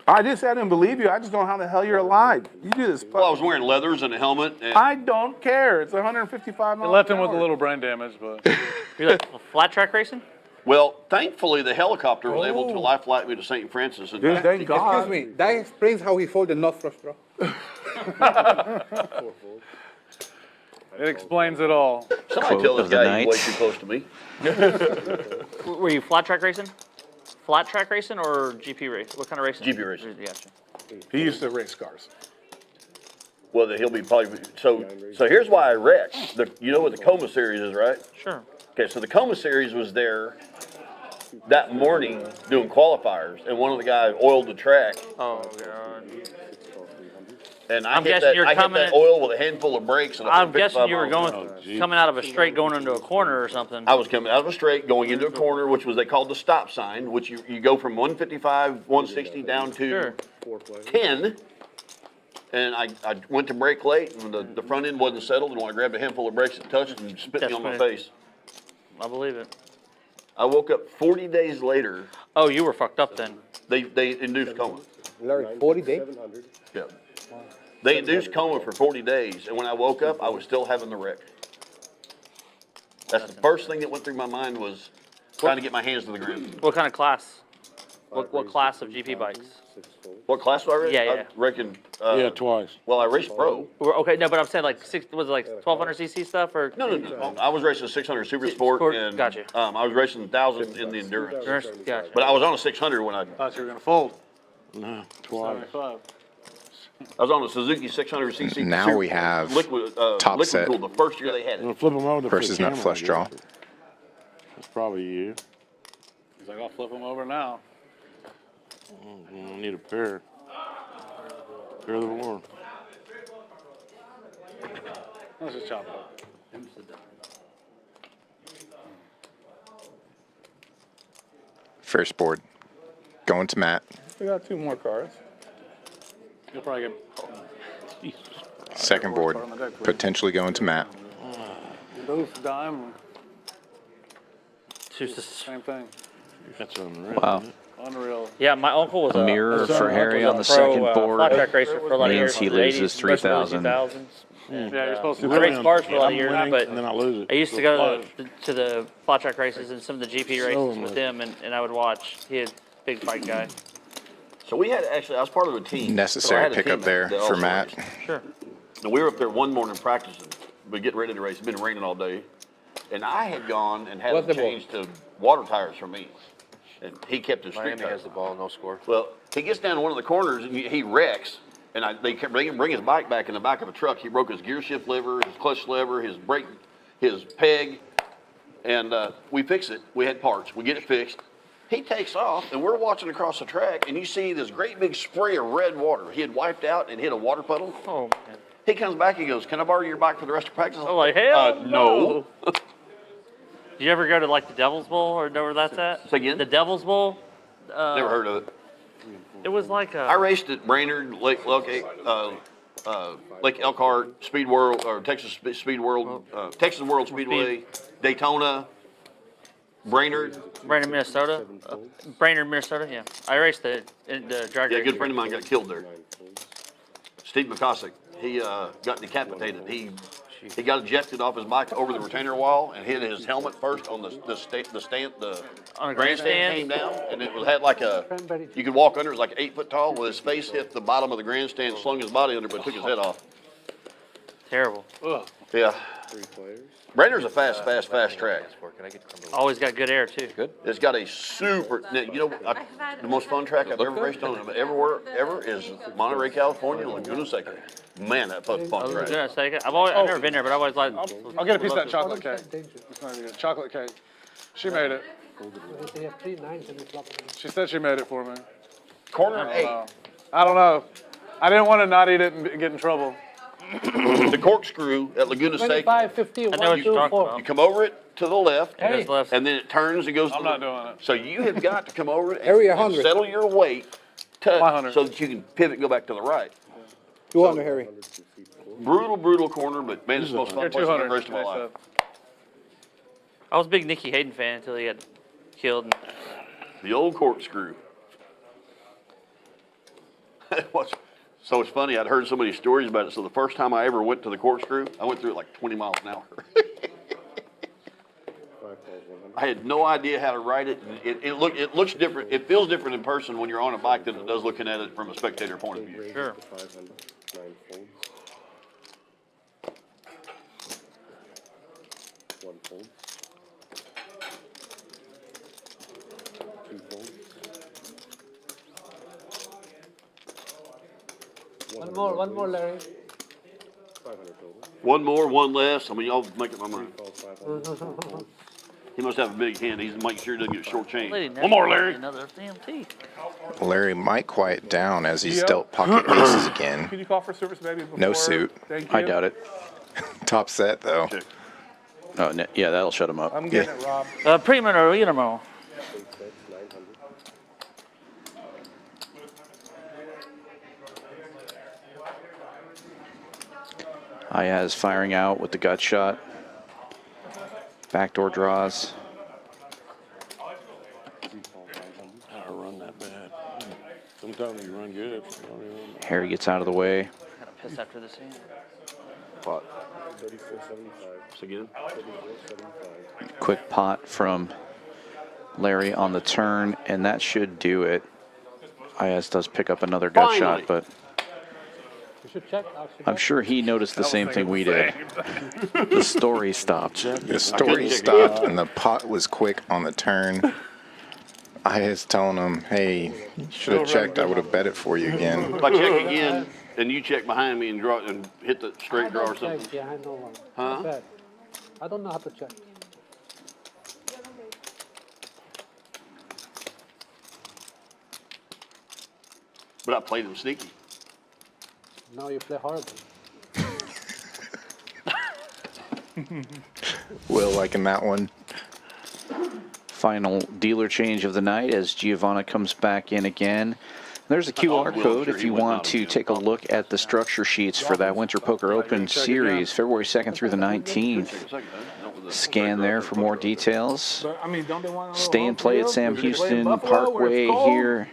I didn't believe you. I just don't know how the hell you're alive. You do this. Well, I was wearing leathers and a helmet. And I don't care. It's 155 It miles left him an with a hour. little brain damage, but You're like flat track racing? Well, thankfully, the helicopter was able to life flight me to St. Francis. And Dude, thank God. Excuse me, that explains how he folded not flush draw. It explains it all. Somebody Quote tell this of the guy night. he's way too close to me. Were you flat track racing? Flat track racing or GP race? What kind of racing? GP racing. Gotcha. He used to race cars. Well, he'll be probably, so here's why I wrecked. You know what the Coma Series is, right? Sure. Okay, so the Coma Series was there that morning doing qualifiers, and one of the guys oiled the track, Oh, God. and I'm guessing you're I hit coming that in- oil with a handful of brakes. And I I'm put 55 guessing you were miles. coming out of a straight going into a corner or something. I was coming out of a straight, going into a corner, which was they called the stop sign, which you go from 155, 160 down to Sure. 10. And I went to brake late, and the front end wasn't settled, and when I grabbed a handful of brakes, it touched and spit me on my That's face. I believe it. I woke up 40 days later. Oh, you were fucked up then. They induced coma. Larry, 40 days? Yeah. They induced coma for 40 days, and when I woke up, I was still having the wreck. That's the first thing that went through my mind was trying to get my hands to the ground. What kind of class? What class of GP bikes? What class do I race? Yeah, yeah. I reckon. Yeah, twice. Well, I raced pro. Okay, no, but I'm saying like was it like 1200 cc stuff or? No. I was racing a 600 Super Sport, Sport, and gotcha. I was racing 1,000 in the endurance. Gotcha. But I was on a 600 when I Thought you were gonna fold. No, twice. 75. was on a Suzuki 600cc. Now Super we have liquid top liquid set cooled the first year they had I'm gonna it. flip them over to versus the not camera, flush I draw. guess. That's probably you. He's like, I'll flip him over now. I need a pair. Pair of the war. Let's just chop it up. First board. Going to Matt. We got 2 more cards. You'll probably get Second board. Potentially going to Matt. deuce, dime, Deuces. same thing. That's unreal. Wow. isn't it? Unreal. Yeah, my uncle was A a mirror was for a- Harry was on a the pro, second board. flat track racer for a lot of Means years. he in the loses 80s, especially early 3,000. 2000s. Yeah, you're supposed to. I raced cars for a lot of I'm years, winning, but and then I lose it. I used to go to the flat track races and some of the GP So races much. with him, and I would watch. He had big bike guy. So we had actually, I was part of a team. So I Necessary had a pickup team there that for also Matt. raced. Sure. And we were up there one morning practicing, but getting ready to race. It's been raining all day. And I had gone and had What's them the ball? change to water tires for me. And he kept his street Miami tires. has the ball, no score. Well, he gets down to one of the corners and he wrecks. And they kept bring his bike back in the back of a truck. He broke his gear shift lever, his clutch lever, his brake, his peg. And we fix it. We had parts. We get it fixed. He takes off, and we're watching across the track, and you see this great big spray of red water. He had wiped out and hit a water puddle. Oh man. He comes back, he goes, "Can I borrow your bike for the rest of practice?" I'm like, hell no. Did you ever go to like the Devil's Bowl or know where that's at? Say again? The Devil's Bowl. Never heard of it. It was like I a. raced at Brainerd, Lake Elkhart, Speed World, or Texas Speed World, Texas World Speedway, Daytona, Brainerd. Brainerd, Minnesota. Brainerd, Minnesota. Yeah, I raced the drag Yeah, a race. good friend of mine got killed there. Steve McCosick. He got decapitated. He got ejected off his bike over the retainer wall and hit his helmet first on the On a grandstand grandstand? came down, and it had like you could walk under. It was like 8 foot tall. Well, his face hit the bottom of the grandstand, slung his body under, but took his head off. Terrible. Yeah. Brainerd's a fast track. Can I get Always got good air too. Good. It's got a super. You know, the most fun track I've ever raced on ever is Monterey, California, Laguna Seca. Man, that fun track. Goodness sake, I've never been there, but I always like. I'll get a piece of that chocolate cake. It's not even good. Chocolate cake. She made it. They have 3 9s in the club. She said she made it for me. Corner 8. I don't know. I didn't want to not eat it and get in trouble. The corkscrew at Laguna Seca. 25, 50, I know what you're 1, 2, talking 4. about. You come over it to the left, It goes left. and then it turns and goes. I'm not doing it. So you have got to come over it Area and 100. settle your weight, touch, 100. so that you can pivot, and go back to the right. 200, Harry. Brutal corner, but man, it's the most fun You're place I've 200. ever raced in my life. I was a big Nicky Hayden fan until he got killed. The old corkscrew. So it's funny, I'd heard so many stories about it. So the first time I ever went to the corkscrew, I went through it like 20 miles an hour. I had no idea how to ride it. It looks different. It feels different in person when you're on a bike than it does looking at it from a spectator point of view. Sure. One fold. Two folds. One more, Larry. 500 total. One more, one less. I mean, y'all make up my mind. Falls 500. He must have a big hand. He's making sure he doesn't get short Lady change. never One more, got Larry. Another DMT. Larry might quiet down as he's dealt pocket aces again. Can you call for service, baby? Before? No suit. Thank you. I doubt it. Top set, though. Check. Oh, yeah, that'll shut him up. I'm getting it, Rob. Primo or Inimo? 8, 900. Ayaz firing out with the gut shot. Backdoor draws. I run that bad. Sometimes you run good. Harry gets out of the way. Kind of pissed after this hand. Pot. 34.75. Again. 34.75. Quick pot from Larry on the turn, and that should do it. Ayaz does pick up another gut Finally. shot, but You should check. I'm sure he noticed the same thing we did. The story stopped. The story stopped, and the pot was quick on the turn. I was telling him, hey, you should have checked. I would have bet it for you again. If I check again, and you check behind me and draw and hit the straight draw or something. behind no one. Huh? I don't know how to check. But I played him sneaky. Now you play horrible. Will liking that one. Final dealer change of the night as Giovanna comes back in again. There's a QR code if you want to take a look at the structure sheets for that Winter Poker Open Series, February 2nd through the 19th. Scan there for more details. But, I mean, don't they want a little Stay and home play at field? Sam Do they play in Houston Buffalo where Parkway it's cold? here.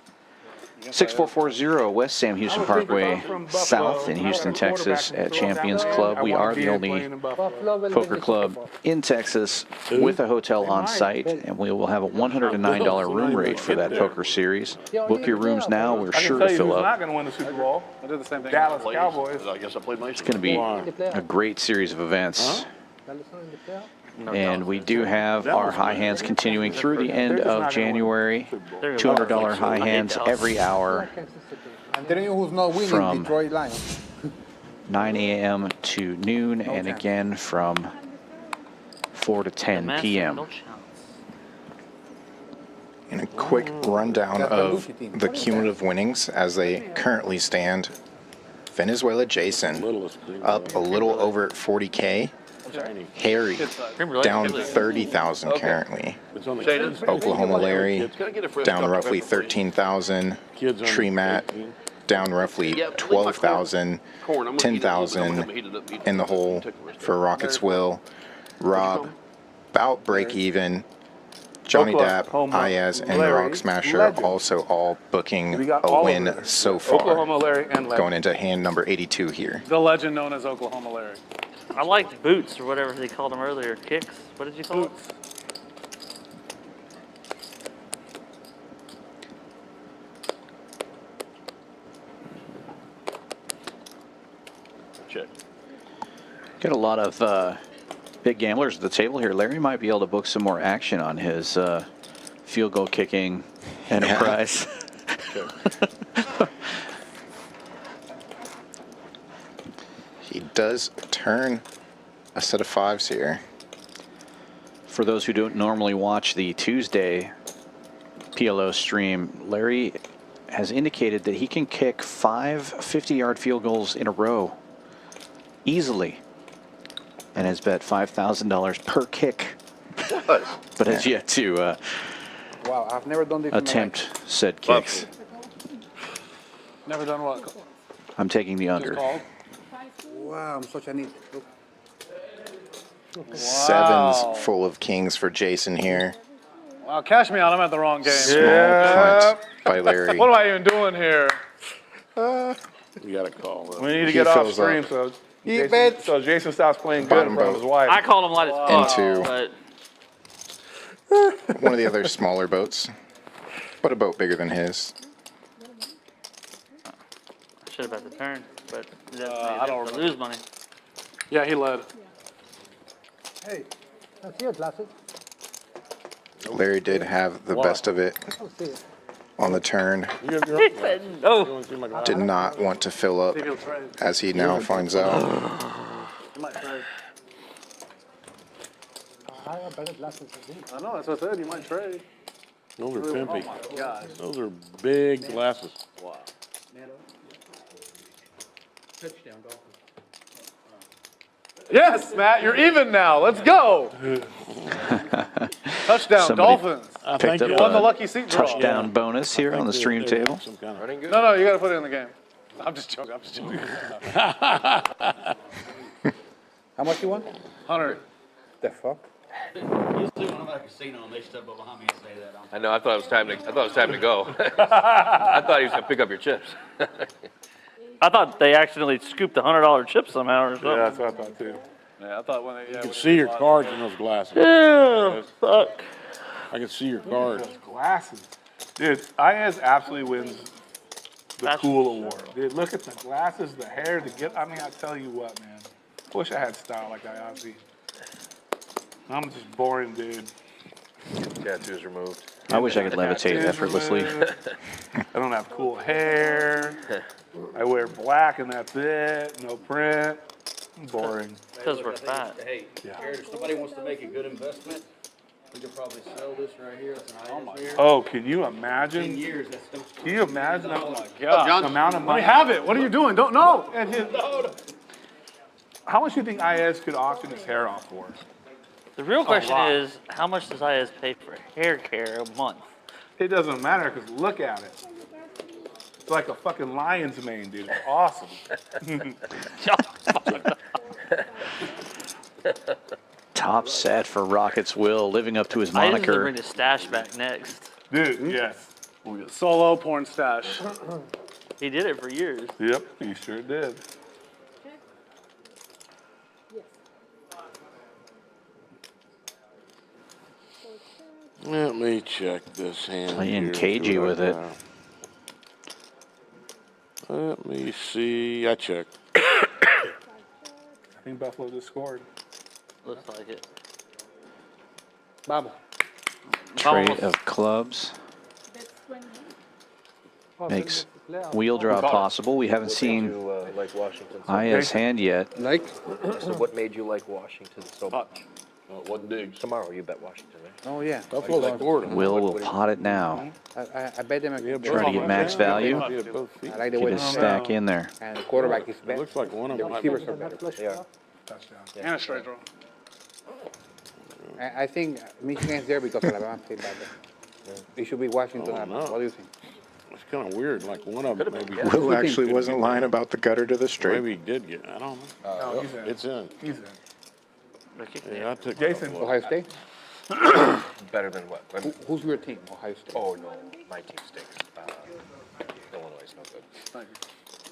6440 West Sam Houston Parkway, South in Houston, Texas at Champions Club. We are the only poker club in Texas with a hotel on site, and we will have a $109 room rate for that poker series. Book your rooms now. We're I can sure tell to you fill who's up. not going to win the Super Bowl. I did the same thing. Dallas Cowboys. I guess I played Mason. It's going to be a great series of events. And we do have our high hands continuing through the end of January. $200 high hands every hour I'm telling you who's not winning, From- Detroit Lions. 9 a.m. to noon, and again from 4 to 10 p.m. And a quick rundown of the cumulative winnings as they currently stand. Venezuela Jason up a little over 40K. Harry down 30,000 currently. Oklahoma Larry down roughly 13,000. Tree Matt down roughly 12,000. 10,000 in the hole for Rockets Will. Rob about break even. Johnny Dapp, Ayaz, and Rock Smasher also all booking a win so far. Oklahoma Larry and Larry. Going into hand number 82 here. The legend known as Oklahoma Larry. I liked boots or whatever they called them earlier. Kicks. What did you call it? Check. Got a lot of big gamblers at the table here. Larry might be able to book some more action on his field goal kicking enterprise. He does turn a set of fives here. For those who don't normally watch the Tuesday PLO stream, Larry has indicated that he can kick 5 50-yard field goals in a row easily and has bet $5,000 per kick, but has yet to Wow, I've never done this in my attempt said kicks. Never done what? I'm taking the under. life. Wow, I'm such a neat. Sevens full of kings for Jason here. Wow, cash me out. I'm at the wrong game. Small punt by Larry. What am I even doing here? You got to call. We need to He get off fills stream up. so Jason stops playing good in Bottom front of his boat. wife. I called him light as fuck, Into but one of the other smaller boats, but a boat bigger than his. I should have bet the turn, but I don't to lose money. Yeah, he led. Hey, let's see your glasses. Larry did have the best of it Let's see it. on the turn. No. Did not want to fill up, as he now finds out. He might trade. I have better glasses than these. I know, that's what I said. You might trade. Those are pimpy. Oh my gosh. Those are big glasses. Wow. Touchdown, Dolphins. Yes, Matt, you're even now. Let's go. Touchdown, Somebody Dolphins. Picked up You won the a lucky seat draw. touchdown bonus here on the stream table. Running good? No, you got to put it in the game. I'm just joking. How much you want? 100. The fuck? Usually when I'm at a casino and they step up behind me and say that, I know. I thought it was time to go. I thought he was gonna pick up your chips. I thought they accidentally scooped the $100 chip somehow or something. Yeah, that's what I thought too. Yeah, I thought when they. You can see your cards in those glasses. Yeah, fuck. I can see your cards. Those glasses. Dude, IS absolutely wins the That's- cool award. Dude, look at the glasses, the hair, I mean, I tell you what, man. Wish I had style like Ozzy. I'm just boring, dude. Tattoos removed. I wish I could levitate Tattoos effortlessly. removed. I don't have cool hair. I wear black and that's it. No print. Boring. Because we're fat. hey, Jared, if somebody wants to make a good investment, we could probably sell this right here. It's an IS here. Oh, can you imagine? 10 years, that's no. Can you imagine Oh my God. the amount of Let money? me have it. What are you doing? Don't know. And how much do you think IS could auction his hair off for? The real question lot. is, how much does IS pay for hair care a month? It doesn't matter because look at it. It's like a fucking lion's mane, dude. It's awesome. Top set for Rockets Will, living up to his IS is gonna moniker. bring the stash back next. Dude, yes. Solo porn stash. He did it for years. Yep, he sure did. Let me check this hand. Playing here, cagey see what with I it. got. Let me see. I checked. I think Buffalo just scored. Looks like it. Vamos. Tray Vamos. of clubs That's 20. makes wheel draw possible. We haven't seen You like Washington? IS hand yet. Like? So what made you like Washington so much? What digs? Tomorrow you bet Washington, right? Oh, yeah. Buffalo like Florida. Will will pot it now. I bet them. Trying to get max value. I like the Get way his stack in there. and the quarterback is It better. looks like one of The them might be. receivers are better. They are. Touchdown. And a straight draw. I think Michigan's there because Alabama played better. It should be Washington. Oh, Alabama. no. What do you think? It's kind of weird. Like one of them maybe. Will actually wasn't lying about the gutter to the straight. Maybe he did get. I don't know. No, he's in. It's in. He's in. Yeah, I took Jason. Buffalo. Ohio State? Better than what? Who's your team? Ohio State. Oh, no. My team stinks. Illinois is no good.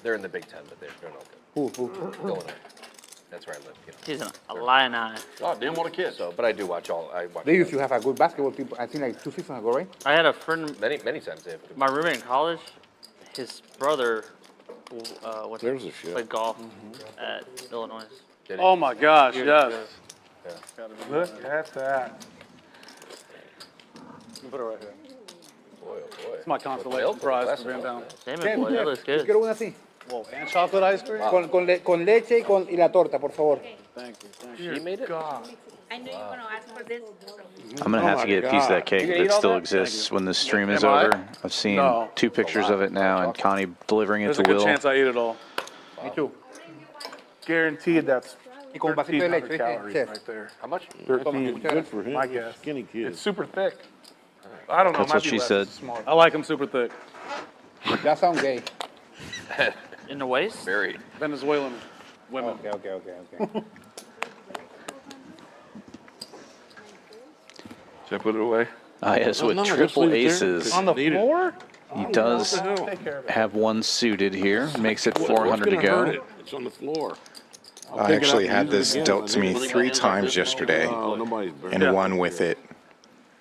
They're in the Big Ten, but they're no good. Who? Illinois. That's where I live. You know. He's an Illini. God damn, what a kid. So, but I do watch all. I watch They used to have a good basketball team, I think like 2 seasons ago, right? I had a friend, many times. They have good. my roommate in college, his brother, There's a shit. played golf at Illinois. Did Oh my gosh, yes. Look at that. Put it right here. Boy, oh boy. It's my consolation prize for being down. Damn it, boy, that looks good. Quiero una así. Whoa, and chocolate ice cream? Con leche y la torta, por favor. Thank you. She made it. I knew you were gonna ask for this. I'm gonna have to get a piece of that cake You if gonna it eat all still that? exists when this stream is Am I? over. I've seen No. 2 pictures of it now, and Connie delivering it There's to a good Will. chance I eat it all. Me too. Guaranteed that's Y con un vasito de 1,300 leche, calories chef. right there. How much? 13. Good for him. My He's a guess. Skinny kid. It's super thick. I don't know. That's might what be she less, said. it's smaller. I like them super thick. That sounds gay. In the waist? Very. Venezuelan women. Okay. Should I put it away? IS with No, just triple leave it there. aces. On the Need it. floor? He does Take care of it. have one suited here. Makes it What's 400 to gonna hurt go. it? It's on the floor. I actually had this dealt to me 3 times yesterday Oh, nobody's burning. and won with it.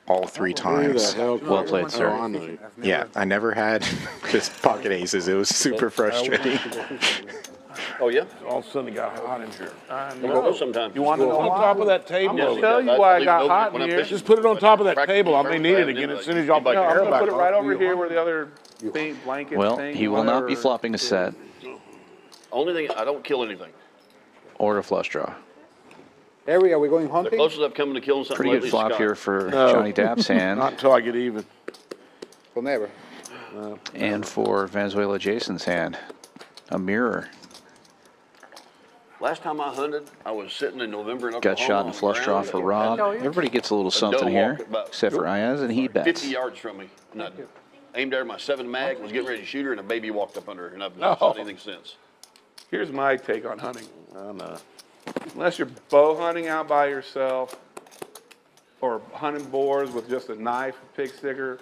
all 3 times. Well played, sir. Yeah, I never had this pocket aces. It was super frustrating. Oh, yeah? All of a sudden it got hot in here. Come on, sometime. You want to know On why? top of that table. I'll tell you why I got hot in here. Just put it on top of that table. I may need it again as soon as y'all put No, your I'm hair gonna back put it right on. over here where the other thing, blanket Well, thing. he will not be whatever. flopping a set Only thing, I don't kill anything. or a flush draw. Harry, are we going The hunting? closest I've come to killing something Pretty lately good is flop Scott. here for No. Johnny Dapp's hand Not until I get even. Well, never. and for Venezuela Jason's hand. A mirror. Last time I hunted, I was sitting in November in Got Oklahoma. shot in a flush draw for Rob. Everybody gets a little something here, except for Ayaz, and he 50 bets. yards from me. And I aimed there at my 7 mag, was getting ready to shoot her, and a baby walked up under her, and I've not shot anything since. Here's my take on hunting. I know. Unless you're bow hunting out by yourself, or hunting boars with just a knife, a pig sticker,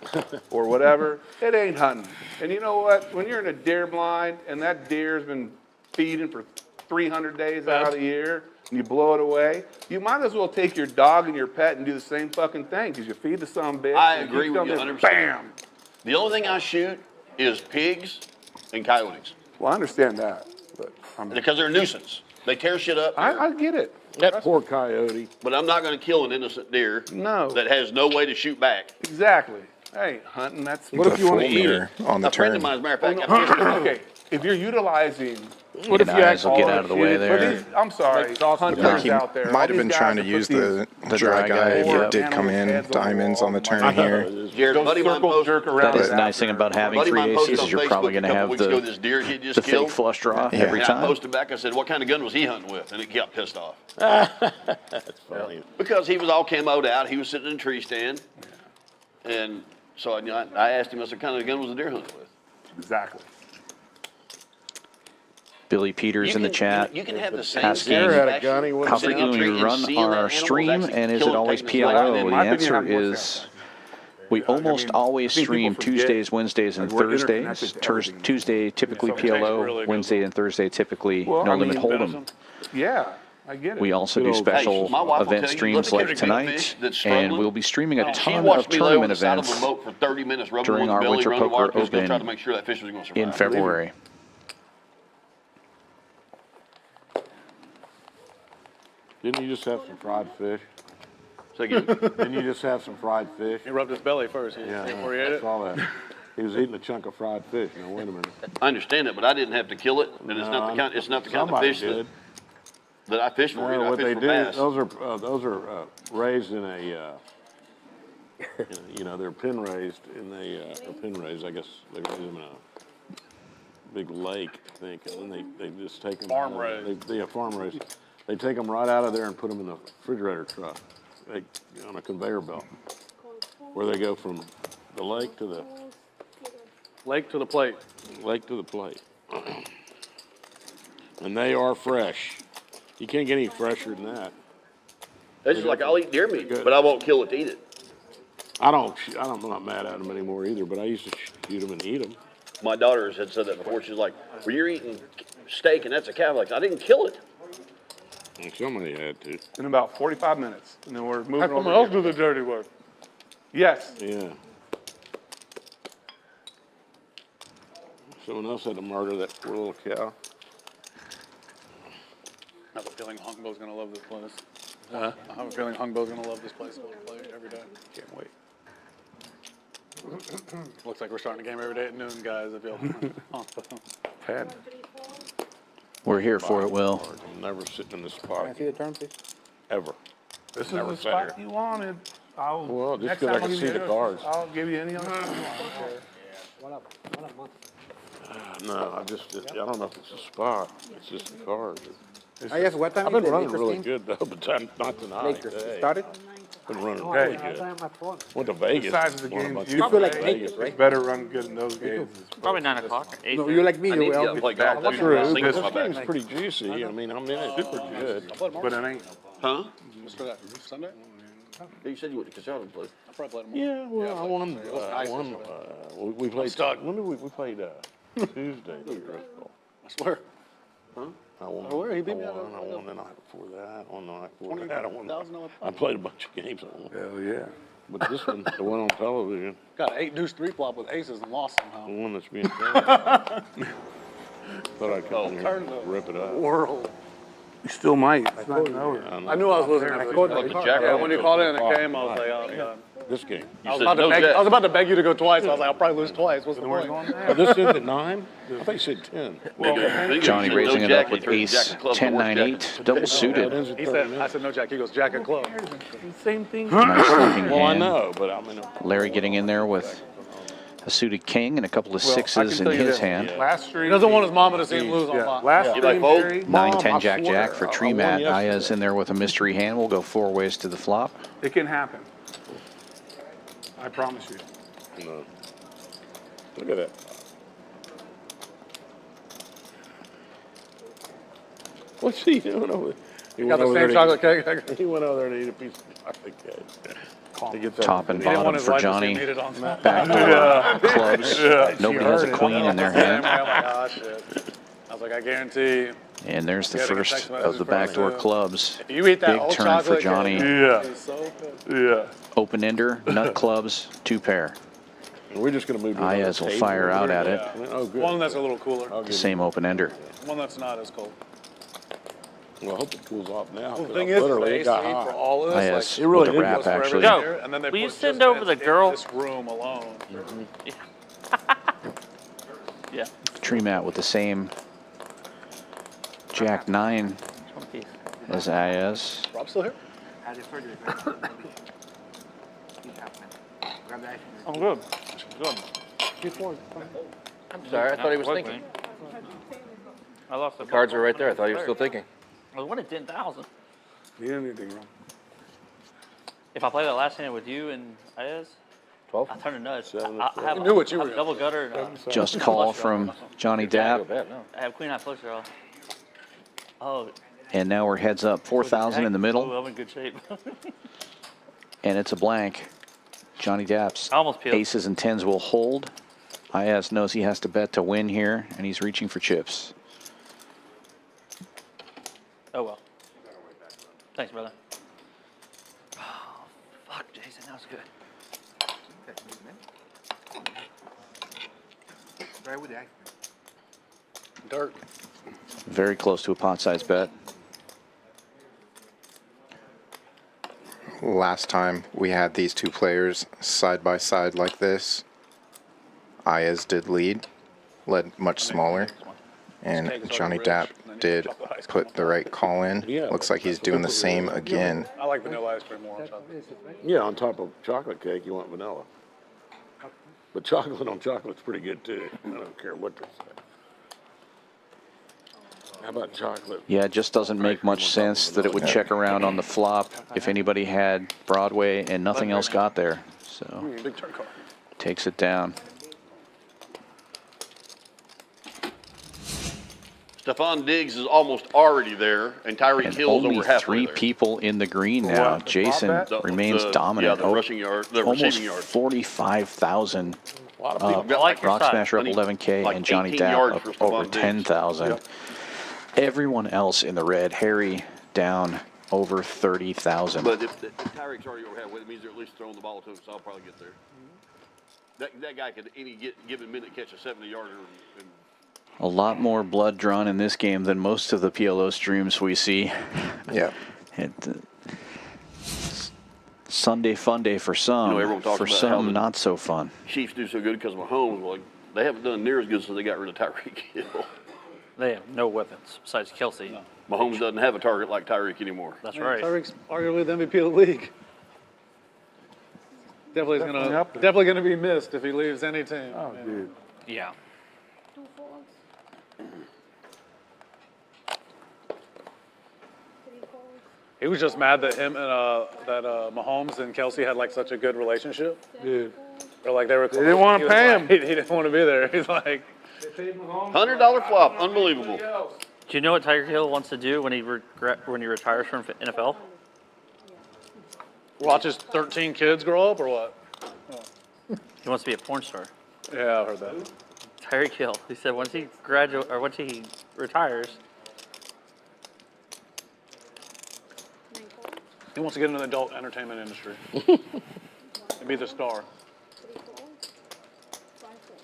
or whatever, it ain't hunting. And you know what? When you're in a deer blind and that deer's been feeding for 300 days out of the year, and you blow it away, you might as well take your dog and your pet and do the same fucking thing, because you feed the son of a bitch. I and agree keep with you coming, 100%. Bam! The only thing I shoot is pigs and coyotes, Well, I understand that, but because they're a nuisance. They tear shit up. I get it. That poor coyote. But I'm not gonna kill an innocent deer No. that has no way to shoot back. Exactly. Hey, hunting, that's... What if you want to eat it on the A friend turn? of mine, as a matter of fact, got pissed off. Okay, if you're utilizing... What if Ayaz will get out of the way But there. these, I'm sorry, hunters He out there. might all have been these trying to guys use that put the dry guy if or it did come in. animals' heads on the Diamonds on the wall. turn here. Jared, Those buddy of mine circles posted, jerk around. That is the out nice thing there. about having buddy of 3 mine posted aces on is you're Facebook probably a going to couple have weeks ago, the this deer he just the fake killed. flush draw Yeah. every And I time. posted back, I said, what kind of gun was he hunting with? And it got pissed off. That's funny. Because he was all camoed out, he was sitting in a tree stand. And so I asked him, I said, what kind of gun was the deer hunting with? Exactly. Billy Peters in the chat. You can have the same asking, Deer had a gun, he wouldn't how say frequently we run our stream, and is it always PLO? The answer is we almost always stream Tuesdays, Wednesdays, and Thursdays. Tuesday typically PLO, Wednesday and Thursday typically Well, No I mean, Limit Hold'em. Yeah, I get it. We also do Hey, special my wife will event tell you, streams look at like a good fish tonight, that's and struggling. we'll be streaming a She ton of watched me lay over tournament the side of events a boat for 30 minutes, rubbing during him our on his belly, Winter running the water, Poker because he was gonna try to Open make sure that fish was going to survive. in February. Didn't you just have some fried fish? Say again. Didn't you just have some fried fish? He rubbed his belly first. Yeah, Before he ate I it. saw that. He was eating a chunk of fried fish. Now, wait a minute. I understand that, but I didn't have to kill it, and it's not the kind, it's not the kind of Somebody fish did. that I fish for. No, I what fish they for do, bass. those are raised in a, they're pin raised I guess they raise them in a big lake, I think, and then they just take them. Farm raised. Yeah, farm raised. They take them right out of there and put them in the refrigerator truck, on a conveyor belt, where they go from the lake to the Lake to the plate. plate. And they are fresh. You can't get any fresher than that. That's just like I'll eat deer meat, Good. but I won't kill it to eat it. I'm not mad at them anymore either, but I used to shoot them and eat them. My daughter had said that before. She's like, well, you're eating steak and that's a cow. Like, I didn't kill it. And somebody had to. In about 45 minutes, and then we're moving Have over someone else here. do the dirty work. Yes. Yeah. Someone else had to murder that poor little cow. I have a feeling Hungbo's gonna love this place. I have a feeling Hungbo's gonna love this place when we play every day. Can't wait. Looks like we're starting the game every day at noon, guys. If y'all. 10. We're here for it, Will. I'm never sitting in this Can spot I see the turn, please? ever. This is Never the sat spot here. you wanted. Well, just next 'cause I time can I'll give see you the any- cards. I'll give you any other time you want. No, I don't know if it's a spot. It's just the cards. I guess what time I've is been the running Lakers really game? good though, but not tonight. Lakers Today. started? Been running Oh, really I was good. on my phone. Went to Vegas. Besides the won a games bunch you of feel like Vegas. Vegas, right? Better run good in those games. Probably 9 o'clock or 8. No, you're like me, I need you're to get up well. and play golf. That's True, Singles this my back. game's pretty juicy. I mean, I'm in it super good. But it ain't. Huh? What's for that? Sunday? You said you went to Casino and played. I probably played them. Yeah, well, I won them. We played. When did we played? Tuesday. I swear. I won. Oh, where? He beat I me out won. of- I won the night before that. I won the night before that. I won. $20,000 I played a bunch of games. I won. Hell yeah. But this one, the one on television, Got an 8 deuce 3 flop with aces and lost the somehow. one that's being thought I'd come in here Turn and the rip it up. world. You still might. It's not over. I knew I was losing after this. Yeah, when you called in and it came, I was like, oh, I'm done. This game. I was about to beg you to go twice. I was like, I'll probably lose twice. What's the point? Oh, this is at 9? I thought you said 10. Johnny raising it up with ace 10, 9, 8, double suited. He said, I said, no, Jack. He goes, Jack and club. Same thing. Nice looking Well, I hand. know, but I mean. Larry getting in there with a suited king and a couple of sixes in his hand. Last stream. He doesn't want his mama to see him lose on lot. Last stream, Terry. 9, 10, Jack, Jack for tree mat. Aya's in there with a mystery hand. We'll go 4 ways to the flop. It can happen. I promise you. No. Look at that. What's he doing over there? He Got went the over same there chocolate to cake. He went over there to eat a piece of chocolate cake. To get that- Top and He didn't bottom want his for wife to see Johnny. him eat it on Snap. Backdoor clubs. Nobody has a queen in their hand. I'm like, oh, shit. I was like, I guarantee. And there's the Yeah, they get first text of messages the from us, backdoor too. clubs. If you eat that Big old turn chocolate for Johnny. cake, Yeah. it's so good. Yeah. Open ender, nut clubs, 2 pair. And we're just gonna move to another Ayaz will table fire out over at there. it. Oh, good. One that's a little cooler. I'll The give same open ender. One that's not as cold. you- Well, I hope it cools off now. The 'cause thing is, literally they it got for hot. all of this, Ayaz It really with a did wrap goes for actually. everything Joe, here, and then they will you put send just over the in girl? this room alone. Yeah. Tree mat with the same Jack 9 One piece. as Ayaz. Rob still here? I'm good. Good. I'm sorry, I thought he was thinking. I lost the Cards are right there. I thought he was still thinking. I was winning 10,000. You didn't do anything wrong. If I play that last hand with you and Ayaz, 12? I turn a nut. Seven I and have, knew what you I were have double gutter. And, Just call from Johnny Dapp. Bad, no. I have queen high flush draw. Oh, And now we're heads up 4,000 in the Oh, middle. I'm in good shape. And it's a blank. Johnny Dapp's I almost peeled. aces and 10s will hold. Ayaz knows he has to bet to win here, and he's reaching for chips. Oh well. Thanks, brother. Oh, fuck, Jason, that was good. Right with the ice. Dirt. Very close to a pot-sized bet. Last time we had these two players side by side like this, Ayaz did led much smaller, and Johnny Dapp did put the right call in. Looks like he's doing the same again. I like vanilla ice cream more on chocolate. Yeah, on top of chocolate cake, you want vanilla. But chocolate on chocolate's pretty good too. I don't care what they say. How about chocolate? Yeah, it just doesn't make much sense that it would check around on the flop if anybody had Broadway and nothing else got there. So Big turn card. takes it down. Stephon Diggs is almost already there, and Tyreek And Hill's only over halfway 3 there. people in the green now. what, the Jason prop The- remains the- dominant. Yeah, the rushing yard, the Almost receiving yard. 45,000. A lot of people got like your Rock side. Smasher up Like 11K and Johnny 18 yards Dapp for up over Stephon Diggs. 10,000. Everyone else in the red. Harry down over 30,000. But if Tyreek's already over halfway, it means they're at least throwing the ball to him, so I'll probably get there. That guy could any given minute catch a 70-yarder. And A lot more blood drawn in this game than most of the PLO streams we see. Yeah. Sunday fun day for some. everyone talks For about how some, the- not so fun. Chiefs do so good because of Mahomes. Well, they haven't done near as good since they got rid of Tyreek Hill. They have no weapons besides Kelsey. Mahomes doesn't have a target like Tyreek anymore. That's right. Tyreek's arguably the MVP of the league. Definitely gonna be missed if he leaves any team. Oh, dude. Yeah. Two folds. Three folds. He was just mad that him and Mahomes and Kelsey had like such a good relationship. Dude. Or like they were. They didn't want to pay him. He didn't want to be there. He's like, $100 flop, unbelievable. Do you know what Tiger Hill wants to do when he retires from NFL? watch his 13 kids grow up or what? He wants to be a porn star. Yeah, I've heard that. Tyreek Hill. He said once he retires, He wants to get into the adult entertainment industry. and be the star.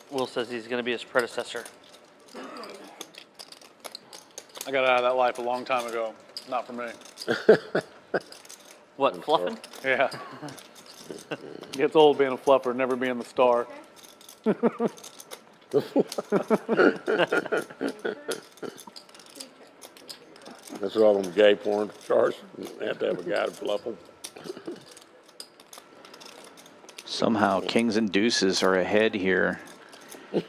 Will says he's going to be his predecessor. I got out of that life a long time ago. Not for me. What, fluffing? Yeah. Gets old being a fluffer, never being the star. That's what all them gay porn stars have to have a guy to bluff them. Somehow kings and deuces are ahead here.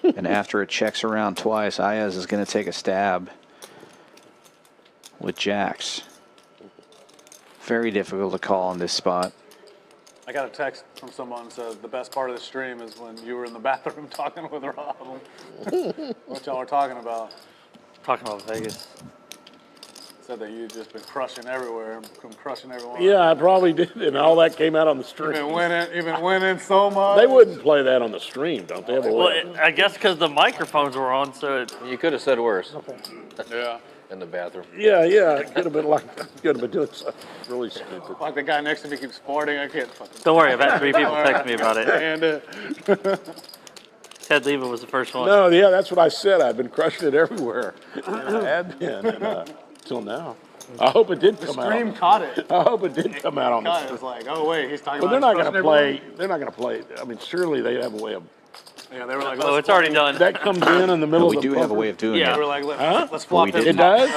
And after it checks around twice, Ayaz is going to take a stab with jacks. Very difficult to call on this spot. I got a text from someone that says the best part of the stream is when you were in the bathroom talking with Rob. What y'all are talking about? Talking about Vegas. Said that you've just been crushing everywhere, been crushing everyone. Yeah, I probably did, and all that came out on the You've stream. been winning so much. They wouldn't play that on the stream, don't they? Have a Well, way? I guess because the microphones were on, so it, You could have said worse Yeah. in the bathroom. Yeah, it could have been like, could have been doing something really stupid. Like the guy next to me keeps farting. I can't fucking. don't worry. I've had 3 people text me about it. And Ted Leva was the first one. No, yeah, that's what I said. I've been crushing it everywhere. And I have been, until now. I hope it did come out. Stream caught it. I hope it did come out on the God, stream. it's like, oh wait, he's talking But about. they're not going crushing to play. everyone? They're not going to play. I mean, surely they have a way of. Yeah, they were like, Oh, let's it's already done. That comes in the middle We of the do have a poker. way of doing Yeah. They it. were like, Huh? let's flop We this. did. It does?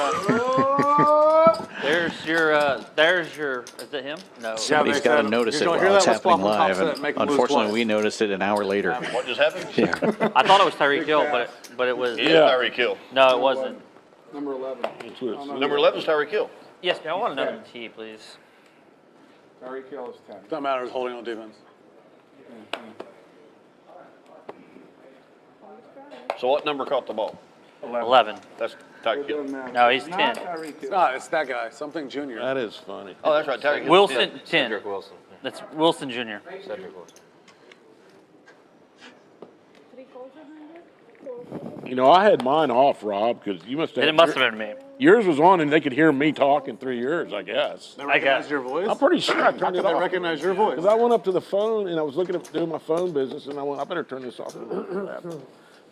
There's your, is it him? No. Somebody's they got to said, notice it "You're gonna while hear it's that? Let's happening flop on top live. set, And make them lose unfortunately, twice." we noticed it an hour later. What just happened? Yeah. I thought it was Tyreek Hill, but it was. It is Yeah. Tyreek Hill. No, it wasn't. Number 11. Number 11 is Tyreek Hill. Yes, man, I want another tee, please. Tyreek Hill is 10. Doesn't matter. It's holding on defense. So what number caught the ball? 11. That's Tyreek Hill. No, he's 10. It's not. It's that guy. Something Junior. That is funny. Oh, that's right. Tyreek Hill. Wilson, 10. Cedric Wilson. That's Wilson Jr. Cedric Wilson. You know, I had mine off, Rob, because you must have. It must have been me. Yours was on, and they could hear me talking through yours, I guess. They recognize your voice? I'm pretty sure I How turned did it they off. recognize your voice? Because I went up to the phone, and I was looking at doing my phone business, and I went, I better turn this off.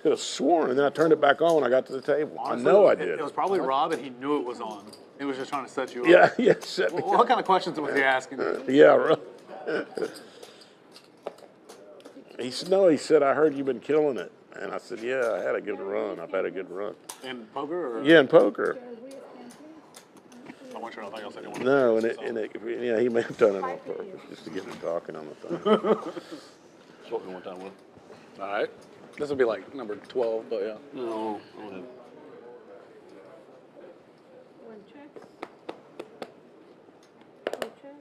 Could have sworn, and then I turned it back on when I got to the table. I know I did. It was probably Rob, and he knew it was on. He was just trying to set you up. Yeah, yeah. Set me What kind of questions was he asking? Yeah, really. He said, I heard you've been killing it. And I said, yeah, I had a good run. I've had a good run. In poker? Or? Yeah, in poker. I want you to think I said anyone. No, yeah, he may have done it on purpose, just to get me talking on the phone. Spoke me one time with. All right. This would be like number 12, but yeah. No, I don't have. One check. Two check.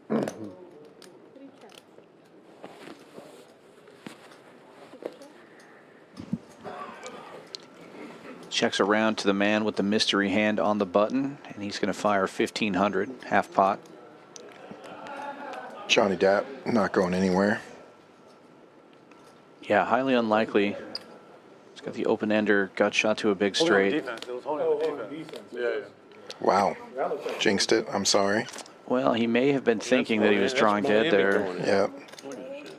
3 checks. 6 checks. Checks around to the man with the mystery hand on the button, and he's going to fire 1,500, half pot. Johnny Depp, not going anywhere. Yeah, highly unlikely. He's got the open-ender, gut shot to a big Holding on straight. defense. It was holding on defense. Yeah. Wow. Jinxed it. I'm sorry. Well, he may have been thinking that he was drawing dead there. Yep.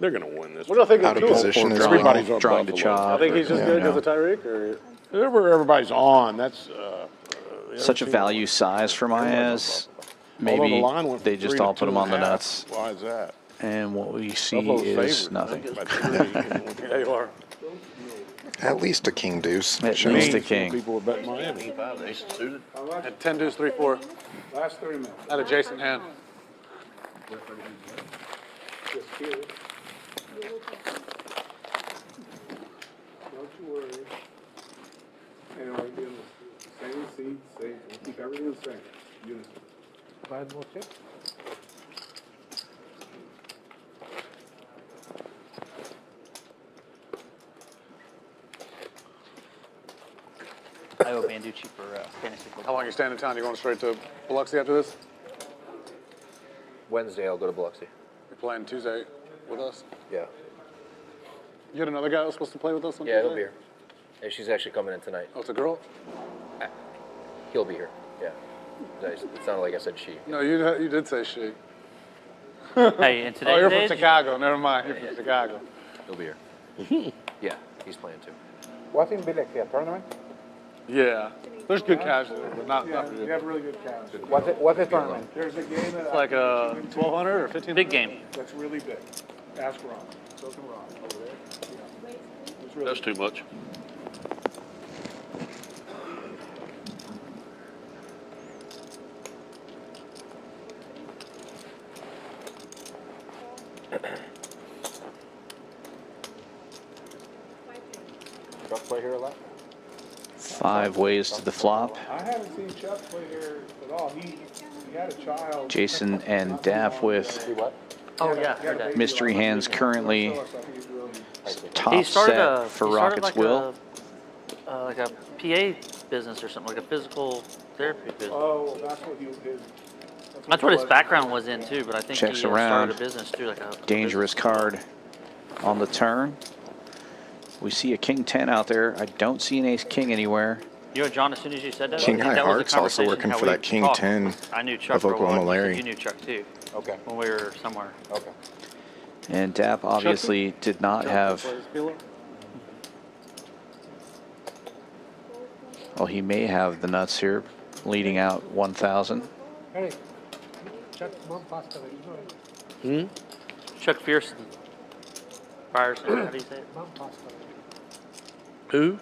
They're going to win this. What do I think Out of of Jewel? position as Everybody's well. on Drawing to Buffalo. chop. I think he's just or- good yeah, because of Tyreek, or Whoever everybody's on, that's Such a value size for Maez. Although the Maybe line went from they just 3 to all put him on the 2.5. nuts. Why is that? And what we see Buffalo's is favored. nothing. By 3. yeah, you are. At least a king deuce. At Show least me. a king. People would bet Miami. 5, the ace suited. At 10 deuce 3 4. Last 3 minutes. At a Jason hand. Just feel it. Don't you worry. And we're doing the same seat, same, we'll keep everything the same. Unison. 5 more chips. I owe Banducci for fantasy How football. long you staying in town? You going straight to Biloxi after this? Wednesday, I'll go to Biloxi. You're playing Tuesday with us? Yeah. You had another guy that was supposed to play with us on Yeah, he'll Tuesday? be here. And she's actually coming in tonight. Oh, it's a girl? He'll be here. Yeah. It sounded like I said she. No, you did say she. Hey, in Oh, today's you're from age, Chicago. Never mind. You're from Chicago. He'll be here. Yeah, he's playing too. What's in Bilex here, tournament? Yeah. There's good casual, but not Yeah, for you you. have really good cash. What's the tournament? There's a game that. It's like a 1,200 or 1,500. big game. That's really big. Ask Ron. So can Ron over there. Yeah. It's really That's too much. Chuck play here a lot? 5 ways to the flop. I haven't seen Chuck play here at all. He had a child. Jason and Daff with See what? Oh yeah, heard that. mystery hands currently top He started set a for he started Rockets Will. like a PA business or something, like a physical therapy business. Oh, that's what he did. That's what his background was in too, but I think Checks he around. started a business too, like a Dangerous card on the turn. We see a king 10 out there. I don't see an ace king anywhere. You know, John, as soon as you said that, King I think High that was the Hearts also conversation working how for we that King talked. 10 I knew Chuck of for a while, Oklahoma and you said Larry. you knew Chuck too. Okay. When we were somewhere. Okay. And Dapp obviously did not have. Well, he may have the nuts here, leading out 1,000. Hey, Chuck, mom passed away. Chuck Pearson. Ryerson, how do you say it? Mom passed away. Who?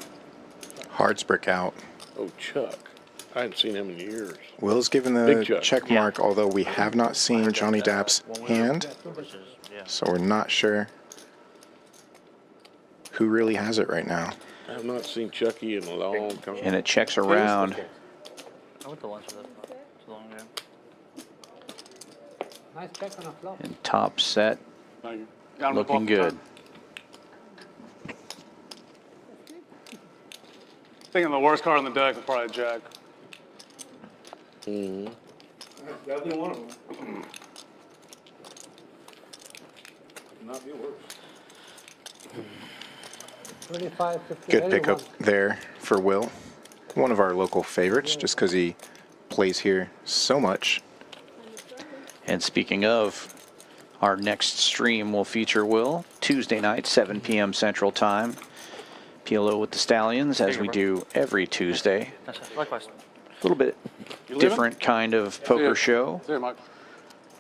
Hearts brick out. Oh, Chuck. I hadn't seen him in years. Will's given the Big Chuck. check mark, although we have not seen Johnny Dapp's hand, Yeah. so we're not sure who really has it right now. I have not seen Chucky in a long time. And it checks around. I went to lunch with him not too long ago. Nice check on a flop. And top set, Thank you. Got him looking off the good. turn. Thinking the worst card on the deck is probably Jack. That'd be one of them. Not be worse. 25, 50, Good 81. pickup there for Will. One of our local favorites, just because he plays here so much. And speaking of, our next stream will feature Will Tuesday night, 7 p.m. Central Time. PLO with the Stallions, as we do every Tuesday. Likewise. A little bit different kind of poker show See you, Mike.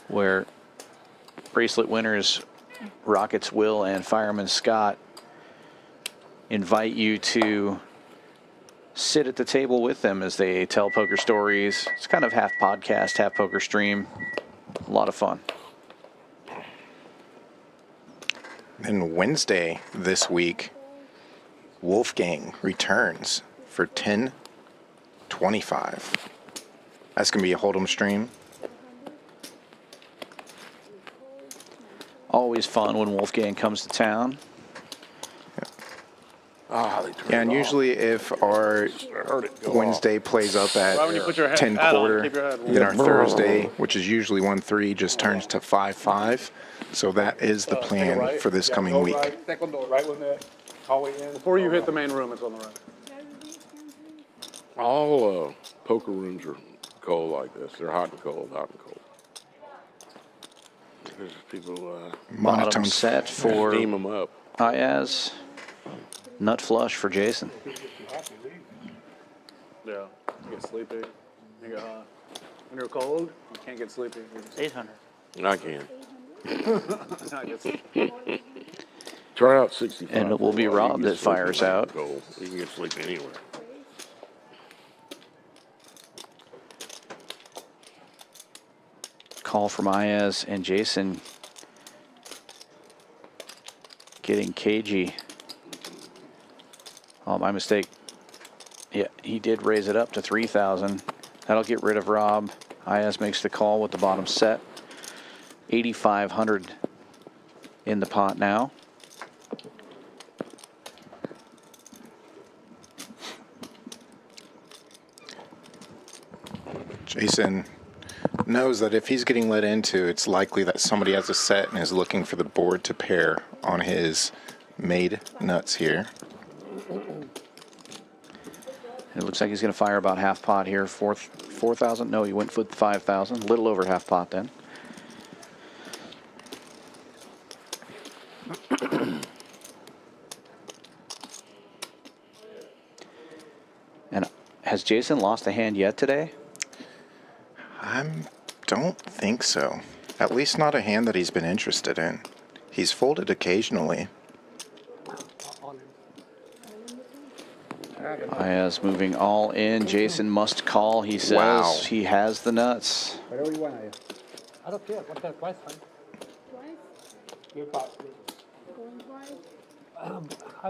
where bracelet winners Rockets Will and Fireman Scott invite you to sit at the table with them as they tell poker stories. It's kind of half podcast, half poker stream. A lot of fun. Then Wednesday this week, Wolfgang returns for 10:25. That's going to be a Hold'em stream. Always fun when Wolfgang comes to town. Ah, they turned Yeah, and it off. usually if our I heard it go Wednesday plays up Right when you put your at hat 10 on, quarter, keep your head then our Thursday, which is usually 1-3, just turns to 5-5. So that is the plan for this coming week. Second door, right when the hallway ends. Before you hit the main room, it's on the right. All poker rooms are cold like this. They're hot and cold, hot and cold. There's people Bottom Monotone set for steam them up. Ayaz. Nut flush for Jason. Yeah. You get sleepy. You get hot. When you're cold, you can't get sleepy. 800. I can. I get sleepy. Try out 65. And it will be for a while. You Rob can that get sleepy fires when out. it's cold. You can get sleep anywhere. Call from Ayaz and Jason getting cagey. Oh, my mistake. Yeah, he did raise it up to 3,000. That'll get rid of Rob. Ayaz makes the call with the bottom set. 8,500 in the pot now. Jason knows that if he's getting let into, it's likely that somebody has a set and is looking for the board to pair on his made nuts here. It looks like he's going to fire about half pot here. 4,000. No, he went for 5,000. A little over half pot then. Has Jason lost a hand yet today? I don't think so. At least not a hand that he's been interested in. He's folded occasionally. Ayaz moving all in. Jason must call. He says Wow. he has the nuts. Whatever you want, Aya. I don't care. What's that price, fine? Going twice?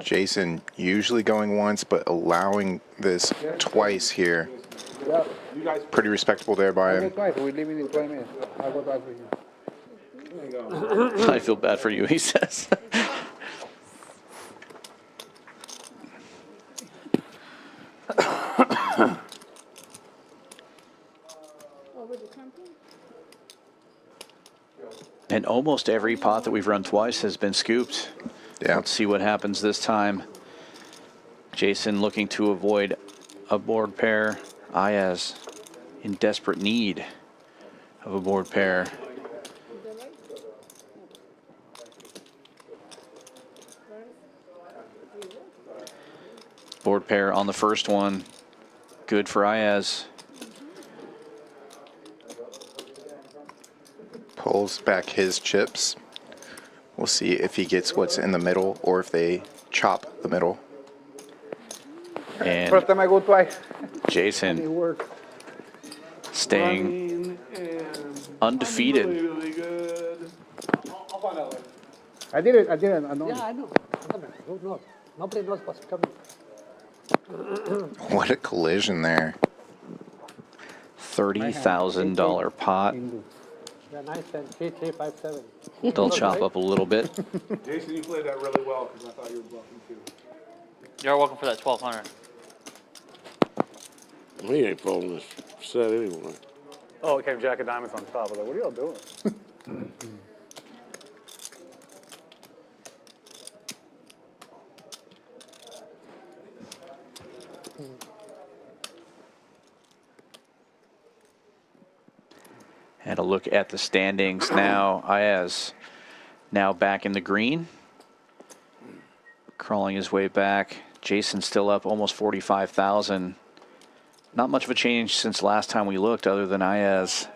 Jason usually going once, but allowing this twice here. Pretty respectable there by I'll go him. twice. We're leaving in 20 minutes. I'll go twice for you. I feel bad for you, he says. Over the temple? And almost every pot that we've run twice has been scooped. Yeah. Let's see what happens this time. Jason looking to avoid a board pair. Ayaz in desperate need of a board pair. Board pair on the first one. Good for Ayaz. Pulls back his chips. We'll see if he gets what's in the middle or if they chop the middle. And First time I go twice. Jason It worked. staying undefeated. Unbelievably good. I'll find out later. I did it. I know. Yeah, I know. Don't know. Nobody knows what's coming. What a collision there. $30,000 pot. Yeah, 9, 10, 3, 3, 5, 7. They'll chop up a little bit. Jason, you played that really well because I thought you were bluffing too. You're welcome for that 1,200. He ain't folding this set anyway. Oh, it came Jack of Diamonds on top. I was like, what are y'all doing? And a look at the standings now. Ayaz now back in the green. Crawling his way back. Jason still up almost 45,000. Not much of a change since last time we looked other than Ayaz.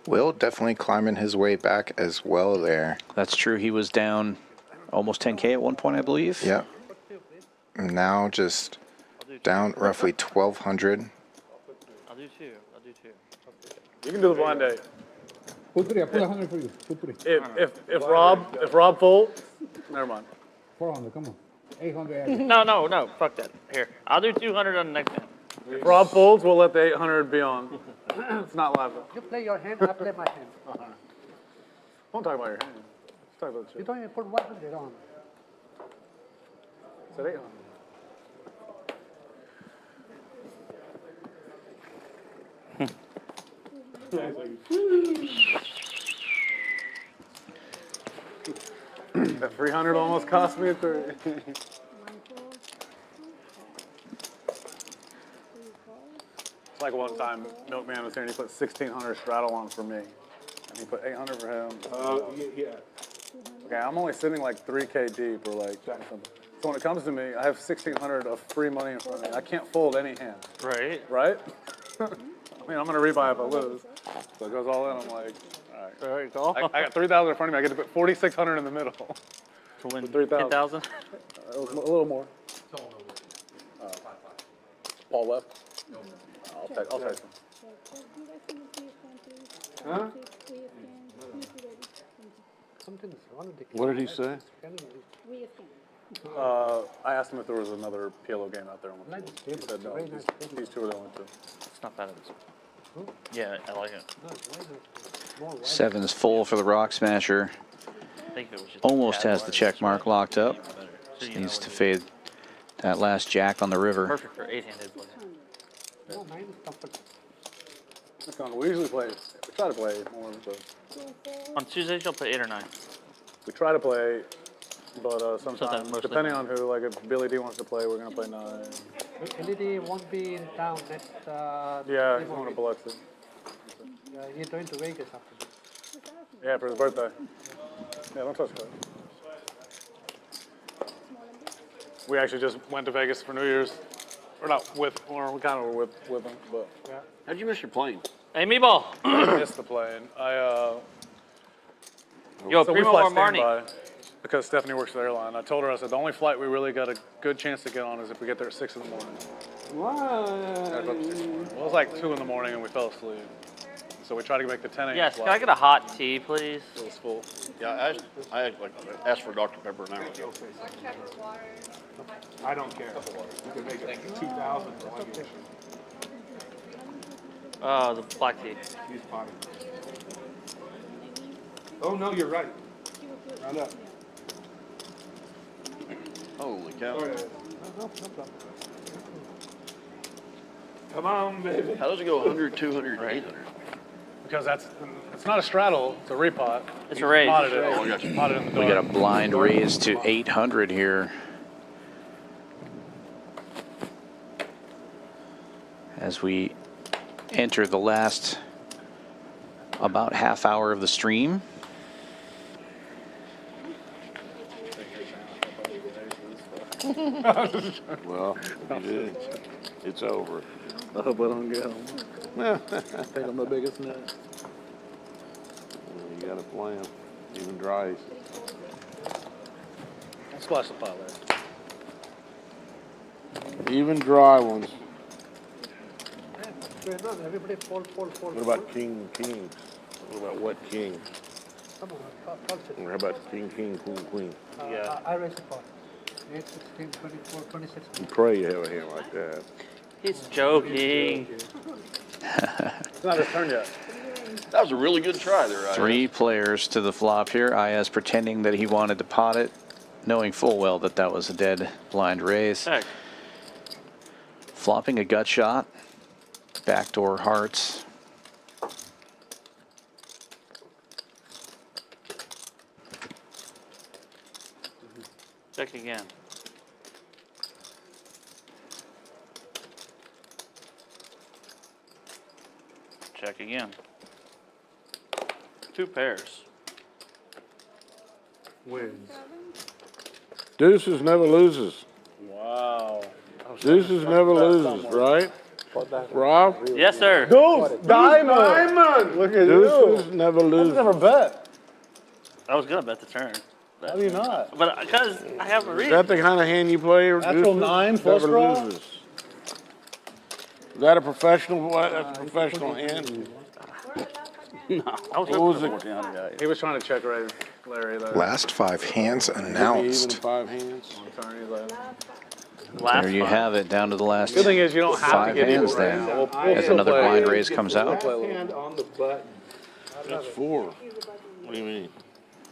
Will definitely climbing his way back as well there. That's true. He was down almost 10K at one point, I believe. Yep. Now just down roughly 1,200. I'll do two. I'll do two. You can do the blind date. Put 3. I put 100 for you. Put 3. If Rob folds, never mind. 400. Come on. 800. No. Fuck that. Here. I'll do 200 on the next hand. If Rob folds, we'll let the 800 be on. It's not live though. You play your hand, I play my hand. Don't talk about your hand. Let's talk about the You chip. don't even put 100 on. Said 800. That 300 almost cost me a 30. It's like one time Milkman was here and he put 1,600 straddle on for me. And he put 800 for him. Yeah. Okay, I'm only sitting like 3K deep or like something. So when it comes to me, I have 1,600 of free money in front of me. I can't fold any hand. Right. Right? I mean, I'm going to rebuy if I lose. So it goes all in. I'm like, all right. I got 3,000 in front of me. I get to put 4,600 in the middle. To win 3,000. 10,000? A little more. Paul left? I'll text him. Huh? What did he say? I asked him if there was another PLO game out there. He said no. These two are the only two. It's not bad. Yeah, I like it. Seven's full for the Rock Smasher. I think it was just Almost a has the check mark locked up. So, you Needs know, to fade that last jack on the river. perfect for 8-handed play. We usually play, we try to play more, but On Tuesdays, you'll play 8 or 9. we try to play, but Sometimes, sometimes, mostly depending nine. on who, like if Billy D wants to play, we're going to play 9. LED won't be in town next. Yeah, he's going to Biloxi. He's going to Vegas after this. Yeah, for his birthday. Yeah, don't touch that. We actually just went to Vegas for New Year's. We're not with, or we kind of were with them, but yeah. How'd you miss your plane? Hey, Meatball. I missed the plane. Yo, So we Primo fly or Marnie? standby because Stephanie works for the airline. I told her, I said, the only flight we really got a good chance to get on is if we get there at 6 in the morning. Gotta go up at 6 in the morning. Well, it was like 2 in the morning and we fell asleep. So we tried to make the 10 a.m. Yes, flight. can I get a hot tea, please? It was full. Yeah, I asked for Dr. Pepper an hour ago. I don't care. You can make it 2,000 for one dish. Oh, the black tea. Use potty. Oh, no, you're right. Round up. Holy cow. Sorry, no problem. Come on, baby. How does it go 100, 200, 800? Because it's not a straddle, it's a repot. It's a raise. Potted it. Oh, I got you. Potted in the We dark. got a blind raise to 800 here. As we enter the last about half hour of the stream. Well, it's over. I hope I don't get home. I think I'm the biggest nut. You got a plan, even dry. Splash the pot there. Even dry ones. Everybody fall. What about king? What about what king? Come on, Or how about king, queen? Yeah. I raise the pot. 8, 16, 24, 26. You pray you have a hand like that. He's joking. It's not his turn yet. That was a really good try there, Ayaz. 3 players to the flop here. Ayaz pretending that he wanted to pot it, knowing full well that that was a dead blind raise. Heck. Flopping a gut shot. Backdoor hearts. Check again. Check again. 2 pairs. Wins. Deuces never loses. Wow. Deuces never loses, right? Rob? Yes, sir. Diamond! Look at Deuces never loses. Never bet. I was gonna bet the turn. How do you not? But because I have a Is reason. that the kind of hand you play? Natural Deuces 9 flush never draw? loses. Is that a professional? That's a professional hand. I was What was hoping it? for 1400 guy. He was trying to check raise Larry there. Last 5 hands Even announced. 5 hands. Turn, he's like, Last There you five. have it, down to the last good thing is you don't have to 5 get hands equal there. right now. I As still another play. blind raise comes out. Hand on the button. That's 4. What do you mean?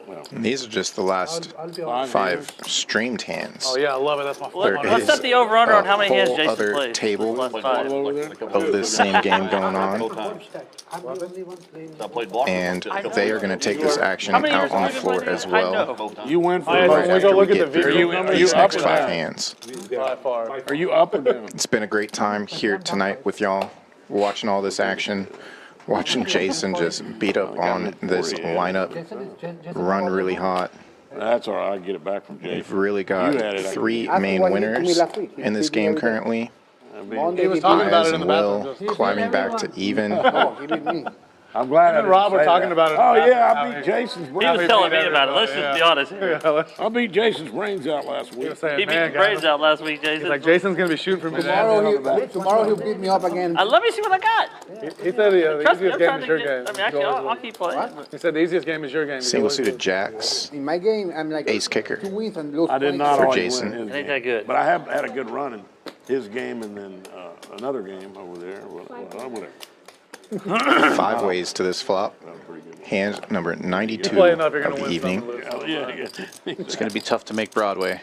Well, And these are just the last I'll be on. 5 streamed hands. Oh yeah, I love it. That's my There favorite. Let's is set the over-under on how many a hands whole Jason other plays. table Last 5. over there? of this same game going on, Times. I'm the only one playing. I played block. and they are going to take this action How many out years on the have you floor been as playing? I well. know. You win for When Right we go after look we at the get through video, these you next up or 5 down? hands. By far. Are you up or down? It's been a great time here tonight with y'all, watching all this action, watching Jason just beat up on this lineup, run really hot. That's all right. I get it back from We've Jason. really got You had it, I 3 Ask him main what he did to me winners last week. He in this beat me game every day. currently. Monday He was he talking beat about Ayaz it in and the Will bathroom. climbing back to even. No, he beat me. I'm glad. Him and Rob were talking about it in the Oh bathroom. yeah, How I beat he- Jason's He brains. was telling me about it. Let's just be honest here. I beat Jason's brains out last week. Saying, He beat man, the brains guys, out last week, Jason. he's like, Jason's gonna be shooting for me. Tomorrow he'll beat me up again. Let me see what I got. He said the Trust me, easiest I'm game trying is to your get. game. I mean, actually, I'll keep playing. He said the easiest game is your game. Single suited jacks, In my game, I'm like ace kicker. 2 wins and lose I did 20. not For always Jason. win his It ain't game. that good. But I have had a good run in his game and then another game over there. Whatever. 5 ways to this flop. Hand number 92 play enough, you're of gonna the win evening. some, lose some. Oh, yeah. It's going to be tough to make Broadway.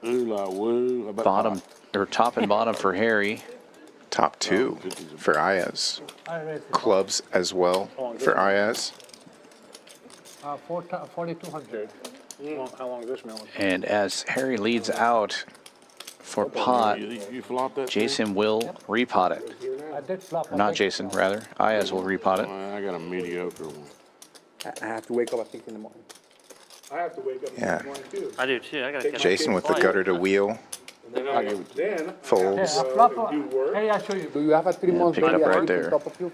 Ooh la woo. How about Bottom, or top and bottom for Harry. Top 2 for Ayaz. Clubs as well for Ayaz. 4,200. How long is this man? And as Harry leads out for pot, You flop that? Jason will repot it. I did flop. Or not Jason, rather. Ayaz will repot it. I got a mediocre one. I have to wake up at 6 in the morning. I have to wake up Yeah. in the morning too. I do too. I gotta catch Jason with the gutter to wheel Then I then folds. I have to do work. Hey, I'll show you. Do you have a 3-month pick it up baby right on there. top of you?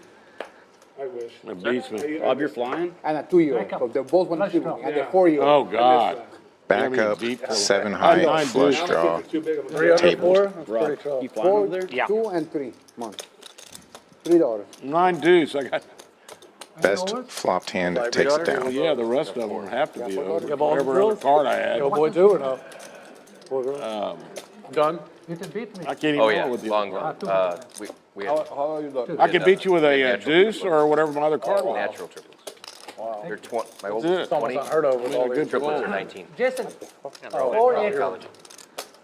I wish. It beats me. Bob, you're flying? And a 2-year-old, because they're both want to sleep, and the 4-year-old. Oh, God. Back Yeah, I up, mean, deep 7 I high, nine flush deuce. draw, Too big of a tabled. Rob, you flying over there? Yeah. 2 and 3 months. $3. 9 deuce. I got. Best flopped hand takes it Well, down. yeah, the rest of them have to be over. Whatever other card I had. Boy, too, or no? Done? You can beat me. I can't even Oh, roll yeah, with you. long run. We had How are you doing? I can beat you with a deuce or whatever my other card was. natural triples. They're my old That's it. 20 Unheard of with all these. triplets are 19. Jason, College.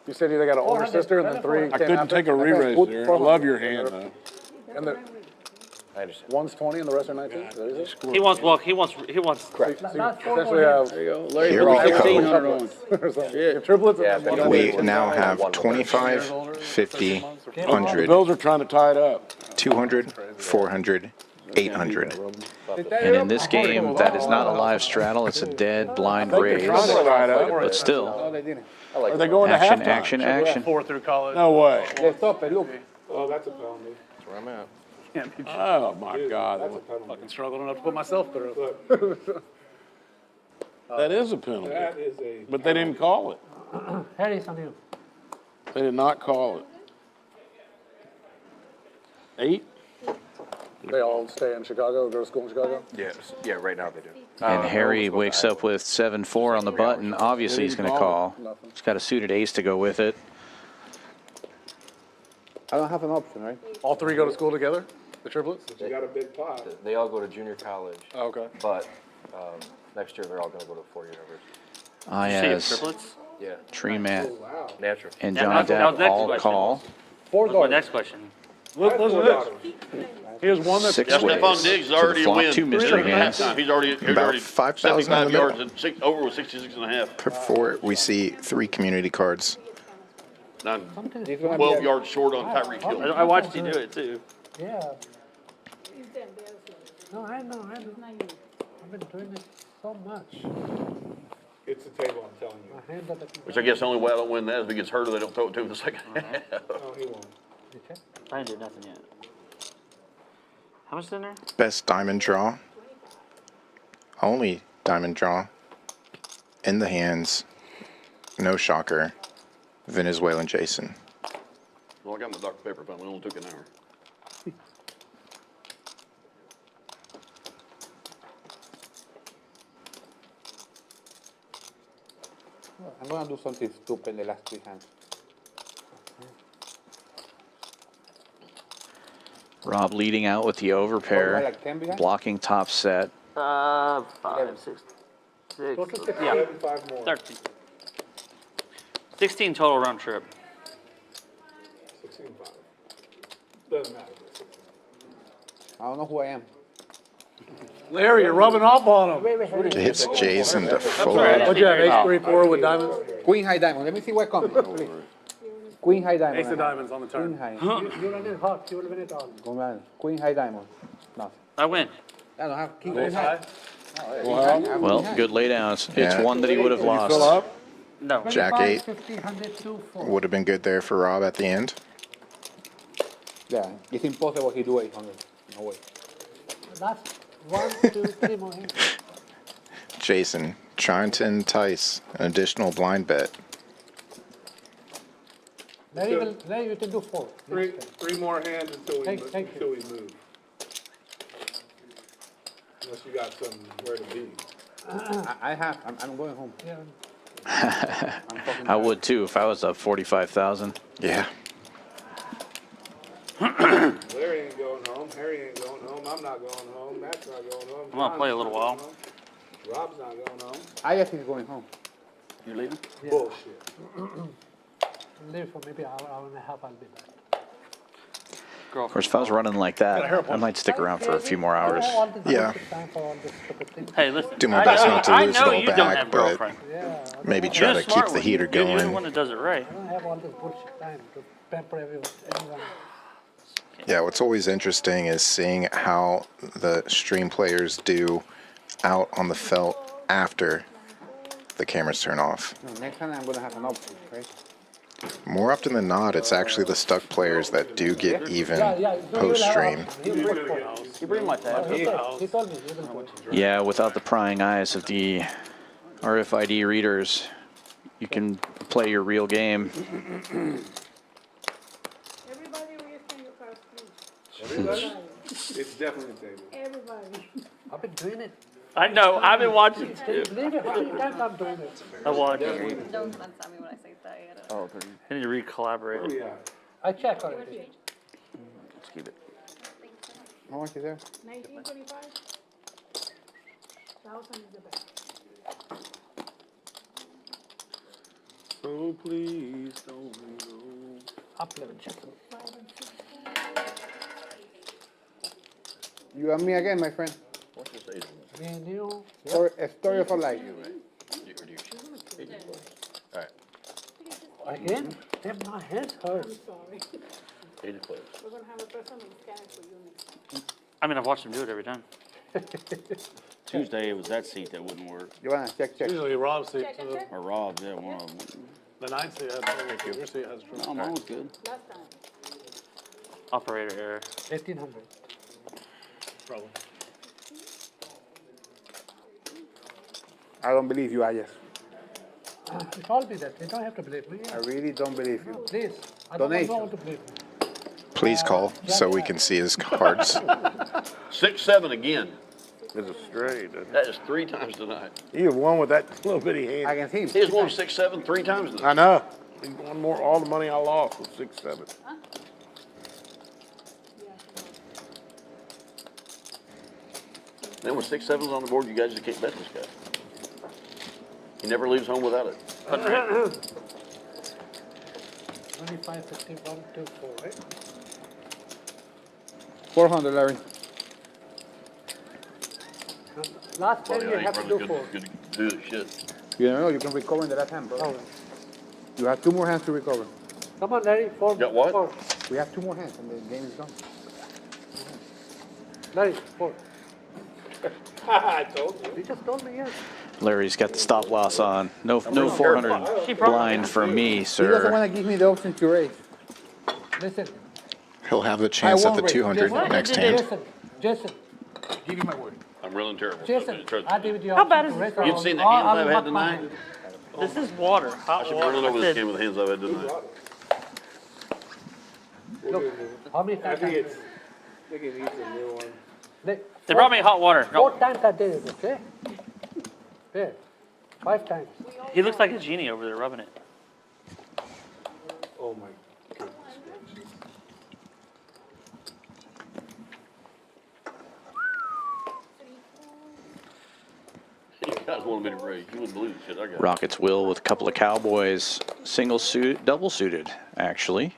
You said you got an older sister and then 3 I couldn't take a re-raise there. I love your hand though. And the I understand. one's 20 and the rest are 19? He wants, well, he wants, Correct. Essentially have There you go. Larry, Here we put go. 1,600 on. your triplets. Yeah, and but We now have 25, 50, 100, Those are trying to tie it up. 200, 400, 800. And in this game, that is not a live straddle. It's a dead blind raise. Trying to tie it up. But still, No, they didn't. Are they going to action, halftime? action, action. 4 through college. No way. They stop it, look. Oh, that's a penalty. That's where I'm at. Oh, my God. Fucking struggled enough to put myself through. That is a penalty. That is a. But they didn't call it. Harry's on you. They did not call it. 8? They all stay in Chicago, go to school in Chicago? Yes. Yeah, right now they do. And Harry wakes up with 7-4 on the button. Obviously, he's going to call. He's got a suited ace to go with it. I don't have an option, right? All 3 go to school together? The triplets? You got a big pot. They all go to junior college, Oh, okay. but next year they're all going to go to 4 university. Ayaz, triplets? Yeah, Tree Matt, natural. and Yeah, Johnny that was Depp next all question. call. What's my next question? Listen to this. Here's one that's. Six Yeah, ways Stephon Diggs is to the already a flop, win. 2 mystery hands. He's already About 5,000 in 75 the yards middle. and over with 66 and a half. Before we see 3 community cards. Now, 12 yards short on Tyreek Hill. I watched you do it too. Yeah. He's the embezzler. No, I know. It's not you. I've been doing it so much. It's the table, I'm telling you. My hand at the. Which I guess the only way I don't win that is if he gets hurt or they don't throw it to him in the second half. No, he won't. I didn't do nothing yet. How much is in there? Best diamond draw. Only diamond draw. In the hands. No shocker. Venezuelan Jason. Well, I got my Dr. Pepper fountain. It only took an hour. I'm going to do something stupid in the last 3 hands. Rob leading out with the overpair, like 10 behind? blocking top set. 5, 6, 6, yeah, 5 more. 13. 16 total round trip. 16-5. Doesn't matter. I don't know who I am. Larry, you're rubbing off on him. Hits Jason to fold. What'd you have, ace 3, 4 with diamonds? Queen high diamond. Let me see what comes. Please. Queen high diamond. Ace of diamonds on the Queen turn. high. You run it hot. You will win it all. Go on. Queen high diamond. Nothing. I win. I don't have king queen high. Well, good laydowns. It's Yeah. one that he would have Fill lost. up? No. Jack 25, 8 50, 100, 2, 4. would have been good there for Rob at the end. Yeah, it's impossible he do 800. No way. Last 1, 2, 3 more hands. Jason trying to entice an additional blind bet. Larry, you can do 4. 3 more hands until we Thank you. move. Unless you got somewhere to be. I have. I'm going home. Yeah. I would too if I was up 45,000. Yeah. Larry ain't going home. Harry ain't going home. I'm not going home. Matt's not going home. I'm gonna play a little while. Rob's not going home. I guess he's going home. You leaving? Bullshit. Leave for maybe an hour and a half. I'll be back. Of course, if I was running like that, I might stick around for a few more hours. Yeah. Hey, listen. Do my best not to I lose it know all you don't back, have but girlfriend. maybe You're try the to keep smart the one. heater You're the going. one that does it right. I don't have all this bullshit time to pamper anyone. Yeah, what's always interesting is seeing how the stream players do out on the felt after the cameras turn off. No, next time I'm gonna have an option, right? More often than not, it's actually the stuck players that do get even post-stream. You bring my tab. He told me. Yeah, without the prying eyes of the RFID readers, you can play your real game. Everybody reassess your cards, please. Everybody? It's definitely a table. Everybody. I've been doing it. I know. I've been watching too. Believe it, how many times I'm doing it? I watch. Don't stop me when I say that. Oh, I need to re-collaborate. I check already. Let's keep it. How much is there? 1925. 1,000 is the best. So please don't go. Up level check. 5 and 6. You and me again, my friend. What's this age on Me and you. A story of a life. Again? Damn, my hands hurt. I'm sorry. 80 players. We're gonna have a person scan it for you next time. I mean, I've watched him do it every time. Tuesday, it was that seat that wouldn't work. You wanna check? Usually Rob's seat, Check, check, too. check. Or Rob's, yeah, one of them. The 9 seat has trouble. Your seat has trouble. No, mine was good. Last time. Operator error. 1,800. Problem. I don't believe you, Ayes. You told me that. You don't have to believe me. I really don't believe you. Please. I don't Donation. want to believe me. Please call so we can see his cards. 6-7 again. It's a straight. That is 3 times tonight. He have won with that little bitty hand. I can see him. He has won 6-7 3 times tonight. I know. He won more, all the money I lost was 6-7. Then with 6-7s on the board, you guys just can't bet this guy. He never leaves home without it. 25, 51, 2, 4, right? 400, Larry. Last 10 you have to do 4. Good to do this shit. You never know, you can recover in the last hand, bro. Oh, You have 2 more hands to recover. come on, Larry. 4. Got what? 4. We have 2 more hands and the game is done. Larry, 4. I told you. You just told me, yes. Larry's got the stop loss on. No 400 blind for me, He doesn't sir. want to give me the option to raise. Listen. He'll have the chance at the 200 next hand. Jason, Give you my word. I'm real terrible. Jason, Trust I me. give you the How option bad to is raise this? You've seen the or hands I'll I've had mark tonight? mine. This is water. I Hot should be water. running over I this said- game with the hands I've had tonight. Look, how many I times think I it's, I think it needs a new one. They brought me hot water. No, 4 times I did it, okay? There. 5 times. he looks like a genie over there rubbing it. Oh my goodness. You guys wanted me to raise. You wouldn't believe the shit I got. Rockets will with a couple of Cowboys, single suit, double suited, actually,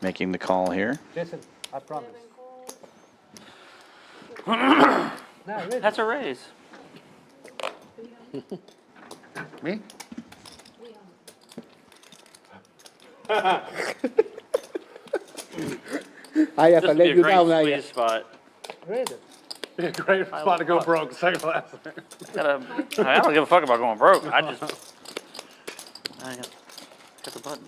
making the call here. Jason, I promise. That's a raise. Me? I have This to would be let a you great down, Ayes. squeeze spot. Raise it. Be a great spot to go broke, second last. I don't give a fuck about going broke. I got the button.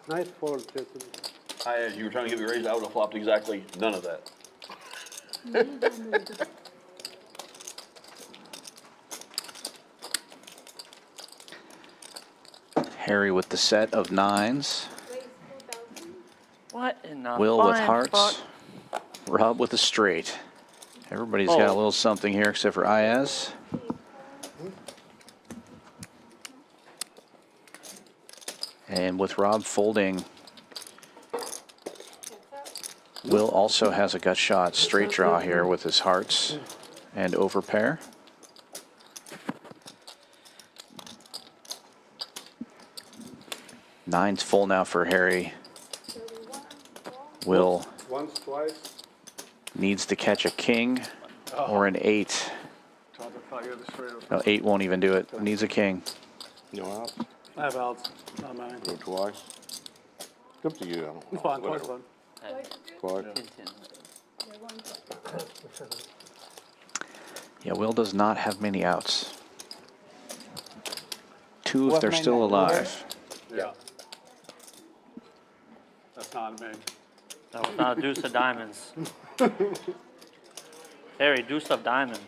Nice fold, Jason. As you were trying to get me raised, I would have flopped exactly none of that. Harry with the set of 9s. What in the Will with flying hearts. fuck? Rob with a straight. Everybody's got a little something here except for Ayes. And with Rob folding, Will also has a gut shot straight draw here with his hearts and over pair. Nine's full now for Harry. Will Once, twice. needs to catch a king or an 8. No, 8 won't even do it. Needs a king. No outs. I have outs, not mine. Go twice. It's up to you. I don't It's fine, whatever. fine. Clark? Yeah, Will does not have many outs. 2 if What's they're my still name? alive. Yeah. That's not me. No, it's not a deuce of diamonds. Harry, deuce of diamond.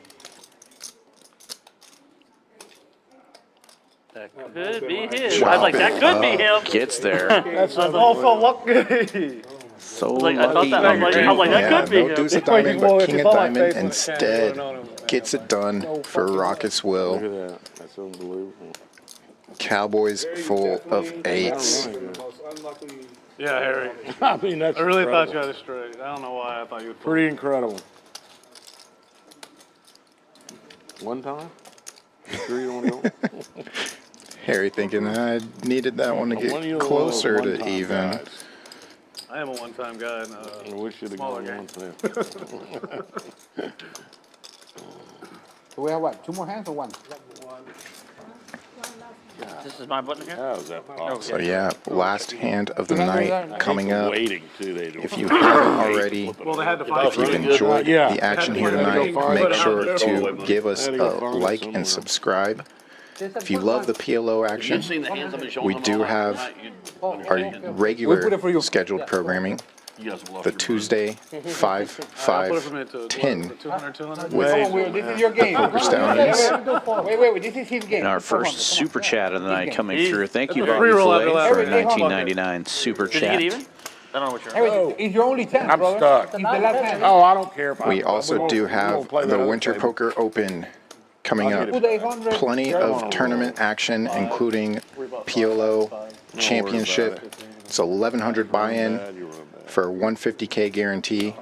That could be his. I was like, that could be him. Gets there. That's also lucky. So I thought lucky. that- I was like, that Yeah, could be no him. deuce of diamond, but king of diamond instead gets it done for Rockets Look Will. at that. That's unbelievable. Cowboys full of eights. Yeah, Harry. I mean, that's I really incredible. thought you had it straight. I don't know why I thought you would. Pretty incredible. One time? You sure you don't want to go? Harry thinking I needed that one to One of get you closer to one-time even. guys. I am a one-time guy in I wish you'd have smaller gone games. one time. So we have what, 2 more hands or 1? This is my button here? How is that possible? So yeah, last hand of the night coming up. Waiting too. They If you haven't already, Well, they had to if find you've something. enjoyed Yeah. the action here Had to tonight, go find make it. sure to give us Had a to go find it like somewhere. and subscribe. If you love the PLO action, You've seen the hands I've been showing we them do all have night. You'd our understand. We put it regular for you. scheduled programming, You guys have lost the your Tuesday 5, I put it from 5, it to 10 200, 200. with Come on, Will, this is your game. Poker Stallions. Wait, this is his game. And our Come on, first come on. super chat of the night coming He's- through. Thank you, That's a Bobby free roll after Filet, that. for a Everything on 1999 super Did you get even? chat. I don't know what you're Harry, it's your only chance, I'm brother. stuck. It's the last hand. Oh, I don't care if We I also won't- do we have won't play that the other Winter table. Poker Open coming up. 2,800. Plenty of tournament action, including PLO Championship. It's 1,100 buy-in Bad, you run bad. for 150K guarantee.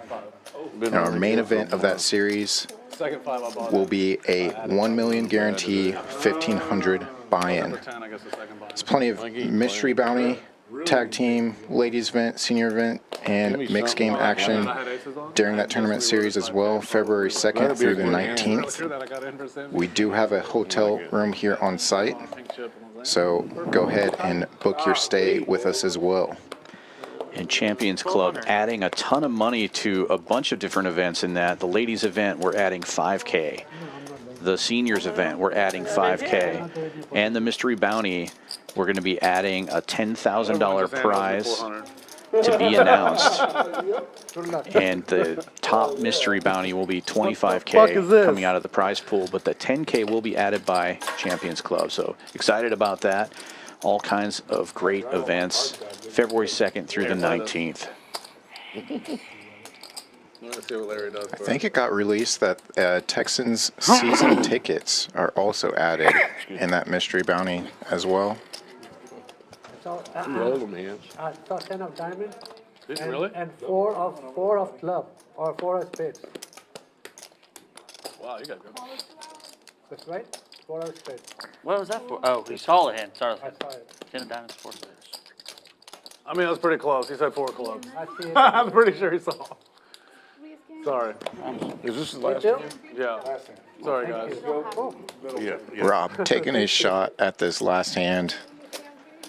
And our main event of that series Second 5 I bought. will be a 1 million guarantee, 1,500 buy-in. For 10, I guess the second buy. There's plenty of mystery bounty, tag team, ladies event, senior event, and mixed game action during that tournament series as well, February 2nd through the 19th. Sure that I got in for Sam. We do have a hotel room here on site, Pink chip. so go ahead and book your stay with us as well. And Champions Club adding a ton of money to a bunch of different events in that. The ladies event, we're adding 5K. The seniors event, we're adding 5K. And the mystery bounty, we're going to be adding a $10,000 prize to be announced. And the top mystery bounty will be 25K coming out of the prize pool, but the 10K will be added by Champions Club. So excited about that. All kinds of great events, February 2nd through the 19th. Let's see what Larry does. I think it got released that Texans season tickets are also added in that mystery bounty as well. So, Roll them hands. so 10 of diamond. Did you and, really? And 4 of club, or 4 of spades. Wow, you got good. That's right? 4 of spades. What was that for? Oh, he saw the hand. Sorry. I saw it. 10 of diamonds, 4 spades. I mean, it was pretty close. He said 4 clubs. I see it. I'm pretty sure he saw. Sorry. Is this the last Bill? game? Yeah. Sorry, guys. Yeah. Rob taking a shot at this last hand.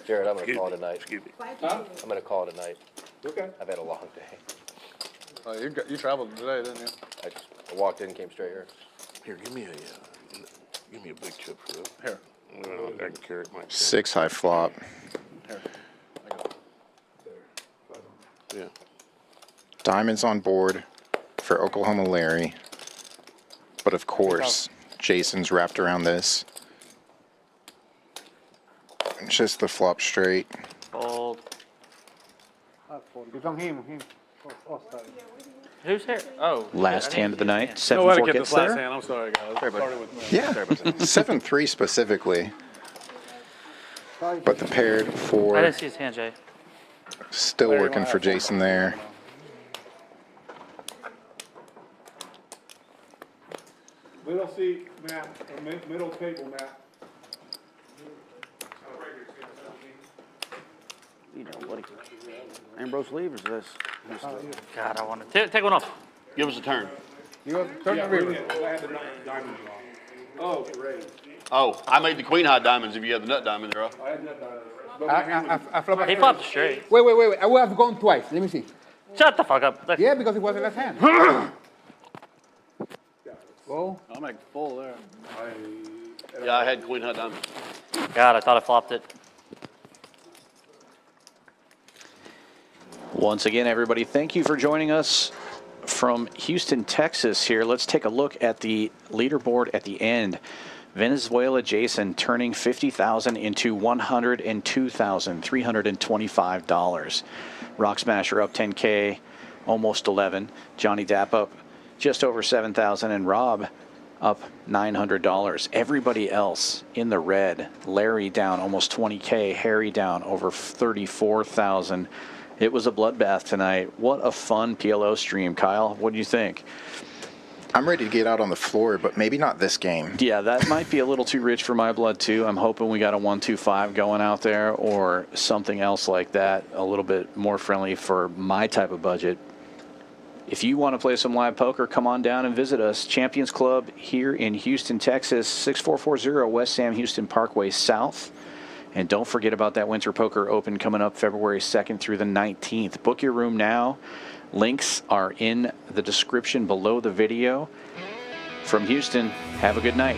Jared, I'm gonna call it a night. Excuse me. I'm gonna call it a night. Okay. I've had a long day. You traveled today, didn't you? I walked in, came straight here. Here, give me a big chip for that. Here. I can carry it myself. 6 high flop. Here. Yeah. Diamonds on board for Oklahoma Larry. But of course, Jason's wrapped around this. Just the flop straight. Fold. It's on him. Oh, sorry. Who's here? Oh. Last hand of the night, No way to 7-4 get gets this last there. hand. I'm sorry, guys. Started with me. Yeah, 7-3 specifically. But the paired I 4 didn't see his hand, Jay. still working for Jason there. Middle seat map, or middle table map. You know what? Ambrose Lever's this. God, I want to take one off. Give us a turn. You have turn the I river. had the diamond off. Oh, great. Oh, I made the queen high diamonds if you have the nut diamond there. I had that diamond. I flop He flopped straight. Wait. I would have gone twice. Let me see. Shut the fuck up. Yeah, because it was the left hand. Go. I'll make full there. Yeah, I had queen high diamond. God, I thought I flopped it. Once again, everybody, thank you for joining us from Houston, Texas here. Let's take a look at the leaderboard at the end. Venezuela Jason turning $50,000 into $102,325. Rock Smasher up 10K, almost 11. Johnny Dapp up just over 7,000, and Rob up $900. Everybody else in the red. Larry down almost 20K. Harry down over 34,000. It was a bloodbath tonight. What a fun PLO stream. Kyle, what do you think? I'm ready to get out on the floor, but maybe not this game. Yeah, that might be a little too rich for my blood, too. I'm hoping we got a 1-2-5 going out there or something else like that, a little bit more friendly for my type of budget. If you want to play some live poker, come on down and visit us. Champions Club here in Houston, Texas, 6440 West Sam Houston Parkway South. And don't forget about that Winter Poker Open coming up February 2nd through the 19th. Book your room now. Links are in the description below the video. From Houston, have a good night.